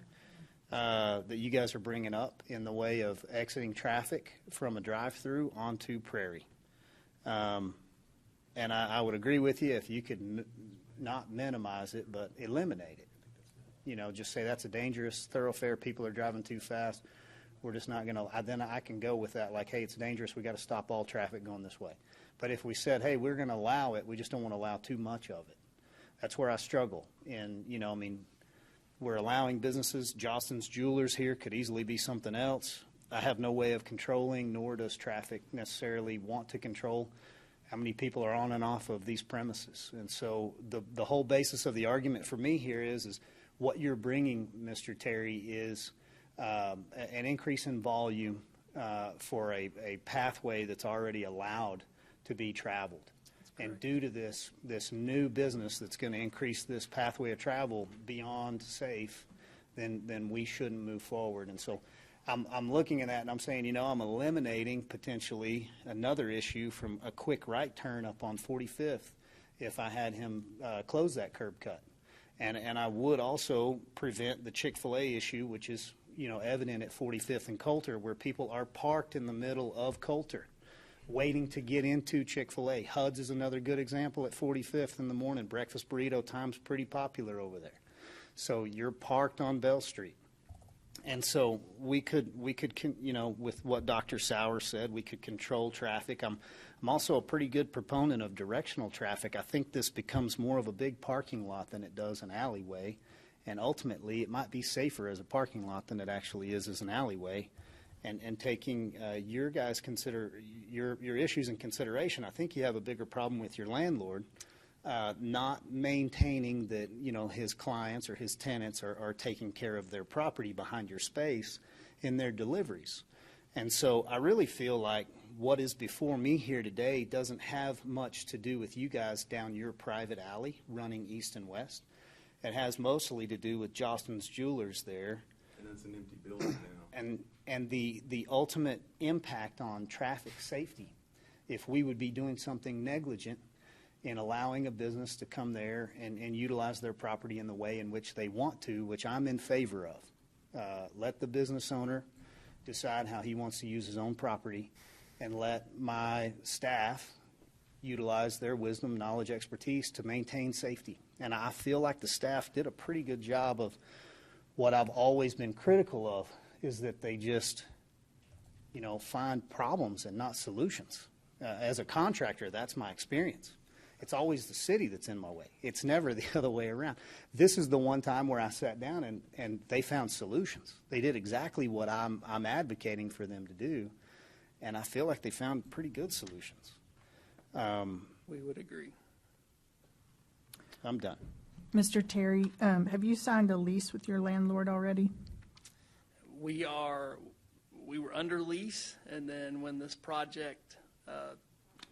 that you guys are bringing up in the way of exiting traffic from a drive-through onto Prairie. And I would agree with you if you could not minimize it, but eliminate it. Just say that's a dangerous thoroughfare, people are driving too fast. We're just not going to, then I can go with that, like, hey, it's dangerous, we got to stop all traffic going this way. But if we said, hey, we're going to allow it, we just don't want to allow too much of it. That's where I struggle. And, you know, I mean, we're allowing businesses. Jostens Jewelers here could easily be something else. I have no way of controlling, nor does traffic necessarily want to control how many people are on and off of these premises. And so the whole basis of the argument for me here is what you're bringing, Mr. Terry, is an increase in volume for a pathway that's already allowed to be traveled. And due to this new business that's going to increase this pathway of travel beyond safe, then we shouldn't move forward. And so I'm looking at that and I'm saying, you know, I'm eliminating potentially another issue from a quick right turn up on 45th if I had him close that curb cut. And I would also prevent the Chick-fil-A issue, which is, you know, evident at 45th and Coulter, where people are parked in the middle of Coulter waiting to get into Chick-fil-A. Hud's is another good example at 45th in the morning. Breakfast burrito time's pretty popular over there. So you're parked on Bell Street. And so we could, you know, with what Dr. Sauer said, we could control traffic. I'm also a pretty good proponent of directional traffic. I think this becomes more of a big parking lot than it does an alleyway. And ultimately, it might be safer as a parking lot than it actually is as an alleyway. And taking your guys' your issues in consideration, I think you have a bigger problem with your landlord not maintaining that, you know, his clients or his tenants are taking care of their property behind your space in their deliveries. And so I really feel like what is before me here today doesn't have much to do with you guys down your private alley running east and west. It has mostly to do with Jostens Jewelers there. And it's an empty building now. And the ultimate impact on traffic safety, if we would be doing something negligent in allowing a business to come there and utilize their property in the way in which they want to, which I'm in favor of. Let the business owner decide how he wants to use his own property, and let my staff utilize their wisdom, knowledge, expertise to maintain safety. And I feel like the staff did a pretty good job of what I've always been critical of, is that they just, you know, find problems and not solutions. As a contractor, that's my experience. It's always the city that's in my way. It's never the other way around. This is the one time where I sat down and they found solutions. They did exactly what I'm advocating for them to do, and I feel like they found pretty good solutions. We would agree. I'm done. Mr. Terry, have you signed a lease with your landlord already? We were under lease, and then when this project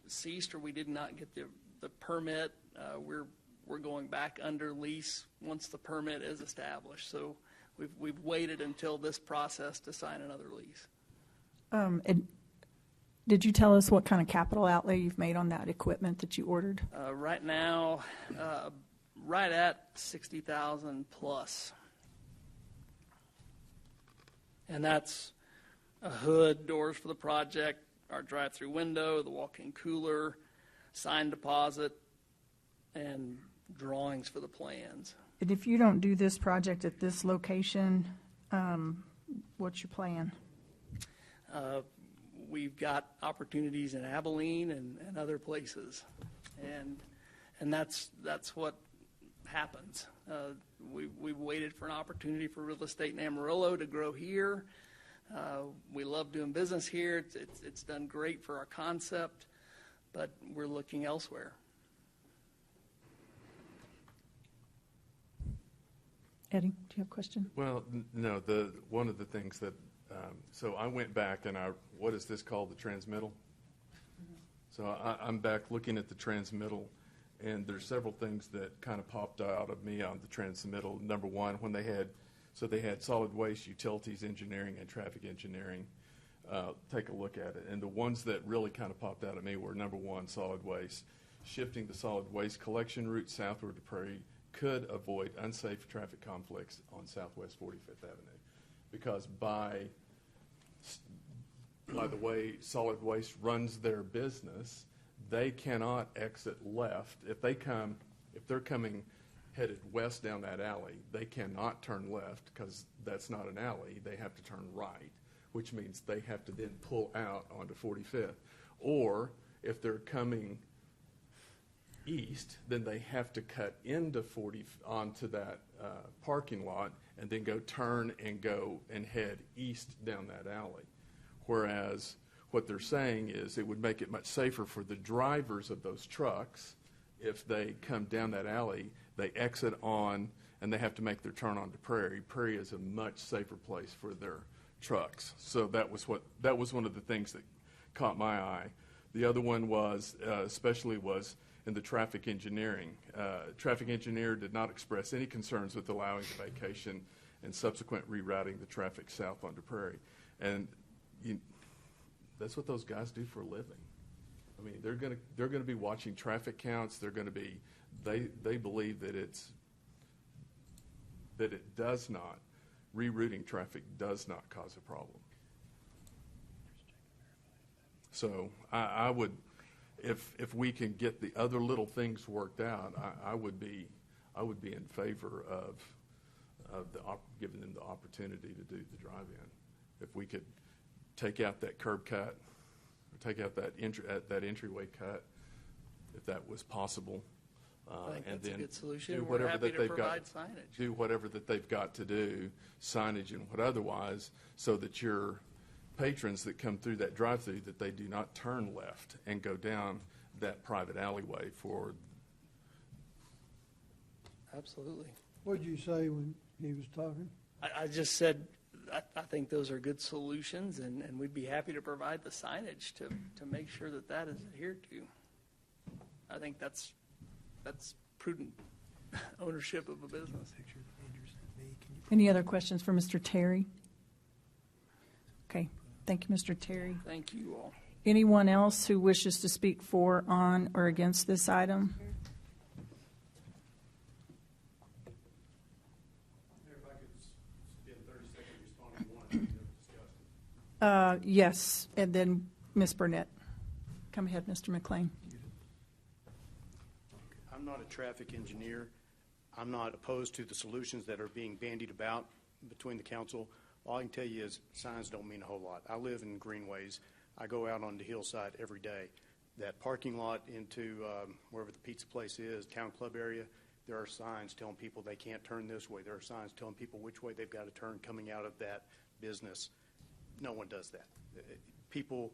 ceased, or we did not get the permit, we're going back under lease once the permit is established. So we've waited until this process to sign another lease. And did you tell us what kind of capital outlay you've made on that equipment that you ordered? Right now, right at $60,000 plus. And that's a hood, doors for the project, our drive-through window, the walk-in cooler, sign deposit, and drawings for the plans. And if you don't do this project at this location, what's your plan? We've got opportunities in Abilene and other places, and that's what happens. We've waited for an opportunity for real estate in Amarillo to grow here. We love doing business here. It's done great for our concept, but we're looking elsewhere. Eddie, do you have a question? Well, no. One of the things that so I went back and what is this called, the transmittal? So I'm back looking at the transmittal, and there's several things that kind of popped out of me on the transmittal. Number one, when they had solid waste, utilities engineering, and traffic engineering. Take a look at it. And the ones that really kind of popped out at me were, number one, solid waste. Shifting the solid waste collection route southward to Prairie could avoid unsafe traffic conflicts on Southwest 45th Avenue. Because by the way solid waste runs their business, they cannot exit left. If they're coming headed west down that alley, they cannot turn left because that's not an alley. They have to turn right, which means they have to then pull out onto 45th. Or if they're coming east, then they have to cut into onto that parking lot and then go turn and go and head east down that alley. Whereas what they're saying is it would make it much safer for the drivers of those trucks if they come down that alley, they exit on, and they have to make their turn onto Prairie. Prairie is a much safer place for their trucks. So that was one of the things that caught my eye. The other one was, especially was in the traffic engineering. Traffic engineer did not express any concerns with allowing the vacation and subsequent rerouting the traffic south onto Prairie. And that's what those guys do for a living. I mean, they're going to be watching traffic counts. They're going to be, they believe that it does not, rerouting traffic does not cause a problem. So I would, if we can get the other little things worked out, I would be in favor of giving them the opportunity to do the drive-in. If we could take out that curb cut, or take out that entryway cut, if that was possible, I think and that's a then good solution. do We're whatever happy that to they've got, provide signage. do whatever that they've got to do, signage and what otherwise, so that your patrons that come through that drive-through, that they do not turn left and go down that private alleyway for. Absolutely. What did you say when he was talking? I just said I think those are good solutions, and we'd be happy to provide the signage to make sure that that is adhered to. I think that's prudent ownership of a business. Any other questions for Mr. Terry? Okay, thank you, Mr. Terry. Thank you all. Anyone else who wishes to speak for, on, or against this item? If I could spend 30 seconds responding to one thing that was discussed. Yes, and then Ms. Burnett. Come ahead, Mr. McLean. I'm not a traffic engineer. I'm not opposed to the solutions that are being bandied about between the council. All I can tell you is signs don't mean a whole lot. I live in Greenways. I go out on the hillside every day. That parking lot into wherever the pizza place is, town club area, there are signs telling people they can't turn this way. There are signs telling people which way they've got to turn coming out of that business. No one does that. People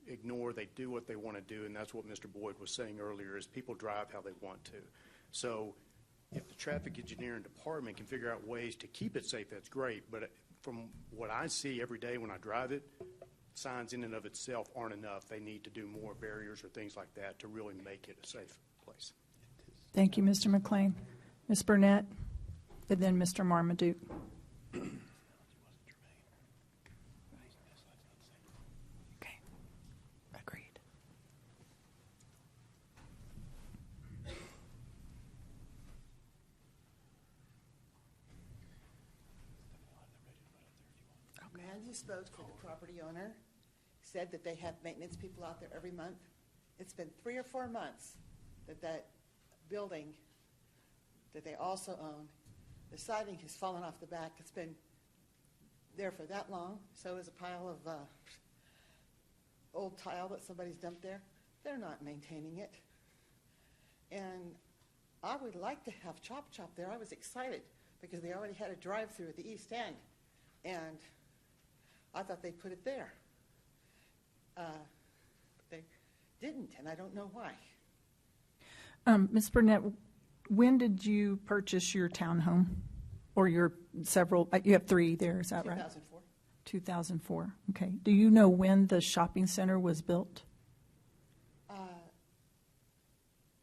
ignore, they do what they want to do, and that's what Mr. Boyd was saying earlier, is people drive how they want to. So if the traffic engineering department can figure out ways to keep it safe, that's great. But from what I see every day when I drive it, signs in and of itself aren't enough. They need to do more barriers or things like that to really make it a safe place. Thank you, Mr. McLean. Ms. Burnett, and then Mr. Marmaduke. Okay, agreed. Man who spoke for the property owner said that they have maintenance people out there every month. It's been 3 or 4 months that building that they also own, the siding has fallen off the back. It's been there for that long. So is a pile of old tile that somebody's dumped there. They're not maintaining it. And I would like to have Chop Chop there. I was excited because they already had a drive-through at the east end. And I thought they'd put it there. They didn't, and I don't know why. Ms. Burnett, when did you purchase your townhome? Or your several, you have 3 there, is that right? 2004. 2004, okay. Do you know when the shopping center was built?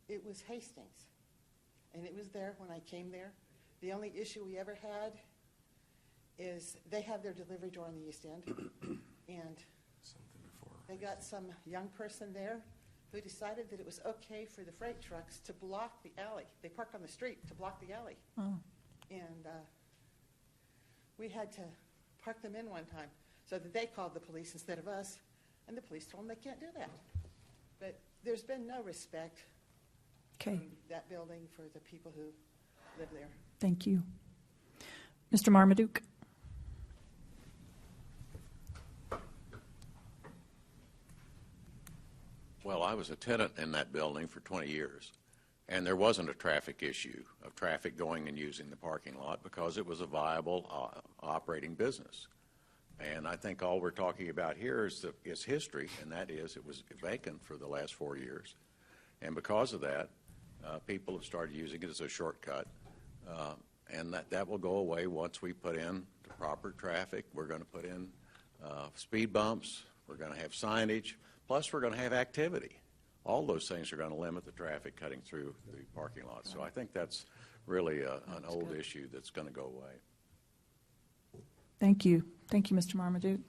It was Hastings, and it was there when I came there. The only issue we ever had is they have their delivery door on the east end, and they got some young person there who decided that it was okay for the freight trucks to block the alley. They park on the street to block the alley. Oh. And we had to park them in one time so that they called the police instead of us, and the police told them they can't do that. But there's been no respect Okay. from that building for the people who live there. Thank you. Mr. Marmaduke? Well, I was a tenant in that building for 20 years, and there wasn't a traffic issue of traffic going and using the parking lot because it was a viable operating business. And I think all we're talking about here is history, and that is it was vacant for the last 4 years. And because of that, people have started using it as a shortcut. And that will go away once we put in the proper traffic. We're going to put in speed bumps. We're going to have signage. Plus, we're going to have activity. All those things are going to limit the traffic cutting through the parking lot. So I think that's really an old issue that's going to go away. Thank you. Thank you, Mr. Marmaduke.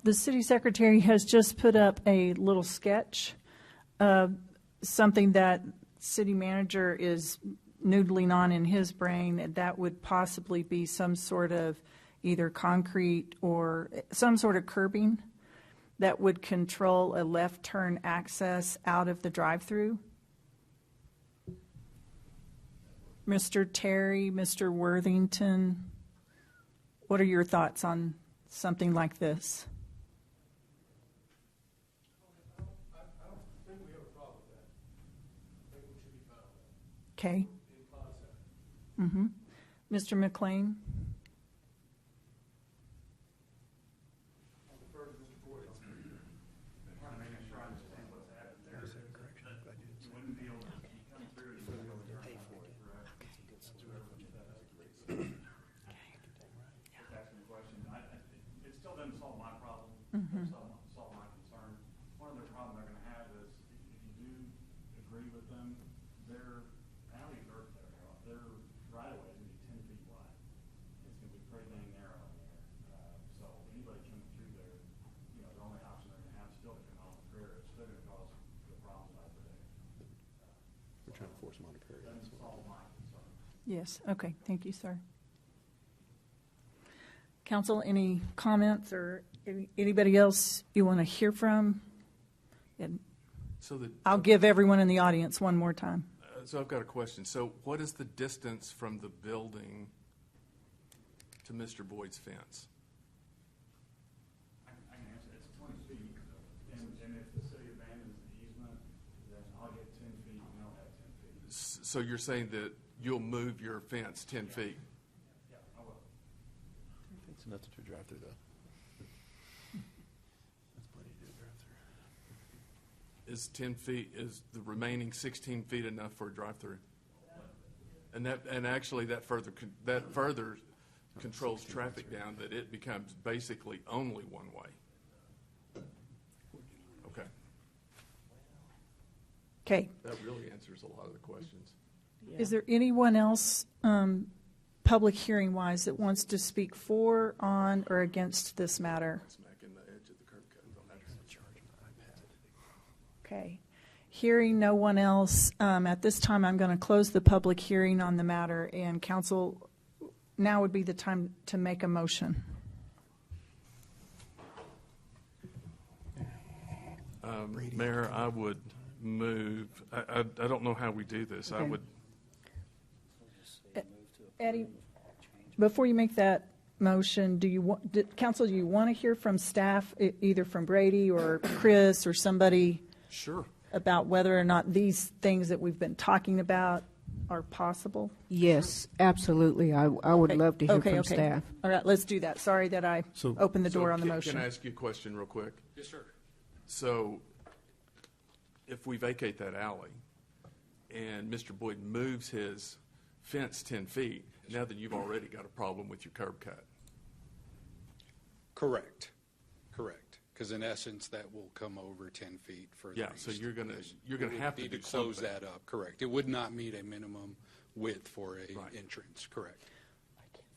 The city secretary has just put up a little sketch of something that city manager is noodling on in his brain. That would possibly be some sort of either concrete or some sort of curbing that would control a left turn access out of the drive-through. Mr. Terry, Mr. Worthington, what are your thoughts on something like this? I don't think we have a problem with that. I think we should be fine with that. Okay. In concept. Mr. McLean? Solve my concern. One of the problems they're going to have is if you do agree with them, their alleys are their right of way is going to be 10 feet wide. It's going to be pretty dang narrow in there. So anybody coming through there, the only option they're going to have is still to come on the prairie. It's still going to cause the problems I predict. We're trying to force them on the prairie. Doesn't solve my concern. Yes. Okay. Thank you, sir. Council, any comments or anybody else you want to hear from? And I'll give everyone in the audience one more time. So I've got a question. So what is the distance from the building to Mr. Boyd's fence? I can answer. It's 20 feet. And if the city abandons the easement, then I'll get 10 feet and they'll have 10 feet. So you're saying that you'll move your fence 10 feet? Yeah, I will. It's nothing to drive through, though. That's plenty to drive through. Is 10 feet, is the remaining 16 feet enough for a drive-through? And actually that further controls traffic down, that it becomes basically only one way. Okay. Okay. That really answers a lot of the questions. Is there anyone else, public hearing-wise, that wants to speak for, on, or against this matter? Smacking the edge of the curb cut. Don't have to charge my iPad. Okay. Hearing no one else, at this time I'm going to close the public hearing on the matter, and council, now would be the time to make a motion. Mayor, I would move, I don't know how we do this. Okay. I would. Eddie, before you make that motion, council, do you want to hear from staff, either from Brady or Chris or somebody? Sure. About whether or not these things that we've been talking about are possible? Yes, absolutely. I would love to hear from staff. All right, let's do that. Sorry that I opened the door on the motion. Can I ask you a question real quick? Yes, sir. So if we vacate that alley and Mr. Boyd moves his fence 10 feet, now that you've already got a problem with your curb cut. Correct. Because in essence, that will come over 10 feet further. Yeah, so you're going to have to need do to close something. that up. Correct. It would not meet a minimum width for a entrance. Correct.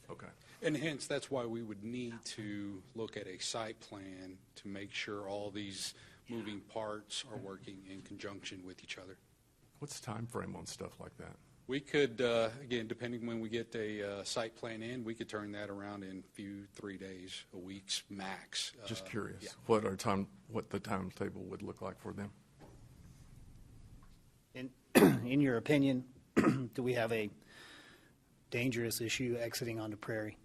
Okay. And hence, that's why we would need to look at a site plan to make sure all these moving parts are working in conjunction with each other. What's the time frame on stuff like that? We could, again, depending when we get a site plan in, we could turn that around in 3 days, a week's max. Just curious, yeah. what the timetable would look like for them. In your opinion, do we have a dangerous issue exiting onto Prairie?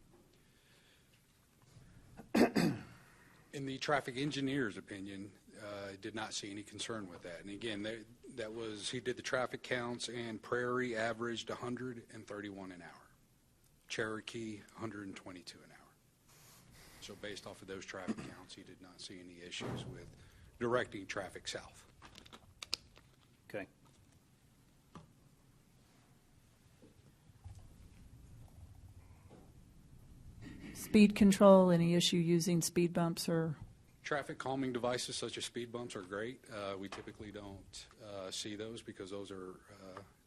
In the traffic engineer's opinion, did not see any concern with that. And again, he did the traffic counts, and Prairie averaged 131 an hour. Cherokee, 122 an hour. So based off of those traffic counts, he did not see any issues with directing traffic south. Okay. Speed control, any issue using speed bumps or? Traffic calming devices such as speed bumps are great. We typically don't see those because those are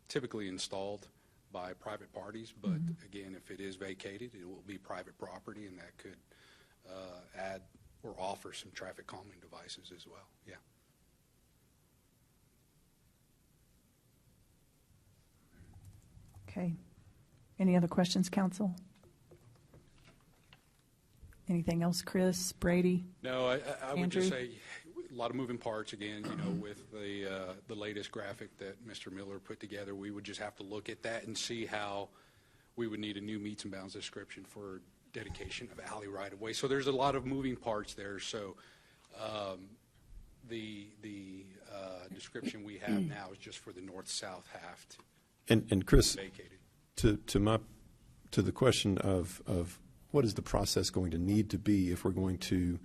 typically installed by private parties. But again, if it is vacated, it will be private property, and that could add or offer some traffic calming devices as well. Yeah. Okay. Any other questions, council? Anything else, Chris, Brady? No, I would Andrew? just say a lot of moving parts again, with the latest graphic that Mr. Miller put together. We would just have to look at that and see how we would need a new meets and bounds description for dedication of alley right of way. So there's a lot of moving parts there. So the description we have now is just for the north-south half. And Chris, vacated. to the question of what is the process going to need to be if we're going to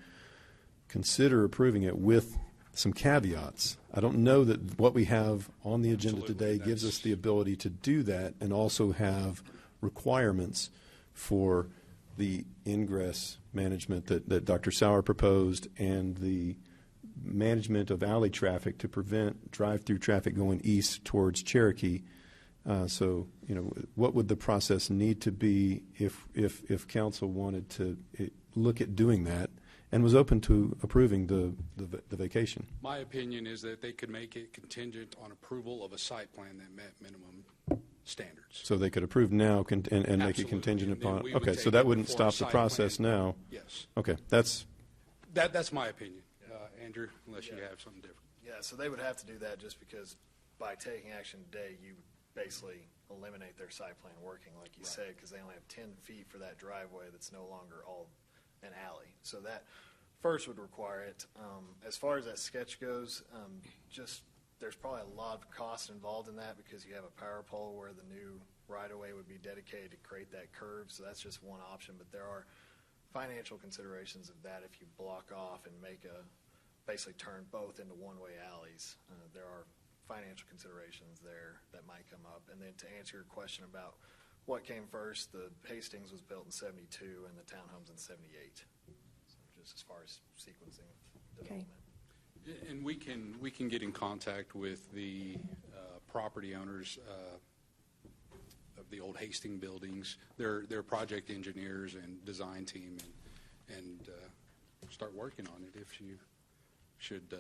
consider approving it with some caveats. I don't know that what we have on the agenda today gives us the ability to do that and also have requirements for the ingress management that Dr. Sauer proposed and the management of alley traffic to prevent drive-through traffic going east towards Cherokee. So, what would the process need to be if council wanted to look at doing that and was open to approving the vacation? My opinion is that they could make it contingent on approval of a site plan that met minimum standards. So they could approve now and make it contingent upon. Okay, so that wouldn't stop the process now. Yes. Okay, that's my opinion, Andrew. Unless you have something different. Yeah. So they would have to do that just because by taking action today, you basically eliminate their site plan working, like you said, because they only have 10 feet for that driveway that's no longer all an alley. So that first would require it. As far as that sketch goes, there's probably a lot of cost involved in that because you have a power pole where the new right-of-way would be dedicated to create that curve. So that's just one option, but there are financial considerations of that if you block off and basically turn both into one-way alleys. There are financial considerations there that might come up. And then to answer your question about what came first, the Hastings was built in 72 and the townhomes in 78. So just as far as sequencing of development. And we can get in contact with the property owners of the old Hastings buildings, their project engineers and design team, and start working on it if you should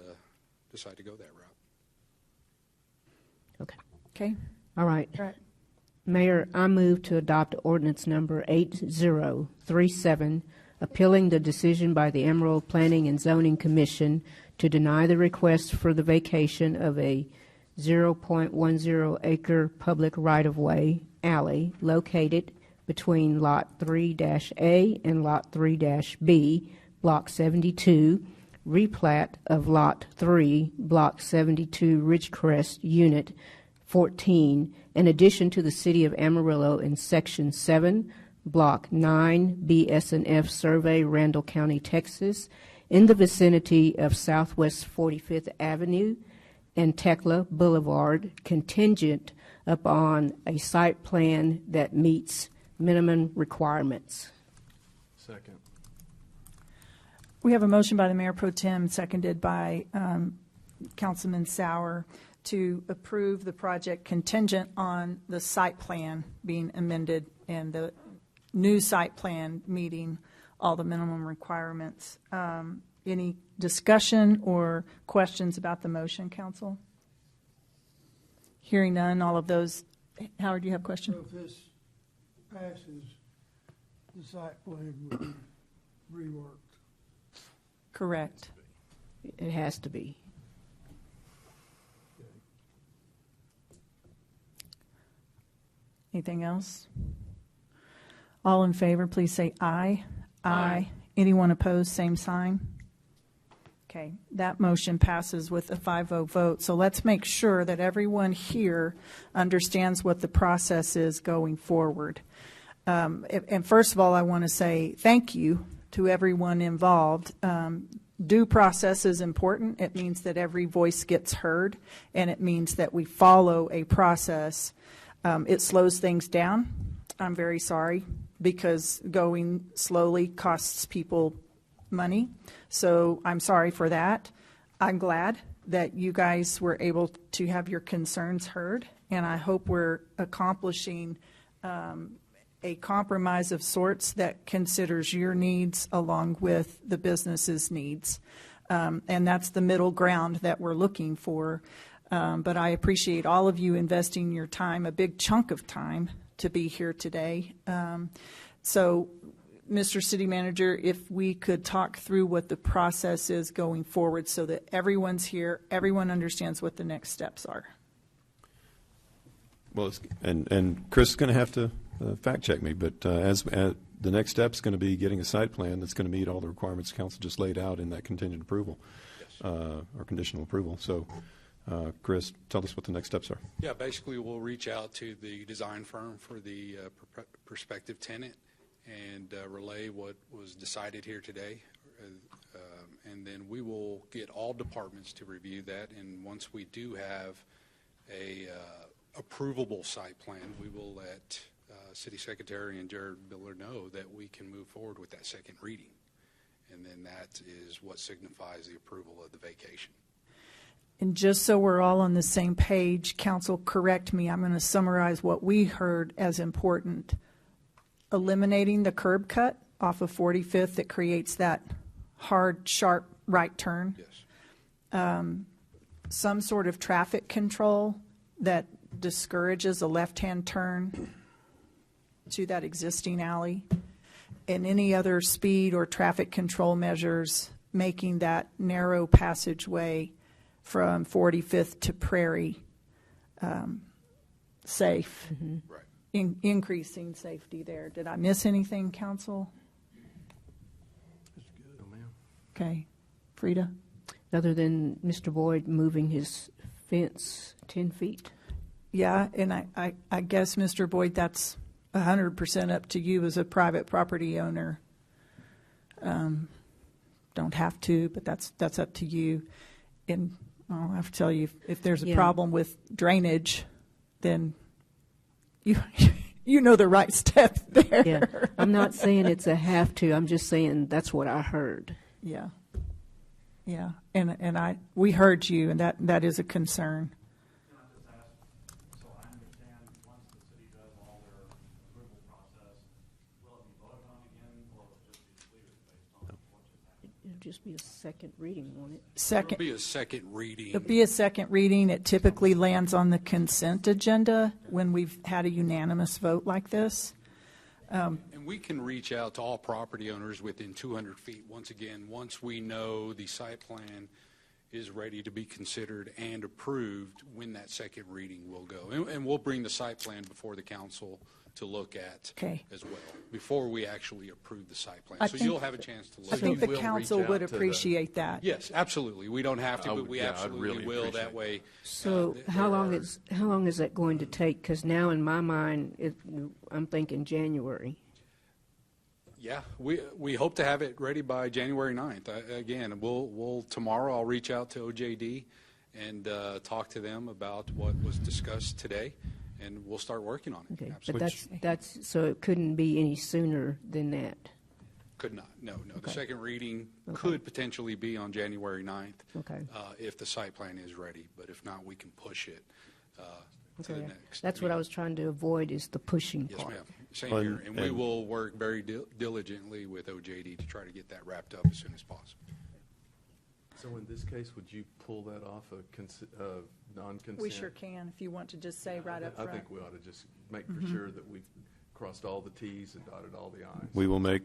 decide to go that route. Okay. All right. Mayor, I move to adopt ordinance number 8037, appealing the decision by the Amarillo Planning and Zoning Commission to deny the request for the vacation of a 0.10 acre public right-of-way alley located between Lot 3-A and Lot 3-B, Block 72, replat of Lot 3, Block 72, Ridgecrest, Unit 14, in addition to the City of Amarillo in Section 7, Block 9, BS&F Survey, Randall County, Texas, in the vicinity of Southwest 45th Avenue and Tekla Boulevard, contingent upon a site plan that meets minimum requirements. Second. We have a motion by the Mayor Pro Tem, seconded by Councilman Sauer, to approve the project contingent on the site plan being amended and the new site plan meeting all the minimum requirements. Any discussion or questions about the motion, Council? Hearing none, all of those. Howard, do you have a question? So if this passes, the site plan will be reworked. Correct. It has to be. Anything else? All in favor, please say aye. Aye. Anyone opposed, same sign. Okay, that motion passes with a 5-0 vote. So let's make sure that everyone here understands what the process is going forward. And first of all, I want to say thank you to everyone involved. Due process is important. It means that every voice gets heard, and it means that we follow a process. It slows things down. I'm very sorry, because going slowly costs people money. So I'm sorry for that. I'm glad that you guys were able to have your concerns heard, and I hope we're accomplishing a compromise of sorts that considers your needs along with the business's needs. And that's the middle ground that we're looking for. But I appreciate all of you investing your time, a big chunk of time, to be here today. So, Mr. City Manager, if we could talk through what the process is going forward so that everyone's here, everyone understands what the next steps are. Well, and Chris is going to have to fact check me, but as the next step is going to be getting a site plan that's going to meet all the requirements the council just laid out in that contingent approval, or conditional approval. So, Chris, tell us what the next steps are. Yeah, basically we'll reach out to the design firm for the prospective tenant and relay what was decided here today. And then we will get all departments to review that. And once we do have a approvable site plan, we will let City Secretary and Jared Miller know that we can move forward with that second reading. And then that is what signifies the approval of the vacation. And just so we're all on the same page, council, correct me, I'm going to summarize what we heard as important. Eliminating the curb cut off of 45th that creates that hard, sharp right turn. Yes. Some sort of traffic control that discourages a left-hand turn to that existing alley, and any other speed or traffic control measures making that narrow passageway from 45th to Prairie safe. Mm-hmm. Right. Increasing safety there. Did I miss anything, council? That's good. Oh, ma'am. Okay. Frida? Other than Mr. Boyd moving his fence 10 feet. Yeah, and I guess, Mr. Boyd, that's 100% up to you as a private property owner. Don't have to, but that's up to you. And I'll have to tell you, if there's a problem with drainage, then you know the right step there. Yeah, I'm not saying it's a have to. I'm just saying that's what I heard. Yeah, yeah, and we heard you, and that is a concern. Can I just ask, so I understand once the city does all their approval process, will it be voted on again, or will it just be cleared based on what just happened? It'll just be a second reading, won't it? It'll be a second reading. It'll be a second reading. It typically lands on the consent agenda when we've had a unanimous vote like this. And we can reach out to all property owners within 200 feet. Once again, once we know the site plan is ready to be considered and approved, when that second reading will go. And we'll bring the site plan before the council to look at as well, before we actually approve the site plan. So you'll have a chance to look. I think the council would appreciate that. Yes, absolutely. We don't have to, but we absolutely will that way. So how long is that going to take? Because now in my mind, I'm thinking January. Yeah, we hope to have it ready by January 9th. Again, we'll tomorrow I'll reach out to OJD and talk to them about what was discussed today, and we'll start working on it. Okay, absolutely. but that's so it couldn't be any sooner than that. Could not. No. Okay. The second reading could potentially be on January 9th if the site plan is ready. But if not, we can push it to the next. That's what I was trying to avoid is the pushing part. Yes, ma'am. Same here. And we will work very diligently with OJD to try to get that wrapped up as soon as possible. So in this case, would you pull that off a non-consent? We sure can, if you want to just say right up front. I think we ought to just make for sure that we've crossed all the T's and dotted all the I's. We will make,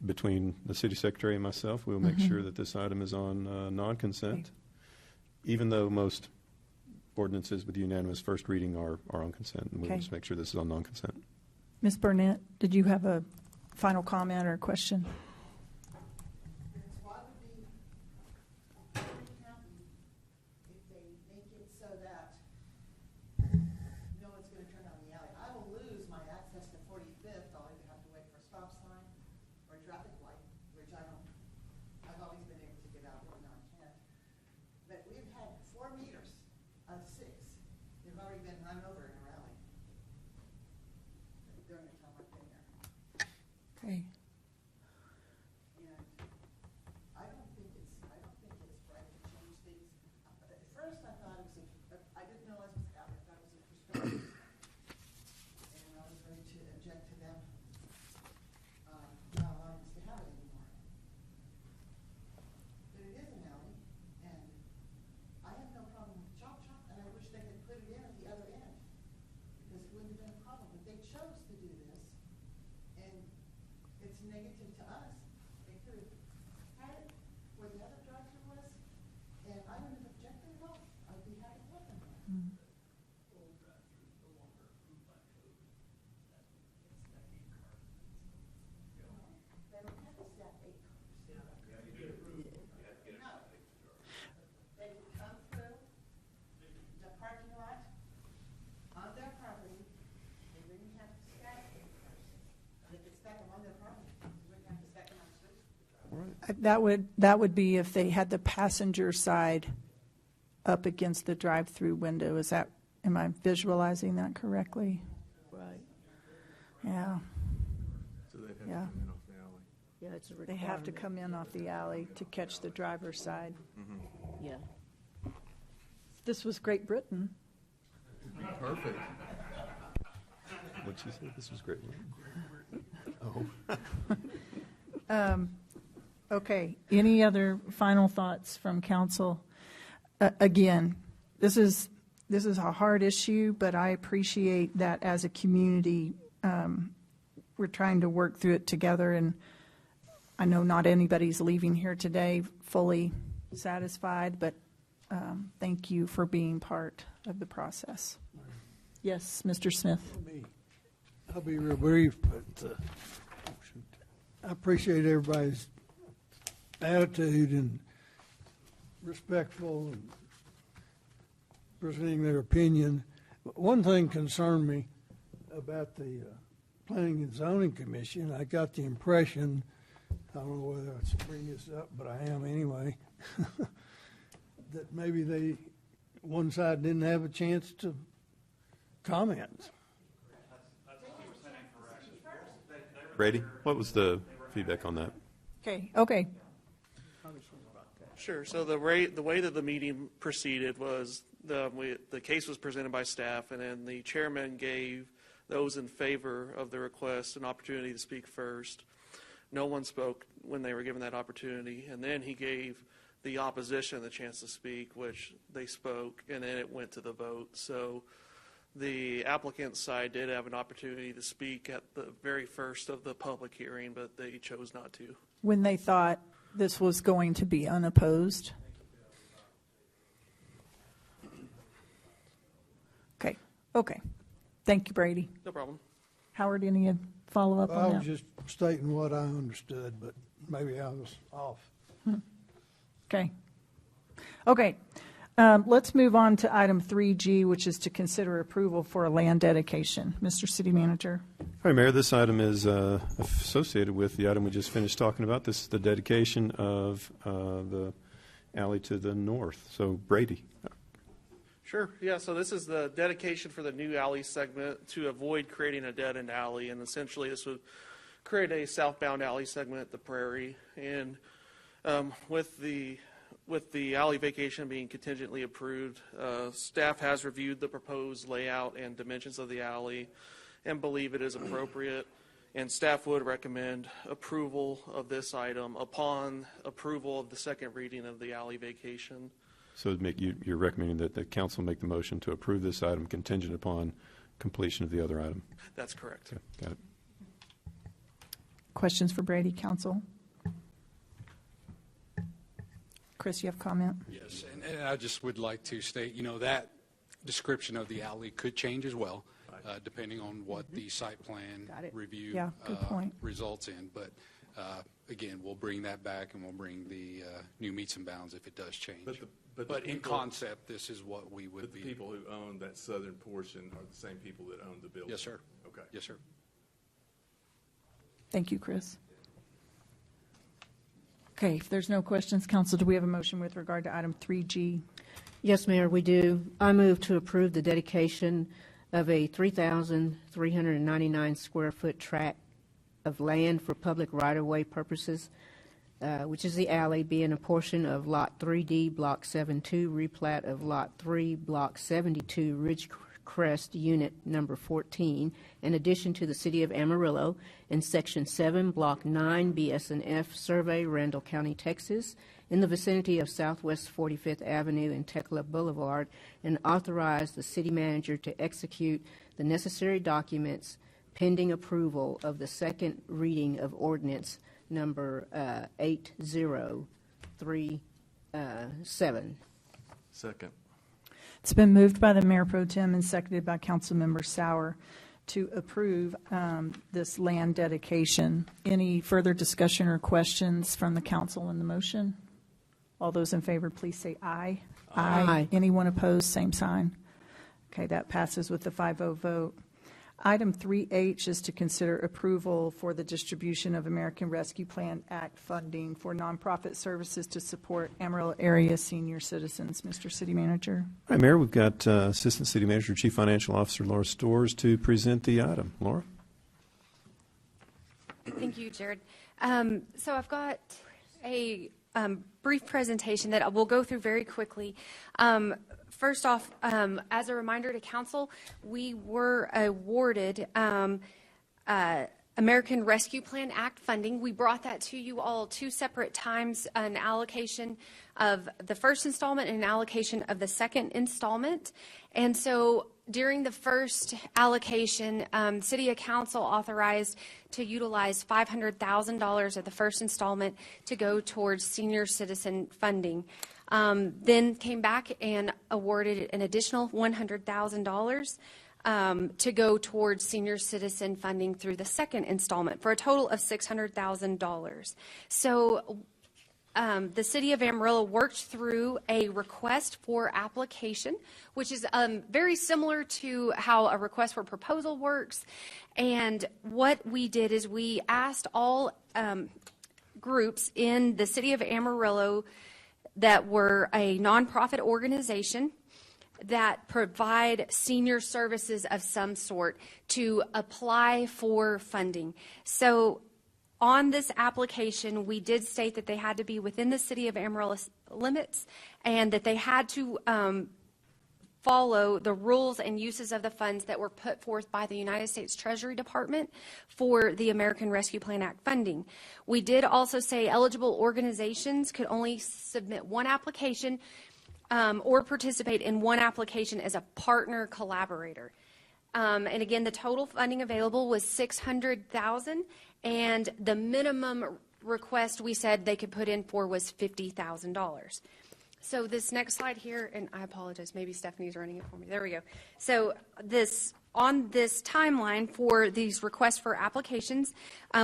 between the city secretary and myself, we will make sure that this item is on non-consent, even though most ordinances with unanimous first reading are on consent, and we'll just make sure this is on non-consent. Ms. Burnett, did you have a final comment or question? negative to us, they could have had it where the other drive-through was, and I wouldn't have objected at all. I'd be happy to let them. They don't have to stack 8 cars. They would come through the parking lot on their property. They wouldn't have to stack 8 cars. They could stack them on their property. They wouldn't have to stack them on the street. That would be if they had the passenger side up against the drive-through window. Am I visualizing that correctly? Right. Yeah. So they'd have Yeah. to come in off the alley. Yeah, it's a They have to requirement. come in off the alley to catch the driver's side. Yeah. This was Great Britain. Perfect. What'd she say? This was great. Oh. Okay, any other final thoughts from council? Again, this is a hard issue, but I appreciate that as a community, we're trying to work through it together, and I know not anybody's leaving here today fully satisfied, but thank you for being part of the process. Yes, Mr. Smith. I'll be real brief, but I appreciate everybody's attitude and respectful and presenting their opinion. But one thing concerned me about the Planning and Zoning Commission. I got the impression, I don't know whether I should bring this up, but I am anyway, that maybe one side didn't have a chance to comment. Brady, what was the feedback on that? Okay. Sure. So the way that the meeting proceeded was the case was presented by staff, and then the chairman gave those in favor of the request an opportunity to speak first. No one spoke when they were given that opportunity, and then he gave the opposition the chance to speak, which they spoke, and then it went to the vote. So the applicant's side did have an opportunity to speak at the very first of the public hearing, but they chose not to. When they thought this was going to be unopposed? Okay. Thank you, Brady. No problem. Howard, any follow-up I on was that? just stating what I understood, but maybe I was off. Okay. Let's move on to item 3G, which is to consider approval for a land dedication. Mr. City Manager. All right, Mayor, this item is associated with the item we just finished talking about. This is the dedication of the alley to the north. So, Brady. Sure. Yeah, so this is the dedication for the new alley segment to avoid creating a dead-end alley, and essentially this would create a southbound alley segment at the Prairie. And with the alley vacation being contingently approved, staff has reviewed the proposed layout and dimensions of the alley and believe it is appropriate, and staff would recommend approval of this item upon approval of the second reading of the alley vacation. So you're recommending that the council make the motion to approve this item contingent upon completion of the other item? That's correct. Okay, got it. Questions for Brady, council? Chris, you have a comment? Yes, and I just would like to state, that description of the alley could change as well, depending on what the site plan review Yeah, good point. results in. But again, we'll bring that back, and we'll bring the new meets and bounds if it does change. But in concept, this is what we would be. The people who own that southern portion are the same people that own the building? Yes, sir. Okay. Yes, sir. Thank you, Chris. Okay, if there's no questions, council, do we have a motion with regard to item 3G? Yes, Mayor, we do. I move to approve the dedication of a 3,399 square foot tract of land for public right-of-way purposes, which is the alley, being a portion of Lot 3D, Block 72, replat of Lot 3, Block 72, Ridgecrest Unit Number 14, in addition to the City of Amarillo, in Section 7, Block 9, BS&F Survey, Randall County, Texas, in the vicinity of Southwest 45th Avenue and Tekla Boulevard, and authorize the city manager to execute the necessary documents pending approval of the second reading of ordinance number 8037. Second. It's been moved by the Mayor Pro Tem and seconded by Councilmember Sauer to approve this land dedication. Any further discussion or questions from the council on the motion? All those in favor, please say aye. Aye. Anyone opposed, same sign. Okay, that passes with a 5-0 vote. Item 3H is to consider approval for the distribution of American Rescue Plan Act funding for nonprofit services to support Amarillo area senior citizens. Mr. City Manager. All right, Mayor, we've got Assistant City Manager, Chief Financial Officer Laura Storrs to present the item. Laura? Thank you, Jared. So I've got a brief presentation that I will go through very quickly. First off, as a reminder to council, we were awarded American Rescue Plan Act funding. We brought that to you all 2 separate times, an allocation of the first installment and an allocation of the second installment. And so during the first allocation, City Council authorized to utilize $500,000 of the first installment to go towards senior citizen funding. Then came back and awarded an additional $100,000 to go towards senior citizen funding through the second installment for a total of $600,000. So the City of Amarillo worked through a request for application, which is very similar to how a request for proposal works. And what we did is we asked all groups in the City of Amarillo that were a nonprofit organization that provide senior services of some sort to apply for funding. So on this application, we did state that they had to be within the City of Amarillo limits and that they had to follow the rules and uses of the funds that were put forth by the United States Treasury Department for the American Rescue Plan Act funding. We did also say eligible organizations could only submit one application or participate in one application as a partner collaborator. And again, the total funding available was $600,000, and the minimum request we said they could put in for was $50,000. So this next slide here, and I apologize, maybe Stephanie's running it for me. There we go. So on this timeline for these requests for applications,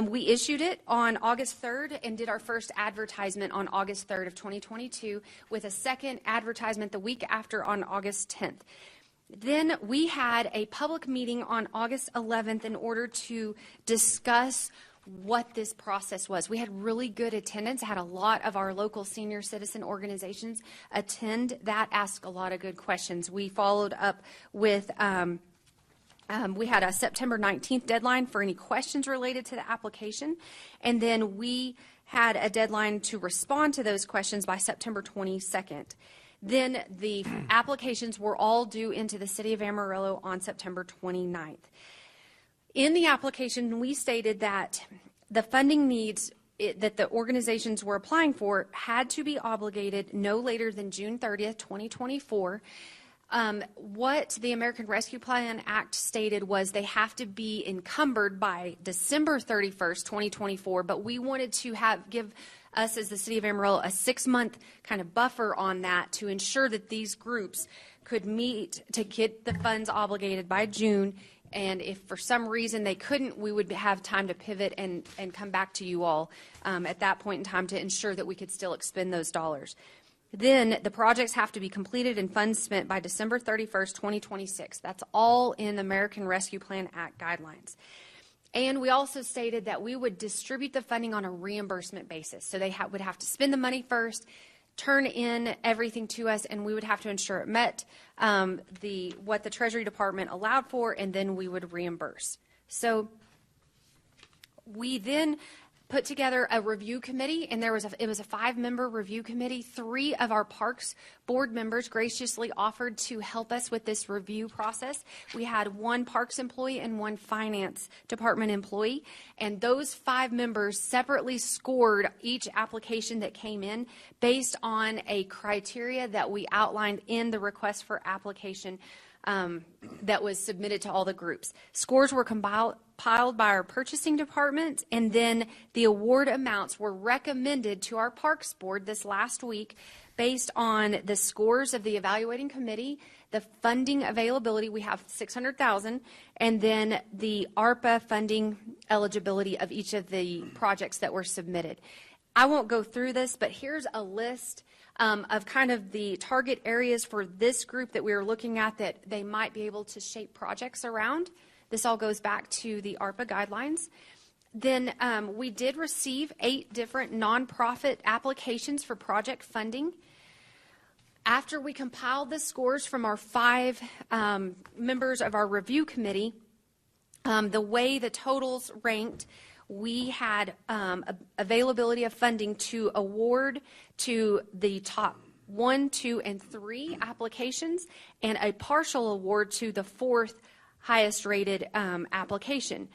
we issued it on August 3rd and did our first advertisement on August 3rd of 2022 with a second advertisement the week after on August 10th. Then we had a public meeting on August 11th in order to discuss what this process was. We had really good attendance, had a lot of our local senior citizen organizations attend that, asked a lot of good questions. We followed up with, we had a September 19th deadline for any questions related to the application, and then we had a deadline to respond to those questions by September 22nd. Then the applications were all due into the City of Amarillo on September 29th. In the application, we stated that the funding needs that the organizations were applying for had to be obligated no later than June 30th, 2024. What the American Rescue Plan Act stated was they have to be encumbered by December 31st, 2024, but we wanted to give us as the City of Amarillo a 6-month kind of buffer on that to ensure that these groups could meet to get the funds obligated by June. And if for some reason they couldn't, we would have time to pivot and come back to you all at that point in time to ensure that we could still expend those dollars. Then the projects have to be completed and funds spent by December 31st, 2026. That's all in the American Rescue Plan Act guidelines. And we also stated that we would distribute the funding on a reimbursement basis. So they would have to spend the money first, turn in everything to us, and we would have to ensure it met what the Treasury Department allowed for, and then we would reimburse. So we then put together a review committee, and it was a 5-member review committee. 3 of our Parks board members graciously offered to help us with this review process. We had 1 Parks employee and 1 Finance Department employee, and those 5 members separately scored each application that came in based on a criteria that we outlined in the request for application that was submitted to all the groups. Scores were compiled by our purchasing department, and then the award amounts were recommended to our Parks Board this last week based on the scores of the evaluating committee, the funding availability, we have $600,000, and then the ARPA funding eligibility of each of the projects that were submitted. I won't go through this, but here's a list of kind of the target areas for this group that we were looking at that they might be able to shape projects around. This all goes back to the ARPA guidelines. Then we did receive 8 different nonprofit applications for project funding. After we compiled the scores from our 5 members of our review committee, the way the totals ranked, we had availability of funding to award to the top 1, 2, and 3 applications, and a partial award to the 4th highest rated application.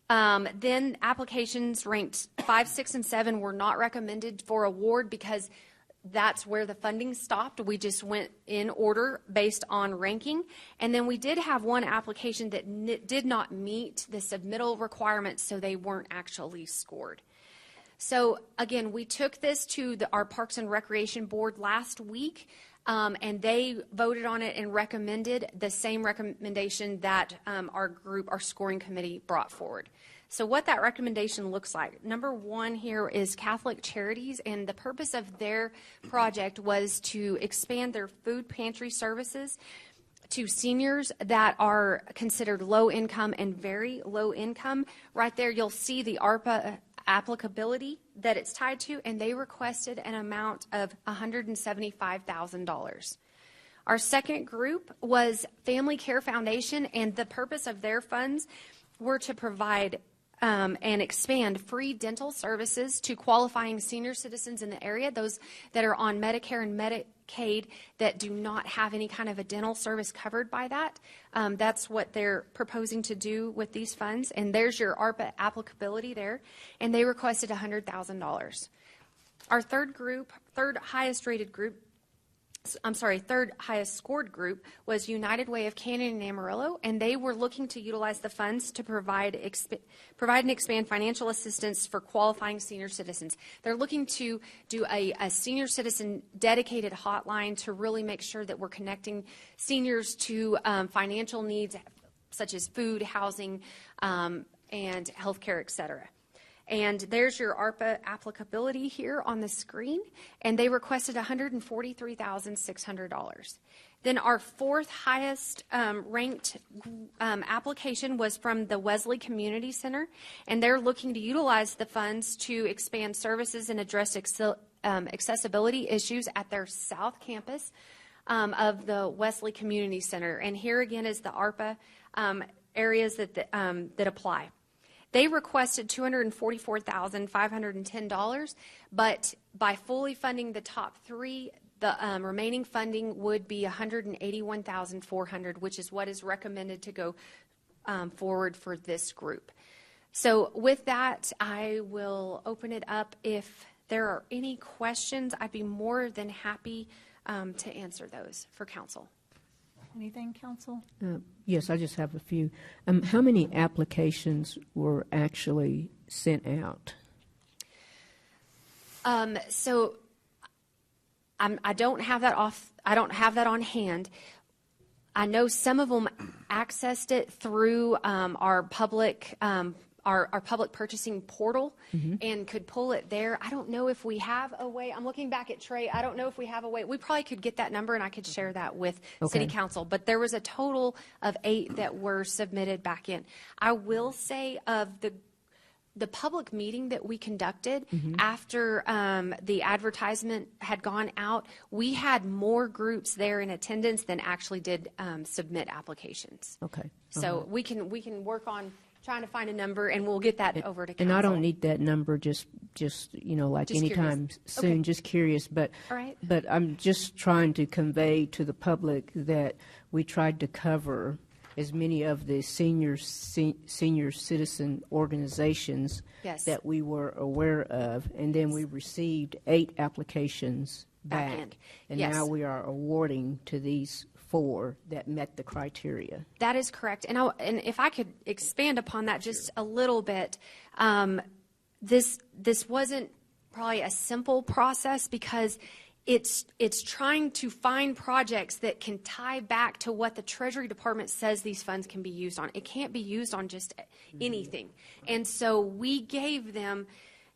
Then applications ranked 5, 6, and 7 were not recommended for award because that's where the funding stopped. We just went in order based on ranking. And then we did have one application that did not meet the submittal requirements, so they weren't actually scored. So again, we took this to our Parks and Recreation Board last week, and they voted on it and recommended the same recommendation that our scoring committee brought forward. So what that recommendation looks like, number 1 here is Catholic Charities, and the purpose of their project was to expand their food pantry services to seniors that are considered low income and very low income. Right there you'll see the ARPA applicability that it's tied to, and they requested an amount of $175,000. Our second group was Family Care Foundation, and the purpose of their funds were to provide and expand free dental services to qualifying senior citizens in the area, those that are on Medicare and Medicaid that do not have any kind of a dental service covered by that. That's what they're proposing to do with these funds, and there's your ARPA applicability there, and they requested $100,000. Our third highest scored group was United Way of Canyon and Amarillo, and they were looking to utilize the funds to provide and expand financial assistance for qualifying senior citizens. They're looking to do a senior citizen dedicated hotline to really make sure that we're connecting seniors to financial needs such as food, housing, and healthcare, et cetera. And there's your ARPA applicability here on the screen, and they requested $143,600. Then our 4th highest ranked application was from the Wesley Community Center, and they're looking to utilize the funds to expand services and address accessibility issues at their South Campus of the Wesley Community Center. And here again is the ARPA areas that apply. They requested $244,510, but by fully funding the top 3, the remaining funding would be $181,400, which is what is recommended to go forward for this group. So with that, I will open it up. If there are any questions, I'd be more than happy to answer those for council. Anything, council? Yes, I just have a few. How many applications were actually sent out? So I don't have that on hand. I know some of them accessed it through our public purchasing portal and could pull it there. I don't know if we have a way. I'm looking back at Trey. I don't know if we have a way. We probably could get that number and I could share that with City Council. But there was a total of 8 that were submitted back in. I will say of the public meeting that we conducted after the advertisement had gone out, we had more groups there in attendance than actually did submit applications. Okay. So we can work on trying to find a number, and we'll get that over to council. And I don't need that number just like Just anytime curious. soon. Okay. Just curious, but All right. but I'm just trying to convey to the public that we tried to cover as many of the senior citizen organizations Yes. that we were aware of, and then we received 8 applications Back back, in. and Yes. now we are awarding to these 4 that met the criteria. That is correct. And if I could expand upon that just a little bit, this wasn't probably a simple process because it's trying to find projects that can tie back to what the Treasury Department says these funds can be used on. It can't be used on just anything. And so we gave them,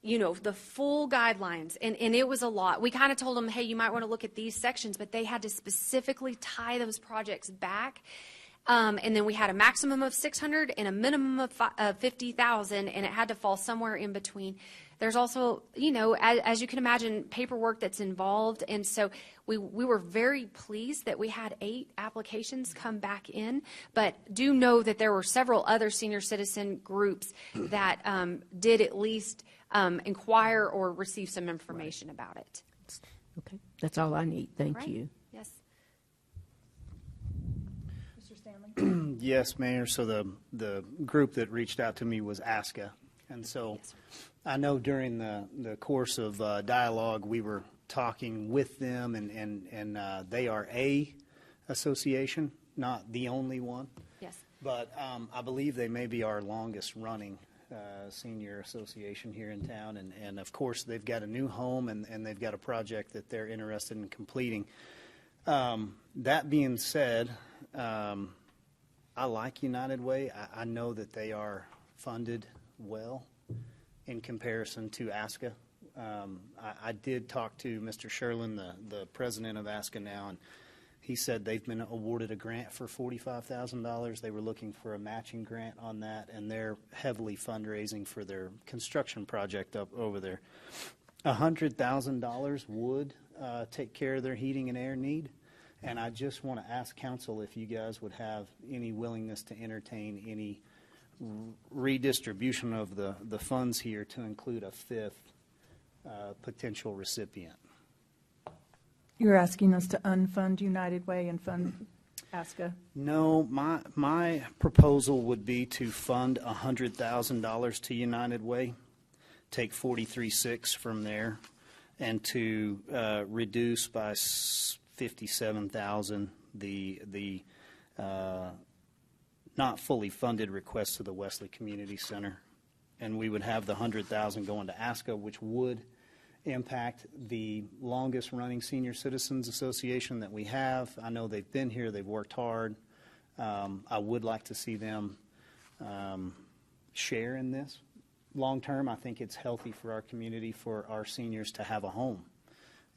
the full guidelines, and it was a lot. We kind of told them, hey, you might want to look at these sections, but they had to specifically tie those projects back. And then we had a maximum of 600 and a minimum of 50,000, and it had to fall somewhere in between. There's also, as you can imagine, paperwork that's involved. And so we were very pleased that we had 8 applications come back in, but do know that there were several other senior citizen groups that did at least inquire or receive some information about it. Okay, that's all I need. Thank Right. you. Yes. Mr. Stanley? Yes, Mayor. So the group that reached out to me was ASCA. And so I know during the course of dialogue, we were talking with them, and they are a association, not the only one. Yes. But I believe they may be our longest running senior association here in town. And of course, they've got a new home, and they've got a project that they're interested in completing. That being said, I like United Way. I know that they are funded well in comparison to ASCA. I did talk to Mr. Sherlin, the president of ASCA now, and he said they've been awarded a grant for $45,000. They were looking for a matching grant on that, and they're heavily fundraising for their construction project up over there. $100,000 would take care of their heating and air need, and I just want to ask council if you guys would have any willingness to entertain any redistribution of the funds here to include a 5th potential recipient. You're asking us to unfund United Way and fund ASCA? No, my proposal would be to fund $100,000 to United Way, take 43.6 from there, and to reduce by 57,000 the not fully funded request to the Wesley Community Center. And we would have the 100,000 going to ASCA, which would impact the longest running senior citizens association that we have. I know they've been here, they've worked hard. I would like to see them share in this. Long term, I think it's healthy for our community, for our seniors to have a home.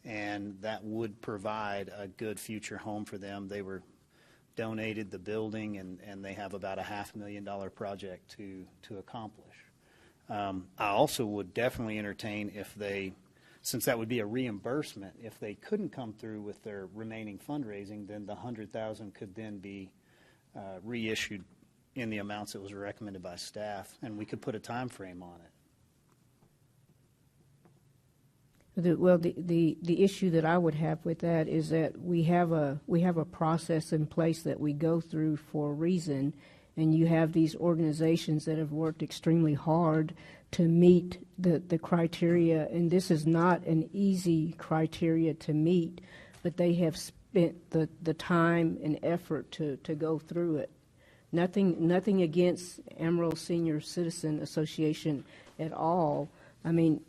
And that would provide a good future home for them. They were donated the building, and they have about a $500,000 project to accomplish. I also would definitely entertain if they, since that would be a reimbursement, if they couldn't come through with their remaining fundraising, then the $100,000 could then be reissued in the amounts that was recommended by staff, and we could put a time frame on it. The issue that I would have with that is that we have a process in place that we go through for a reason, and you have these organizations that have worked extremely hard to meet the criteria, and this is not an easy criteria to meet, but they have spent the time and effort to go through it. Nothing against Amarillo Senior Citizen Association at all. I mean,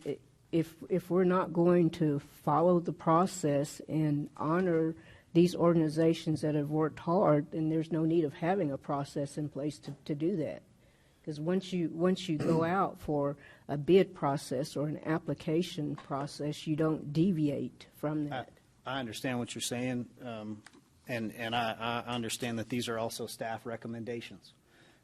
if we're not going to follow the process and honor these organizations that have worked hard, then there's no need of having a process in place to do that. Because once you go out for a bid process or an application process, you don't deviate from that. I understand what you're saying, and I understand that these are also staff recommendations,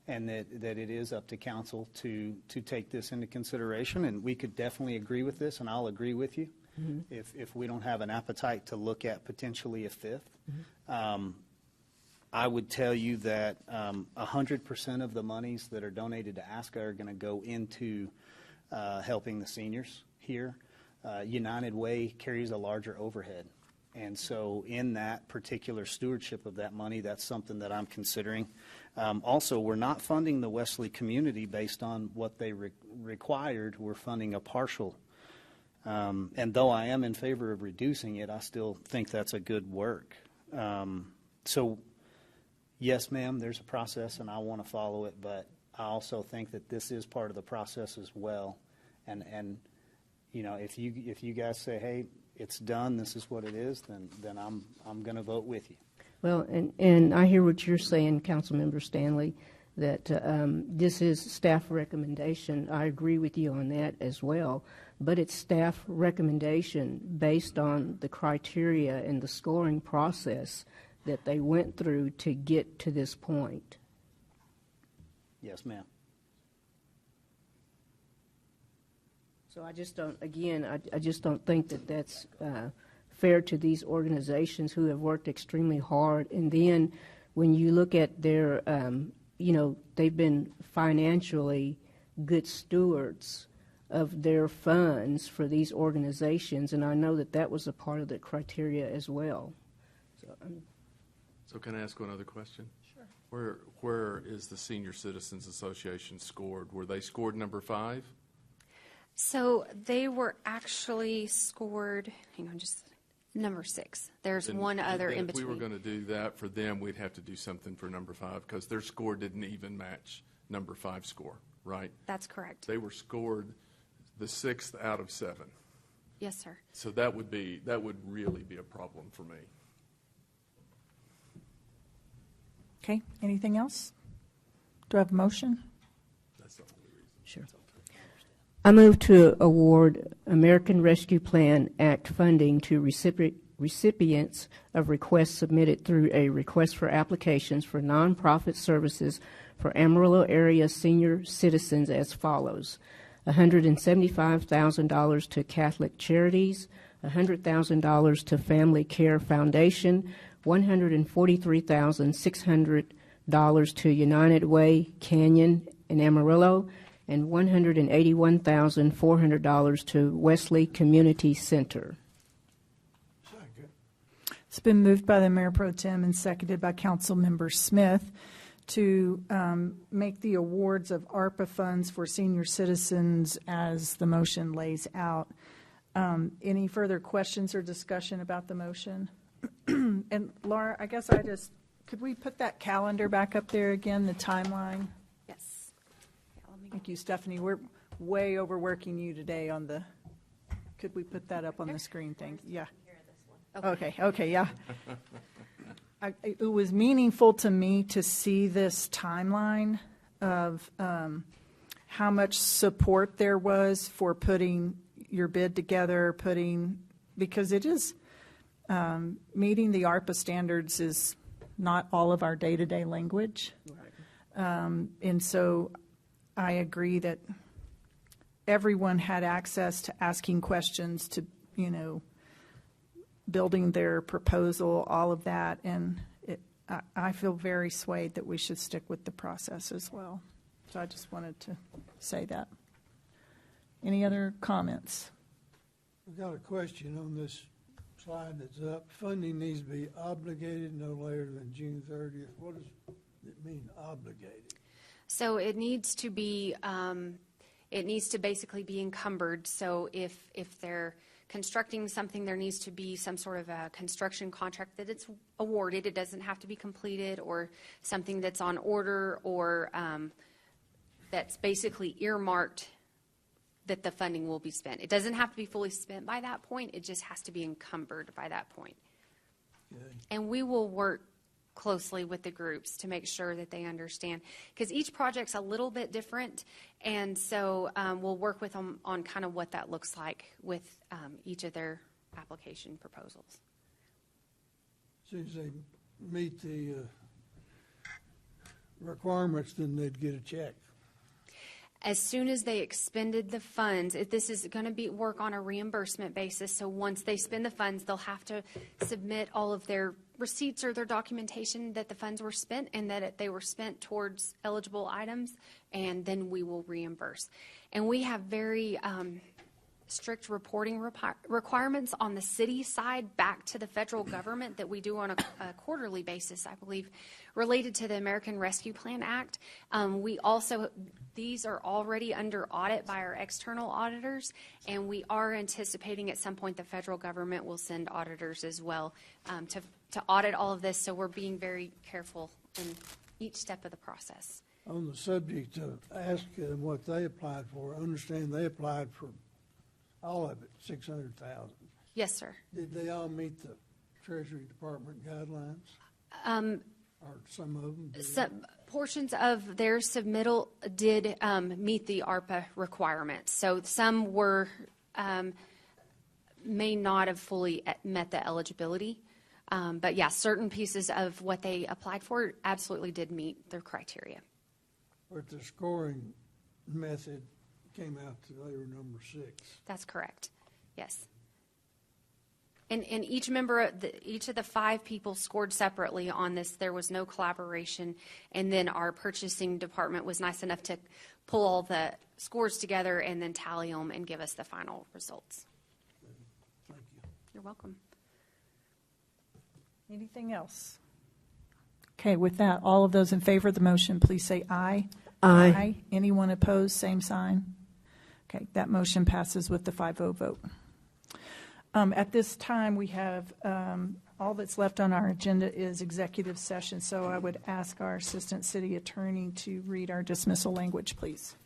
and that it is up to council to take this into consideration, and we could definitely agree with this, and I'll agree with you. Mm-hmm. If we don't have an appetite to look at potentially a 5th. Mm-hmm. I would tell you that 100% of the monies that are donated to ASCA are going to go into helping the seniors here. United Way carries a larger overhead. And so in that particular stewardship of that money, that's something that I'm considering. Also, we're not funding the Wesley community based on what they required. We're funding a partial. And though I am in favor of reducing it, I still think that's a good work. So, yes, ma'am, there's a process, and I want to follow it, but I also think that this is part of the process as well. And if you guys say, hey, it's done, this is what it is, then I'm going to vote with you. Well, and I hear what you're saying, Councilmember Stanley, that this is staff recommendation. I agree with you on that as well, but it's staff recommendation based on the criteria and the scoring process that they went through to get to this point. Yes, ma'am. So I just don't, again, I just don't think that that's fair to these organizations who have worked extremely hard. And then when you look at their, they've been financially good stewards of their funds for these organizations, and I know that that was a part of the criteria as well. So can I ask one other question? Sure. Where is the Senior Citizens Association scored? Were they scored number 5? So they were actually scored, hang on, just number 6. There's one other in between. If we were going to do that for them, we'd have to do something for number 5 because their score didn't even match number 5 score, right? That's correct. They were scored the 6th out of 7. Yes, sir. So that would really be a problem for me. Okay, anything else? Do I have a motion? That's the only reason. Sure. I move to award American Rescue Plan Act funding to recipients of requests submitted through a request for applications for nonprofit services for Amarillo area senior citizens as follows: $175,000 to Catholic Charities, $100,000 to Family Care Foundation, $143,600 to United Way Canyon in Amarillo, and $181,400 to Wesley Community Center. It's been moved by the Mayor Pro Tem and seconded by Councilmember Smith to make the awards of ARPA funds for senior citizens as the motion lays out. Any further questions or discussion about the motion? And Laura, I guess could we put that calendar back up there again, the timeline? Yes. Thank you, Stephanie. We're way overworking you today on could we put that up on the screen? Thank you. Yeah. Okay, yeah. It was meaningful to me to see this timeline of how much support there was for putting your bid together, because it is meeting the ARPA standards is not all of our day-to-day language. Right. And so I agree that everyone had access to asking questions, to, building their proposal, all of that. And I feel very swayed that we should stick with the process as well. So I just wanted to say that. Any other comments? I've got a question on this slide that's up. Funding needs to be obligated no later than June 30th. What does it mean, obligated? So it needs to be, basically be encumbered. So if they're constructing something, there needs to be some sort of a construction contract that it's awarded. It doesn't have to be completed, or something that's on order, or that's basically earmarked that the funding will be spent. It doesn't have to be fully spent by that point. It just has to be encumbered by that point. Okay. And we will work closely with the groups to make sure that they understand, because each project's a little bit different, and so we'll work with them on kind of what that looks like with each of their application proposals. As soon as they meet the requirements, then they'd get a check. As soon as they expended the funds, this is going to work on a reimbursement basis. So once they spend the funds, they'll have to submit all of their receipts or their documentation that the funds were spent and that they were spent towards eligible items, and then we will reimburse. And we have very strict reporting requirements on the city side back to the federal government that we do on a quarterly basis, I believe, related to the American Rescue Plan Act. These are already under audit by our external auditors, and we are anticipating at some point the federal government will send auditors as well to audit all of this, so we're being very careful in each step of the process. On the subject of asking what they applied for, I understand they applied for all of it, 600,000. Yes, sir. Did they all meet the Treasury Department guidelines? Or some of them did? Some portions of their submittal did meet the ARPA requirements. So some were may not have fully met the eligibility. But yeah, certain pieces of what they applied for absolutely did meet their criteria. But the scoring method came out to they were number 6. That's correct. Yes. And each member, each of the 5 people scored separately on this. There was no collaboration. And then our purchasing department was nice enough to pull all the scores together and then tally them and give us the final results. Thank you. You're welcome. Anything else? Okay, with that, all of those in favor of the motion, please say aye. Aye. Anyone opposed, same sign. Okay, that motion passes with the 5-0 vote. At this time, we have all that's left on our agenda is executive session, so I would ask our Assistant City Attorney to read our dismissal language, please.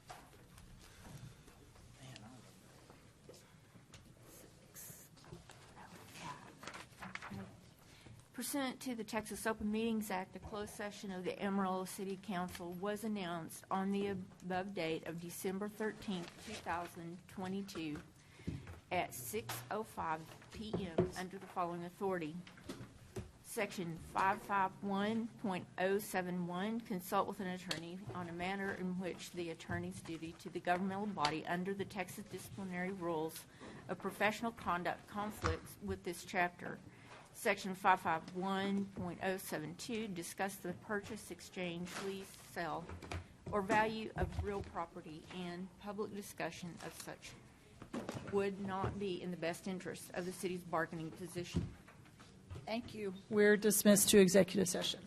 Pursuant to the Texas Open Meetings Act, a closed session of the Amarillo City Council was announced on the above date of December 13, 2022 at 6:05 p.m. under the following authority. Section 551.071, consult with an attorney on a matter in which the attorney's duty to the governmental body under the Texas disciplinary rules of professional conduct conflicts with this chapter. Section 551.072, discuss the purchase, exchange, lease, sale, or value of real property, and public discussion of such would not be in the best interest of the city's bargaining position. Thank you. We're dismissed to executive session.